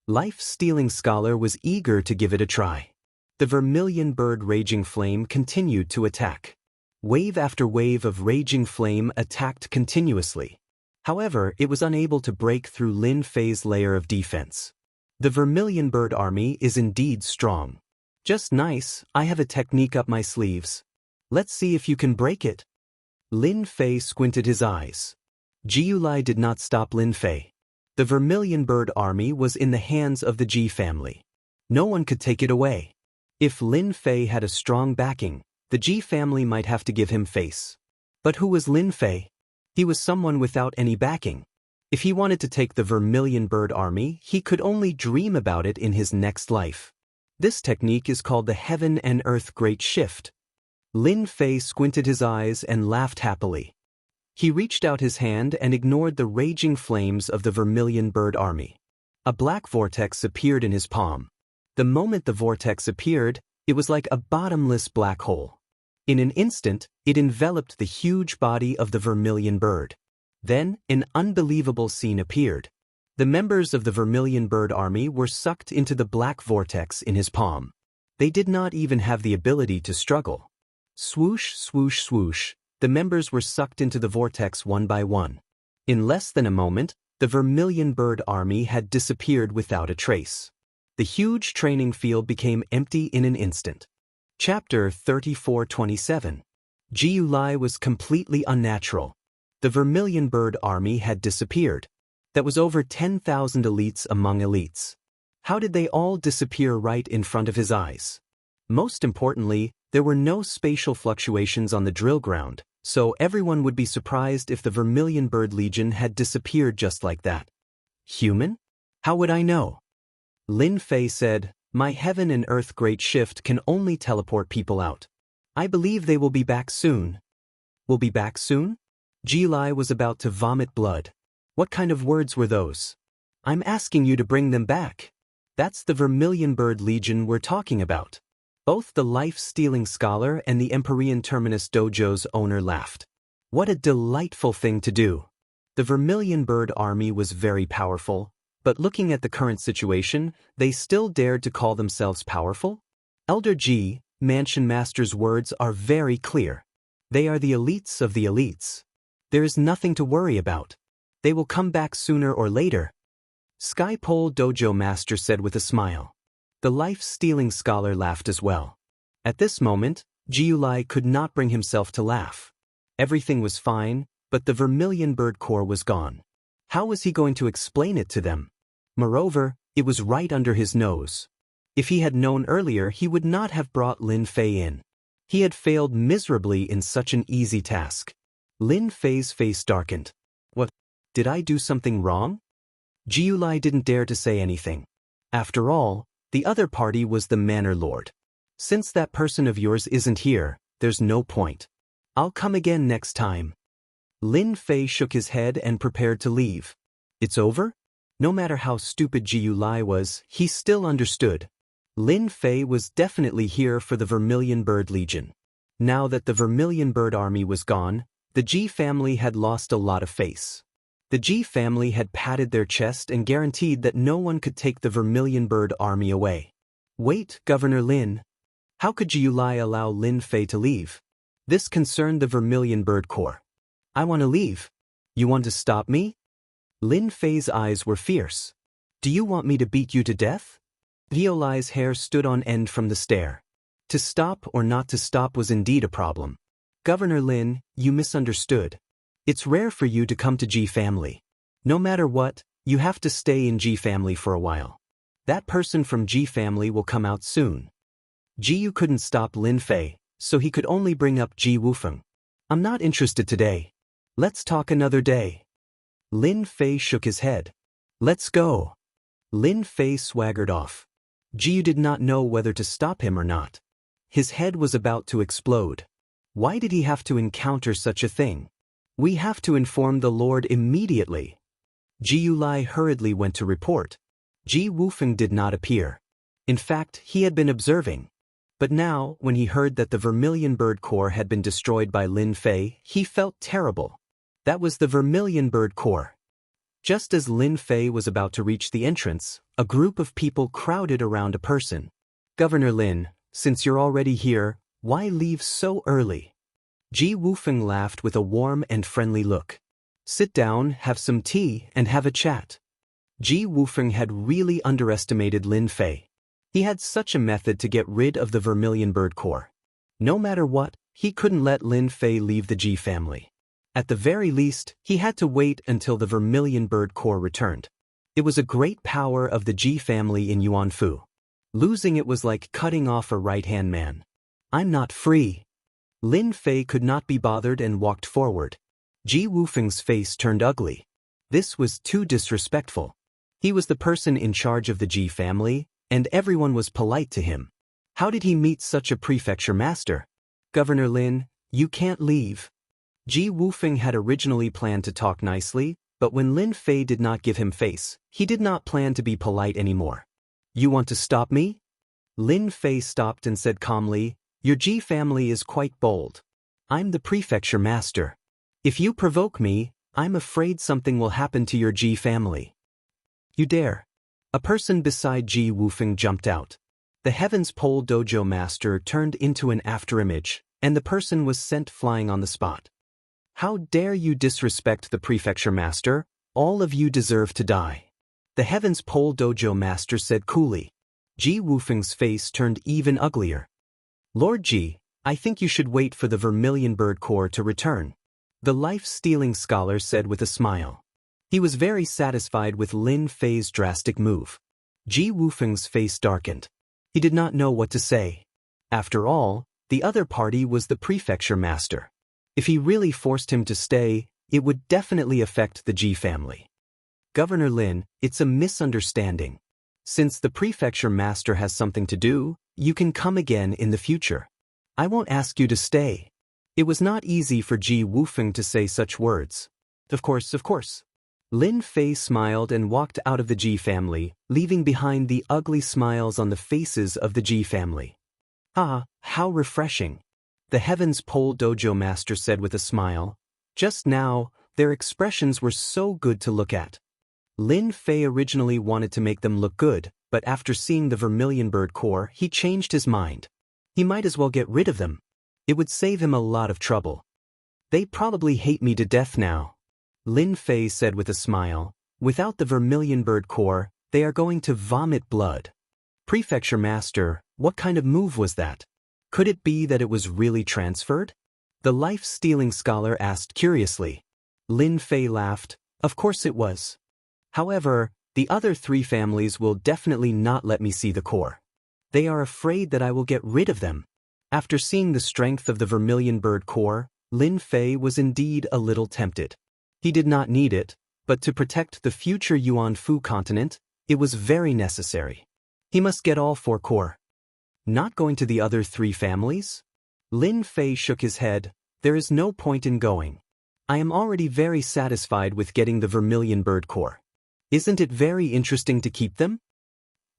Life-stealing scholar was eager to give it a try. The vermilion bird raging flame continued to attack. Wave after wave of raging flame attacked continuously. However, it was unable to break through Lin Fei's layer of defense. The vermilion bird army is indeed strong. Just nice, I have a technique up my sleeves. Let's see if you can break it. Lin Fei squinted his eyes. Jiu Lai did not stop Lin Fei. The vermilion bird army was in the hands of the Ji family. No one could take it away. If Lin Fei had a strong backing, the Ji family might have to give him face. But who was Lin Fei? He was someone without any backing. If he wanted to take the vermilion bird army, he could only dream about it in his next life. This technique is called the Heaven and Earth Great Shift. Lin Fei squinted his eyes and laughed happily. He reached out his hand and ignored the raging flames of the vermilion bird army. A black vortex appeared in his palm. The moment the vortex appeared, it was like a bottomless black hole. In an instant, it enveloped the huge body of the vermilion bird. Then, an unbelievable scene appeared. The members of the vermilion bird army were sucked into the black vortex in his palm. They did not even have the ability to struggle. Swoosh, swoosh, swoosh, the members were sucked into the vortex one by one. In less than a moment, the vermilion bird army had disappeared without a trace. The huge training field became empty in an instant. Chapter 34:27. Jiu Lai was completely unnatural. The vermilion bird army had disappeared. That was over 10,000 elites among elites. How did they all disappear right in front of his eyes? Most importantly, there were no spatial fluctuations on the drill ground, so everyone would be surprised if the Vermilion Bird Legion had disappeared just like that. Human? How would I know? Lin Fei said, "My heaven and earth great shift can only teleport people out. I believe they will be back soon." Will be back soon? Ji Lai was about to vomit blood. What kind of words were those? I'm asking you to bring them back. That's the Vermilion Bird Legion we're talking about. Both the life-stealing scholar and the Empyrean Terminus Dojo's owner laughed. What a delightful thing to do. The Vermilion Bird army was very powerful, but looking at the current situation, they still dared to call themselves powerful? Elder Ji, Mansion Master's words are very clear. They are the elites of the elites. There is nothing to worry about. They will come back sooner or later. Skypole Dojo Master said with a smile. The life-stealing scholar laughed as well. At this moment, Jiu Lai could not bring himself to laugh. Everything was fine, but the Vermilion Bird Core was gone. How was he going to explain it to them? Moreover, it was right under his nose. If he had known earlier, he would not have brought Lin Fei in. He had failed miserably in such an easy task. Lin Fei's face darkened. What? Did I do something wrong? Jiu Lai didn't dare to say anything. After all, the other party was the Manor Lord. Since that person of yours isn't here, there's no point. I'll come again next time. Lin Fei shook his head and prepared to leave. It's over? No matter how stupid Jiu Lai was, he still understood. Lin Fei was definitely here for the Vermilion Bird Legion. Now that the Vermilion Bird Army was gone, the Ji family had lost a lot of face. The Ji family had patted their chest and guaranteed that no one could take the Vermilion Bird Army away. Wait, Governor Lin. How could Jiu Lai allow Lin Fei to leave? This concerned the Vermilion Bird Corps. I want to leave. You want to stop me? Lin Fei's eyes were fierce. Do you want me to beat you to death? Jiu Lai's hair stood on end from the stare. To stop or not to stop was indeed a problem. Governor Lin, you misunderstood. It's rare for you to come to G family. No matter what, you have to stay in G family for a while. That person from G family will come out soon. Jiu couldn't stop Lin Fei, so he could only bring up Ji Wufeng. I'm not interested today. Let's talk another day. Lin Fei shook his head. Let's go. Lin Fei swaggered off. Jiu did not know whether to stop him or not. His head was about to explode. Why did he have to encounter such a thing? We have to inform the Lord immediately. Jiu Lai hurriedly went to report. Ji Wufeng did not appear. In fact, he had been observing. But now, when he heard that the Vermilion Bird Core had been destroyed by Lin Fei, he felt terrible. That was the Vermilion Bird Core. Just as Lin Fei was about to reach the entrance, a group of people crowded around a person. Governor Lin, since you're already here, why leave so early? Ji Wufeng laughed with a warm and friendly look. Sit down, have some tea, and have a chat. Ji Wufeng had really underestimated Lin Fei. He had such a method to get rid of the Vermilion Bird Core. No matter what, he couldn't let Lin Fei leave the Ji family. At the very least, he had to wait until the Vermilion Bird Core returned. It was a great power of the Ji family in Yuanfu. Losing it was like cutting off a right-hand man. I'm not free. Lin Fei could not be bothered and walked forward. Ji Wufeng's face turned ugly. This was too disrespectful. He was the person in charge of the Ji family, and everyone was polite to him. How did he meet such a prefecture master? Governor Lin, you can't leave. Ji Wufeng had originally planned to talk nicely, but when Lin Fei did not give him face, he did not plan to be polite anymore. You want to stop me? Lin Fei stopped and said calmly, your Ji family is quite bold. I'm the prefecture master. If you provoke me, I'm afraid something will happen to your Ji family. You dare. A person beside Ji Wufeng jumped out. The Heaven's Pole Dojo master turned into an afterimage, and the person was sent flying on the spot. How dare you disrespect the prefecture master? All of you deserve to die. The Heaven's Pole Dojo master said coolly. Ji Wufeng's face turned even uglier. Lord Ji, I think you should wait for the Vermilion Bird Core to return. The life-stealing scholar said with a smile. He was very satisfied with Lin Fei's drastic move. Ji Wufeng's face darkened. He did not know what to say. After all, the other party was the prefecture master. If he really forced him to stay, it would definitely affect the Ji family. Governor Lin, it's a misunderstanding. Since the prefecture master has something to do, you can come again in the future. I won't ask you to stay. It was not easy for Ji Wufeng to say such words. Of course. Lin Fei smiled and walked out of the Ji family, leaving behind the ugly smiles on the faces of the Ji family. Ah, how refreshing. The Heaven's Pole Dojo master said with a smile. Just now, their expressions were so good to look at. Lin Fei originally wanted to make them look good, but after seeing the Vermilion Bird Core, he changed his mind. He might as well get rid of them. It would save him a lot of trouble. They probably hate me to death now. Lin Fei said with a smile. Without the Vermilion Bird Core, they are going to vomit blood. Prefecture master, what kind of move was that? Could it be that it was really transferred? The life-stealing scholar asked curiously. Lin Fei laughed. Of course it was. However, the other three families will definitely not let me see the core. They are afraid that I will get rid of them. After seeing the strength of the Vermilion Bird Core, Lin Fei was indeed a little tempted. He did not need it, but to protect the future Yuanfu continent, it was very necessary. He must get all four core. Not going to the other three families? Lin Fei shook his head. There is no point in going. I am already very satisfied with getting the Vermilion Bird Core. Isn't it very interesting to keep them?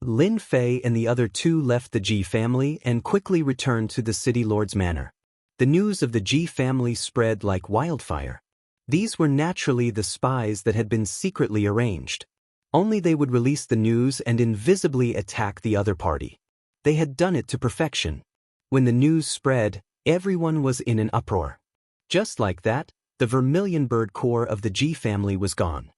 Lin Fei and the other two left the Ji family and quickly returned to the city lord's manor. The news of the Ji family spread like wildfire. These were naturally the spies that had been secretly arranged. Only they would release the news and invisibly attack the other party. They had done it to perfection. When the news spread, everyone was in an uproar. Just like that, the Vermilion Bird Core of the Ji family was gone.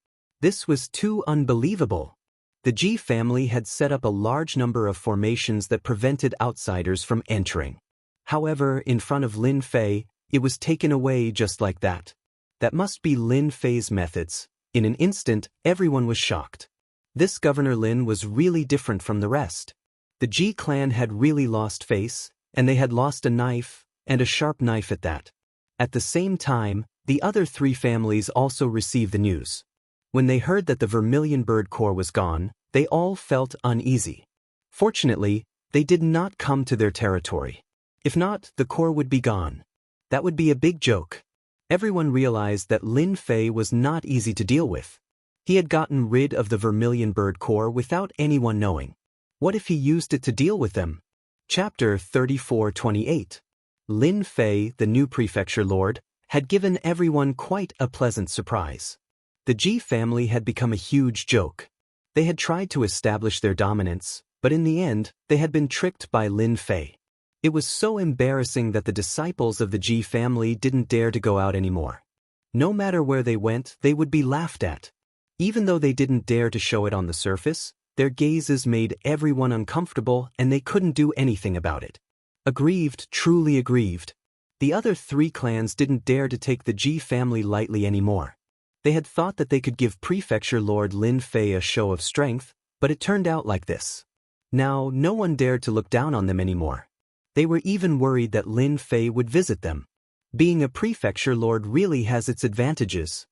This was too unbelievable. The Ji family had set up a large number of formations that prevented outsiders from entering. However, in front of Lin Fei, it was taken away just like that. That must be Lin Fei's methods. In an instant, everyone was shocked. This Governor Lin was really different from the rest. The Ji clan had really lost face, and they had lost a knife, and a sharp knife at that. At the same time, the other three families also received the news. When they heard that the Vermilion Bird Corps was gone, they all felt uneasy. Fortunately, they did not come to their territory. If not, the Corps would be gone. That would be a big joke. Everyone realized that Lin Fei was not easy to deal with. He had gotten rid of the Vermilion Bird Corps without anyone knowing. What if he used it to deal with them? Chapter 34:28. Lin Fei, the new prefecture lord, had given everyone quite a pleasant surprise. The Ji family had become a huge joke. They had tried to establish their dominance, but in the end, they had been tricked by Lin Fei. It was so embarrassing that the disciples of the Ji family didn't dare to go out anymore. No matter where they went, they would be laughed at. Even though they didn't dare to show it on the surface, their gazes made everyone uncomfortable and they couldn't do anything about it. Aggrieved, truly aggrieved. The other three clans didn't dare to take the Ji family lightly anymore. They had thought that they could give Prefecture Lord Lin Fei a show of strength, but it turned out like this. Now, no one dared to look down on them anymore. They were even worried that Lin Fei would visit them. Being a prefecture lord really has its advantages.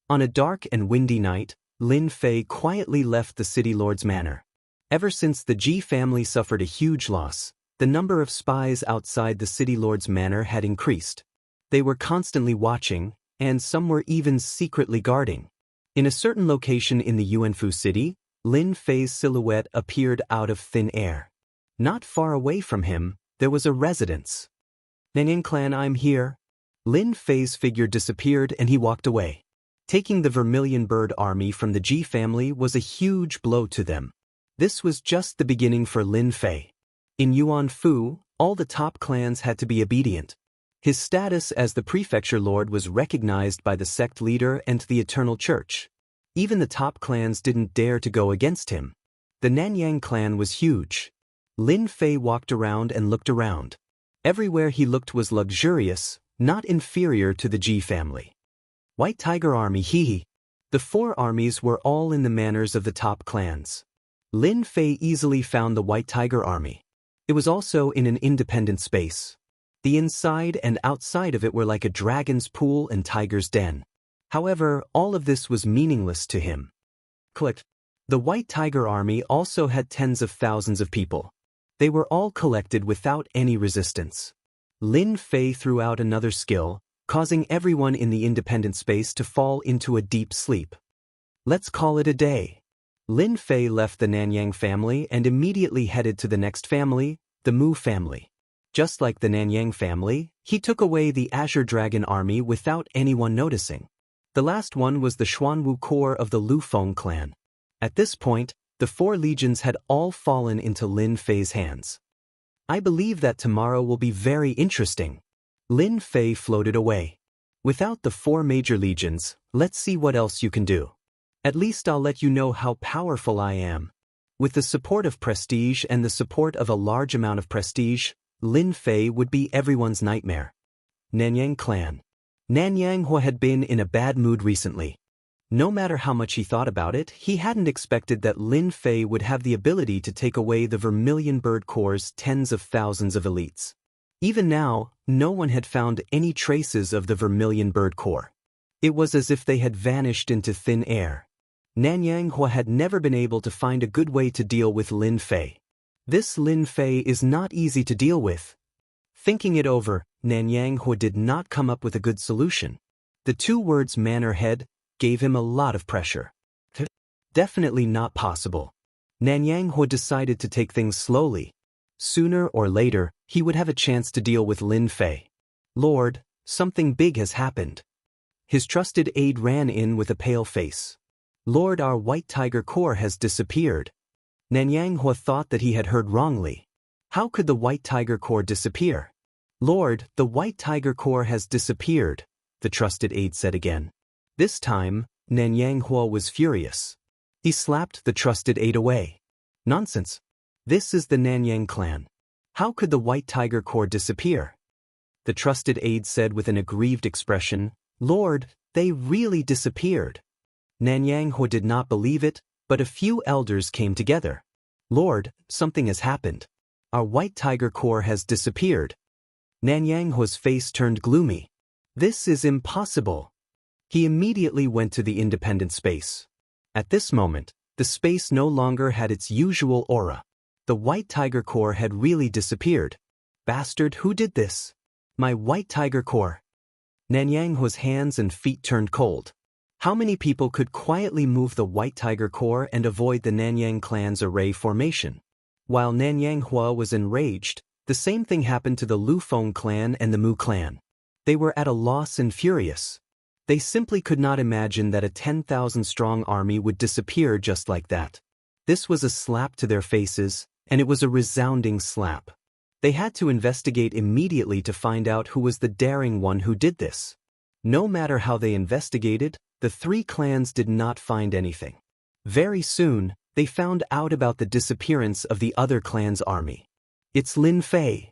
On a dark and windy night, Lin Fei quietly left the city lord's manor. Ever since the Ji family suffered a huge loss, the number of spies outside the city lord's manor had increased. They were constantly watching, and some were even secretly guarding. In a certain location in the Jianghu city, Lin Fei's silhouette appeared out of thin air. Not far away from him, there was a residence. Nanyan clan, I'm here. Lin Fei's figure disappeared and he walked away. Taking the Vermilion Bird army from the Ji family was a huge blow to them. This was just the beginning for Lin Fei. In Yuanfu, all the top clans had to be obedient. His status as the prefecture lord was recognized by the sect leader and the Eternal Church. Even the top clans didn't dare to go against him. The Nanyang clan was huge. Lin Fei walked around and looked around. Everywhere he looked was luxurious, not inferior to the Ji family. White Tiger Army, hee. The four armies were all in the manors of the top clans. Lin Fei easily found the White Tiger Army. It was also in an independent space. The inside and outside of it were like a dragon's pool and tiger's den. However, all of this was meaningless to him. The White Tiger Army also had tens of thousands of people. They were all collected without any resistance. Lin Fei threw out another skill, causing everyone in the independent space to fall into a deep sleep. Let's call it a day. Lin Fei left the Nanyang family and immediately headed to the next family, the Mu family. Just like the Nanyang family, he took away the Azure Dragon army without anyone noticing. The last one was the Xuanwu Corps of the Lufeng clan. At this point, the four legions had all fallen into Lin Fei's hands. I believe that tomorrow will be very interesting. Lin Fei floated away. Without the four major legions, let's see what else you can do. At least I'll let you know how powerful I am. With the support of prestige and the support of a large amount of prestige, Lin Fei would be everyone's nightmare. Nanyang clan. Nanyang had been in a bad mood recently. No matter how much he thought about it, he hadn't expected that Lin Fei would have the ability to take away the Vermilion Bird Corps' tens of thousands of elites. Even now, no one had found any traces of the Vermilion Bird Corps. It was as if they had vanished into thin air. Nanyang had never been able to find a good way to deal with Lin Fei. This Lin Fei is not easy to deal with. Thinking it over, Nanyang did not come up with a good solution. The two words man or head gave him a lot of pressure. Definitely not possible. Nanyang decided to take things slowly. Sooner or later, he would have a chance to deal with Lin Fei. Lord, something big has happened. His trusted aide ran in with a pale face. Lord, our White Tiger Corps has disappeared. Nanyang thought that he had heard wrongly. How could the White Tiger Corps disappear? Lord, the White Tiger Corps has disappeared, the trusted aide said again. This time, Nanyang was furious. He slapped the trusted aide away. Nonsense. This is the Nanyang clan. How could the White Tiger Corps disappear? The trusted aide said with an aggrieved expression, Lord, they really disappeared. Nanyang did not believe it, but a few elders came together. Lord, something has happened. Our White Tiger Corps has disappeared. Nanyang's face turned gloomy. This is impossible. He immediately went to the independent space. At this moment, the space no longer had its usual aura. The White Tiger Corps had really disappeared. Bastard, who did this? My White Tiger Corps. Nanyang's hands and feet turned cold. How many people could quietly move the White Tiger Corps and avoid the Nanyang clan's array formation? While Nanyang was enraged, the same thing happened to the Lufeng clan and the Mu clan. They were at a loss and furious. They simply could not imagine that a 10,000-strong army would disappear just like that. This was a slap to their faces, and it was a resounding slap. They had to investigate immediately to find out who was the daring one who did this. No matter how they investigated, the three clans did not find anything. Very soon, they found out about the disappearance of the other clan's army. It's Lin Fei.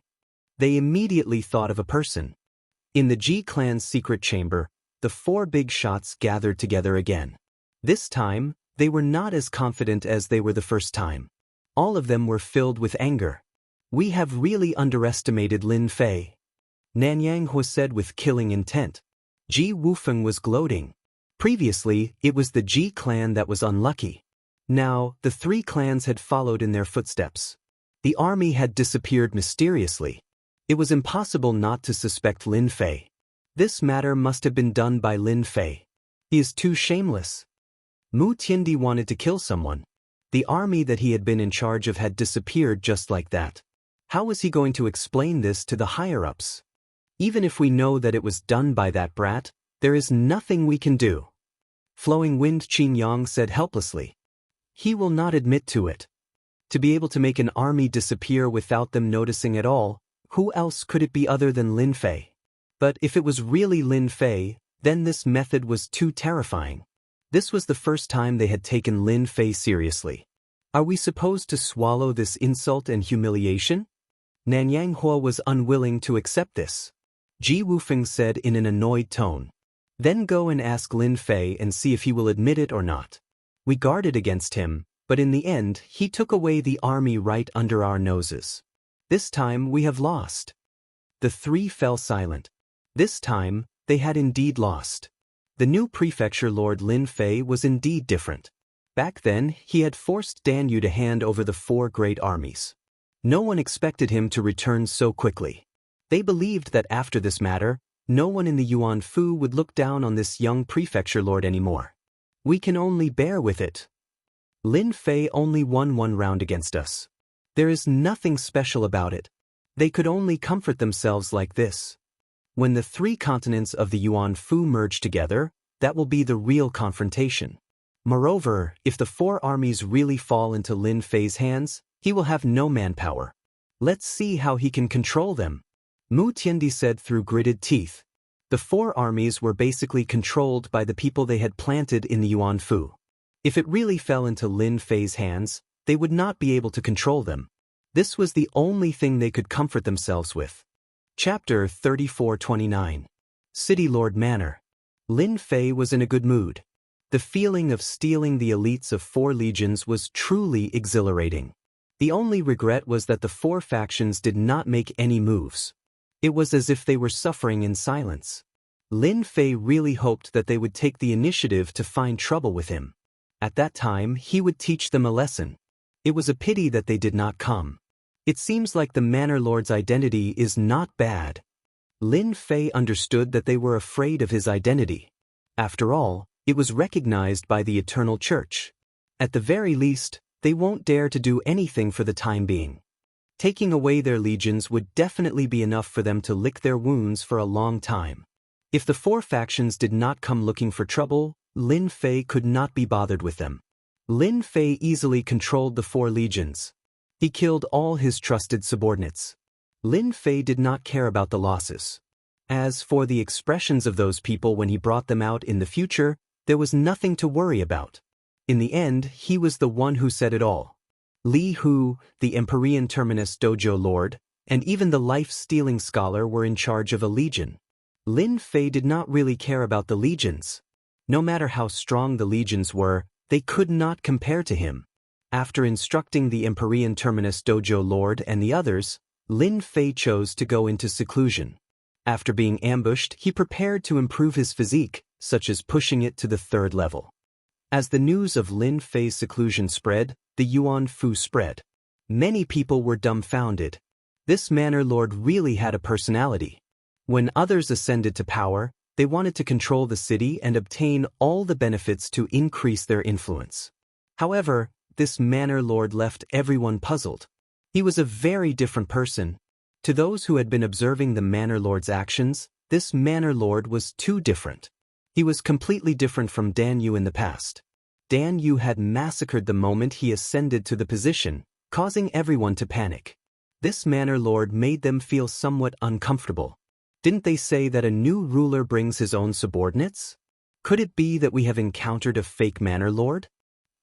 They immediately thought of a person. In the Ji clan's secret chamber, the four big shots gathered together again. This time, they were not as confident as they were the first time. All of them were filled with anger. We have really underestimated Lin Fei. Nanyang said with killing intent. Ji Wufeng was gloating. Previously, it was the Ji clan that was unlucky. Now, the three clans had followed in their footsteps. The army had disappeared mysteriously. It was impossible not to suspect Lin Fei. This matter must have been done by Lin Fei. He is too shameless. Mu Tiandi wanted to kill someone. The army that he had been in charge of had disappeared just like that. How was he going to explain this to the higher-ups? Even if we know that it was done by that brat, there is nothing we can do. Flowing Wind Qin Yang said helplessly. He will not admit to it. To be able to make an army disappear without them noticing at all, who else could it be other than Lin Fei? But if it was really Lin Fei, then this method was too terrifying. This was the first time they had taken Lin Fei seriously. Are we supposed to swallow this insult and humiliation? Nanyang was unwilling to accept this. Ji Wufeng said in an annoyed tone. Then go and ask Lin Fei and see if he will admit it or not. We guarded against him, but in the end he took away the army right under our noses. This time we have lost. The three fell silent. This time, they had indeed lost. The new prefecture lord Lin Fei was indeed different. Back then, he had forced Dan Yu to hand over the four great armies. No one expected him to return so quickly. They believed that after this matter, no one in the Yuan Fu would look down on this young prefecture lord anymore. We can only bear with it. Lin Fei only won one round against us. There is nothing special about it. They could only comfort themselves like this. When the three continents of the Yuan Fu merge together, that will be the real confrontation. Moreover, if the four armies really fall into Lin Fei's hands, he will have no manpower. Let's see how he can control them. Mu Tiandi said through gritted teeth. The four armies were basically controlled by the people they had planted in the Yuan Fu. If it really fell into Lin Fei's hands, they would not be able to control them. This was the only thing they could comfort themselves with. Chapter 34-29. City Lord Manor. Lin Fei was in a good mood. The feeling of stealing the elites of four legions was truly exhilarating. The only regret was that the four factions did not make any moves. It was as if they were suffering in silence. Lin Fei really hoped that they would take the initiative to find trouble with him. At that time, he would teach them a lesson. It was a pity that they did not come. It seems like the Manor Lord's identity is not bad. Lin Fei understood that they were afraid of his identity. After all, it was recognized by the Eternal Church. At the very least, they won't dare to do anything for the time being. Taking away their legions would definitely be enough for them to lick their wounds for a long time. If the four factions did not come looking for trouble, Lin Fei could not be bothered with them. Lin Fei easily controlled the four legions. He killed all his trusted subordinates. Lin Fei did not care about the losses. As for the expressions of those people when he brought them out in the future, there was nothing to worry about. In the end, he was the one who said it all. Li Hu, the Empyrean Terminus Dojo Lord, and even the life-stealing scholar were in charge of a legion. Lin Fei did not really care about the legions. No matter how strong the legions were, they could not compare to him. After instructing the Empyrean Terminus Dojo Lord and the others, Lin Fei chose to go into seclusion. After being ambushed, he prepared to improve his physique, such as pushing it to the 3rd level. As the news of Lin Fei's seclusion spread, the Yuan Fu spread. Many people were dumbfounded. This Manor Lord really had a personality. When others ascended to power, they wanted to control the city and obtain all the benefits to increase their influence. However, this Manor Lord left everyone puzzled. He was a very different person. To those who had been observing the Manor Lord's actions, this Manor Lord was too different. He was completely different from Dan Yu in the past. Dan Yu had massacred the moment he ascended to the position, causing everyone to panic. This Manor Lord made them feel somewhat uncomfortable. Didn't they say that a new ruler brings his own subordinates? Could it be that we have encountered a fake Manor Lord?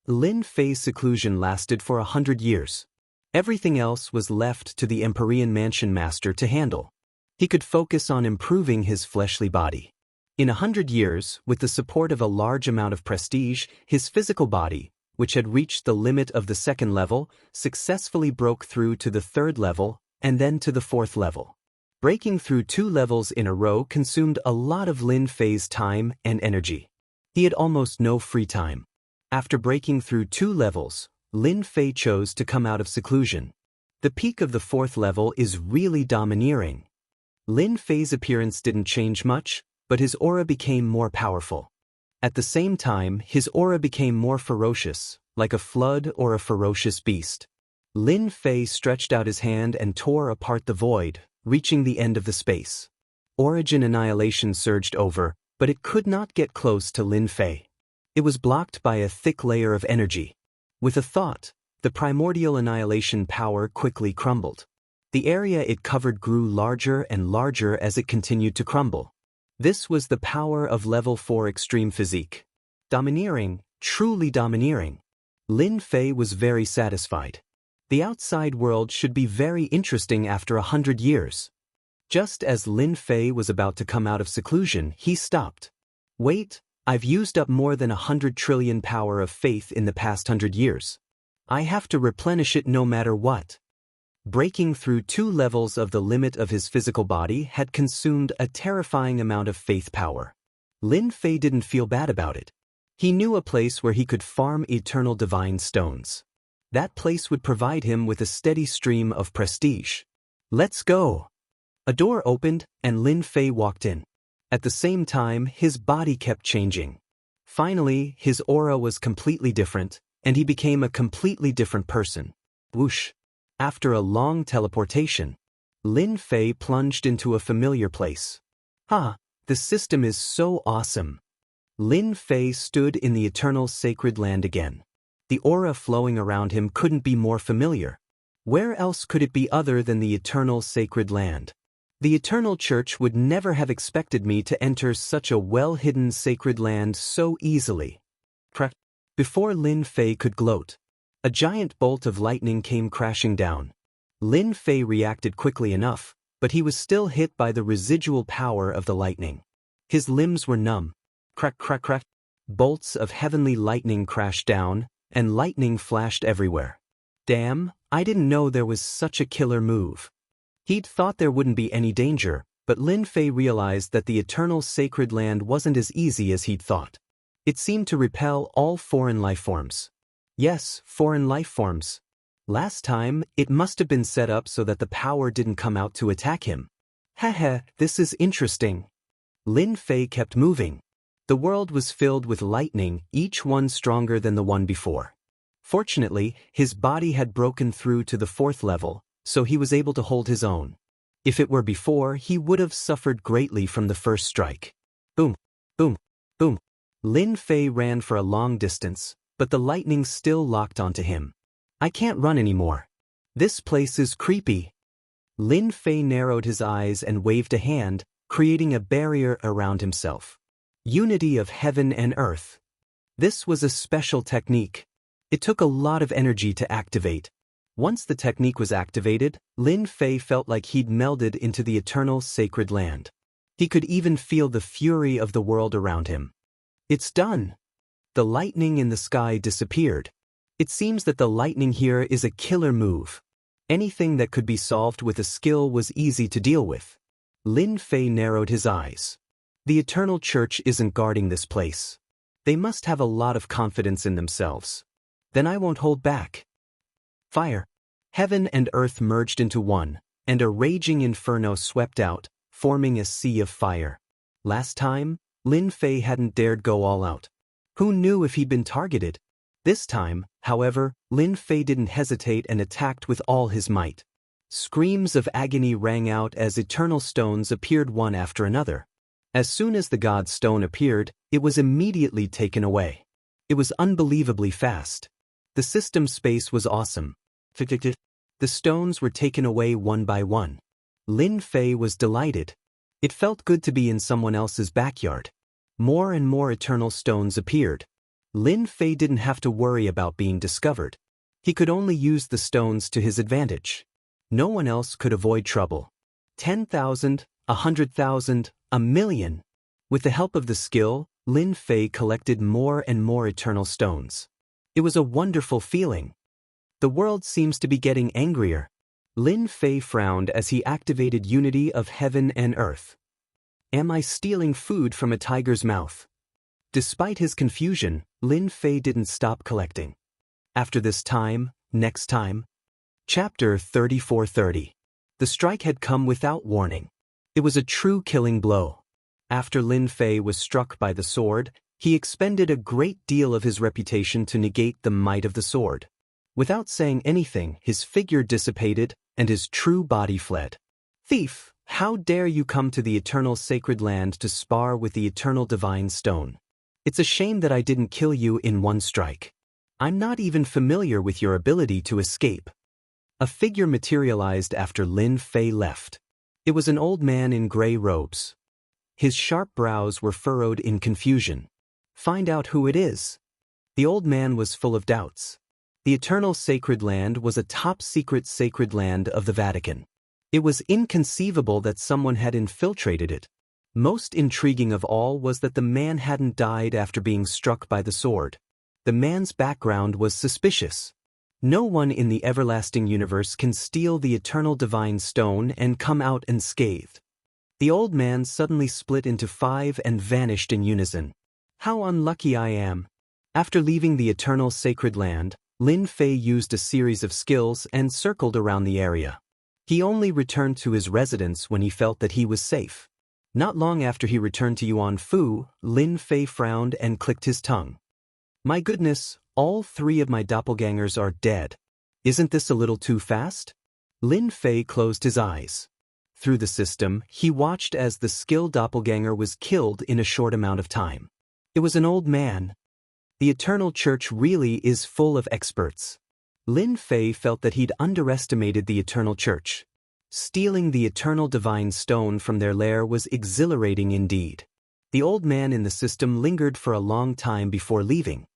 Lin Fei's seclusion lasted for 100 years. Everything else was left to the Empyrean Mansion Master to handle. He could focus on improving his fleshly body. In 100 years, with the support of a large amount of prestige, his physical body, which had reached the limit of the 2nd level, successfully broke through to the 3rd level and then to the 4th level. Breaking through 2 levels in a row consumed a lot of Lin Fei's time and energy. He had almost no free time. After breaking through 2 levels, Lin Fei chose to come out of seclusion. The peak of the 4th level is really domineering. Lin Fei's appearance didn't change much, but his aura became more powerful. At the same time, his aura became more ferocious, like a flood or a ferocious beast. Lin Fei stretched out his hand and tore apart the void, reaching the end of the space. Origin annihilation surged over, but it could not get close to Lin Fei. It was blocked by a thick layer of energy. With a thought, the primordial annihilation power quickly crumbled. The area it covered grew larger and larger as it continued to crumble. This was the power of level 4 extreme physique. Domineering, truly domineering. Lin Fei was very satisfied. The outside world should be very interesting after 100 years. Just as Lin Fei was about to come out of seclusion, he stopped. Wait, I've used up more than 100 trillion power of faith in the past 100 years. I have to replenish it no matter what. Breaking through 2 levels of the limit of his physical body had consumed a terrifying amount of faith power. Lin Fei didn't feel bad about it. He knew a place where he could farm eternal divine stones. That place would provide him with a steady stream of prestige. Let's go! A door opened and Lin Fei walked in. At the same time, his body kept changing. Finally, his aura was completely different, and he became a completely different person. Whoosh! After a long teleportation, Lin Fei plunged into a familiar place. The system is so awesome. Lin Fei stood in the eternal sacred land again. The aura flowing around him couldn't be more familiar. Where else could it be other than the eternal sacred land? The Eternal Church would never have expected me to enter such a well-hidden sacred land so easily. Before Lin Fei could gloat, a giant bolt of lightning came crashing down. Lin Fei reacted quickly enough, but he was still hit by the residual power of the lightning. His limbs were numb. Crack, crack, crack. Bolts of heavenly lightning crashed down, and lightning flashed everywhere. Damn, I didn't know there was such a killer move. He'd thought there wouldn't be any danger, but Lin Fei realized that the eternal sacred land wasn't as easy as he'd thought. It seemed to repel all foreign life forms. Yes, foreign life forms. Last time, it must have been set up so that the power didn't come out to attack him. Haha, this is interesting. Lin Fei kept moving. The world was filled with lightning, each one stronger than the one before. Fortunately, his body had broken through to the 4th level, so he was able to hold his own. If it were before, he would have suffered greatly from the first strike. Boom, boom, boom. Lin Fei ran for a long distance, but the lightning still locked onto him. I can't run anymore. This place is creepy. Lin Fei narrowed his eyes and waved a hand, creating a barrier around himself. Unity of heaven and earth. This was a special technique. It took a lot of energy to activate. Once the technique was activated, Lin Fei felt like he'd melded into the eternal sacred land. He could even feel the fury of the world around him. It's done. The lightning in the sky disappeared. It seems that the lightning here is a killer move. Anything that could be solved with a skill was easy to deal with. Lin Fei narrowed his eyes. The Eternal Church isn't guarding this place. They must have a lot of confidence in themselves. Then I won't hold back. Fire. Heaven and earth merged into one, and a raging inferno swept out, forming a sea of fire. Last time, Lin Fei hadn't dared go all out. Who knew if he'd been targeted? This time, however, Lin Fei didn't hesitate and attacked with all his might. Screams of agony rang out as eternal stones appeared one after another. As soon as the god stone appeared, it was immediately taken away. It was unbelievably fast. The system space was awesome. The stones were taken away one by one. Lin Fei was delighted. It felt good to be in someone else's backyard. More and more eternal stones appeared. Lin Fei didn't have to worry about being discovered. He could only use the stones to his advantage. No one else could avoid trouble. 10,000, 100,000, 1,000,000. With the help of the skill, Lin Fei collected more and more eternal stones. It was a wonderful feeling. The world seems to be getting angrier. Lin Fei frowned as he activated unity of heaven and earth. Am I stealing food from a tiger's mouth? Despite his confusion, Lin Fei didn't stop collecting. After this time, next time. Chapter 3430. The strike had come without warning. It was a true killing blow. After Lin Fei was struck by the sword, he expended a great deal of his reputation to negate the might of the sword. Without saying anything, his figure dissipated, and his true body fled. Thief, how dare you come to the eternal sacred land to spar with the eternal divine stone? It's a shame that I didn't kill you in one strike. I'm not even familiar with your ability to escape. A figure materialized after Lin Fei left. It was an old man in gray robes. His sharp brows were furrowed in confusion. Find out who it is. The old man was full of doubts. The Eternal Sacred Land was a top-secret sacred land of the Vatican. It was inconceivable that someone had infiltrated it. Most intriguing of all was that the man hadn't died after being struck by the sword. The man's background was suspicious. No one in the everlasting universe can steal the eternal divine stone and come out unscathed. The old man suddenly split into 5 and vanished in unison. How unlucky I am. After leaving the Eternal Sacred Land, Lin Fei used a series of skills and circled around the area. He only returned to his residence when he felt that he was safe. Not long after he returned to Yuanfu, Lin Fei frowned and clicked his tongue. My goodness, all 3 of my doppelgangers are dead. Isn't this a little too fast? Lin Fei closed his eyes. Through the system, he watched as the skilled doppelganger was killed in a short amount of time. It was an old man. The Eternal Church really is full of experts. Lin Fei felt that he'd underestimated the Eternal Church. Stealing the eternal divine stone from their lair was exhilarating indeed. The old man in the system lingered for a long time before leaving.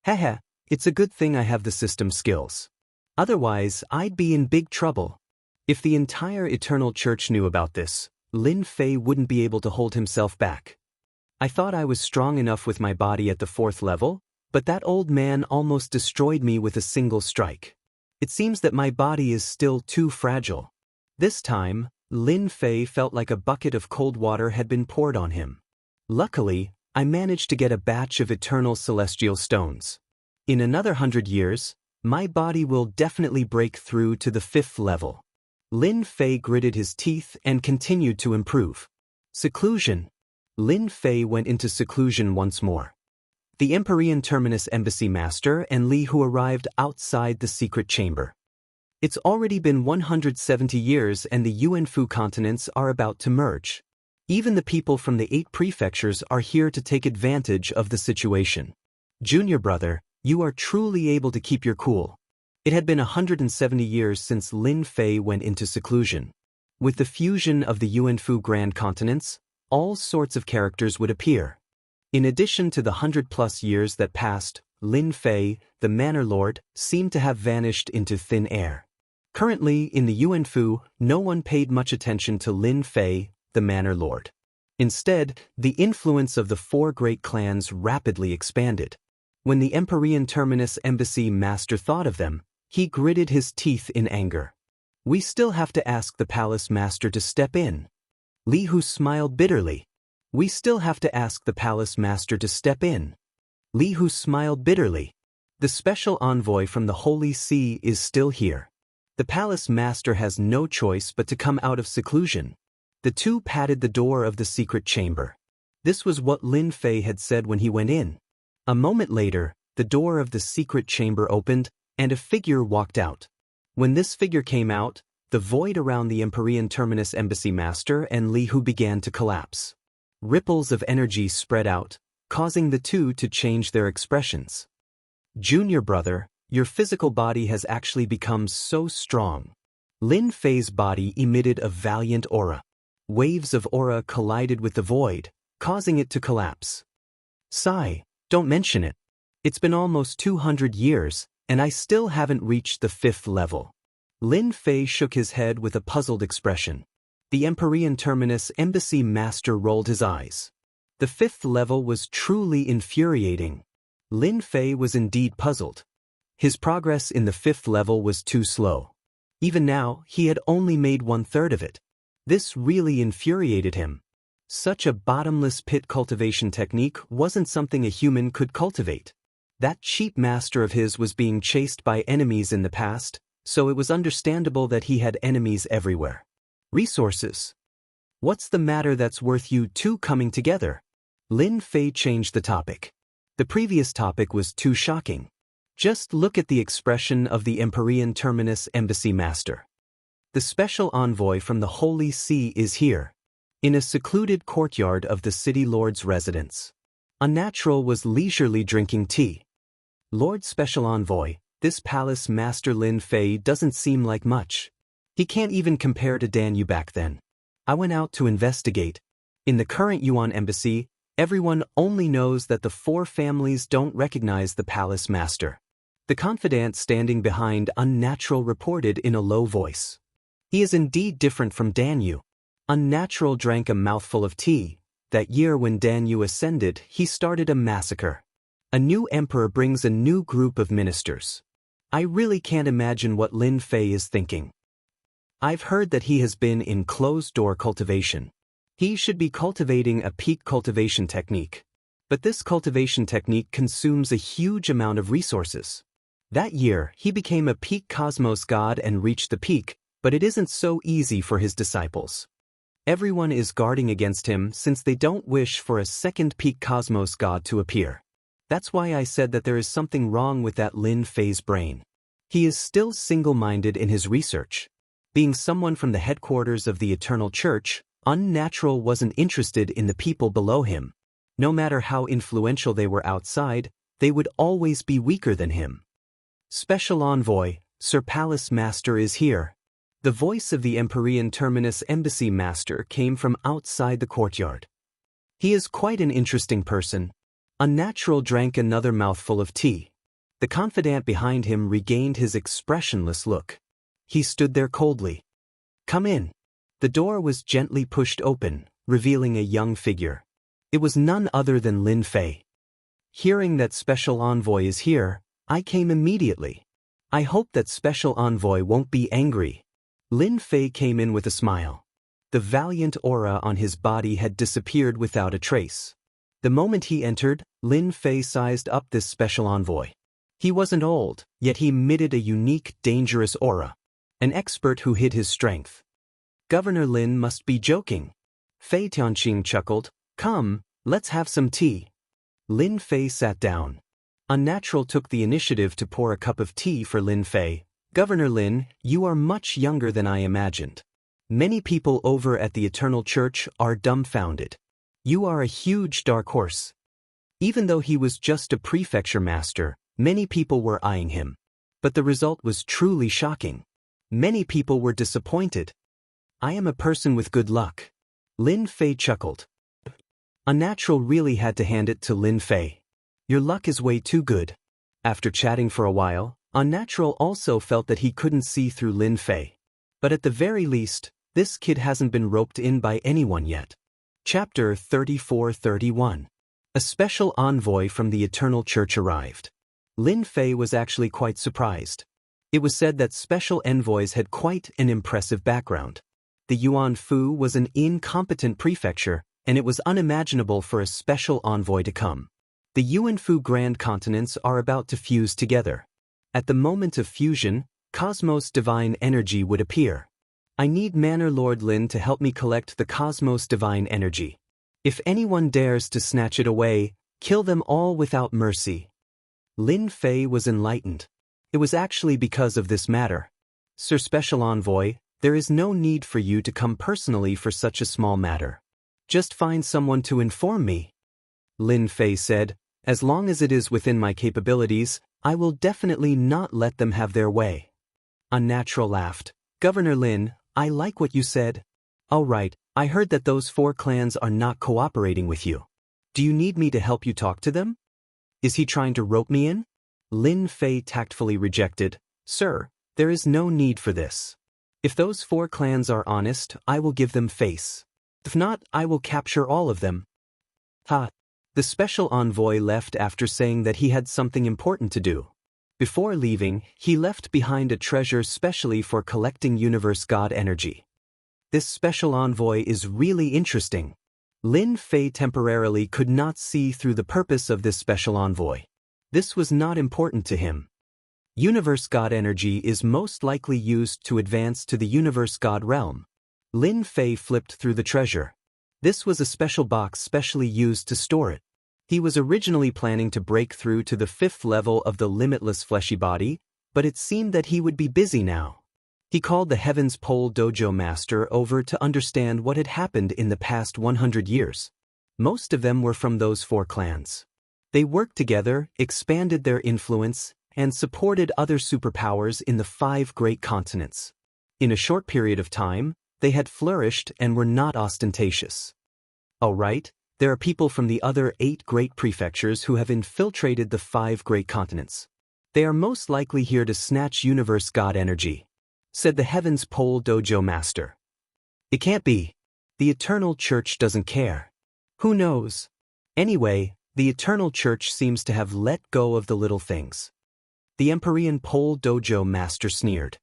Haha, it's a good thing I have the system skills. Otherwise, I'd be in big trouble. If the entire Eternal Church knew about this, Lin Fei wouldn't be able to hold himself back. I thought I was strong enough with my body at the 4th level, but that old man almost destroyed me with a single strike. It seems that my body is still too fragile. This time, Lin Fei felt like a bucket of cold water had been poured on him. Luckily, I managed to get a batch of eternal celestial stones. In another 100 years, my body will definitely break through to the 5th level. Lin Fei gritted his teeth and continued to improve. Seclusion. Lin Fei went into seclusion once more. The Empyrean Terminus Embassy Master and Li Hu arrived outside the secret chamber. It's already been 170 years and the Yuanfu continents are about to merge. Even the people from the 8 prefectures are here to take advantage of the situation. Junior brother, you are truly able to keep your cool. It had been 170 years since Lin Fei went into seclusion. With the fusion of the Yuanfu Grand Continents, all sorts of characters would appear. In addition to the 100+ years that passed, Lin Fei, the Manor Lord, seemed to have vanished into thin air. Currently, in the Yuanfu, no one paid much attention to Lin Fei, the Manor Lord. Instead, the influence of the 4 great clans rapidly expanded. When the Empyrean Terminus Embassy Master thought of them, he gritted his teeth in anger. We still have to ask the Palace Master to step in. Li Hu smiled bitterly. We still have to ask the Palace Master to step in. Li Hu smiled bitterly. The special envoy from the Holy See is still here. The Palace Master has no choice but to come out of seclusion. The two patted the door of the secret chamber. This was what Lin Fei had said when he went in. A moment later, the door of the secret chamber opened, and a figure walked out. When this figure came out, the void around the Empyrean Terminus Embassy Master and Li Hu began to collapse. Ripples of energy spread out, causing the two to change their expressions. Junior brother, your physical body has actually become so strong. Lin Fei's body emitted a valiant aura. Waves of aura collided with the void, causing it to collapse. Sigh, don't mention it. It's been almost 200 years, and I still haven't reached the 5th level. Lin Fei shook his head with a puzzled expression. The Empyrean Terminus Embassy Master rolled his eyes. The 5th level was truly infuriating. Lin Fei was indeed puzzled. His progress in the 5th level was too slow. Even now, he had only made 1/3 of it. This really infuriated him. Such a bottomless pit cultivation technique wasn't something a human could cultivate. That cheap master of his was being chased by enemies in the past, so it was understandable that he had enemies everywhere. Resources. What's the matter that's worth you two coming together? Lin Fei changed the topic. The previous topic was too shocking. Just look at the expression of the Empyrean Terminus Embassy Master. The special envoy from the Holy See is here. In a secluded courtyard of the city lord's residence. Unnatural was leisurely drinking tea. Lord Special Envoy, this Palace Master Lin Fei doesn't seem like much. He can't even compare to Dan Yu back then. I went out to investigate. In the current Yuan Embassy, everyone only knows that the 4 families don't recognize the Palace Master. The confidant standing behind Unnatural reported in a low voice. He is indeed different from Dan Yu. Unnatural drank a mouthful of tea. That year when Dan Yu ascended, he started a massacre. A new emperor brings a new group of ministers. I really can't imagine what Lin Fei is thinking. I've heard that he has been in closed-door cultivation. He should be cultivating a peak cultivation technique. But this cultivation technique consumes a huge amount of resources. That year, he became a peak cosmos god and reached the peak, but it isn't so easy for his disciples. Everyone is guarding against him since they don't wish for a second peak cosmos god to appear. That's why I said that there is something wrong with that Lin Fei's brain. He is still single-minded in his research. Being someone from the headquarters of the Eternal Church, Unnatural wasn't interested in the people below him. No matter how influential they were outside, they would always be weaker than him. Special Envoy, Sir Palace Master is here. The voice of the Empyrean Terminus Embassy Master came from outside the courtyard. He is quite an interesting person. Unnatural drank another mouthful of tea. The confidant behind him regained his expressionless look. He stood there coldly. Come in. The door was gently pushed open, revealing a young figure. It was none other than Lin Fei. Hearing that Special Envoy is here, I came immediately. I hope that Special Envoy won't be angry. Lin Fei came in with a smile. The valiant aura on his body had disappeared without a trace. The moment he entered, Lin Fei sized up this Special Envoy. He wasn't old, yet he emitted a unique, dangerous aura. An expert who hid his strength. Governor Lin must be joking. Fei Tianqing chuckled. Come, let's have some tea. Lin Fei sat down. Unnatural took the initiative to pour a cup of tea for Lin Fei. Governor Lin, you are much younger than I imagined. Many people over at the Eternal Church are dumbfounded. You are a huge dark horse. Even though he was just a prefecture master, many people were eyeing him. But the result was truly shocking. Many people were disappointed. I am a person with good luck. Lin Fei chuckled. Unnatural really had to hand it to Lin Fei. Your luck is way too good. After chatting for a while, Unnatural also felt that he couldn't see through Lin Fei. But at the very least, this kid hasn't been roped in by anyone yet. Chapter 34-31. A special envoy from the Eternal Church arrived. Lin Fei was actually quite surprised. It was said that special envoys had quite an impressive background. The Yuan Fu was an incompetent prefecture, and it was unimaginable for a special envoy to come. The Yuan Fu Grand Continents are about to fuse together. At the moment of fusion, Cosmos Divine Energy would appear. I need Manor Lord Lin to help me collect the Cosmos Divine Energy. If anyone dares to snatch it away, kill them all without mercy. Lin Fei was enlightened. It was actually because of this matter. Sir Special Envoy, there is no need for you to come personally for such a small matter. Just find someone to inform me. Lin Fei said, as long as it is within my capabilities, I will definitely not let them have their way. Unnatural laughed. Governor Lin, I like what you said. All right, I heard that those 4 clans are not cooperating with you. Do you need me to help you talk to them? Is he trying to rope me in? Lin Fei tactfully rejected. Sir, there is no need for this. If those 4 clans are honest, I will give them face. If not, I will capture all of them. Ha! The special envoy left after saying that he had something important to do. Before leaving, he left behind a treasure specially for collecting universe god energy. This special envoy is really interesting. Lin Fei temporarily could not see through the purpose of this special envoy. This was not important to him. Universe god energy is most likely used to advance to the universe god realm. Lin Fei flipped through the treasure. This was a special box specially used to store it. He was originally planning to break through to the 5th level of the limitless fleshy body, but it seemed that he would be busy now. He called the Heaven's Pole Dojo Master over to understand what had happened in the past 100 years. Most of them were from those 4 clans. They worked together, expanded their influence, and supported other superpowers in the 5 great continents. In a short period of time, they had flourished and were not ostentatious. All right, there are people from the other 8 great prefectures who have infiltrated the 5 great continents. They are most likely here to snatch universe god energy, said the Heaven's Pole Dojo Master. It can't be. The Eternal Church doesn't care. Who knows? Anyway, the Eternal Church seems to have let go of the little things. The Empyrean Pole Dojo Master sneered.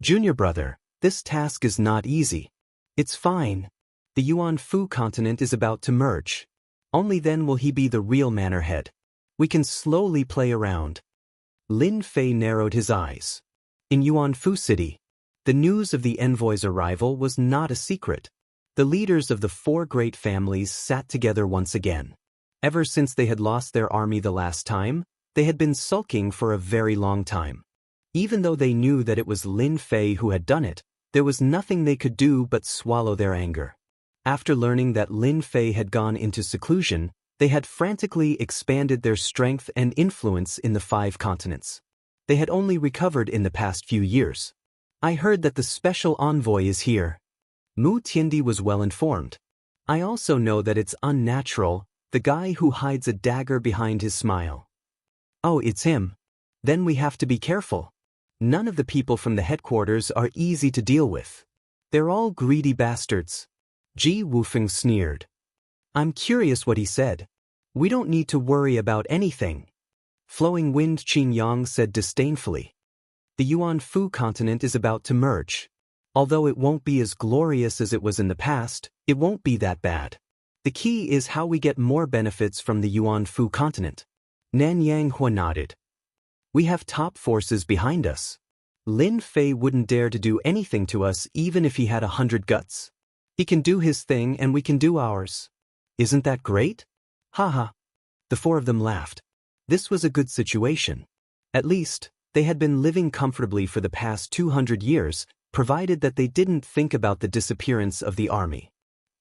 Junior brother, this task is not easy. It's fine. The Yuan Fu continent is about to merge. Only then will he be the real manor head. We can slowly play around. Lin Fei narrowed his eyes. In Yuan Fu City, the news of the envoy's arrival was not a secret. The leaders of the 4 great families sat together once again. Ever since they had lost their army the last time, they had been sulking for a very long time. Even though they knew that it was Lin Fei who had done it, there was nothing they could do but swallow their anger. After learning that Lin Fei had gone into seclusion, they had frantically expanded their strength and influence in the 5 continents. They had only recovered in the past few years. I heard that the special envoy is here. Mu Tiandi was well informed. I also know that it's Unnatural, the guy who hides a dagger behind his smile. Oh, it's him. Then we have to be careful. None of the people from the headquarters are easy to deal with. They're all greedy bastards. Ji Wufeng sneered. I'm curious what he said. We don't need to worry about anything. Flowing Wind Qin Yang said disdainfully. The Yuan Fu continent is about to merge. Although it won't be as glorious as it was in the past, it won't be that bad. The key is how we get more benefits from the Yuan Fu continent. Nanyang Hua nodded. We have top forces behind us. Lin Fei wouldn't dare to do anything to us even if he had 100 guts. He can do his thing and we can do ours. Isn't that great? Haha. The 4 of them laughed. This was a good situation. At least, they had been living comfortably for the past 200 years, provided that they didn't think about the disappearance of the army.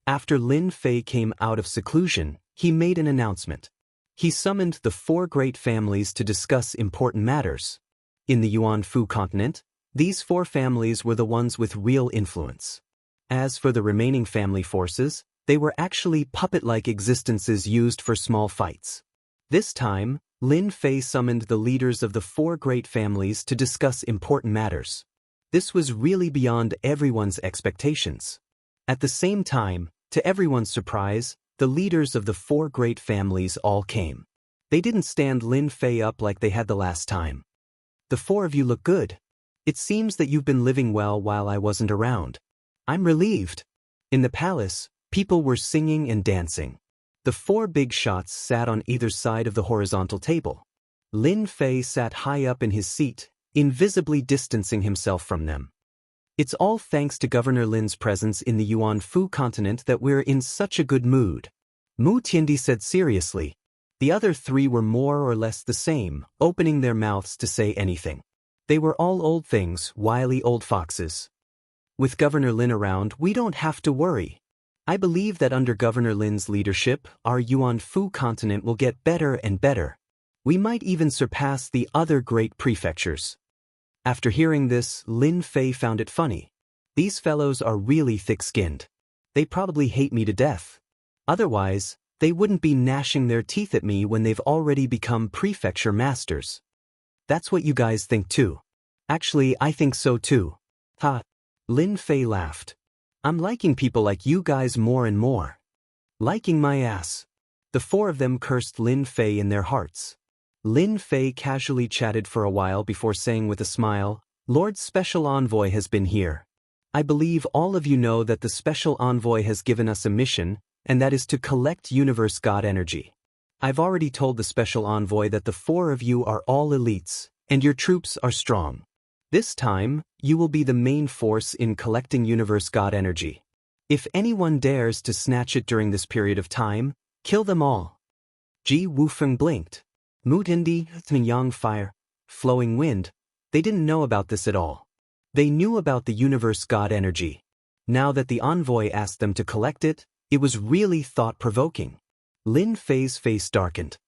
After Lin Fei came out of seclusion, he made an announcement. He summoned the 4 great families to discuss important matters. In the Yuan Fu continent, these 4 families were the ones with real influence. As for the remaining family forces, They were actually puppet-like existences used for small fights. This time, Lin Fei summoned the leaders of the 4 great families to discuss important matters. This was really beyond everyone's expectations. At the same time, to everyone's surprise, the leaders of the 4 great families all came. They didn't stand Lin Fei up like they had the last time. "The 4 of you look good. It seems that you've been living well while I wasn't around. I'm relieved." In the palace, people were singing and dancing. The 4 big shots sat on either side of the horizontal table. Lin Fei sat high up in his seat, invisibly distancing himself from them. "It's all thanks to Governor Lin's presence in the Yuan Fu continent that we're in such a good mood," Mu Tiandi said seriously. The other 3 were more or less the same, opening their mouths to say anything. They were all old things, wily old foxes. "With Governor Lin around, we don't have to worry. I believe that under Governor Lin's leadership, our Yuan Fu continent will get better and better. We might even surpass the other great prefectures." After hearing this, Lin Fei found it funny. These fellows are really thick-skinned. They probably hate me to death. Otherwise, they wouldn't be gnashing their teeth at me when they've already become prefecture masters. "That's what you guys think too." "Actually, I think so too." "Ha." Lin Fei laughed. "I'm liking people like you guys more and more." "Liking my ass." The 4 of them cursed Lin Fei in their hearts. Lin Fei casually chatted for a while before saying with a smile, "Lord Special Envoy has been here. I believe all of you know that the Special Envoy has given us a mission, and that is to collect Universe God energy. I've already told the Special Envoy that the 4 of you are all elites, and your troops are strong. This time, you will be the main force in collecting Universe God energy. If anyone dares to snatch it during this period of time, kill them all." Ji Wufeng blinked. Mutindi, Yang fire, flowing wind, they didn't know about this at all. They knew about the Universe God energy. Now that the envoy asked them to collect it, it was really thought-provoking. Lin Fei's face darkened.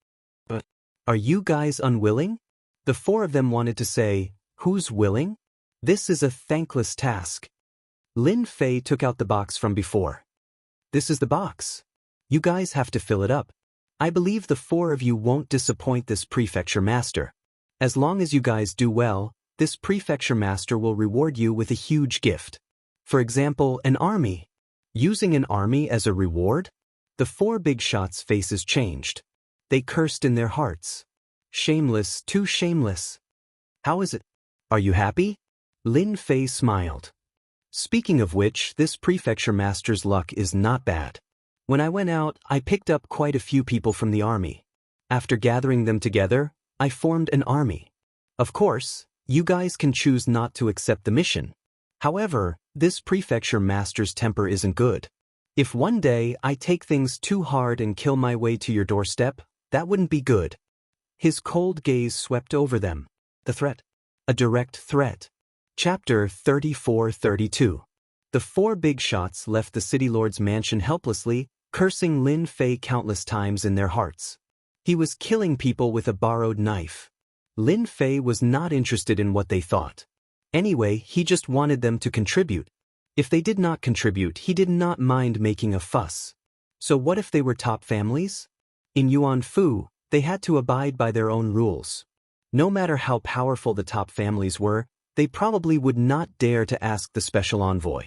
"But, are you guys unwilling?" The 4 of them wanted to say, "Who's willing? This is a thankless task." Lin Fei took out the box from before. "This is the box. You guys have to fill it up. I believe the 4 of you won't disappoint this prefecture master. As long as you guys do well, this prefecture master will reward you with a huge gift. For example, an army." Using an army as a reward? The 4 big shots' faces changed. They cursed in their hearts. "Shameless, too shameless. How is it? Are you happy?" Lin Fei smiled. "Speaking of which, this prefecture master's luck is not bad. When I went out, I picked up quite a few people from the army. After gathering them together, I formed an army. Of course, you guys can choose not to accept the mission. However, this prefecture master's temper isn't good. If one day I take things too hard and kill my way to your doorstep, that wouldn't be good." His cold gaze swept over them. The threat. A direct threat. Chapter 34-32. The 4 big shots left the city lord's mansion helplessly, cursing Lin Fei countless times in their hearts. He was killing people with a borrowed knife. Lin Fei was not interested in what they thought. Anyway, he just wanted them to contribute. If they did not contribute, he did not mind making a fuss. So what if they were top families? In Yuan Fu, they had to abide by their own rules. No matter how powerful the top families were, they probably would not dare to ask the special envoy.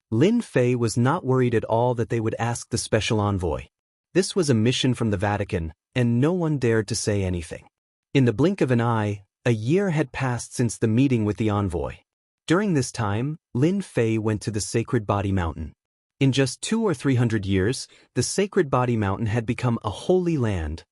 Lin Fei was not worried at all that they would ask the special envoy. This was a mission from the Vatican, and no one dared to say anything. In the blink of an eye, a year had passed since the meeting with the envoy. During this time, Lin Fei went to the Sacred Body Mountain. In just 200 or 300 years, the Sacred Body Mountain had become a holy land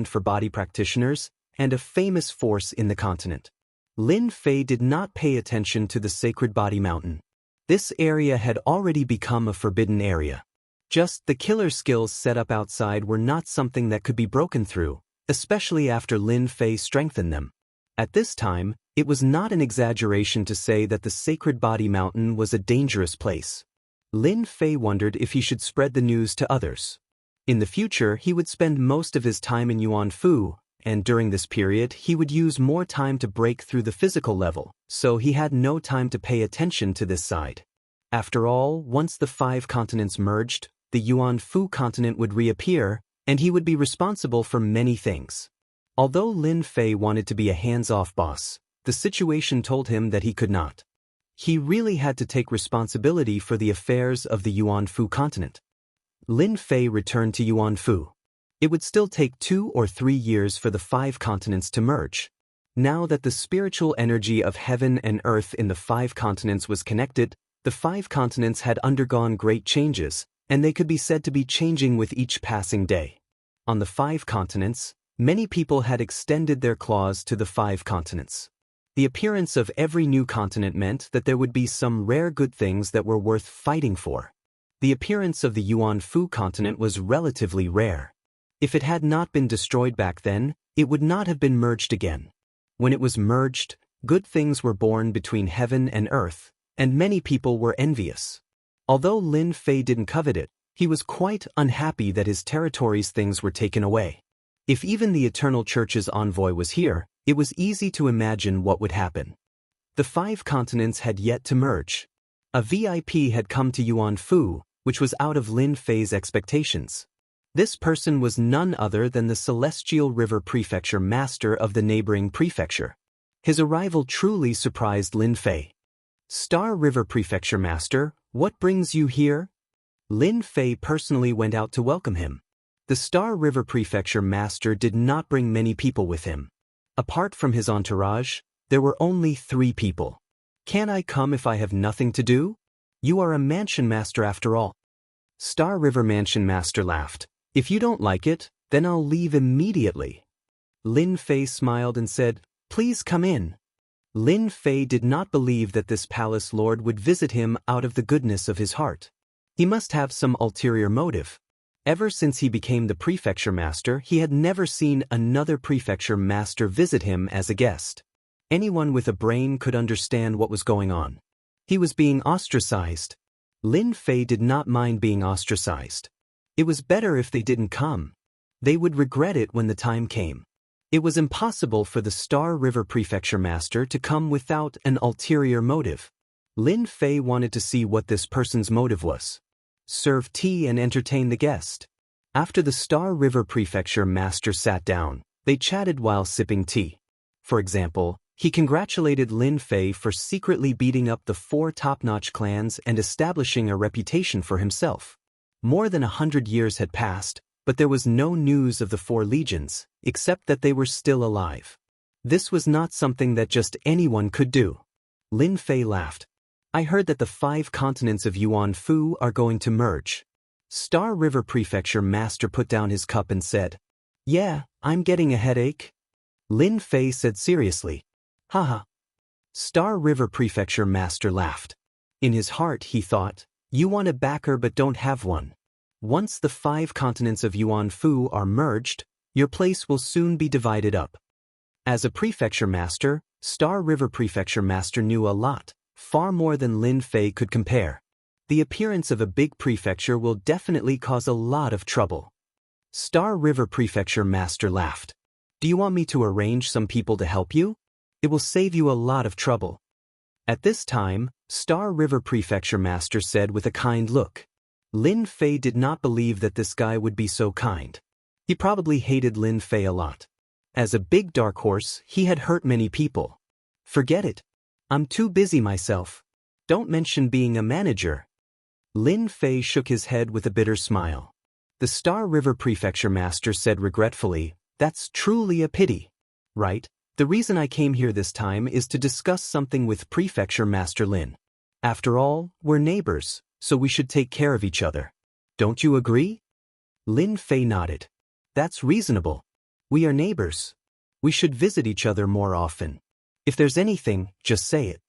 for body practitioners, and a famous force in the continent. Lin Fei did not pay attention to the Sacred Body Mountain. This area had already become a forbidden area. Just the killer skills set up outside were not something that could be broken through, especially after Lin Fei strengthened them. At this time, it was not an exaggeration to say that the Sacred Body Mountain was a dangerous place. Lin Fei wondered if he should spread the news to others. In the future, he would spend most of his time in Yuan Fu, and during this period, he would use more time to break through the physical level, so he had no time to pay attention to this side. After all, once the 5 continents merged, the Yuan-Fu continent would reappear, and he would be responsible for many things. Although Lin Fei wanted to be a hands-off boss, the situation told him that he could not. He really had to take responsibility for the affairs of the Yuan-Fu continent. Lin Fei returned to Yuan-Fu. It would still take 2 or 3 years for the 5 continents to merge. Now that the spiritual energy of heaven and earth in the 5 continents was connected, the 5 continents had undergone great changes, and they could be said to be changing with each passing day. On the 5 continents, many people had extended their claws to the 5 continents. The appearance of every new continent meant that there would be some rare good things that were worth fighting for. The appearance of the Yuan-Fu continent was relatively rare. If it had not been destroyed back then, it would not have been merged again. When it was merged, good things were born between heaven and earth, and many people were envious. Although Lin Fei didn't covet it, he was quite unhappy that his territory's things were taken away. If even the Eternal Church's envoy was here, it was easy to imagine what would happen. The 5 continents had yet to merge. A VIP had come to Yuan-Fu, which was out of Lin Fei's expectations. This person was none other than the Celestial River Prefecture Master of the neighboring prefecture. His arrival truly surprised Lin Fei. "Star River Prefecture Master, what brings you here?" Lin Fei personally went out to welcome him. The Star River Prefecture Master did not bring many people with him. Apart from his entourage, there were only 3 people. "Can I come if I have nothing to do? You are a mansion master after all." Star River Mansion Master laughed. "If you don't like it, then I'll leave immediately." Lin Fei smiled and said, "Please come in." Lin Fei did not believe that this palace lord would visit him out of the goodness of his heart. He must have some ulterior motive. Ever since he became the prefecture master, he had never seen another prefecture master visit him as a guest. Anyone with a brain could understand what was going on. He was being ostracized. Lin Fei did not mind being ostracized. It was better if they didn't come. They would regret it when the time came. It was impossible for the Star River Prefecture Master to come without an ulterior motive. Lin Fei wanted to see what this person's motive was. Serve tea and entertain the guest. After the Star River Prefecture Master sat down, they chatted while sipping tea. For example, he congratulated Lin Fei for secretly beating up the 4 top-notch clans and establishing a reputation for himself. More than 100 years had passed, but there was no news of the 4 legions, except that they were still alive. This was not something that just anyone could do. Lin Fei laughed. "I heard that the 5 continents of Yuan-Fu are going to merge." Star River Prefecture Master put down his cup and said, "Yeah, I'm getting a headache." Lin Fei said seriously, "Haha." Star River Prefecture Master laughed. In his heart he thought, "You want a backer but don't have one. Once the 5 continents of Yuan-Fu are merged, your place will soon be divided up." As a prefecture master, Star River Prefecture Master knew a lot, far more than Lin Fei could compare. The appearance of a big prefecture will definitely cause a lot of trouble. Star River Prefecture Master laughed. "Do you want me to arrange some people to help you? It will save you a lot of trouble." At this time, Star River Prefecture Master said with a kind look. Lin Fei did not believe that this guy would be so kind. He probably hated Lin Fei a lot. As a big dark horse, he had hurt many people. "Forget it. I'm too busy myself. Don't mention being a manager." Lin Fei shook his head with a bitter smile. The Star River Prefecture Master said regretfully, "That's truly a pity. Right? The reason I came here this time is to discuss something with Prefecture Master Lin. After all, we're neighbors, so we should take care of each other. Don't you agree?" Lin Fei nodded. "That's reasonable. We are neighbors. We should visit each other more often. If there's anything, just say it.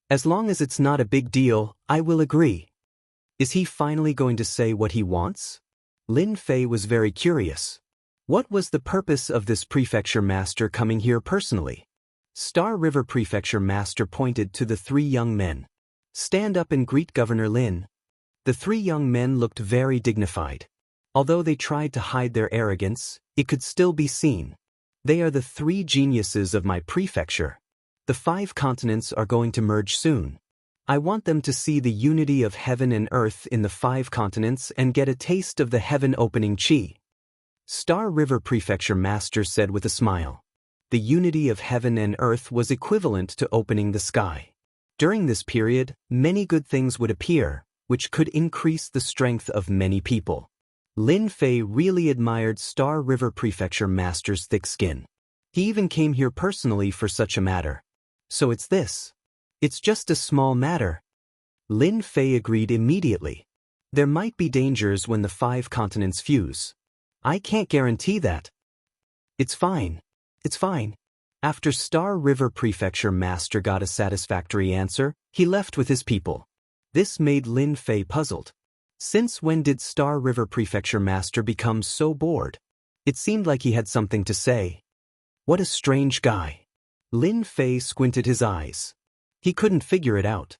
As long as it's not a big deal, I will agree." Is he finally going to say what he wants? Lin Fei was very curious. What was the purpose of this prefecture master coming here personally? Star River Prefecture Master pointed to the 3 young men. "Stand up and greet Governor Lin." The 3 young men looked very dignified. Although they tried to hide their arrogance, it could still be seen. "They are the 3 geniuses of my prefecture. The 5 continents are going to merge soon. I want them to see the unity of heaven and earth in the 5 continents and get a taste of the heaven-opening qi. Star River Prefecture Master said with a smile. The unity of heaven and earth was equivalent to opening the sky. During this period, many good things would appear, which could increase the strength of many people. Lin Fei really admired Star River Prefecture Master's thick skin. He even came here personally for such a matter. So it's this. It's just a small matter. Lin Fei agreed immediately. There might be dangers when the 5 continents fuse. I can't guarantee that. It's fine. It's fine. After Star River Prefecture Master got a satisfactory answer, he left with his people. This made Lin Fei puzzled. Since when did Star River Prefecture Master become so bored? It seemed like he had something to say. What a strange guy. Lin Fei squinted his eyes. He couldn't figure it out.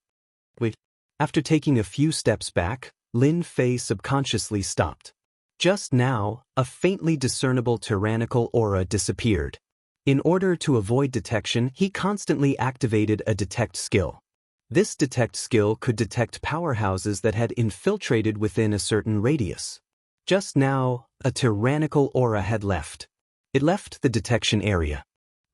Wait. After taking a few steps back, Lin Fei subconsciously stopped. Just now, a faintly discernible tyrannical aura disappeared. In order to avoid detection, he constantly activated a detect skill. This detect skill could detect powerhouses that had infiltrated within a certain radius. Just now, a tyrannical aura had left. It left the detection area.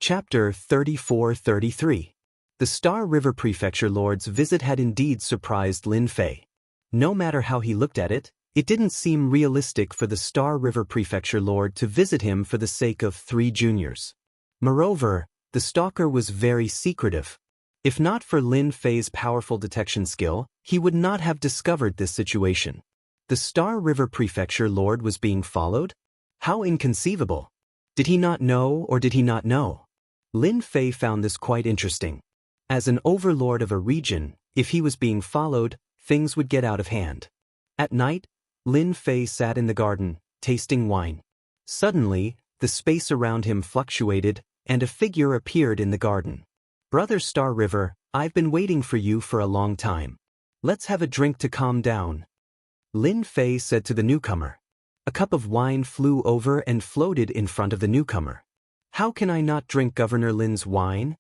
Chapter 34-33. The Star River Prefecture Lord's visit had indeed surprised Lin Fei. No matter how he looked at it, it didn't seem realistic for the Star River Prefecture Lord to visit him for the sake of 3 juniors. Moreover, the stalker was very secretive. If not for Lin Fei's powerful detection skill, he would not have discovered this situation. The Star River Prefecture Lord was being followed? How inconceivable! Did he not know or did he not know? Lin Fei found this quite interesting. As an overlord of a region, if he was being followed, things would get out of hand. At night, Lin Fei sat in the garden, tasting wine. Suddenly, the space around him fluctuated, and a figure appeared in the garden. Brother Star River, I've been waiting for you for a long time. Let's have a drink to calm down. Lin Fei said to the newcomer. A cup of wine flew over and floated in front of the newcomer. How can I not drink Governor Lin's wine?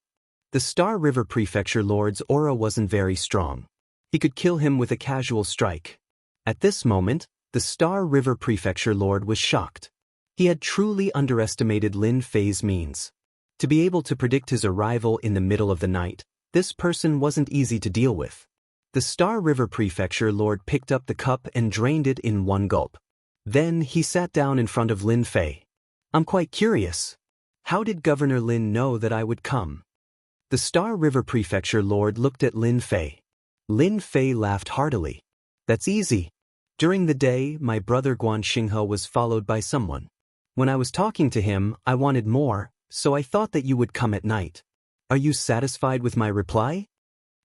The Star River Prefecture Lord's aura wasn't very strong. He could kill him with a casual strike. At this moment, the Star River Prefecture Lord was shocked. He had truly underestimated Lin Fei's means. To be able to predict his arrival in the middle of the night, this person wasn't easy to deal with. The Star River Prefecture Lord picked up the cup and drained it in one gulp. Then he sat down in front of Lin Fei. I'm quite curious. How did Governor Lin know that I would come? The Star River Prefecture Lord looked at Lin Fei. Lin Fei laughed heartily. That's easy. During the day, my brother Guan Xinghe was followed by someone. When I was talking to him, I wanted more, so I thought that you would come at night. Are you satisfied with my reply?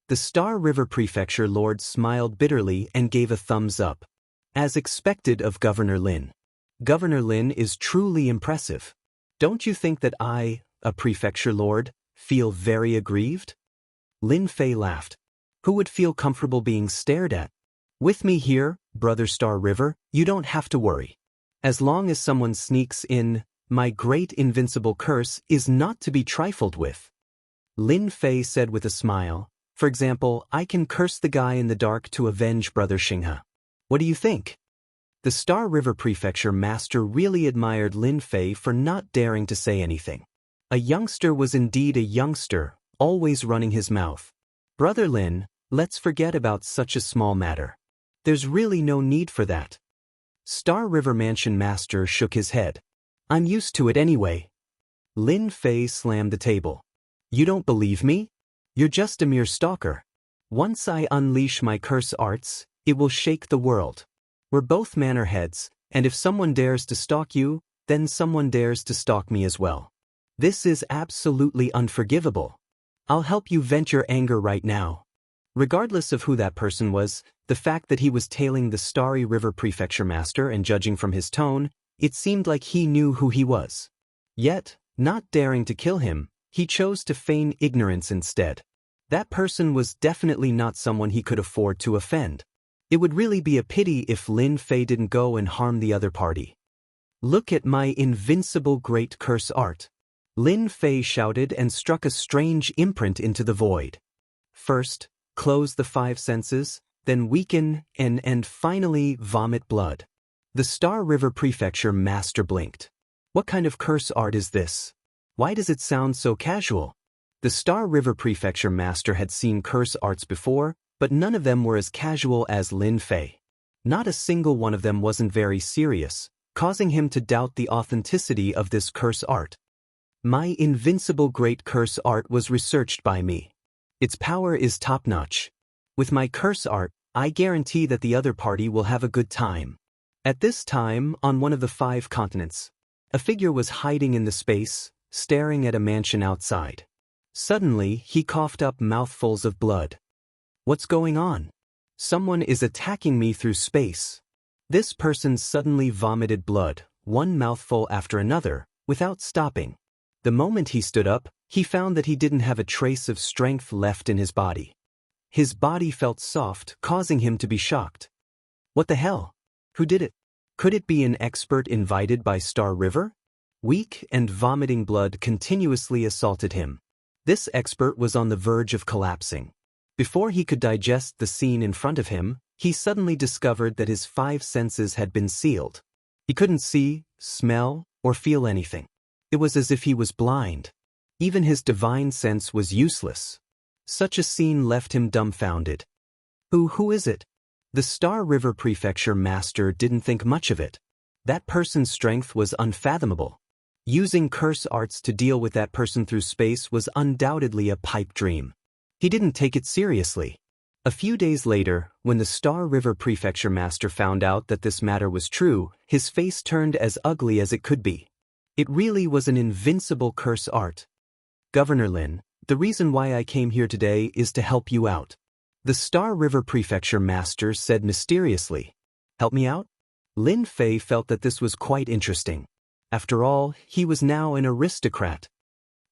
The Star River Prefecture Lord smiled bitterly and gave a thumbs up. As expected of Governor Lin. Governor Lin is truly impressive. Don't you think that I, a Prefecture Lord, feel very aggrieved? Lin Fei laughed. Who would feel comfortable being stared at? With me here, Brother Star River, you don't have to worry. As long as someone sneaks in, my great invincible curse is not to be trifled with. Lin Fei said with a smile. For example, I can curse the guy in the dark to avenge Brother Xinghe. What do you think? The Star River Prefecture Master really admired Lin Fei for not daring to say anything. A youngster was indeed a youngster, always running his mouth. Brother Lin, let's forget about such a small matter. There's really no need for that. Star River Mansion Master shook his head. I'm used to it anyway. Lin Fei slammed the table. You don't believe me? You're just a mere stalker. Once I unleash my curse arts, it will shake the world. We're both manor heads, and if someone dares to stalk you, then someone dares to stalk me as well. This is absolutely unforgivable. I'll help you vent your anger right now. Regardless of who that person was, the fact that he was tailing the Starry River Prefecture Master and judging from his tone, it seemed like he knew who he was. Yet, not daring to kill him, he chose to feign ignorance instead. That person was definitely not someone he could afford to offend. It would really be a pity if Lin Fei didn't go and harm the other party. Look at my invincible great curse art. Lin Fei shouted and struck a strange imprint into the void. First, close the five senses, then weaken and finally vomit blood. The Star River Prefecture master blinked. What kind of curse art is this? Why does it sound so casual? The Star River Prefecture master had seen curse arts before, but none of them were as casual as Lin Fei. Not a single one of them wasn't very serious, causing him to doubt the authenticity of this curse art. My invincible great curse art was researched by me. Its power is top-notch. With my curse art, I guarantee that the other party will have a good time. At this time, on one of the 5 continents, a figure was hiding in the space, staring at a mansion outside. Suddenly, he coughed up mouthfuls of blood. What's going on? Someone is attacking me through space. This person suddenly vomited blood, one mouthful after another, without stopping. The moment he stood up, he found that he didn't have a trace of strength left in his body. His body felt soft, causing him to be shocked. What the hell? Who did it? Could it be an expert invited by Star River? Weak and vomiting blood continuously assaulted him. This expert was on the verge of collapsing. Before he could digest the scene in front of him, he suddenly discovered that his 5 senses had been sealed. He couldn't see, smell, or feel anything. It was as if he was blind. Even his divine sense was useless. Such a scene left him dumbfounded. Who is it? The Star River Prefecture master didn't think much of it. That person's strength was unfathomable. Using curse arts to deal with that person through space was undoubtedly a pipe dream. He didn't take it seriously. A few days later, when the Star River Prefecture master found out that this matter was true, his face turned as ugly as it could be. It really was an invincible curse art. Governor Lin, the reason why I came here today is to help you out. The Star River Prefecture master said mysteriously. Help me out? Lin Fei felt that this was quite interesting. After all, he was now an aristocrat.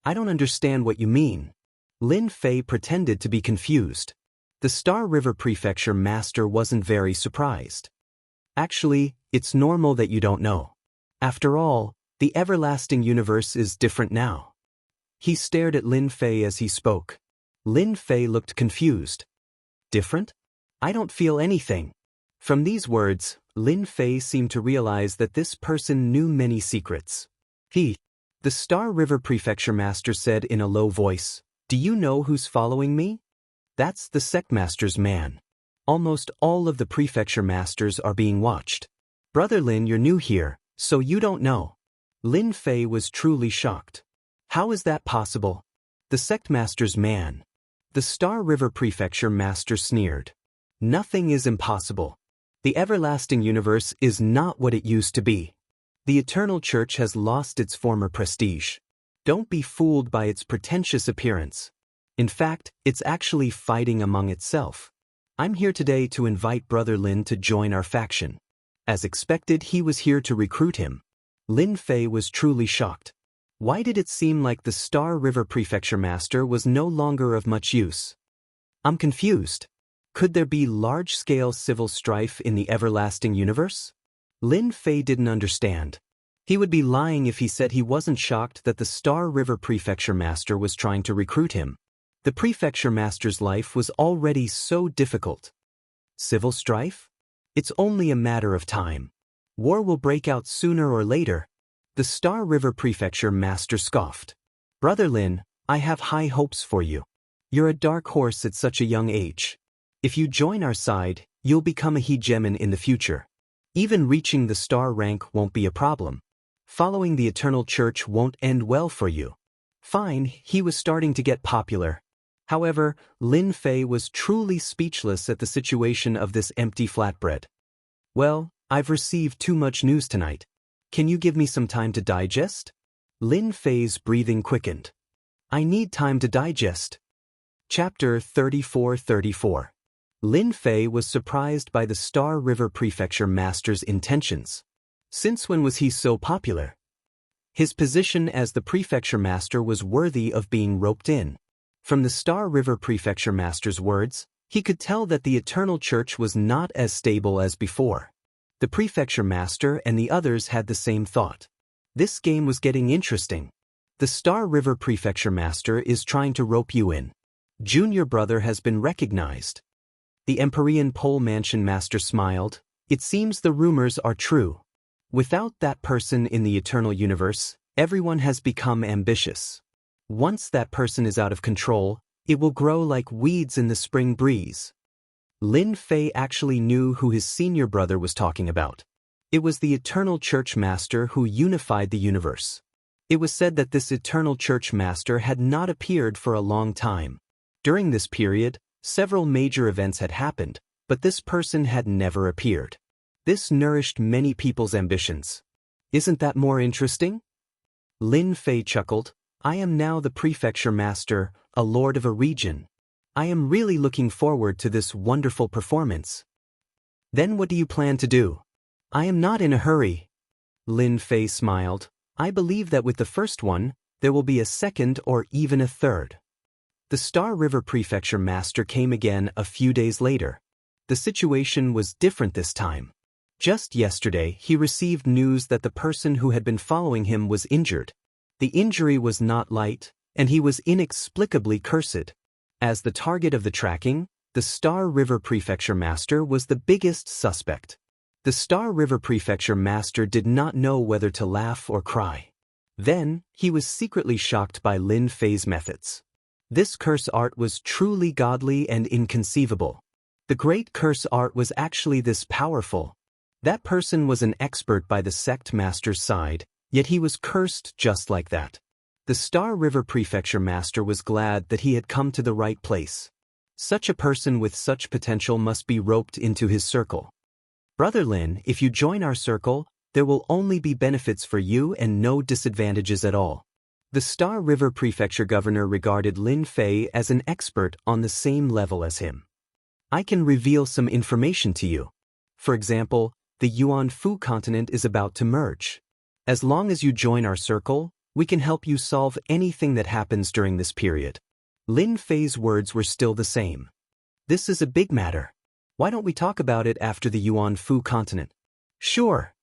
I don't understand what you mean. Lin Fei pretended to be confused. The Star River Prefecture master wasn't very surprised. Actually, it's normal that you don't know. After all, the everlasting universe is different now. He stared at Lin Fei as he spoke. Lin Fei looked confused. Different? I don't feel anything. From these words, Lin Fei seemed to realize that this person knew many secrets. The Star River Prefecture master said in a low voice, "Do you know who's following me?" That's the Sectmaster's man. Almost all of the prefecture masters are being watched. Brother Lin, you're new here, so you don't know. Lin Fei was truly shocked. How is that possible? The Sectmaster's man. The Star River Prefecture master sneered. Nothing is impossible. The everlasting universe is not what it used to be. The Eternal Church has lost its former prestige. Don't be fooled by its pretentious appearance. In fact, it's actually fighting among itself. I'm here today to invite Brother Lin to join our faction. As expected, he was here to recruit him. Lin Fei was truly shocked. Why did it seem like the Star River Prefecture master was no longer of much use? I'm confused. Could there be large-scale civil strife in the everlasting universe? Lin Fei didn't understand. He would be lying if he said he wasn't shocked that the Star River Prefecture master was trying to recruit him. The Prefecture master's life was already so difficult. Civil strife? It's only a matter of time. War will break out sooner or later. The Star River Prefecture master scoffed. Brother Lin, I have high hopes for you. You're a dark horse at such a young age. If you join our side, you'll become a hegemon in the future. Even reaching the star rank won't be a problem. Following the Eternal Church won't end well for you. Fine, he was starting to get popular. However, Lin Fei was truly speechless at the situation of this empty flatbread. Well, I've received too much news tonight. Can you give me some time to digest? Lin Fei's breathing quickened. I need time to digest. Chapter 34:34. Lin Fei was surprised by the Star River Prefecture master's intentions. Since when was he so popular? His position as the prefecture master was worthy of being roped in. From the Star River Prefecture master's words, he could tell that the Eternal Church was not as stable as before. The prefecture master and the others had the same thought. This game was getting interesting. The Star River Prefecture master is trying to rope you in. Junior brother has been recognized. The Empyrean Pole Mansion Master smiled. It seems the rumors are true. Without that person in the eternal universe, everyone has become ambitious. Once that person is out of control, it will grow like weeds in the spring breeze. Lin Fei actually knew who his senior brother was talking about. It was the Eternal Church Master who unified the universe. It was said that this Eternal Church Master had not appeared for a long time. During this period, several major events had happened, but this person had never appeared. This nourished many people's ambitions. Isn't that more interesting? Lin Fei chuckled. I am now the Prefecture Master, a lord of a region. I am really looking forward to this wonderful performance. Then what do you plan to do? I am not in a hurry. Lin Fei smiled. I believe that with the first one, there will be a second or even a third. The Star River Prefecture Master came again a few days later. The situation was different this time. Just yesterday, he received news that the person who had been following him was injured. The injury was not light, and he was inexplicably cursed. As the target of the tracking, the Star River Prefecture Master was the biggest suspect. The Star River Prefecture Master did not know whether to laugh or cry. Then, he was secretly shocked by Lin Fei's methods. This curse art was truly godly and inconceivable. The great curse art was actually this powerful. That person was an expert by the sect master's side, yet he was cursed just like that. The Star River Prefecture Master was glad that he had come to the right place. Such a person with such potential must be roped into his circle. Brother Lin, if you join our circle, there will only be benefits for you and no disadvantages at all. The Star River Prefecture Governor regarded Lin Fei as an expert on the same level as him. I can reveal some information to you. For example, the Yuan Fu continent is about to merge. As long as you join our circle, we can help you solve anything that happens during this period. Lin Fei's words were still the same. This is a big matter. Why don't we talk about it after the Yuan Fu continent? Sure.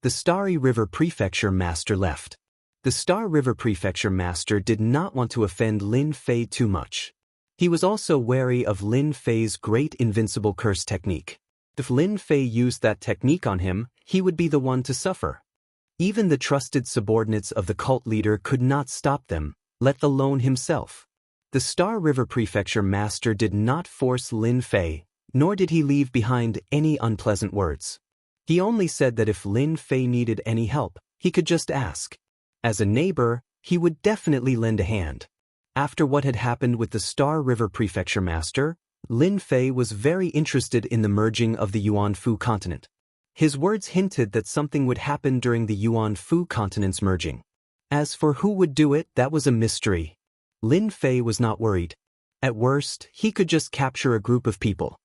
The Starry River Prefecture Master left. The Star River Prefecture Master did not want to offend Lin Fei too much. He was also wary of Lin Fei's great invincible curse technique. If Lin Fei used that technique on him, he would be the one to suffer. Even the trusted subordinates of the cult leader could not stop them, let alone himself. The Star River Prefecture Master did not force Lin Fei, nor did he leave behind any unpleasant words. He only said that if Lin Fei needed any help, he could just ask. As a neighbor, he would definitely lend a hand. After what had happened with the Star River Prefecture Master, Lin Fei was very interested in the merging of the Yuan Fu continent. His words hinted that something would happen during the Yuan Fu continent's merging. As for who would do it, that was a mystery. Lin Fei was not worried. At worst, he could just capture a group of people.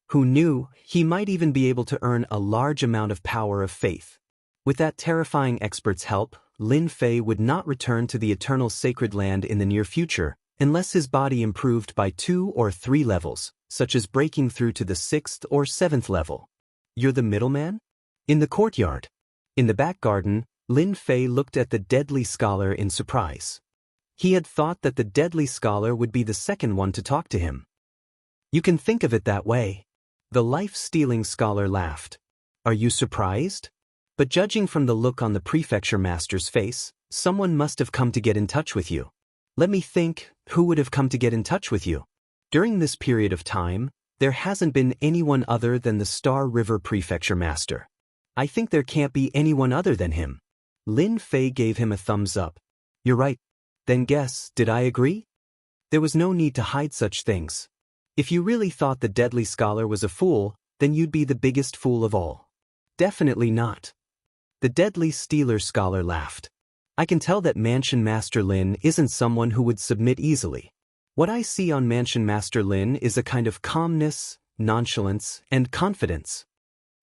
Who knew, he might even be able to earn a large amount of power of faith. With that terrifying expert's help, Lin Fei would not return to the eternal sacred land in the near future, unless his body improved by 2 or 3 levels, such as breaking through to the 6th or 7th level. You're the middleman? In the courtyard. In the back garden, Lin Fei looked at the deadly scholar in surprise. He had thought that the deadly scholar would be the second one to talk to him. You can think of it that way. The life-stealing scholar laughed. Are you surprised? But judging from the look on the prefecture master's face, someone must have come to get in touch with you. Let me think, who would have come to get in touch with you? During this period of time, there hasn't been anyone other than the Star River Prefecture Master. I think there can't be anyone other than him. Lin Fei gave him a thumbs up. You're right. Then guess, did I agree? There was no need to hide such things. If you really thought the deadly scholar was a fool, then you'd be the biggest fool of all. Definitely not. The deadly stealer scholar laughed. I can tell that Mansion Master Lin isn't someone who would submit easily. What I see on Mansion Master Lin is a kind of calmness, nonchalance, and confidence.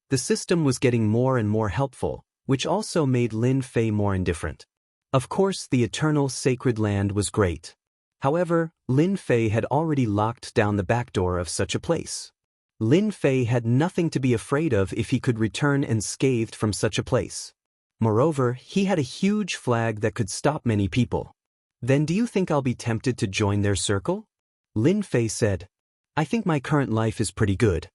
The system was getting more and more helpful, which also made Lin Fei more indifferent. Of course, the eternal sacred land was great. However, Lin Fei had already locked down the back door of such a place. Lin Fei had nothing to be afraid of if he could return unscathed from such a place. Moreover, he had a huge flag that could stop many people. Then do you think I'll be tempted to join their circle? Lin Fei said, I think my current life is pretty good.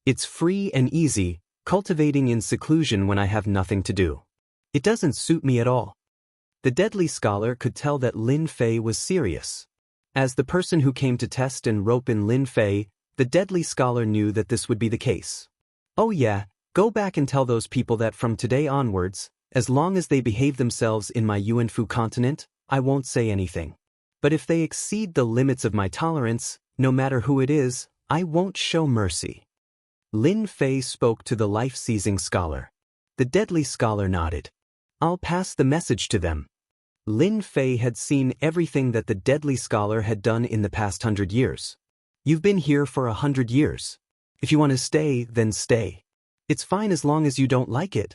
It's free and easy, cultivating in seclusion when I have nothing to do. It doesn't suit me at all. The deadly scholar could tell that Lin Fei was serious. As the person who came to test and rope in Lin Fei, the deadly scholar knew that this would be the case. Oh yeah, go back and tell those people that from today onwards, as long as they behave themselves in my Yuanfu continent, I won't say anything. But if they exceed the limits of my tolerance, no matter who it is, I won't show mercy. Lin Fei spoke to the life-seizing scholar. The deadly scholar nodded. I'll pass the message to them. Lin Fei had seen everything that the deadly scholar had done in the past 100 years. You've been here for 100 years. If you want to stay, then stay. It's fine as long as you don't like it.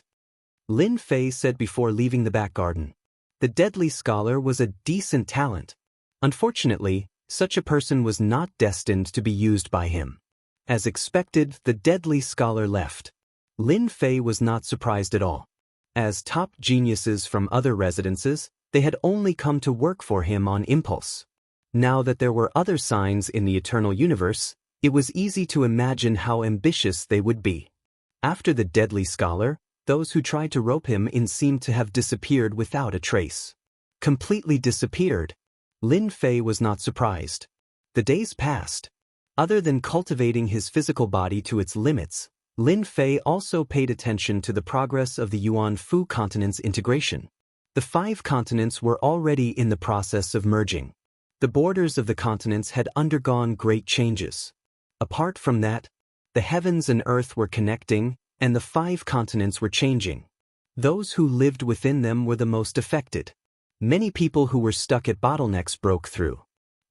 Lin Fei said before leaving the back garden. The deadly scholar was a decent talent. Unfortunately, such a person was not destined to be used by him. As expected, the deadly scholar left. Lin Fei was not surprised at all. As top geniuses from other residences, they had only come to work for him on impulse. Now that there were other signs in the eternal universe, it was easy to imagine how ambitious they would be. After the deadly scholar, those who tried to rope him in seemed to have disappeared without a trace. Completely disappeared. Lin Fei was not surprised. The days passed. Other than cultivating his physical body to its limits, Lin Fei also paid attention to the progress of the Yuanfu continent's integration. The 5 continents were already in the process of merging. The borders of the continents had undergone great changes. Apart from that, the heavens and earth were connecting, and the 5 continents were changing. Those who lived within them were the most affected. Many people who were stuck at bottlenecks broke through.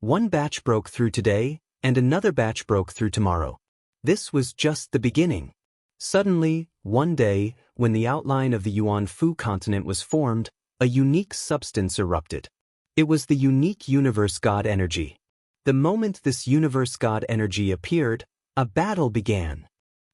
One batch broke through today, and another batch broke through tomorrow. This was just the beginning. Suddenly, one day, when the outline of the Yuanfu continent was formed, a unique substance erupted. It was the unique universe god energy. The moment this universe god energy appeared, a battle began.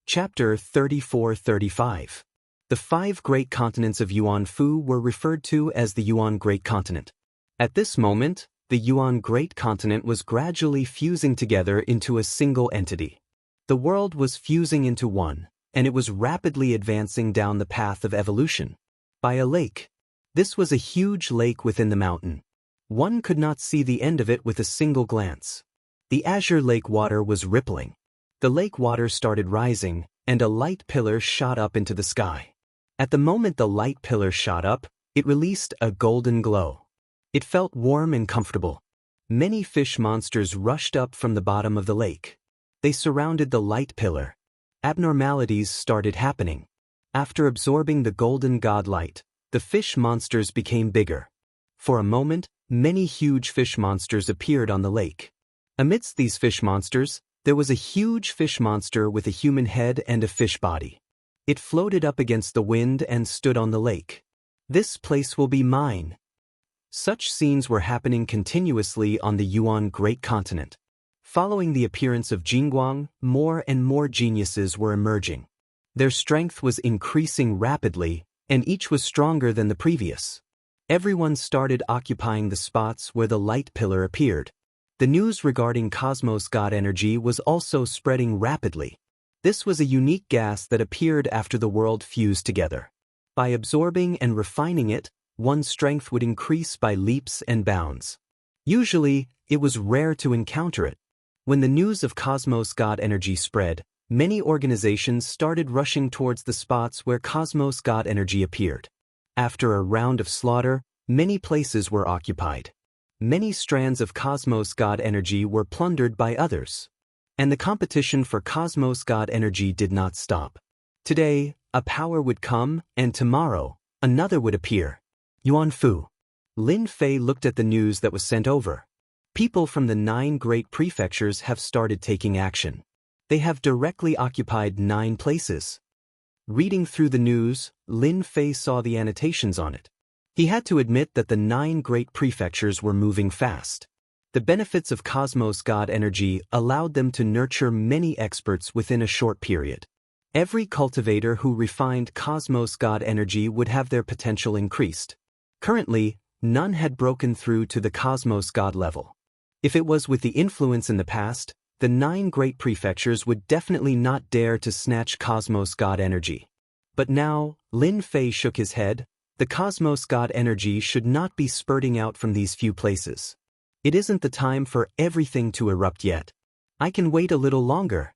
Chapter 34-35. The 5 great continents of Yuanfu were referred to as the Yuan Great Continent. At this moment, the Yuan Great Continent was gradually fusing together into a single entity. The world was fusing into one, and it was rapidly advancing down the path of evolution. By a lake. This was a huge lake within the mountain. One could not see the end of it with a single glance. The azure lake water was rippling. The lake water started rising, and a light pillar shot up into the sky. At the moment the light pillar shot up, it released a golden glow. It felt warm and comfortable. Many fish monsters rushed up from the bottom of the lake. They surrounded the light pillar. Abnormalities started happening. After absorbing the golden god light, the fish monsters became bigger. For a moment, many huge fish monsters appeared on the lake. Amidst these fish monsters, there was a huge fish monster with a human head and a fish body. It floated up against the wind and stood on the lake. This place will be mine. Such scenes were happening continuously on the Yuan Great Continent. Following the appearance of Jianghu, more and more geniuses were emerging. Their strength was increasing rapidly, and each was stronger than the previous. Everyone started occupying the spots where the light pillar appeared. The news regarding Cosmos God energy was also spreading rapidly. This was a unique gas that appeared after the world fused together. By absorbing and refining it, one's strength would increase by leaps and bounds. Usually, it was rare to encounter it. When the news of Cosmos God energy spread, many organizations started rushing towards the spots where Cosmos God energy appeared. After a round of slaughter, many places were occupied. Many strands of Cosmos God energy were plundered by others. And the competition for Cosmos God energy did not stop. Today, a power would come, and tomorrow, another would appear. Yuanfu. Lin Fei looked at the news that was sent over. People from the 9 great prefectures have started taking action. They have directly occupied 9 places. Reading through the news, Lin Fei saw the annotations on it. He had to admit that the 9 great prefectures were moving fast. The benefits of Cosmos God energy allowed them to nurture many experts within a short period. Every cultivator who refined Cosmos God energy would have their potential increased. Currently, none had broken through to the Cosmos God level. If it was with the influence in the past, the 9 great prefectures would definitely not dare to snatch Cosmos God energy. But now, Lin Fei shook his head. The Cosmos God energy should not be spurting out from these few places. It isn't the time for everything to erupt yet. I can wait a little longer.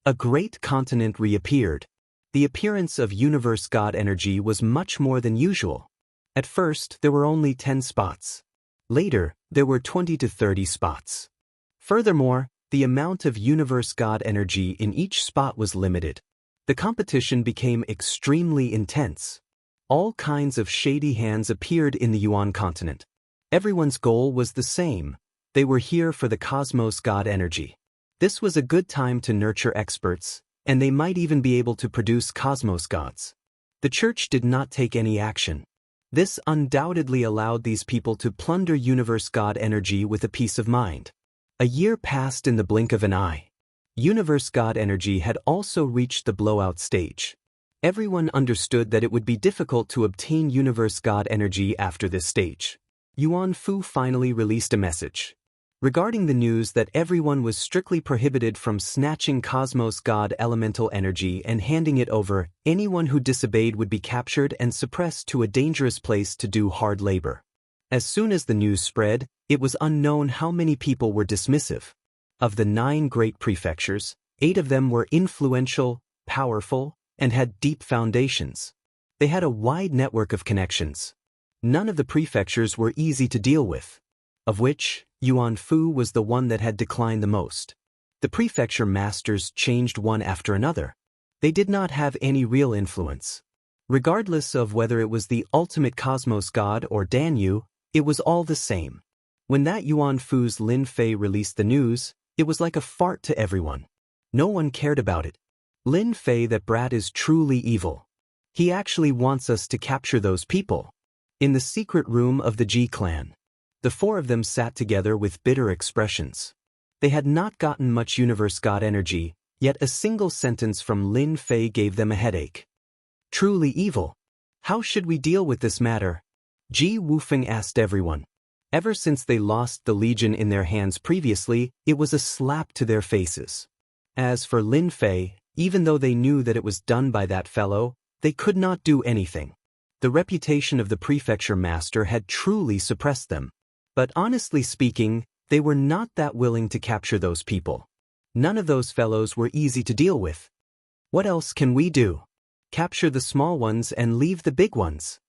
A great continent reappeared. The appearance of Universe God energy was much more than usual. At first, there were only 10 spots. Later, there were 20 to 30 spots. Furthermore, the amount of Universe God energy in each spot was limited. The competition became extremely intense. All kinds of shady hands appeared in the Yuan continent. Everyone's goal was the same. They were here for the Cosmos God energy. This was a good time to nurture experts, and they might even be able to produce Cosmos Gods. The church did not take any action. This undoubtedly allowed these people to plunder Universe God energy with a peace of mind. A year passed in the blink of an eye. Universe God energy had also reached the blowout stage. Everyone understood that it would be difficult to obtain Universe God energy after this stage. Yuan Fu finally released a message. Regarding the news that everyone was strictly prohibited from snatching Cosmos God elemental energy and handing it over, anyone who disobeyed would be captured and suppressed to a dangerous place to do hard labor. As soon as the news spread, it was unknown how many people were dismissive. Of the 9 great prefectures, 8 of them were influential, powerful, and had deep foundations. They had a wide network of connections. None of the prefectures were easy to deal with, of which Yuan Fu was the one that had declined the most. The prefecture masters changed one after another. They did not have any real influence. Regardless of whether it was the ultimate Cosmos God or Danyu, it was all the same. When that Yuan Fu's Lin Fei released the news, it was like a fart to everyone. No one cared about it. Lin Fei, that brat, is truly evil. He actually wants us to capture those people. In the secret room of the Ji clan, the 4 of them sat together with bitter expressions. They had not gotten much Universe God energy, yet a single sentence from Lin Fei gave them a headache. Truly evil. How should we deal with this matter? Ji Wufeng asked everyone. Ever since they lost the Legion in their hands previously, it was a slap to their faces. As for Lin Fei, even though they knew that it was done by that fellow, they could not do anything. The reputation of the prefecture master had truly suppressed them. But honestly speaking, they were not that willing to capture those people. None of those fellows were easy to deal with. What else can we do? Capture the small ones and leave the big ones.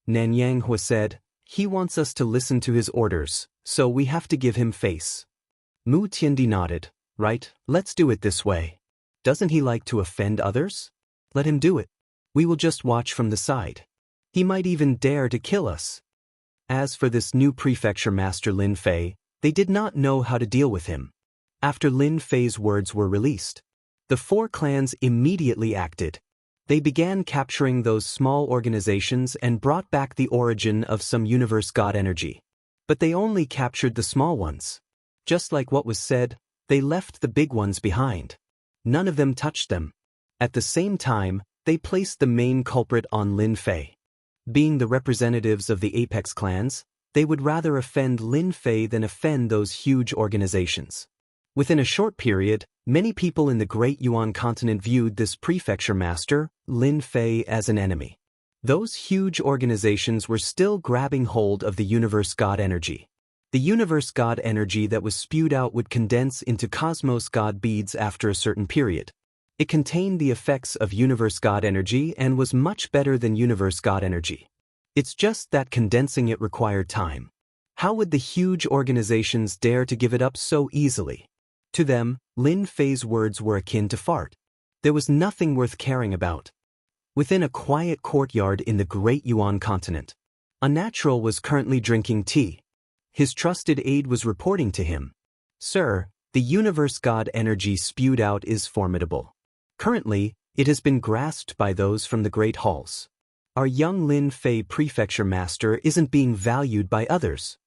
Nanyang Hua said. He wants us to listen to his orders, so we have to give him face. Mu Tiandi nodded. Right, let's do it this way. Doesn't he like to offend others? Let him do it. We will just watch from the side. He might even dare to kill us. As for this new prefecture master Lin Fei, they did not know how to deal with him. After Lin Fei's words were released, the 4 clans immediately acted. They began capturing those small organizations and brought back the origin of some Universe God energy. But they only captured the small ones. Just like what was said, they left the big ones behind. None of them touched them. At the same time, they placed the main culprit on Lin Fei. Being the representatives of the Apex clans, they would rather offend Lin Fei than offend those huge organizations. Within a short period, many people in the Great Yuan continent viewed this prefecture master, Lin Fei, as an enemy. Those huge organizations were still grabbing hold of the Universe God energy. The Universe God energy that was spewed out would condense into Cosmos God beads after a certain period. It contained the effects of Universe God energy and was much better than Universe God energy. It's just that condensing it required time. How would the huge organizations dare to give it up so easily? To them, Lin Fei's words were akin to fart. There was nothing worth caring about. Within a quiet courtyard in the Great Yuan continent, Unnatural was currently drinking tea. His trusted aide was reporting to him. Sir, the Universe God energy spewed out is formidable. Currently, it has been grasped by those from the Great Halls. Our young Lin Fei prefecture master isn't being valued by others.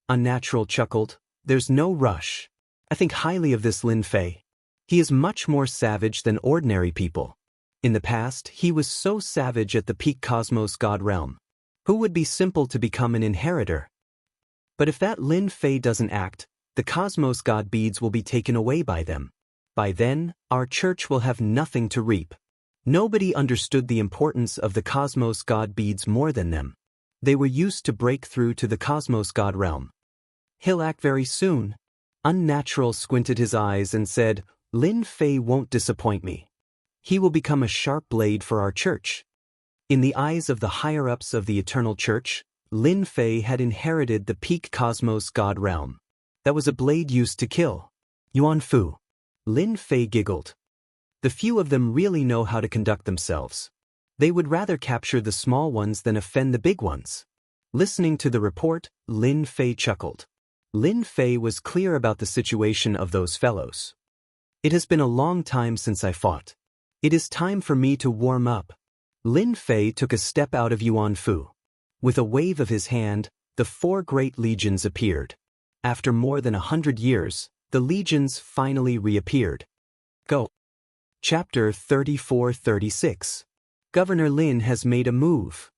Unnatural chuckled. There's no rush. I think highly of this Lin Fei. He is much more savage than ordinary people. In the past, he was so savage at the peak Cosmos God realm. Who would be simple to become an inheritor? But if that Lin Fei doesn't act, the cosmos god beads will be taken away by them. By then, our church will have nothing to reap. Nobody understood the importance of the cosmos god beads more than them. They were used to break through to the cosmos god realm. He'll act very soon. Unnatural squinted his eyes and said, Lin Fei won't disappoint me. He will become a sharp blade for our church. In the eyes of the higher-ups of the eternal church, Lin Fei had inherited the peak cosmos god realm. That was a blade used to kill. Yuan Fu. Lin Fei giggled. The few of them really know how to conduct themselves. They would rather capture the small ones than offend the big ones. Listening to the report, Lin Fei chuckled. Lin Fei was clear about the situation of those fellows. It has been a long time since I fought. It is time for me to warm up. Lin Fei took a step out of Yuan Fu. With a wave of his hand, the 4 great legions appeared. After more than 100 years, the legions finally reappeared. Go. Chapter 34-36. Governor Lin has made a move.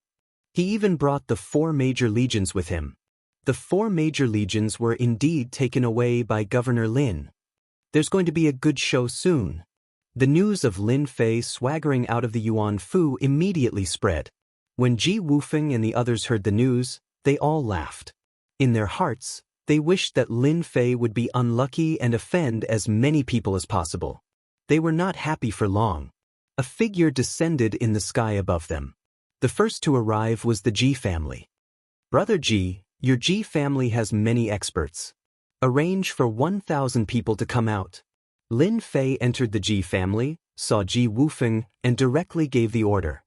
He even brought the 4 major legions with him. The 4 major legions were indeed taken away by Governor Lin. There's going to be a good show soon. The news of Lin Fei swaggering out of the Yuan Fu immediately spread. When Ji Wufeng and the others heard the news, they all laughed. In their hearts, they wished that Lin Fei would be unlucky and offend as many people as possible. They were not happy for long. A figure descended in the sky above them. The first to arrive was the Ji family. Brother Ji, your Ji family has many experts. Arrange for 1,000 people to come out. Lin Fei entered the Ji family, saw Ji Wufeng, and directly gave the order.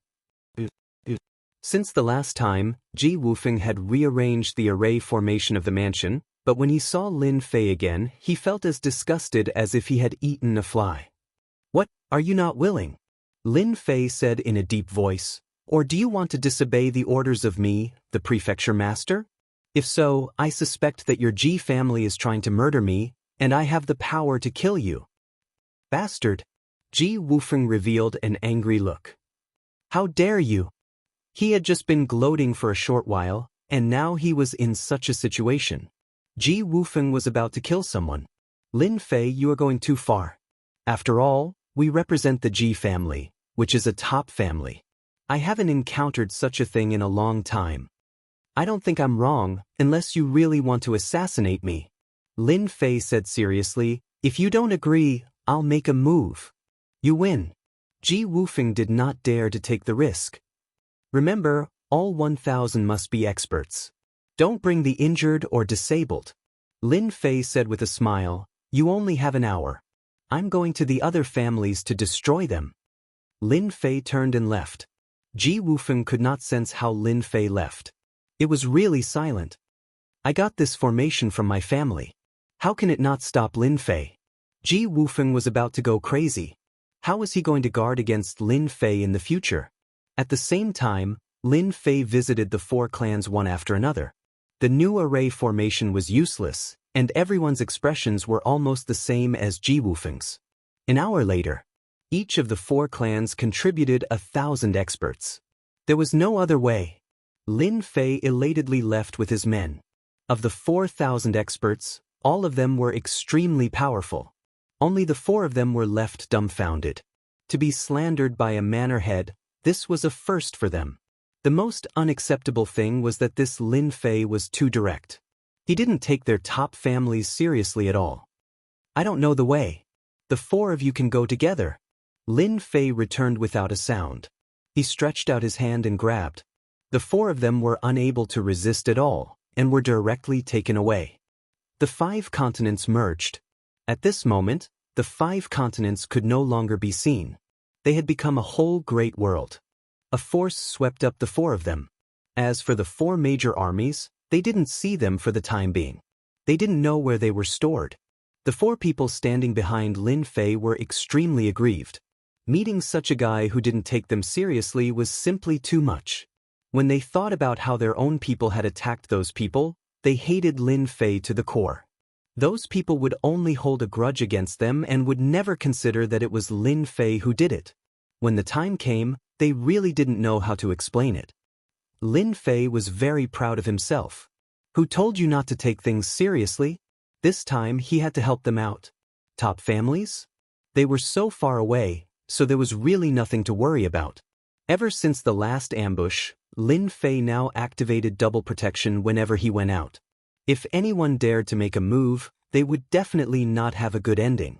Since the last time, Ji Wufeng had rearranged the array formation of the mansion, but when he saw Lin Fei again, he felt as disgusted as if he had eaten a fly. What, are you not willing? Lin Fei said in a deep voice, or do you want to disobey the orders of me, the prefecture master? If so, I suspect that your Ji family is trying to murder me, and I have the power to kill you. Bastard! Ji Wufeng revealed an angry look. How dare you? He had just been gloating for a short while, and now he was in such a situation. Ji Wufeng was about to kill someone. Lin Fei, you are going too far. After all, we represent the Ji family, which is a top family. I haven't encountered such a thing in a long time. I don't think I'm wrong, unless you really want to assassinate me. Lin Fei said seriously, if you don't agree, I'll make a move. You win. Ji Wufeng did not dare to take the risk. Remember, all 1,000 must be experts. Don't bring the injured or disabled. Lin Fei said with a smile, you only have an hour. I'm going to the other families to destroy them. Lin Fei turned and left. Ji Wufeng could not sense how Lin Fei left. It was really silent. I got this formation from my family. How can it not stop Lin Fei? Ji Wufeng was about to go crazy. How was he going to guard against Lin Fei in the future? At the same time, Lin Fei visited the 4 clans one after another. The new array formation was useless, and everyone's expressions were almost the same as Ji Wufeng's. An hour later, each of the 4 clans contributed 1,000 experts. There was no other way. Lin Fei elatedly left with his men. Of the 4,000 experts, all of them were extremely powerful. Only the 4 of them were left dumbfounded. To be slandered by a manor head, this was a first for them. The most unacceptable thing was that this Lin Fei was too direct. He didn't take their top families seriously at all. I don't know the way. The 4 of you can go together. Lin Fei returned without a sound. He stretched out his hand and grabbed. The 4 of them were unable to resist at all, and were directly taken away. The 5 continents merged. At this moment, the 5 continents could no longer be seen. They had become a whole great world. A force swept up the 4 of them. As for the 4 major armies, they didn't see them for the time being. They didn't know where they were stored. The 4 people standing behind Lin Fei were extremely aggrieved. Meeting such a guy who didn't take them seriously was simply too much. When they thought about how their own people had attacked those people, they hated Lin Fei to the core. Those people would only hold a grudge against them and would never consider that it was Lin Fei who did it. When the time came, they really didn't know how to explain it. Lin Fei was very proud of himself. Who told you not to take things seriously? This time he had to help them out. Top families? They were so far away, so there was really nothing to worry about. Ever since the last ambush, Lin Fei now activated double protection whenever he went out. If anyone dared to make a move, they would definitely not have a good ending.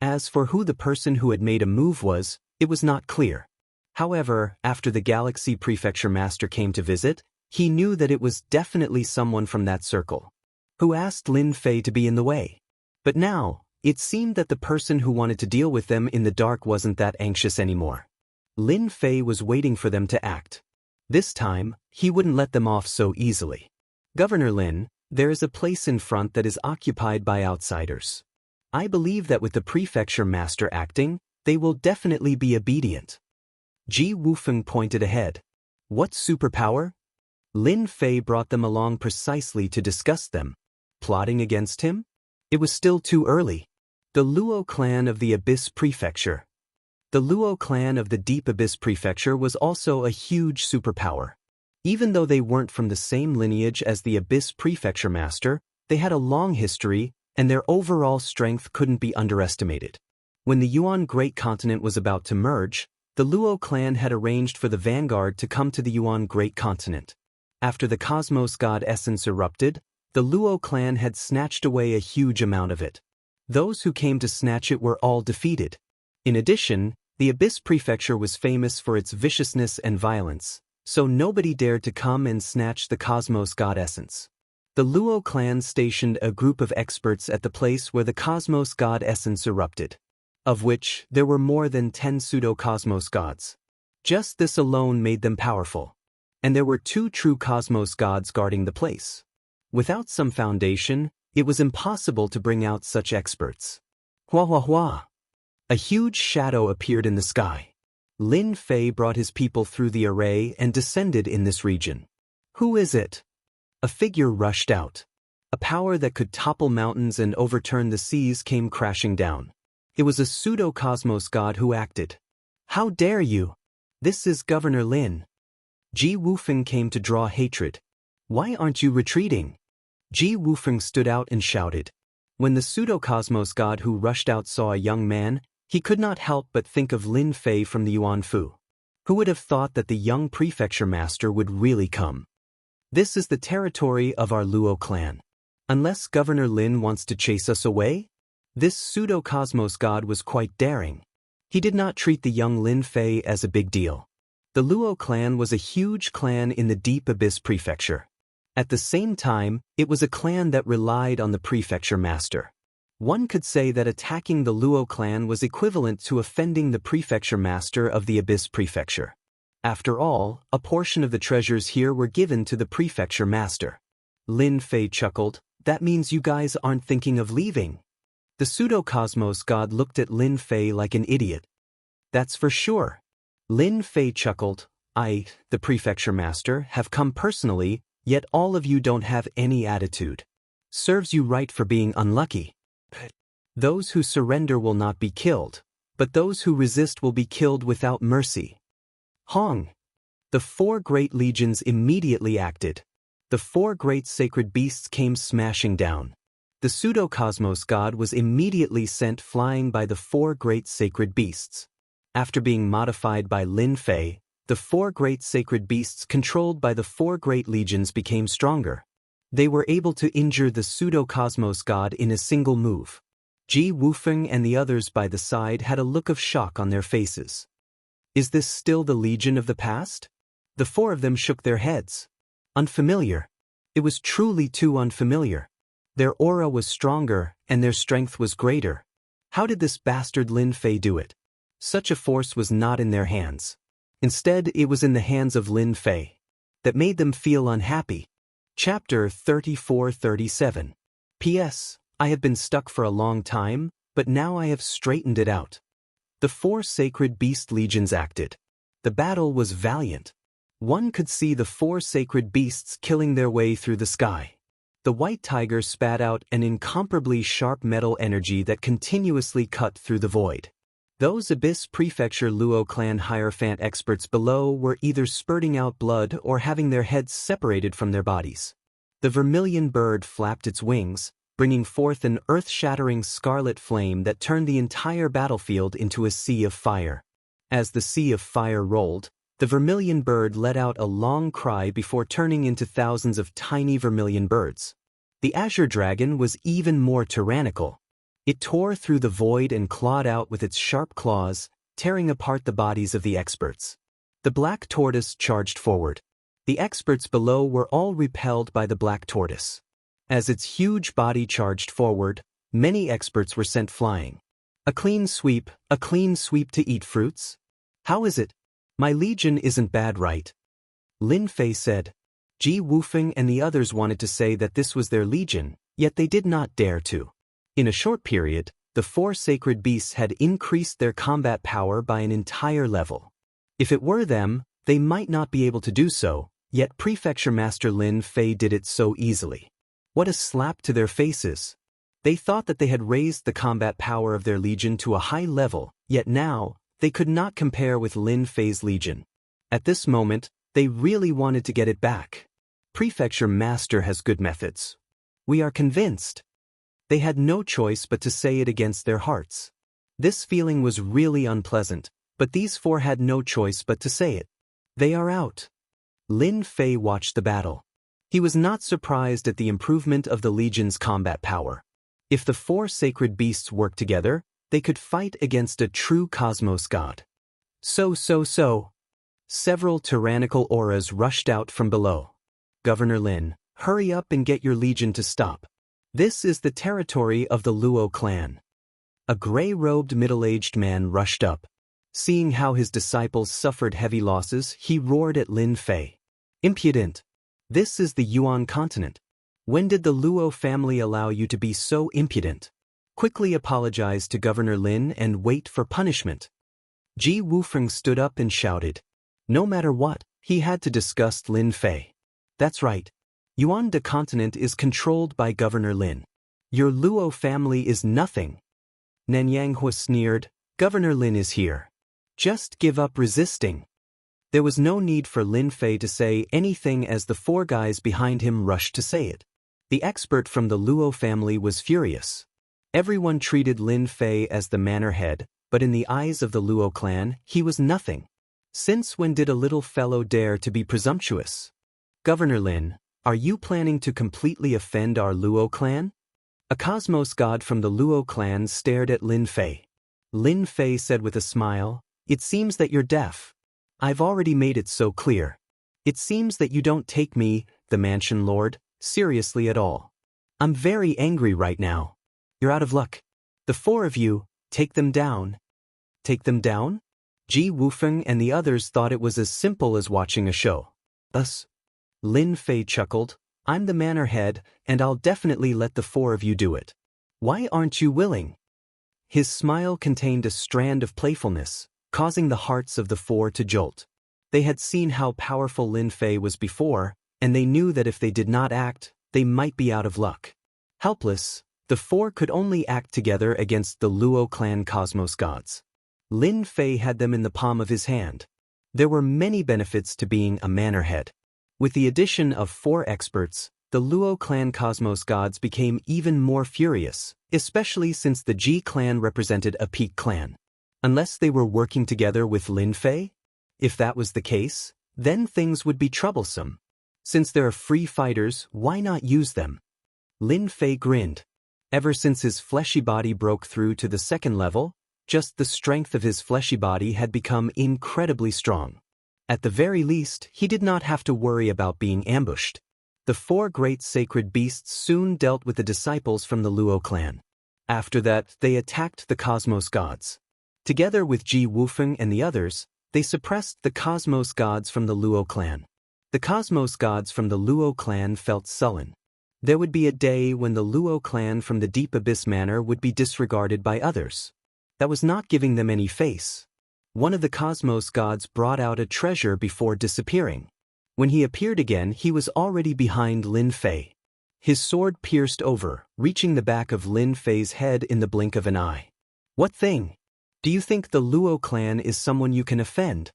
As for who the person who had made a move was, it was not clear. However, after the Galaxy Prefecture Master came to visit, he knew that it was definitely someone from that circle, who asked Lin Fei to be in the way. But now, it seemed that the person who wanted to deal with them in the dark wasn't that anxious anymore. Lin Fei was waiting for them to act. This time, he wouldn't let them off so easily. Governor Lin, there is a place in front that is occupied by outsiders. I believe that with the Prefecture Master acting, they will definitely be obedient. Ji Wufeng pointed ahead. What superpower? Lin Fei brought them along precisely to discuss them. Plotting against him? It was still too early. The Luo clan of the Abyss Prefecture. The Luo clan of the Deep Abyss Prefecture was also a huge superpower. Even though they weren't from the same lineage as the Abyss Prefecture Master, they had a long history, and their overall strength couldn't be underestimated. When the Yuan Great Continent was about to merge, the Luo clan had arranged for the vanguard to come to the Yuan Great Continent. After the Cosmos God Essence erupted, the Luo clan had snatched away a huge amount of it. Those who came to snatch it were all defeated. In addition, the Abyss Prefecture was famous for its viciousness and violence, so nobody dared to come and snatch the Cosmos God Essence. The Luo clan stationed a group of experts at the place where the Cosmos God Essence erupted, of which there were more than 10 pseudo-cosmos gods. Just this alone made them powerful. And there were 2 true cosmos gods guarding the place. Without some foundation, it was impossible to bring out such experts. Hua hua hua! A huge shadow appeared in the sky. Lin Fei brought his people through the array and descended in this region. Who is it? A figure rushed out. A power that could topple mountains and overturn the seas came crashing down. It was a pseudo-cosmos god who acted. How dare you? This is Governor Lin. Ji Wufeng came to draw hatred. Why aren't you retreating? Ji Wufeng stood out and shouted. When the pseudo-cosmos god who rushed out saw a young man, he could not help but think of Lin Fei from the Yuan Fu. Who would have thought that the young prefecture master would really come? This is the territory of our Luo clan. Unless Governor Lin wants to chase us away? This pseudo-cosmos god was quite daring. He did not treat the young Lin Fei as a big deal. The Luo clan was a huge clan in the Deep Abyss Prefecture. At the same time, it was a clan that relied on the prefecture master. One could say that attacking the Luo clan was equivalent to offending the prefecture master of the Abyss Prefecture. After all, a portion of the treasures here were given to the prefecture master. Lin Fei chuckled. That means you guys aren't thinking of leaving. The pseudo-cosmos god looked at Lin Fei like an idiot. That's for sure. Lin Fei chuckled. I, the prefecture master, have come personally, yet all of you don't have any attitude. Serves you right for being unlucky. Those who surrender will not be killed, but those who resist will be killed without mercy. Hong! The 4 great legions immediately acted. The 4 great sacred beasts came smashing down. The pseudo-cosmos god was immediately sent flying by the 4 great sacred beasts. After being modified by Lin Fei, the 4 great sacred beasts controlled by the 4 great legions became stronger. They were able to injure the pseudo-cosmos god in a single move. Ji Wufeng and the others by the side had a look of shock on their faces. Is this still the legion of the past? The 4 of them shook their heads. Unfamiliar. It was truly too unfamiliar. Their aura was stronger, and their strength was greater. How did this bastard Lin Fei do it? Such a force was not in their hands. Instead, it was in the hands of Lin Fei. That made them feel unhappy. Chapter 34-37. P.S. I have been stuck for a long time, but now I have straightened it out. The 4 sacred beast legions acted. The battle was valiant. One could see the 4 sacred beasts killing their way through the sky. The white tiger spat out an incomparably sharp metal energy that continuously cut through the void. Those Abyss Prefecture Luo clan Hierophant experts below were either spurting out blood or having their heads separated from their bodies. The vermilion bird flapped its wings, bringing forth an earth-shattering scarlet flame that turned the entire battlefield into a sea of fire. As the sea of fire rolled, the vermilion bird let out a long cry before turning into thousands of tiny vermilion birds. The azure dragon was even more tyrannical. It tore through the void and clawed out with its sharp claws, tearing apart the bodies of the experts. The black tortoise charged forward. The experts below were all repelled by the black tortoise. As its huge body charged forward, many experts were sent flying. A clean sweep to eat fruits? How is it? My legion isn't bad, right? Lin Fei said. Ji Wufeng and the others wanted to say that this was their legion, yet they did not dare to. In a short period, the 4 sacred beasts had increased their combat power by an entire level. If it were them, they might not be able to do so, yet Prefecture Master Lin Fei did it so easily. What a slap to their faces! They thought that they had raised the combat power of their legion to a high level, yet now, they could not compare with Lin Fei's legion. At this moment, they really wanted to get it back. Prefecture Master has good methods. We are convinced. They had no choice but to say it against their hearts. This feeling was really unpleasant, but these 4 had no choice but to say it. They are out. Lin Fei watched the battle. He was not surprised at the improvement of the legion's combat power. If the 4 sacred beasts worked together, they could fight against a true cosmos god. So. Several tyrannical auras rushed out from below. Governor Lin, hurry up and get your legion to stop. This is the territory of the Luo clan. A gray-robed middle-aged man rushed up. Seeing how his disciples suffered heavy losses, he roared at Lin Fei. Impudent! This is the Yuan continent. When did the Luo family allow you to be so impudent? Quickly apologize to Governor Lin and wait for punishment. Ji Wufeng stood up and shouted. No matter what, he had to disgust Lin Fei. That's right. Yuan de continent is controlled by Governor Lin. Your Luo family is nothing. Nanyang sneered. Governor Lin is here. Just give up resisting. There was no need for Lin Fei to say anything as the 4 guys behind him rushed to say it. The expert from the Luo family was furious. Everyone treated Lin Fei as the manor head, but in the eyes of the Luo clan, he was nothing. Since when did a little fellow dare to be presumptuous? Governor Lin, are you planning to completely offend our Luo clan? A cosmos god from the Luo clan stared at Lin Fei. Lin Fei said with a smile, It seems that you're deaf. I've already made it so clear. It seems that you don't take me, the mansion lord, seriously at all. I'm very angry right now. You're out of luck. The 4 of you, take them down. Take them down? Ji Wufeng and the others thought it was as simple as watching a show. Thus, Lin Fei chuckled, I'm the manor head, and I'll definitely let the 4 of you do it. Why aren't you willing? His smile contained a strand of playfulness, causing the hearts of the 4 to jolt. They had seen how powerful Lin Fei was before, and they knew that if they did not act, they might be out of luck. Helpless, the 4 could only act together against the Luo clan cosmos gods. Lin Fei had them in the palm of his hand. There were many benefits to being a manor head. With the addition of 4 experts, the Luo clan cosmos gods became even more furious, especially since the Ji clan represented a peak clan. Unless they were working together with Lin Fei? If that was the case, then things would be troublesome. Since there are free fighters, why not use them? Lin Fei grinned. Ever since his fleshy body broke through to the 2nd level, just the strength of his fleshy body had become incredibly strong. At the very least, he did not have to worry about being ambushed. The 4 great sacred beasts soon dealt with the disciples from the Luo clan. After that, they attacked the cosmos gods. Together with Ji Wufeng and the others, they suppressed the cosmos gods from the Luo clan. The cosmos gods from the Luo clan felt sullen. There would be a day when the Luo clan from the Deep Abyss Manor would be disregarded by others. That was not giving them any face. One of the cosmos gods brought out a treasure before disappearing. When he appeared again, he was already behind Lin Fei. His sword pierced over, reaching the back of Lin Fei's head in the blink of an eye. What thing? Do you think the Luo clan is someone you can offend?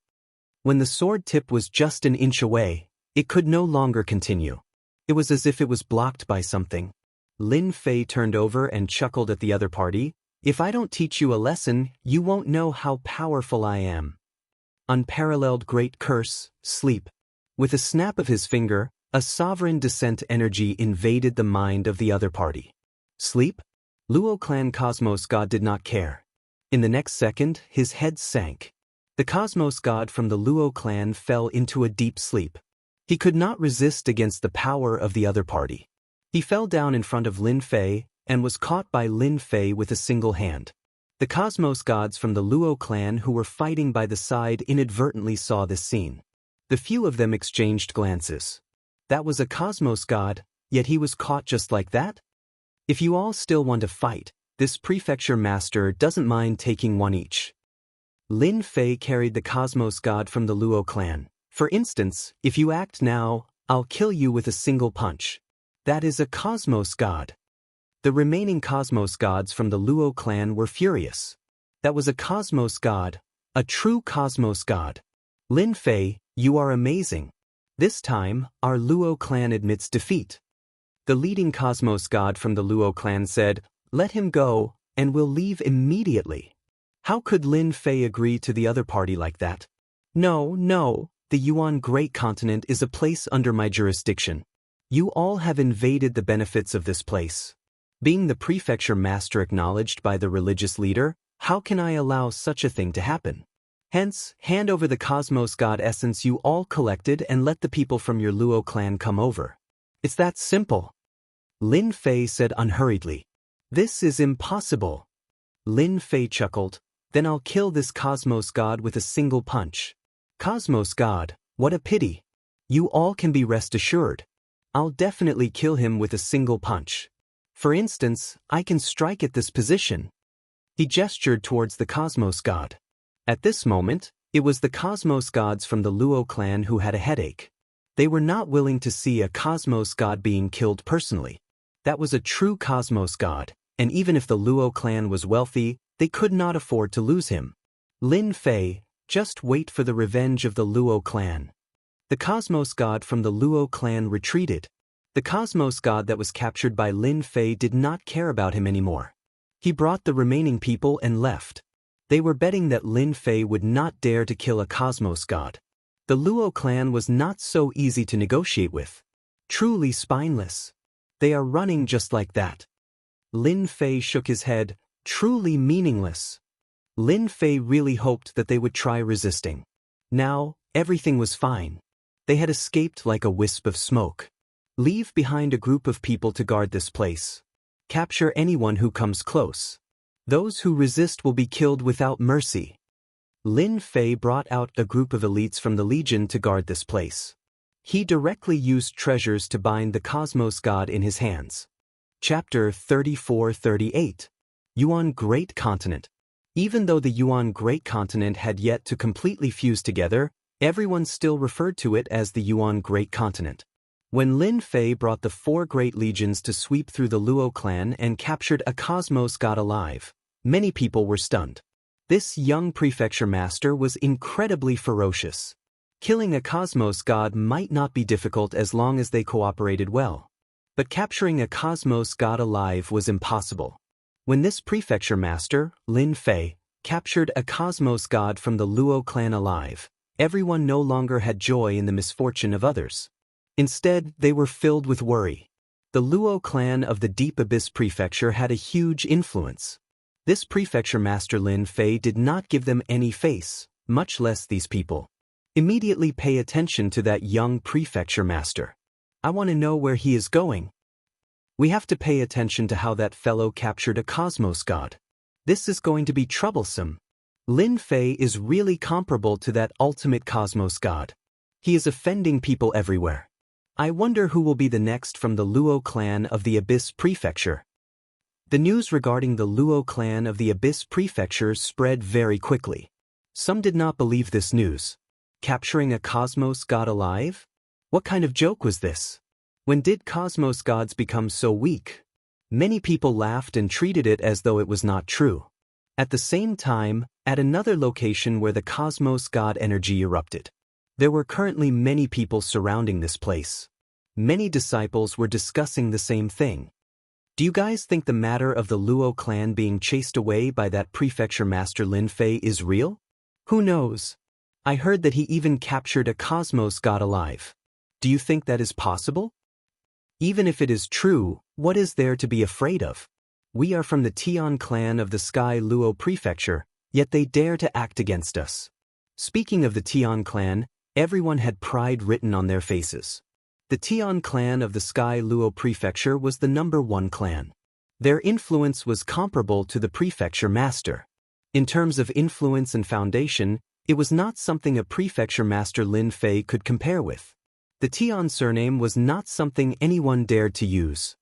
When the sword tip was just an inch away, it could no longer continue. It was as if it was blocked by something. Lin Fei turned over and chuckled at the other party. If I don't teach you a lesson, you won't know how powerful I am. Unparalleled great curse, sleep. With a snap of his finger, a sovereign descent energy invaded the mind of the other party. Sleep? Luo clan Cosmos God did not care. In the next second, his head sank. The Cosmos God from the Luo clan fell into a deep sleep. He could not resist against the power of the other party. He fell down in front of Lin Fei and was caught by Lin Fei with a single hand. The Cosmos Gods from the Luo clan who were fighting by the side inadvertently saw this scene. The few of them exchanged glances. That was a Cosmos God, yet he was caught just like that? If you all still want to fight, this prefecture master doesn't mind taking one each. Lin Fei carried the Cosmos God from the Luo clan. For instance, if you act now, I'll kill you with a single punch. That is a Cosmos God. The remaining Cosmos Gods from the Luo clan were furious. That was a Cosmos God, a true Cosmos God. Lin Fei, you are amazing. This time, our Luo clan admits defeat. The leading Cosmos God from the Luo clan said, "Let him go, and we'll leave immediately." How could Lin Fei agree to the other party like that? No, the Yuan Great Continent is a place under my jurisdiction. You all have invaded the benefits of this place. Being the prefecture master acknowledged by the religious leader, how can I allow such a thing to happen? Hence, hand over the Cosmos God essence you all collected and let the people from your Luo clan come over. It's that simple. Lin Fei said unhurriedly. This is impossible. Lin Fei chuckled. Then I'll kill this Cosmos God with a single punch. Cosmos God, what a pity. You all can be rest assured. I'll definitely kill him with a single punch. For instance, I can strike at this position. He gestured towards the Cosmos God. At this moment, it was the Cosmos Gods from the Luo clan who had a headache. They were not willing to see a Cosmos God being killed personally. That was a true Cosmos God, and even if the Luo clan was wealthy, they could not afford to lose him. Lin Fei, just wait for the revenge of the Luo clan. The Cosmos God from the Luo clan retreated. The Cosmos God that was captured by Lin Fei did not care about him anymore. He brought the remaining people and left. They were betting that Lin Fei would not dare to kill a Cosmos God. The Luo clan was not so easy to negotiate with. Truly spineless. They are running just like that. Lin Fei shook his head, truly meaningless. Lin Fei really hoped that they would try resisting. Now, everything was fine. They had escaped like a wisp of smoke. Leave behind a group of people to guard this place. Capture anyone who comes close. Those who resist will be killed without mercy. Lin Fei brought out a group of elites from the Legion to guard this place. He directly used treasures to bind the Cosmos God in his hands. Chapter 34-38. Yuan Great Continent. Even though the Yuan Great Continent had yet to completely fuse together, everyone still referred to it as the Yuan Great Continent. When Lin Fei brought the 4 great legions to sweep through the Luo clan and captured a Cosmos God alive, many people were stunned. This young prefecture master was incredibly ferocious. Killing a Cosmos God might not be difficult as long as they cooperated well. But capturing a Cosmos God alive was impossible. When this prefecture master, Lin Fei, captured a Cosmos God from the Luo clan alive, everyone no longer had joy in the misfortune of others. Instead, they were filled with worry. The Luo clan of the Deep Abyss Prefecture had a huge influence. This prefecture master Lin Fei did not give them any face, much less these people. Immediately pay attention to that young prefecture master. I want to know where he is going. We have to pay attention to how that fellow captured a Cosmos God. This is going to be troublesome. Lin Fei is really comparable to that ultimate Cosmos God. He is offending people everywhere. I wonder who will be the next from the Luo clan of the Abyss Prefecture. The news regarding the Luo clan of the Abyss Prefecture spread very quickly. Some did not believe this news. Capturing a Cosmos God alive? What kind of joke was this? When did Cosmos Gods become so weak? Many people laughed and treated it as though it was not true. At the same time, at another location where the Cosmos God energy erupted, there were currently many people surrounding this place. Many disciples were discussing the same thing. Do you guys think the matter of the Luo clan being chased away by that prefecture master Lin Fei is real? Who knows? I heard that he even captured a cosmos god alive. Do you think that is possible? Even if it is true, what is there to be afraid of? We are from the Tian clan of the Sky Luo Prefecture, yet they dare to act against us. Speaking of the Tian clan, everyone had pride written on their faces. The Tian clan of the Sky Luo Prefecture was the #1 clan. Their influence was comparable to the prefecture master. In terms of influence and foundation, it was not something a prefecture master Lin Fei could compare with. The Tian surname was not something anyone dared to use.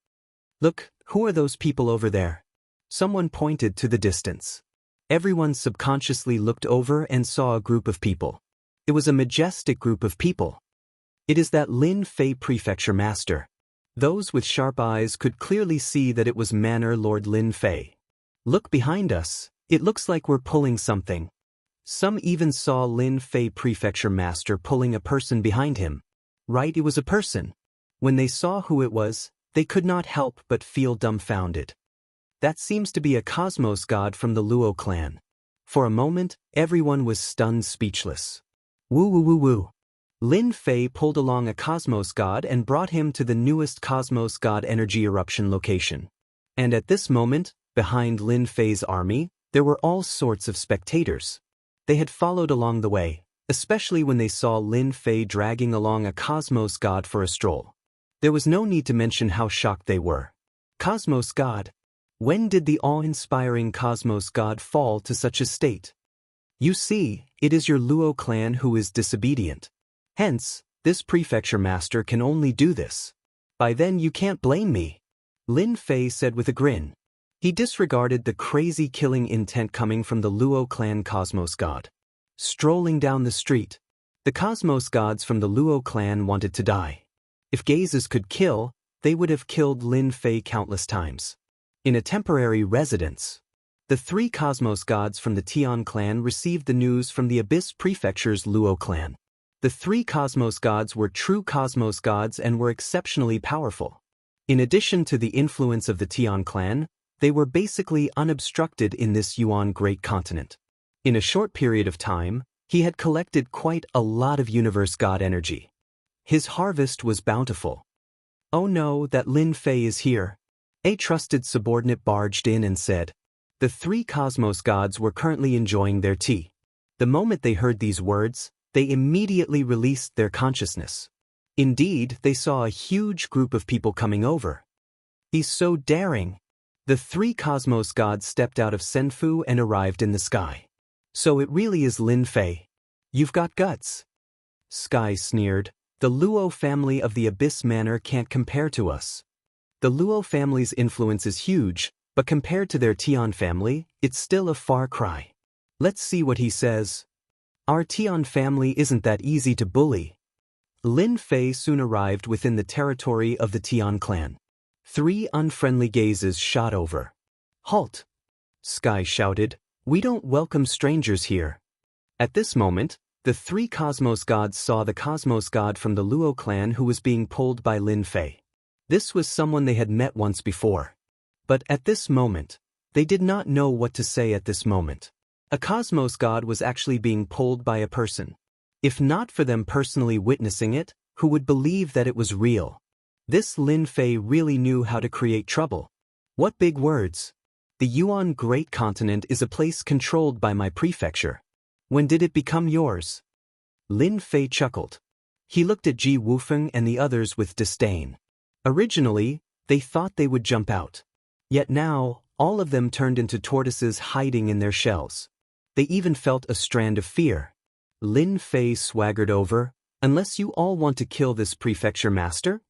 Look, who are those people over there? Someone pointed to the distance. Everyone subconsciously looked over and saw a group of people. It was a majestic group of people. It is that Lin Fei prefecture master. Those with sharp eyes could clearly see that it was Manor Lord Lin Fei. Look behind us, it looks like we're pulling something. Some even saw Lin Fei prefecture master pulling a person behind him. Right, it was a person. When they saw who it was, they could not help but feel dumbfounded. That seems to be a cosmos god from the Luo clan. For a moment, everyone was stunned speechless. Woo woo woo woo. Lin Fei pulled along a cosmos god and brought him to the newest cosmos god energy eruption location. And at this moment, behind Lin Fei's army, there were all sorts of spectators. They had followed along the way, especially when they saw Lin Fei dragging along a cosmos god for a stroll. There was no need to mention how shocked they were. Cosmos god? When did the awe-inspiring cosmos god fall to such a state? You see, it is your Luo clan who is disobedient. Hence, this prefecture master can only do this. By then you can't blame me, Lin Fei said with a grin. He disregarded the crazy killing intent coming from the Luo clan cosmos god. Strolling down the street, the cosmos gods from the Luo clan wanted to die. If gazes could kill, they would have killed Lin Fei countless times. In a temporary residence, the 3 cosmos gods from the Tian clan received the news from the Abyss Prefecture's Luo clan. The 3 cosmos gods were true cosmos gods and were exceptionally powerful. In addition to the influence of the Tian clan, they were basically unobstructed in this Yuan great continent. In a short period of time, he had collected quite a lot of universe god energy. His harvest was bountiful. Oh no, that Lin Fei is here. A trusted subordinate barged in and said. The 3 cosmos gods were currently enjoying their tea. The moment they heard these words, they immediately released their consciousness. Indeed, they saw a huge group of people coming over. He's so daring. The 3 cosmos gods stepped out of Senfu and arrived in the sky. So it really is Lin Fei. You've got guts. Sky sneered. The Luo family of the Abyss Manor can't compare to us. The Luo family's influence is huge, but compared to their Tian family, it's still a far cry. Let's see what he says. Our Tian family isn't that easy to bully. Lin Fei soon arrived within the territory of the Tian clan. 3 unfriendly gazes shot over. Halt! Sky shouted. We don't welcome strangers here. At this moment, the 3 cosmos gods saw the cosmos god from the Luo clan who was being pulled by Lin Fei. This was someone they had met once before. But at this moment, they did not know what to say at this moment. A cosmos god was actually being pulled by a person. If not for them personally witnessing it, who would believe that it was real? This Lin Fei really knew how to create trouble. What big words! The Yuan Great Continent is a place controlled by my prefecture. When did it become yours? Lin Fei chuckled. He looked at Ji Wufeng and the others with disdain. Originally, they thought they would jump out. Yet now, all of them turned into tortoises hiding in their shells. They even felt a strand of fear. Lin Fei swaggered over. Unless you all want to kill this prefecture master?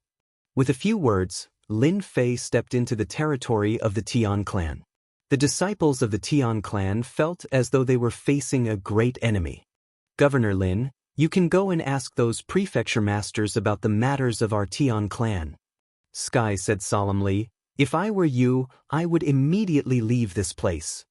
With a few words, Lin Fei stepped into the territory of the Tian clan. The disciples of the Tian clan felt as though they were facing a great enemy. Governor Lin, you can go and ask those prefecture masters about the matters of our Tian clan. Sky said solemnly, if I were you, I would immediately leave this place.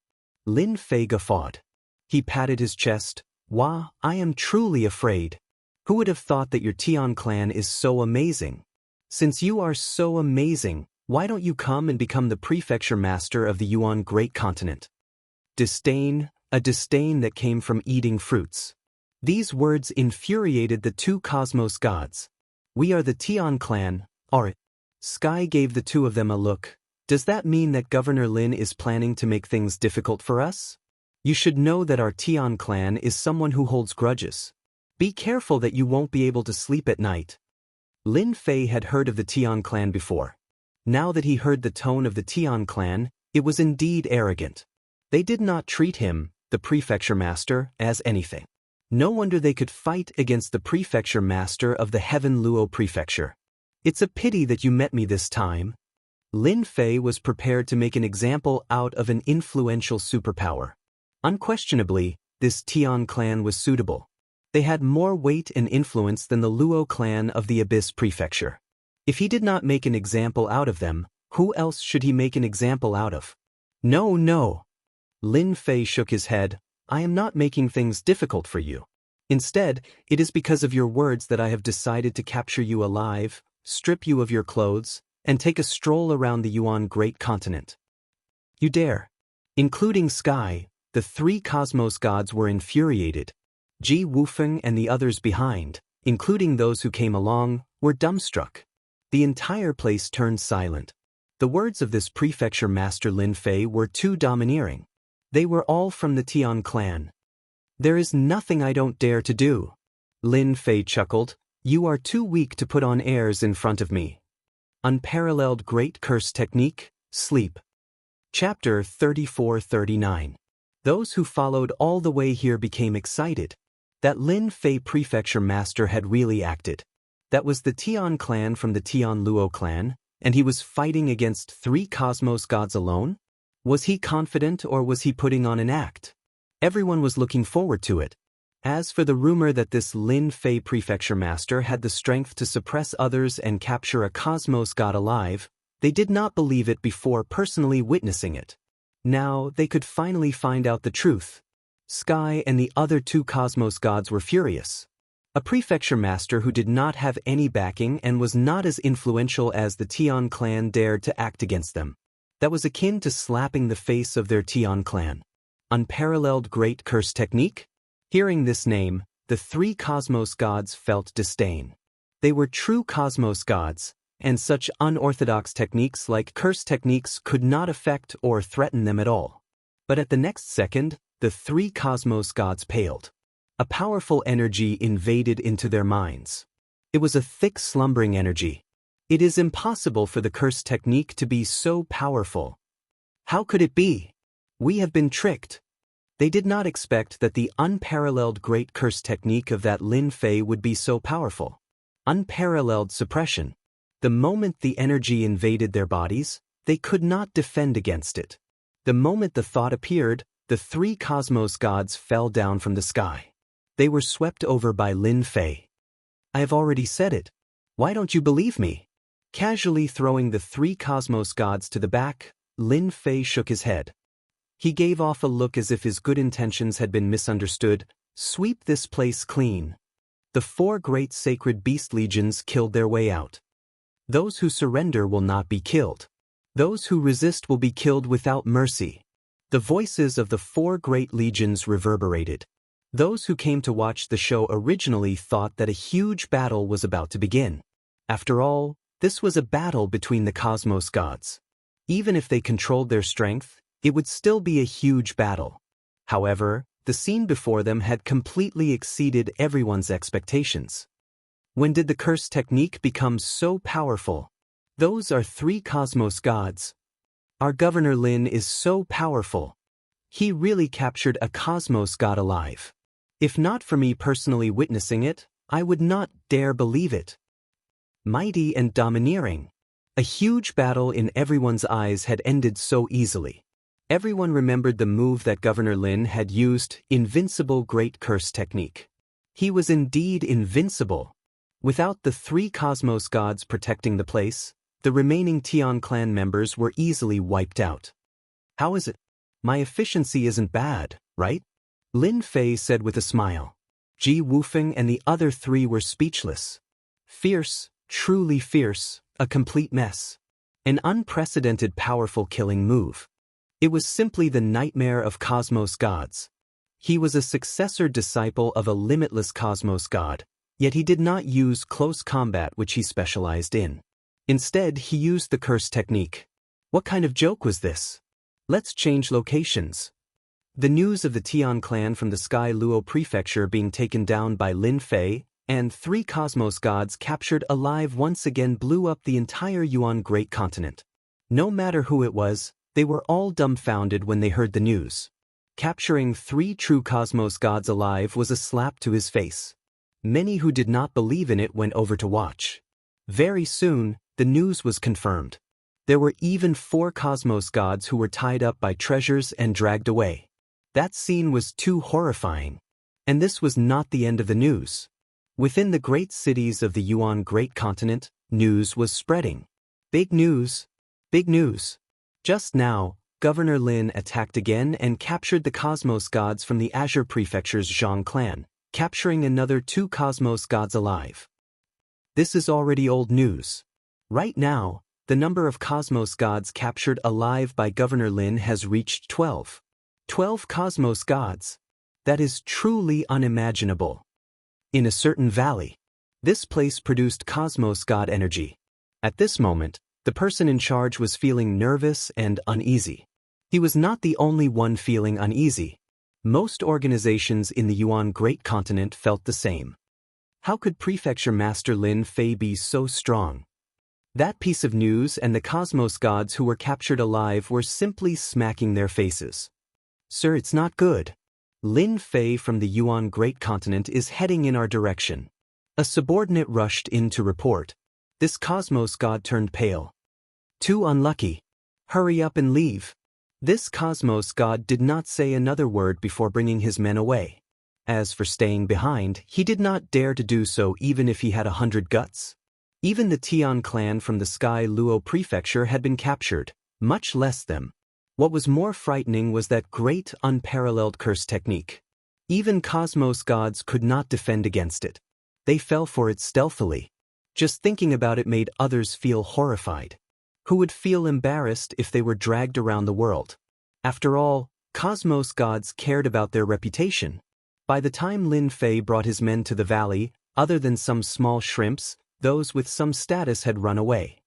Lin Fei guffawed. He patted his chest. Wah, I am truly afraid. Who would have thought that your Tian clan is so amazing? Since you are so amazing, Why don't you come and become the prefecture master of the Yuan Great Continent? Disdain, a disdain that came from eating fruits. These words infuriated the two cosmos gods. We are the Tian clan, are it? Sky gave the two of them a look. Does that mean that Governor Lin is planning to make things difficult for us? You should know that our Tian clan is someone who holds grudges. Be careful that you won't be able to sleep at night. Lin Fei had heard of the Tian clan before. Now that he heard the tone of the Tian clan, it was indeed arrogant. They did not treat him, the prefecture master, as anything. No wonder they could fight against the prefecture master of the Heaven Luo prefecture. It's a pity that you met me this time. Lin Fei was prepared to make an example out of an influential superpower. Unquestionably, this Tian clan was suitable. They had more weight and influence than the Luo clan of the Abyss prefecture. If he did not make an example out of them, who else should he make an example out of? No, no. Lin Fei shook his head. I am not making things difficult for you. Instead, it is because of your words that I have decided to capture you alive, strip you of your clothes, and take a stroll around the Yuan Great Continent. You dare. Including Sky, the three cosmos gods were infuriated. Ji Wufeng and the others behind, including those who came along, were dumbstruck. The entire place turned silent. The words of this prefecture master Lin Fei were too domineering. They were all from the Tian clan. There is nothing I don't dare to do. Lin Fei chuckled. You are too weak to put on airs in front of me. Unparalleled Great Curse Technique, Sleep. Chapter 34-39. Those who followed all the way here became excited. That Lin Fei prefecture master had really acted. That was the Tian clan from the Tian Luo clan, and he was fighting against three cosmos gods alone? Was he confident or was he putting on an act? Everyone was looking forward to it. As for the rumor that this Lin Fei prefecture master had the strength to suppress others and capture a cosmos god alive, they did not believe it before personally witnessing it. Now they could finally find out the truth. Sky and the other two cosmos gods were furious. A prefecture master who did not have any backing and was not as influential as the Tian clan dared to act against them. That was akin to slapping the face of their Tian clan. Unparalleled Great Curse Technique? Hearing this name, the three cosmos gods felt disdain. They were true cosmos gods, and such unorthodox techniques like curse techniques could not affect or threaten them at all. But at the next second, the three cosmos gods paled. A powerful energy invaded into their minds. It was a thick slumbering energy. It is impossible for the curse technique to be so powerful. How could it be? We have been tricked. They did not expect that the unparalleled great curse technique of that Lin Fei would be so powerful. Unparalleled suppression. The moment the energy invaded their bodies, they could not defend against it. The moment the thought appeared, the three cosmos gods fell down from the sky. They were swept over by Lin Fei. I have already said it. Why don't you believe me? Casually throwing the three cosmos gods to the back, Lin Fei shook his head. He gave off a look as if his good intentions had been misunderstood. Sweep this place clean. The four great sacred beast legions killed their way out. Those who surrender will not be killed. Those who resist will be killed without mercy. The voices of the four great legions reverberated. Those who came to watch the show originally thought that a huge battle was about to begin. After all, this was a battle between the cosmos gods. Even if they controlled their strength, it would still be a huge battle. However, the scene before them had completely exceeded everyone's expectations. When did the curse technique become so powerful? Those are three cosmos gods. Our Governor Lin is so powerful. He really captured a cosmos god alive. If not for me personally witnessing it, I would not dare believe it. Mighty and domineering. A huge battle in everyone's eyes had ended so easily. Everyone remembered the move that Governor Lin had used, invincible great curse technique. He was indeed invincible. Without the three cosmos gods protecting the place, the remaining Tian clan members were easily wiped out. How is it? My efficiency isn't bad, right? Lin Fei said with a smile. Ji Wufeng and the other three were speechless. Fierce, truly fierce, a complete mess. An unprecedented powerful killing move. It was simply the nightmare of Cosmos gods. He was a successor disciple of a limitless Cosmos god, yet he did not use close combat which he specialized in. Instead, he used the curse technique. What kind of joke was this? Let's change locations. The news of the Tian clan from the Sky Luo prefecture being taken down by Lin Fei and 3 Cosmos gods captured alive once again blew up the entire Yuan Great Continent. No matter who it was, they were all dumbfounded when they heard the news. Capturing 3 true Cosmos gods alive was a slap to his face. Many who did not believe in it went over to watch. Very soon, the news was confirmed. There were even 4 Cosmos gods who were tied up by treasures and dragged away. That scene was too horrifying. And this was not the end of the news. Within the great cities of the Yuan Great Continent, news was spreading. Big news! Big news! Just now, Governor Lin attacked again and captured the Cosmos gods from the Azure Prefecture's Zhang clan, capturing another 2 Cosmos gods alive. This is already old news. Right now, the number of Cosmos gods captured alive by Governor Lin has reached 12. 12 Cosmos gods. That is truly unimaginable. In a certain valley, this place produced Cosmos god energy. At this moment, the person in charge was feeling nervous and uneasy. He was not the only one feeling uneasy. Most organizations in the Yuan Great Continent felt the same. How could Prefecture Master Lin Fei be so strong? That piece of news and the Cosmos gods who were captured alive were simply smacking their faces. Sir, it's not good. Lin Fei from the Yuan Great Continent is heading in our direction. A subordinate rushed in to report. This Cosmos god turned pale. Too unlucky. Hurry up and leave. This Cosmos god did not say another word before bringing his men away. As for staying behind, he did not dare to do so even if he had 100 guts. Even the Tian clan from the Sky Luo prefecture had been captured, much less them. What was more frightening was that great unparalleled curse technique. Even Cosmos gods could not defend against it. They fell for it stealthily. Just thinking about it made others feel horrified. Who would feel embarrassed if they were dragged around the world? After all, Cosmos gods cared about their reputation. By the time Lin Fei brought his men to the valley, other than some small shrimps, those with some status had run away.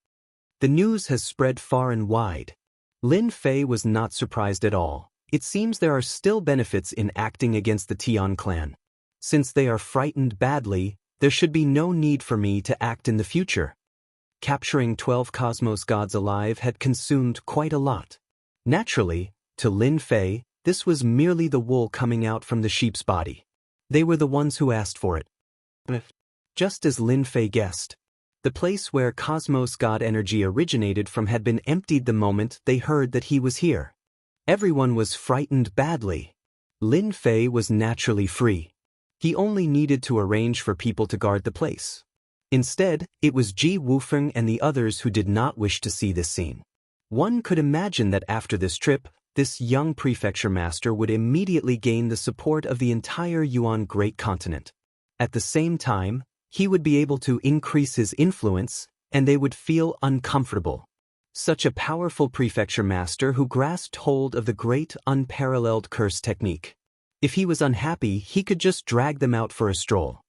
The news has spread far and wide. Lin Fei was not surprised at all. It seems there are still benefits in acting against the Tian clan. Since they are frightened badly, there should be no need for me to act in the future. Capturing 12 Cosmos gods alive had consumed quite a lot. Naturally, to Lin Fei, this was merely the wool coming out from the sheep's body. They were the ones who asked for it. Just as Lin Fei guessed, the place where Cosmos god energy originated from had been emptied the moment they heard that he was here. Everyone was frightened badly. Lin Fei was naturally free. He only needed to arrange for people to guard the place. Instead, it was Ji Wufeng and the others who did not wish to see this scene. One could imagine that after this trip, this young prefecture master would immediately gain the support of the entire Yuan Great Continent. At the same time, he would be able to increase his influence, and they would feel uncomfortable. Such a powerful prefecture master who grasped hold of the great unparalleled curse technique. If he was unhappy, he could just drag them out for a stroll.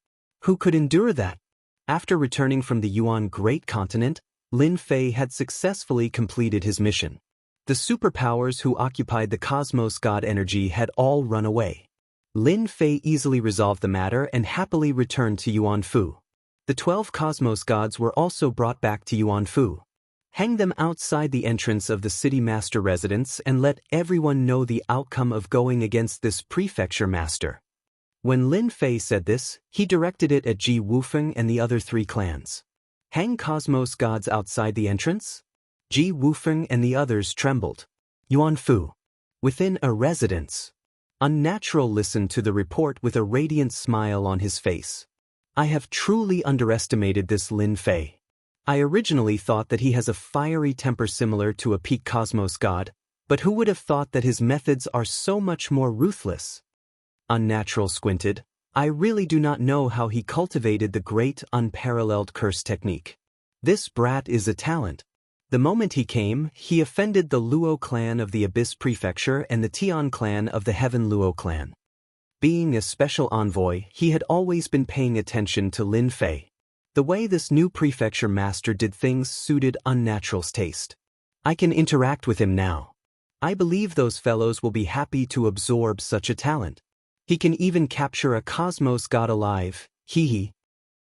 Who could endure that? After returning from the Yuan Great Continent, Lin Fei had successfully completed his mission. The superpowers who occupied the Cosmos god energy had all run away. Lin Fei easily resolved the matter and happily returned to Yuanfu. The 12 Cosmos gods were also brought back to Yuanfu. Hang them outside the entrance of the city master residence and let everyone know the outcome of going against this prefecture master. When Lin Fei said this, he directed it at Ji Wufeng and the other 3 clans. Hang Cosmos gods outside the entrance? Ji Wufeng and the others trembled. Yuanfu. Within a residence. Unnatural listened to the report with a radiant smile on his face. I have truly underestimated this Lin Fei. I originally thought that he has a fiery temper similar to a peak Cosmos god, but who would have thought that his methods are so much more ruthless? Unnatural squinted. I really do not know how he cultivated the great unparalleled curse technique. This brat is a talent. The moment he came, he offended the Luo clan of the Abyss Prefecture and the Tian clan of the Heaven Luo clan. Being a special envoy, he had always been paying attention to Lin Fei. The way this new prefecture master did things suited Unnatural's taste. I can interact with him now. I believe those fellows will be happy to absorb such a talent. He can even capture a cosmos god alive, hee hee.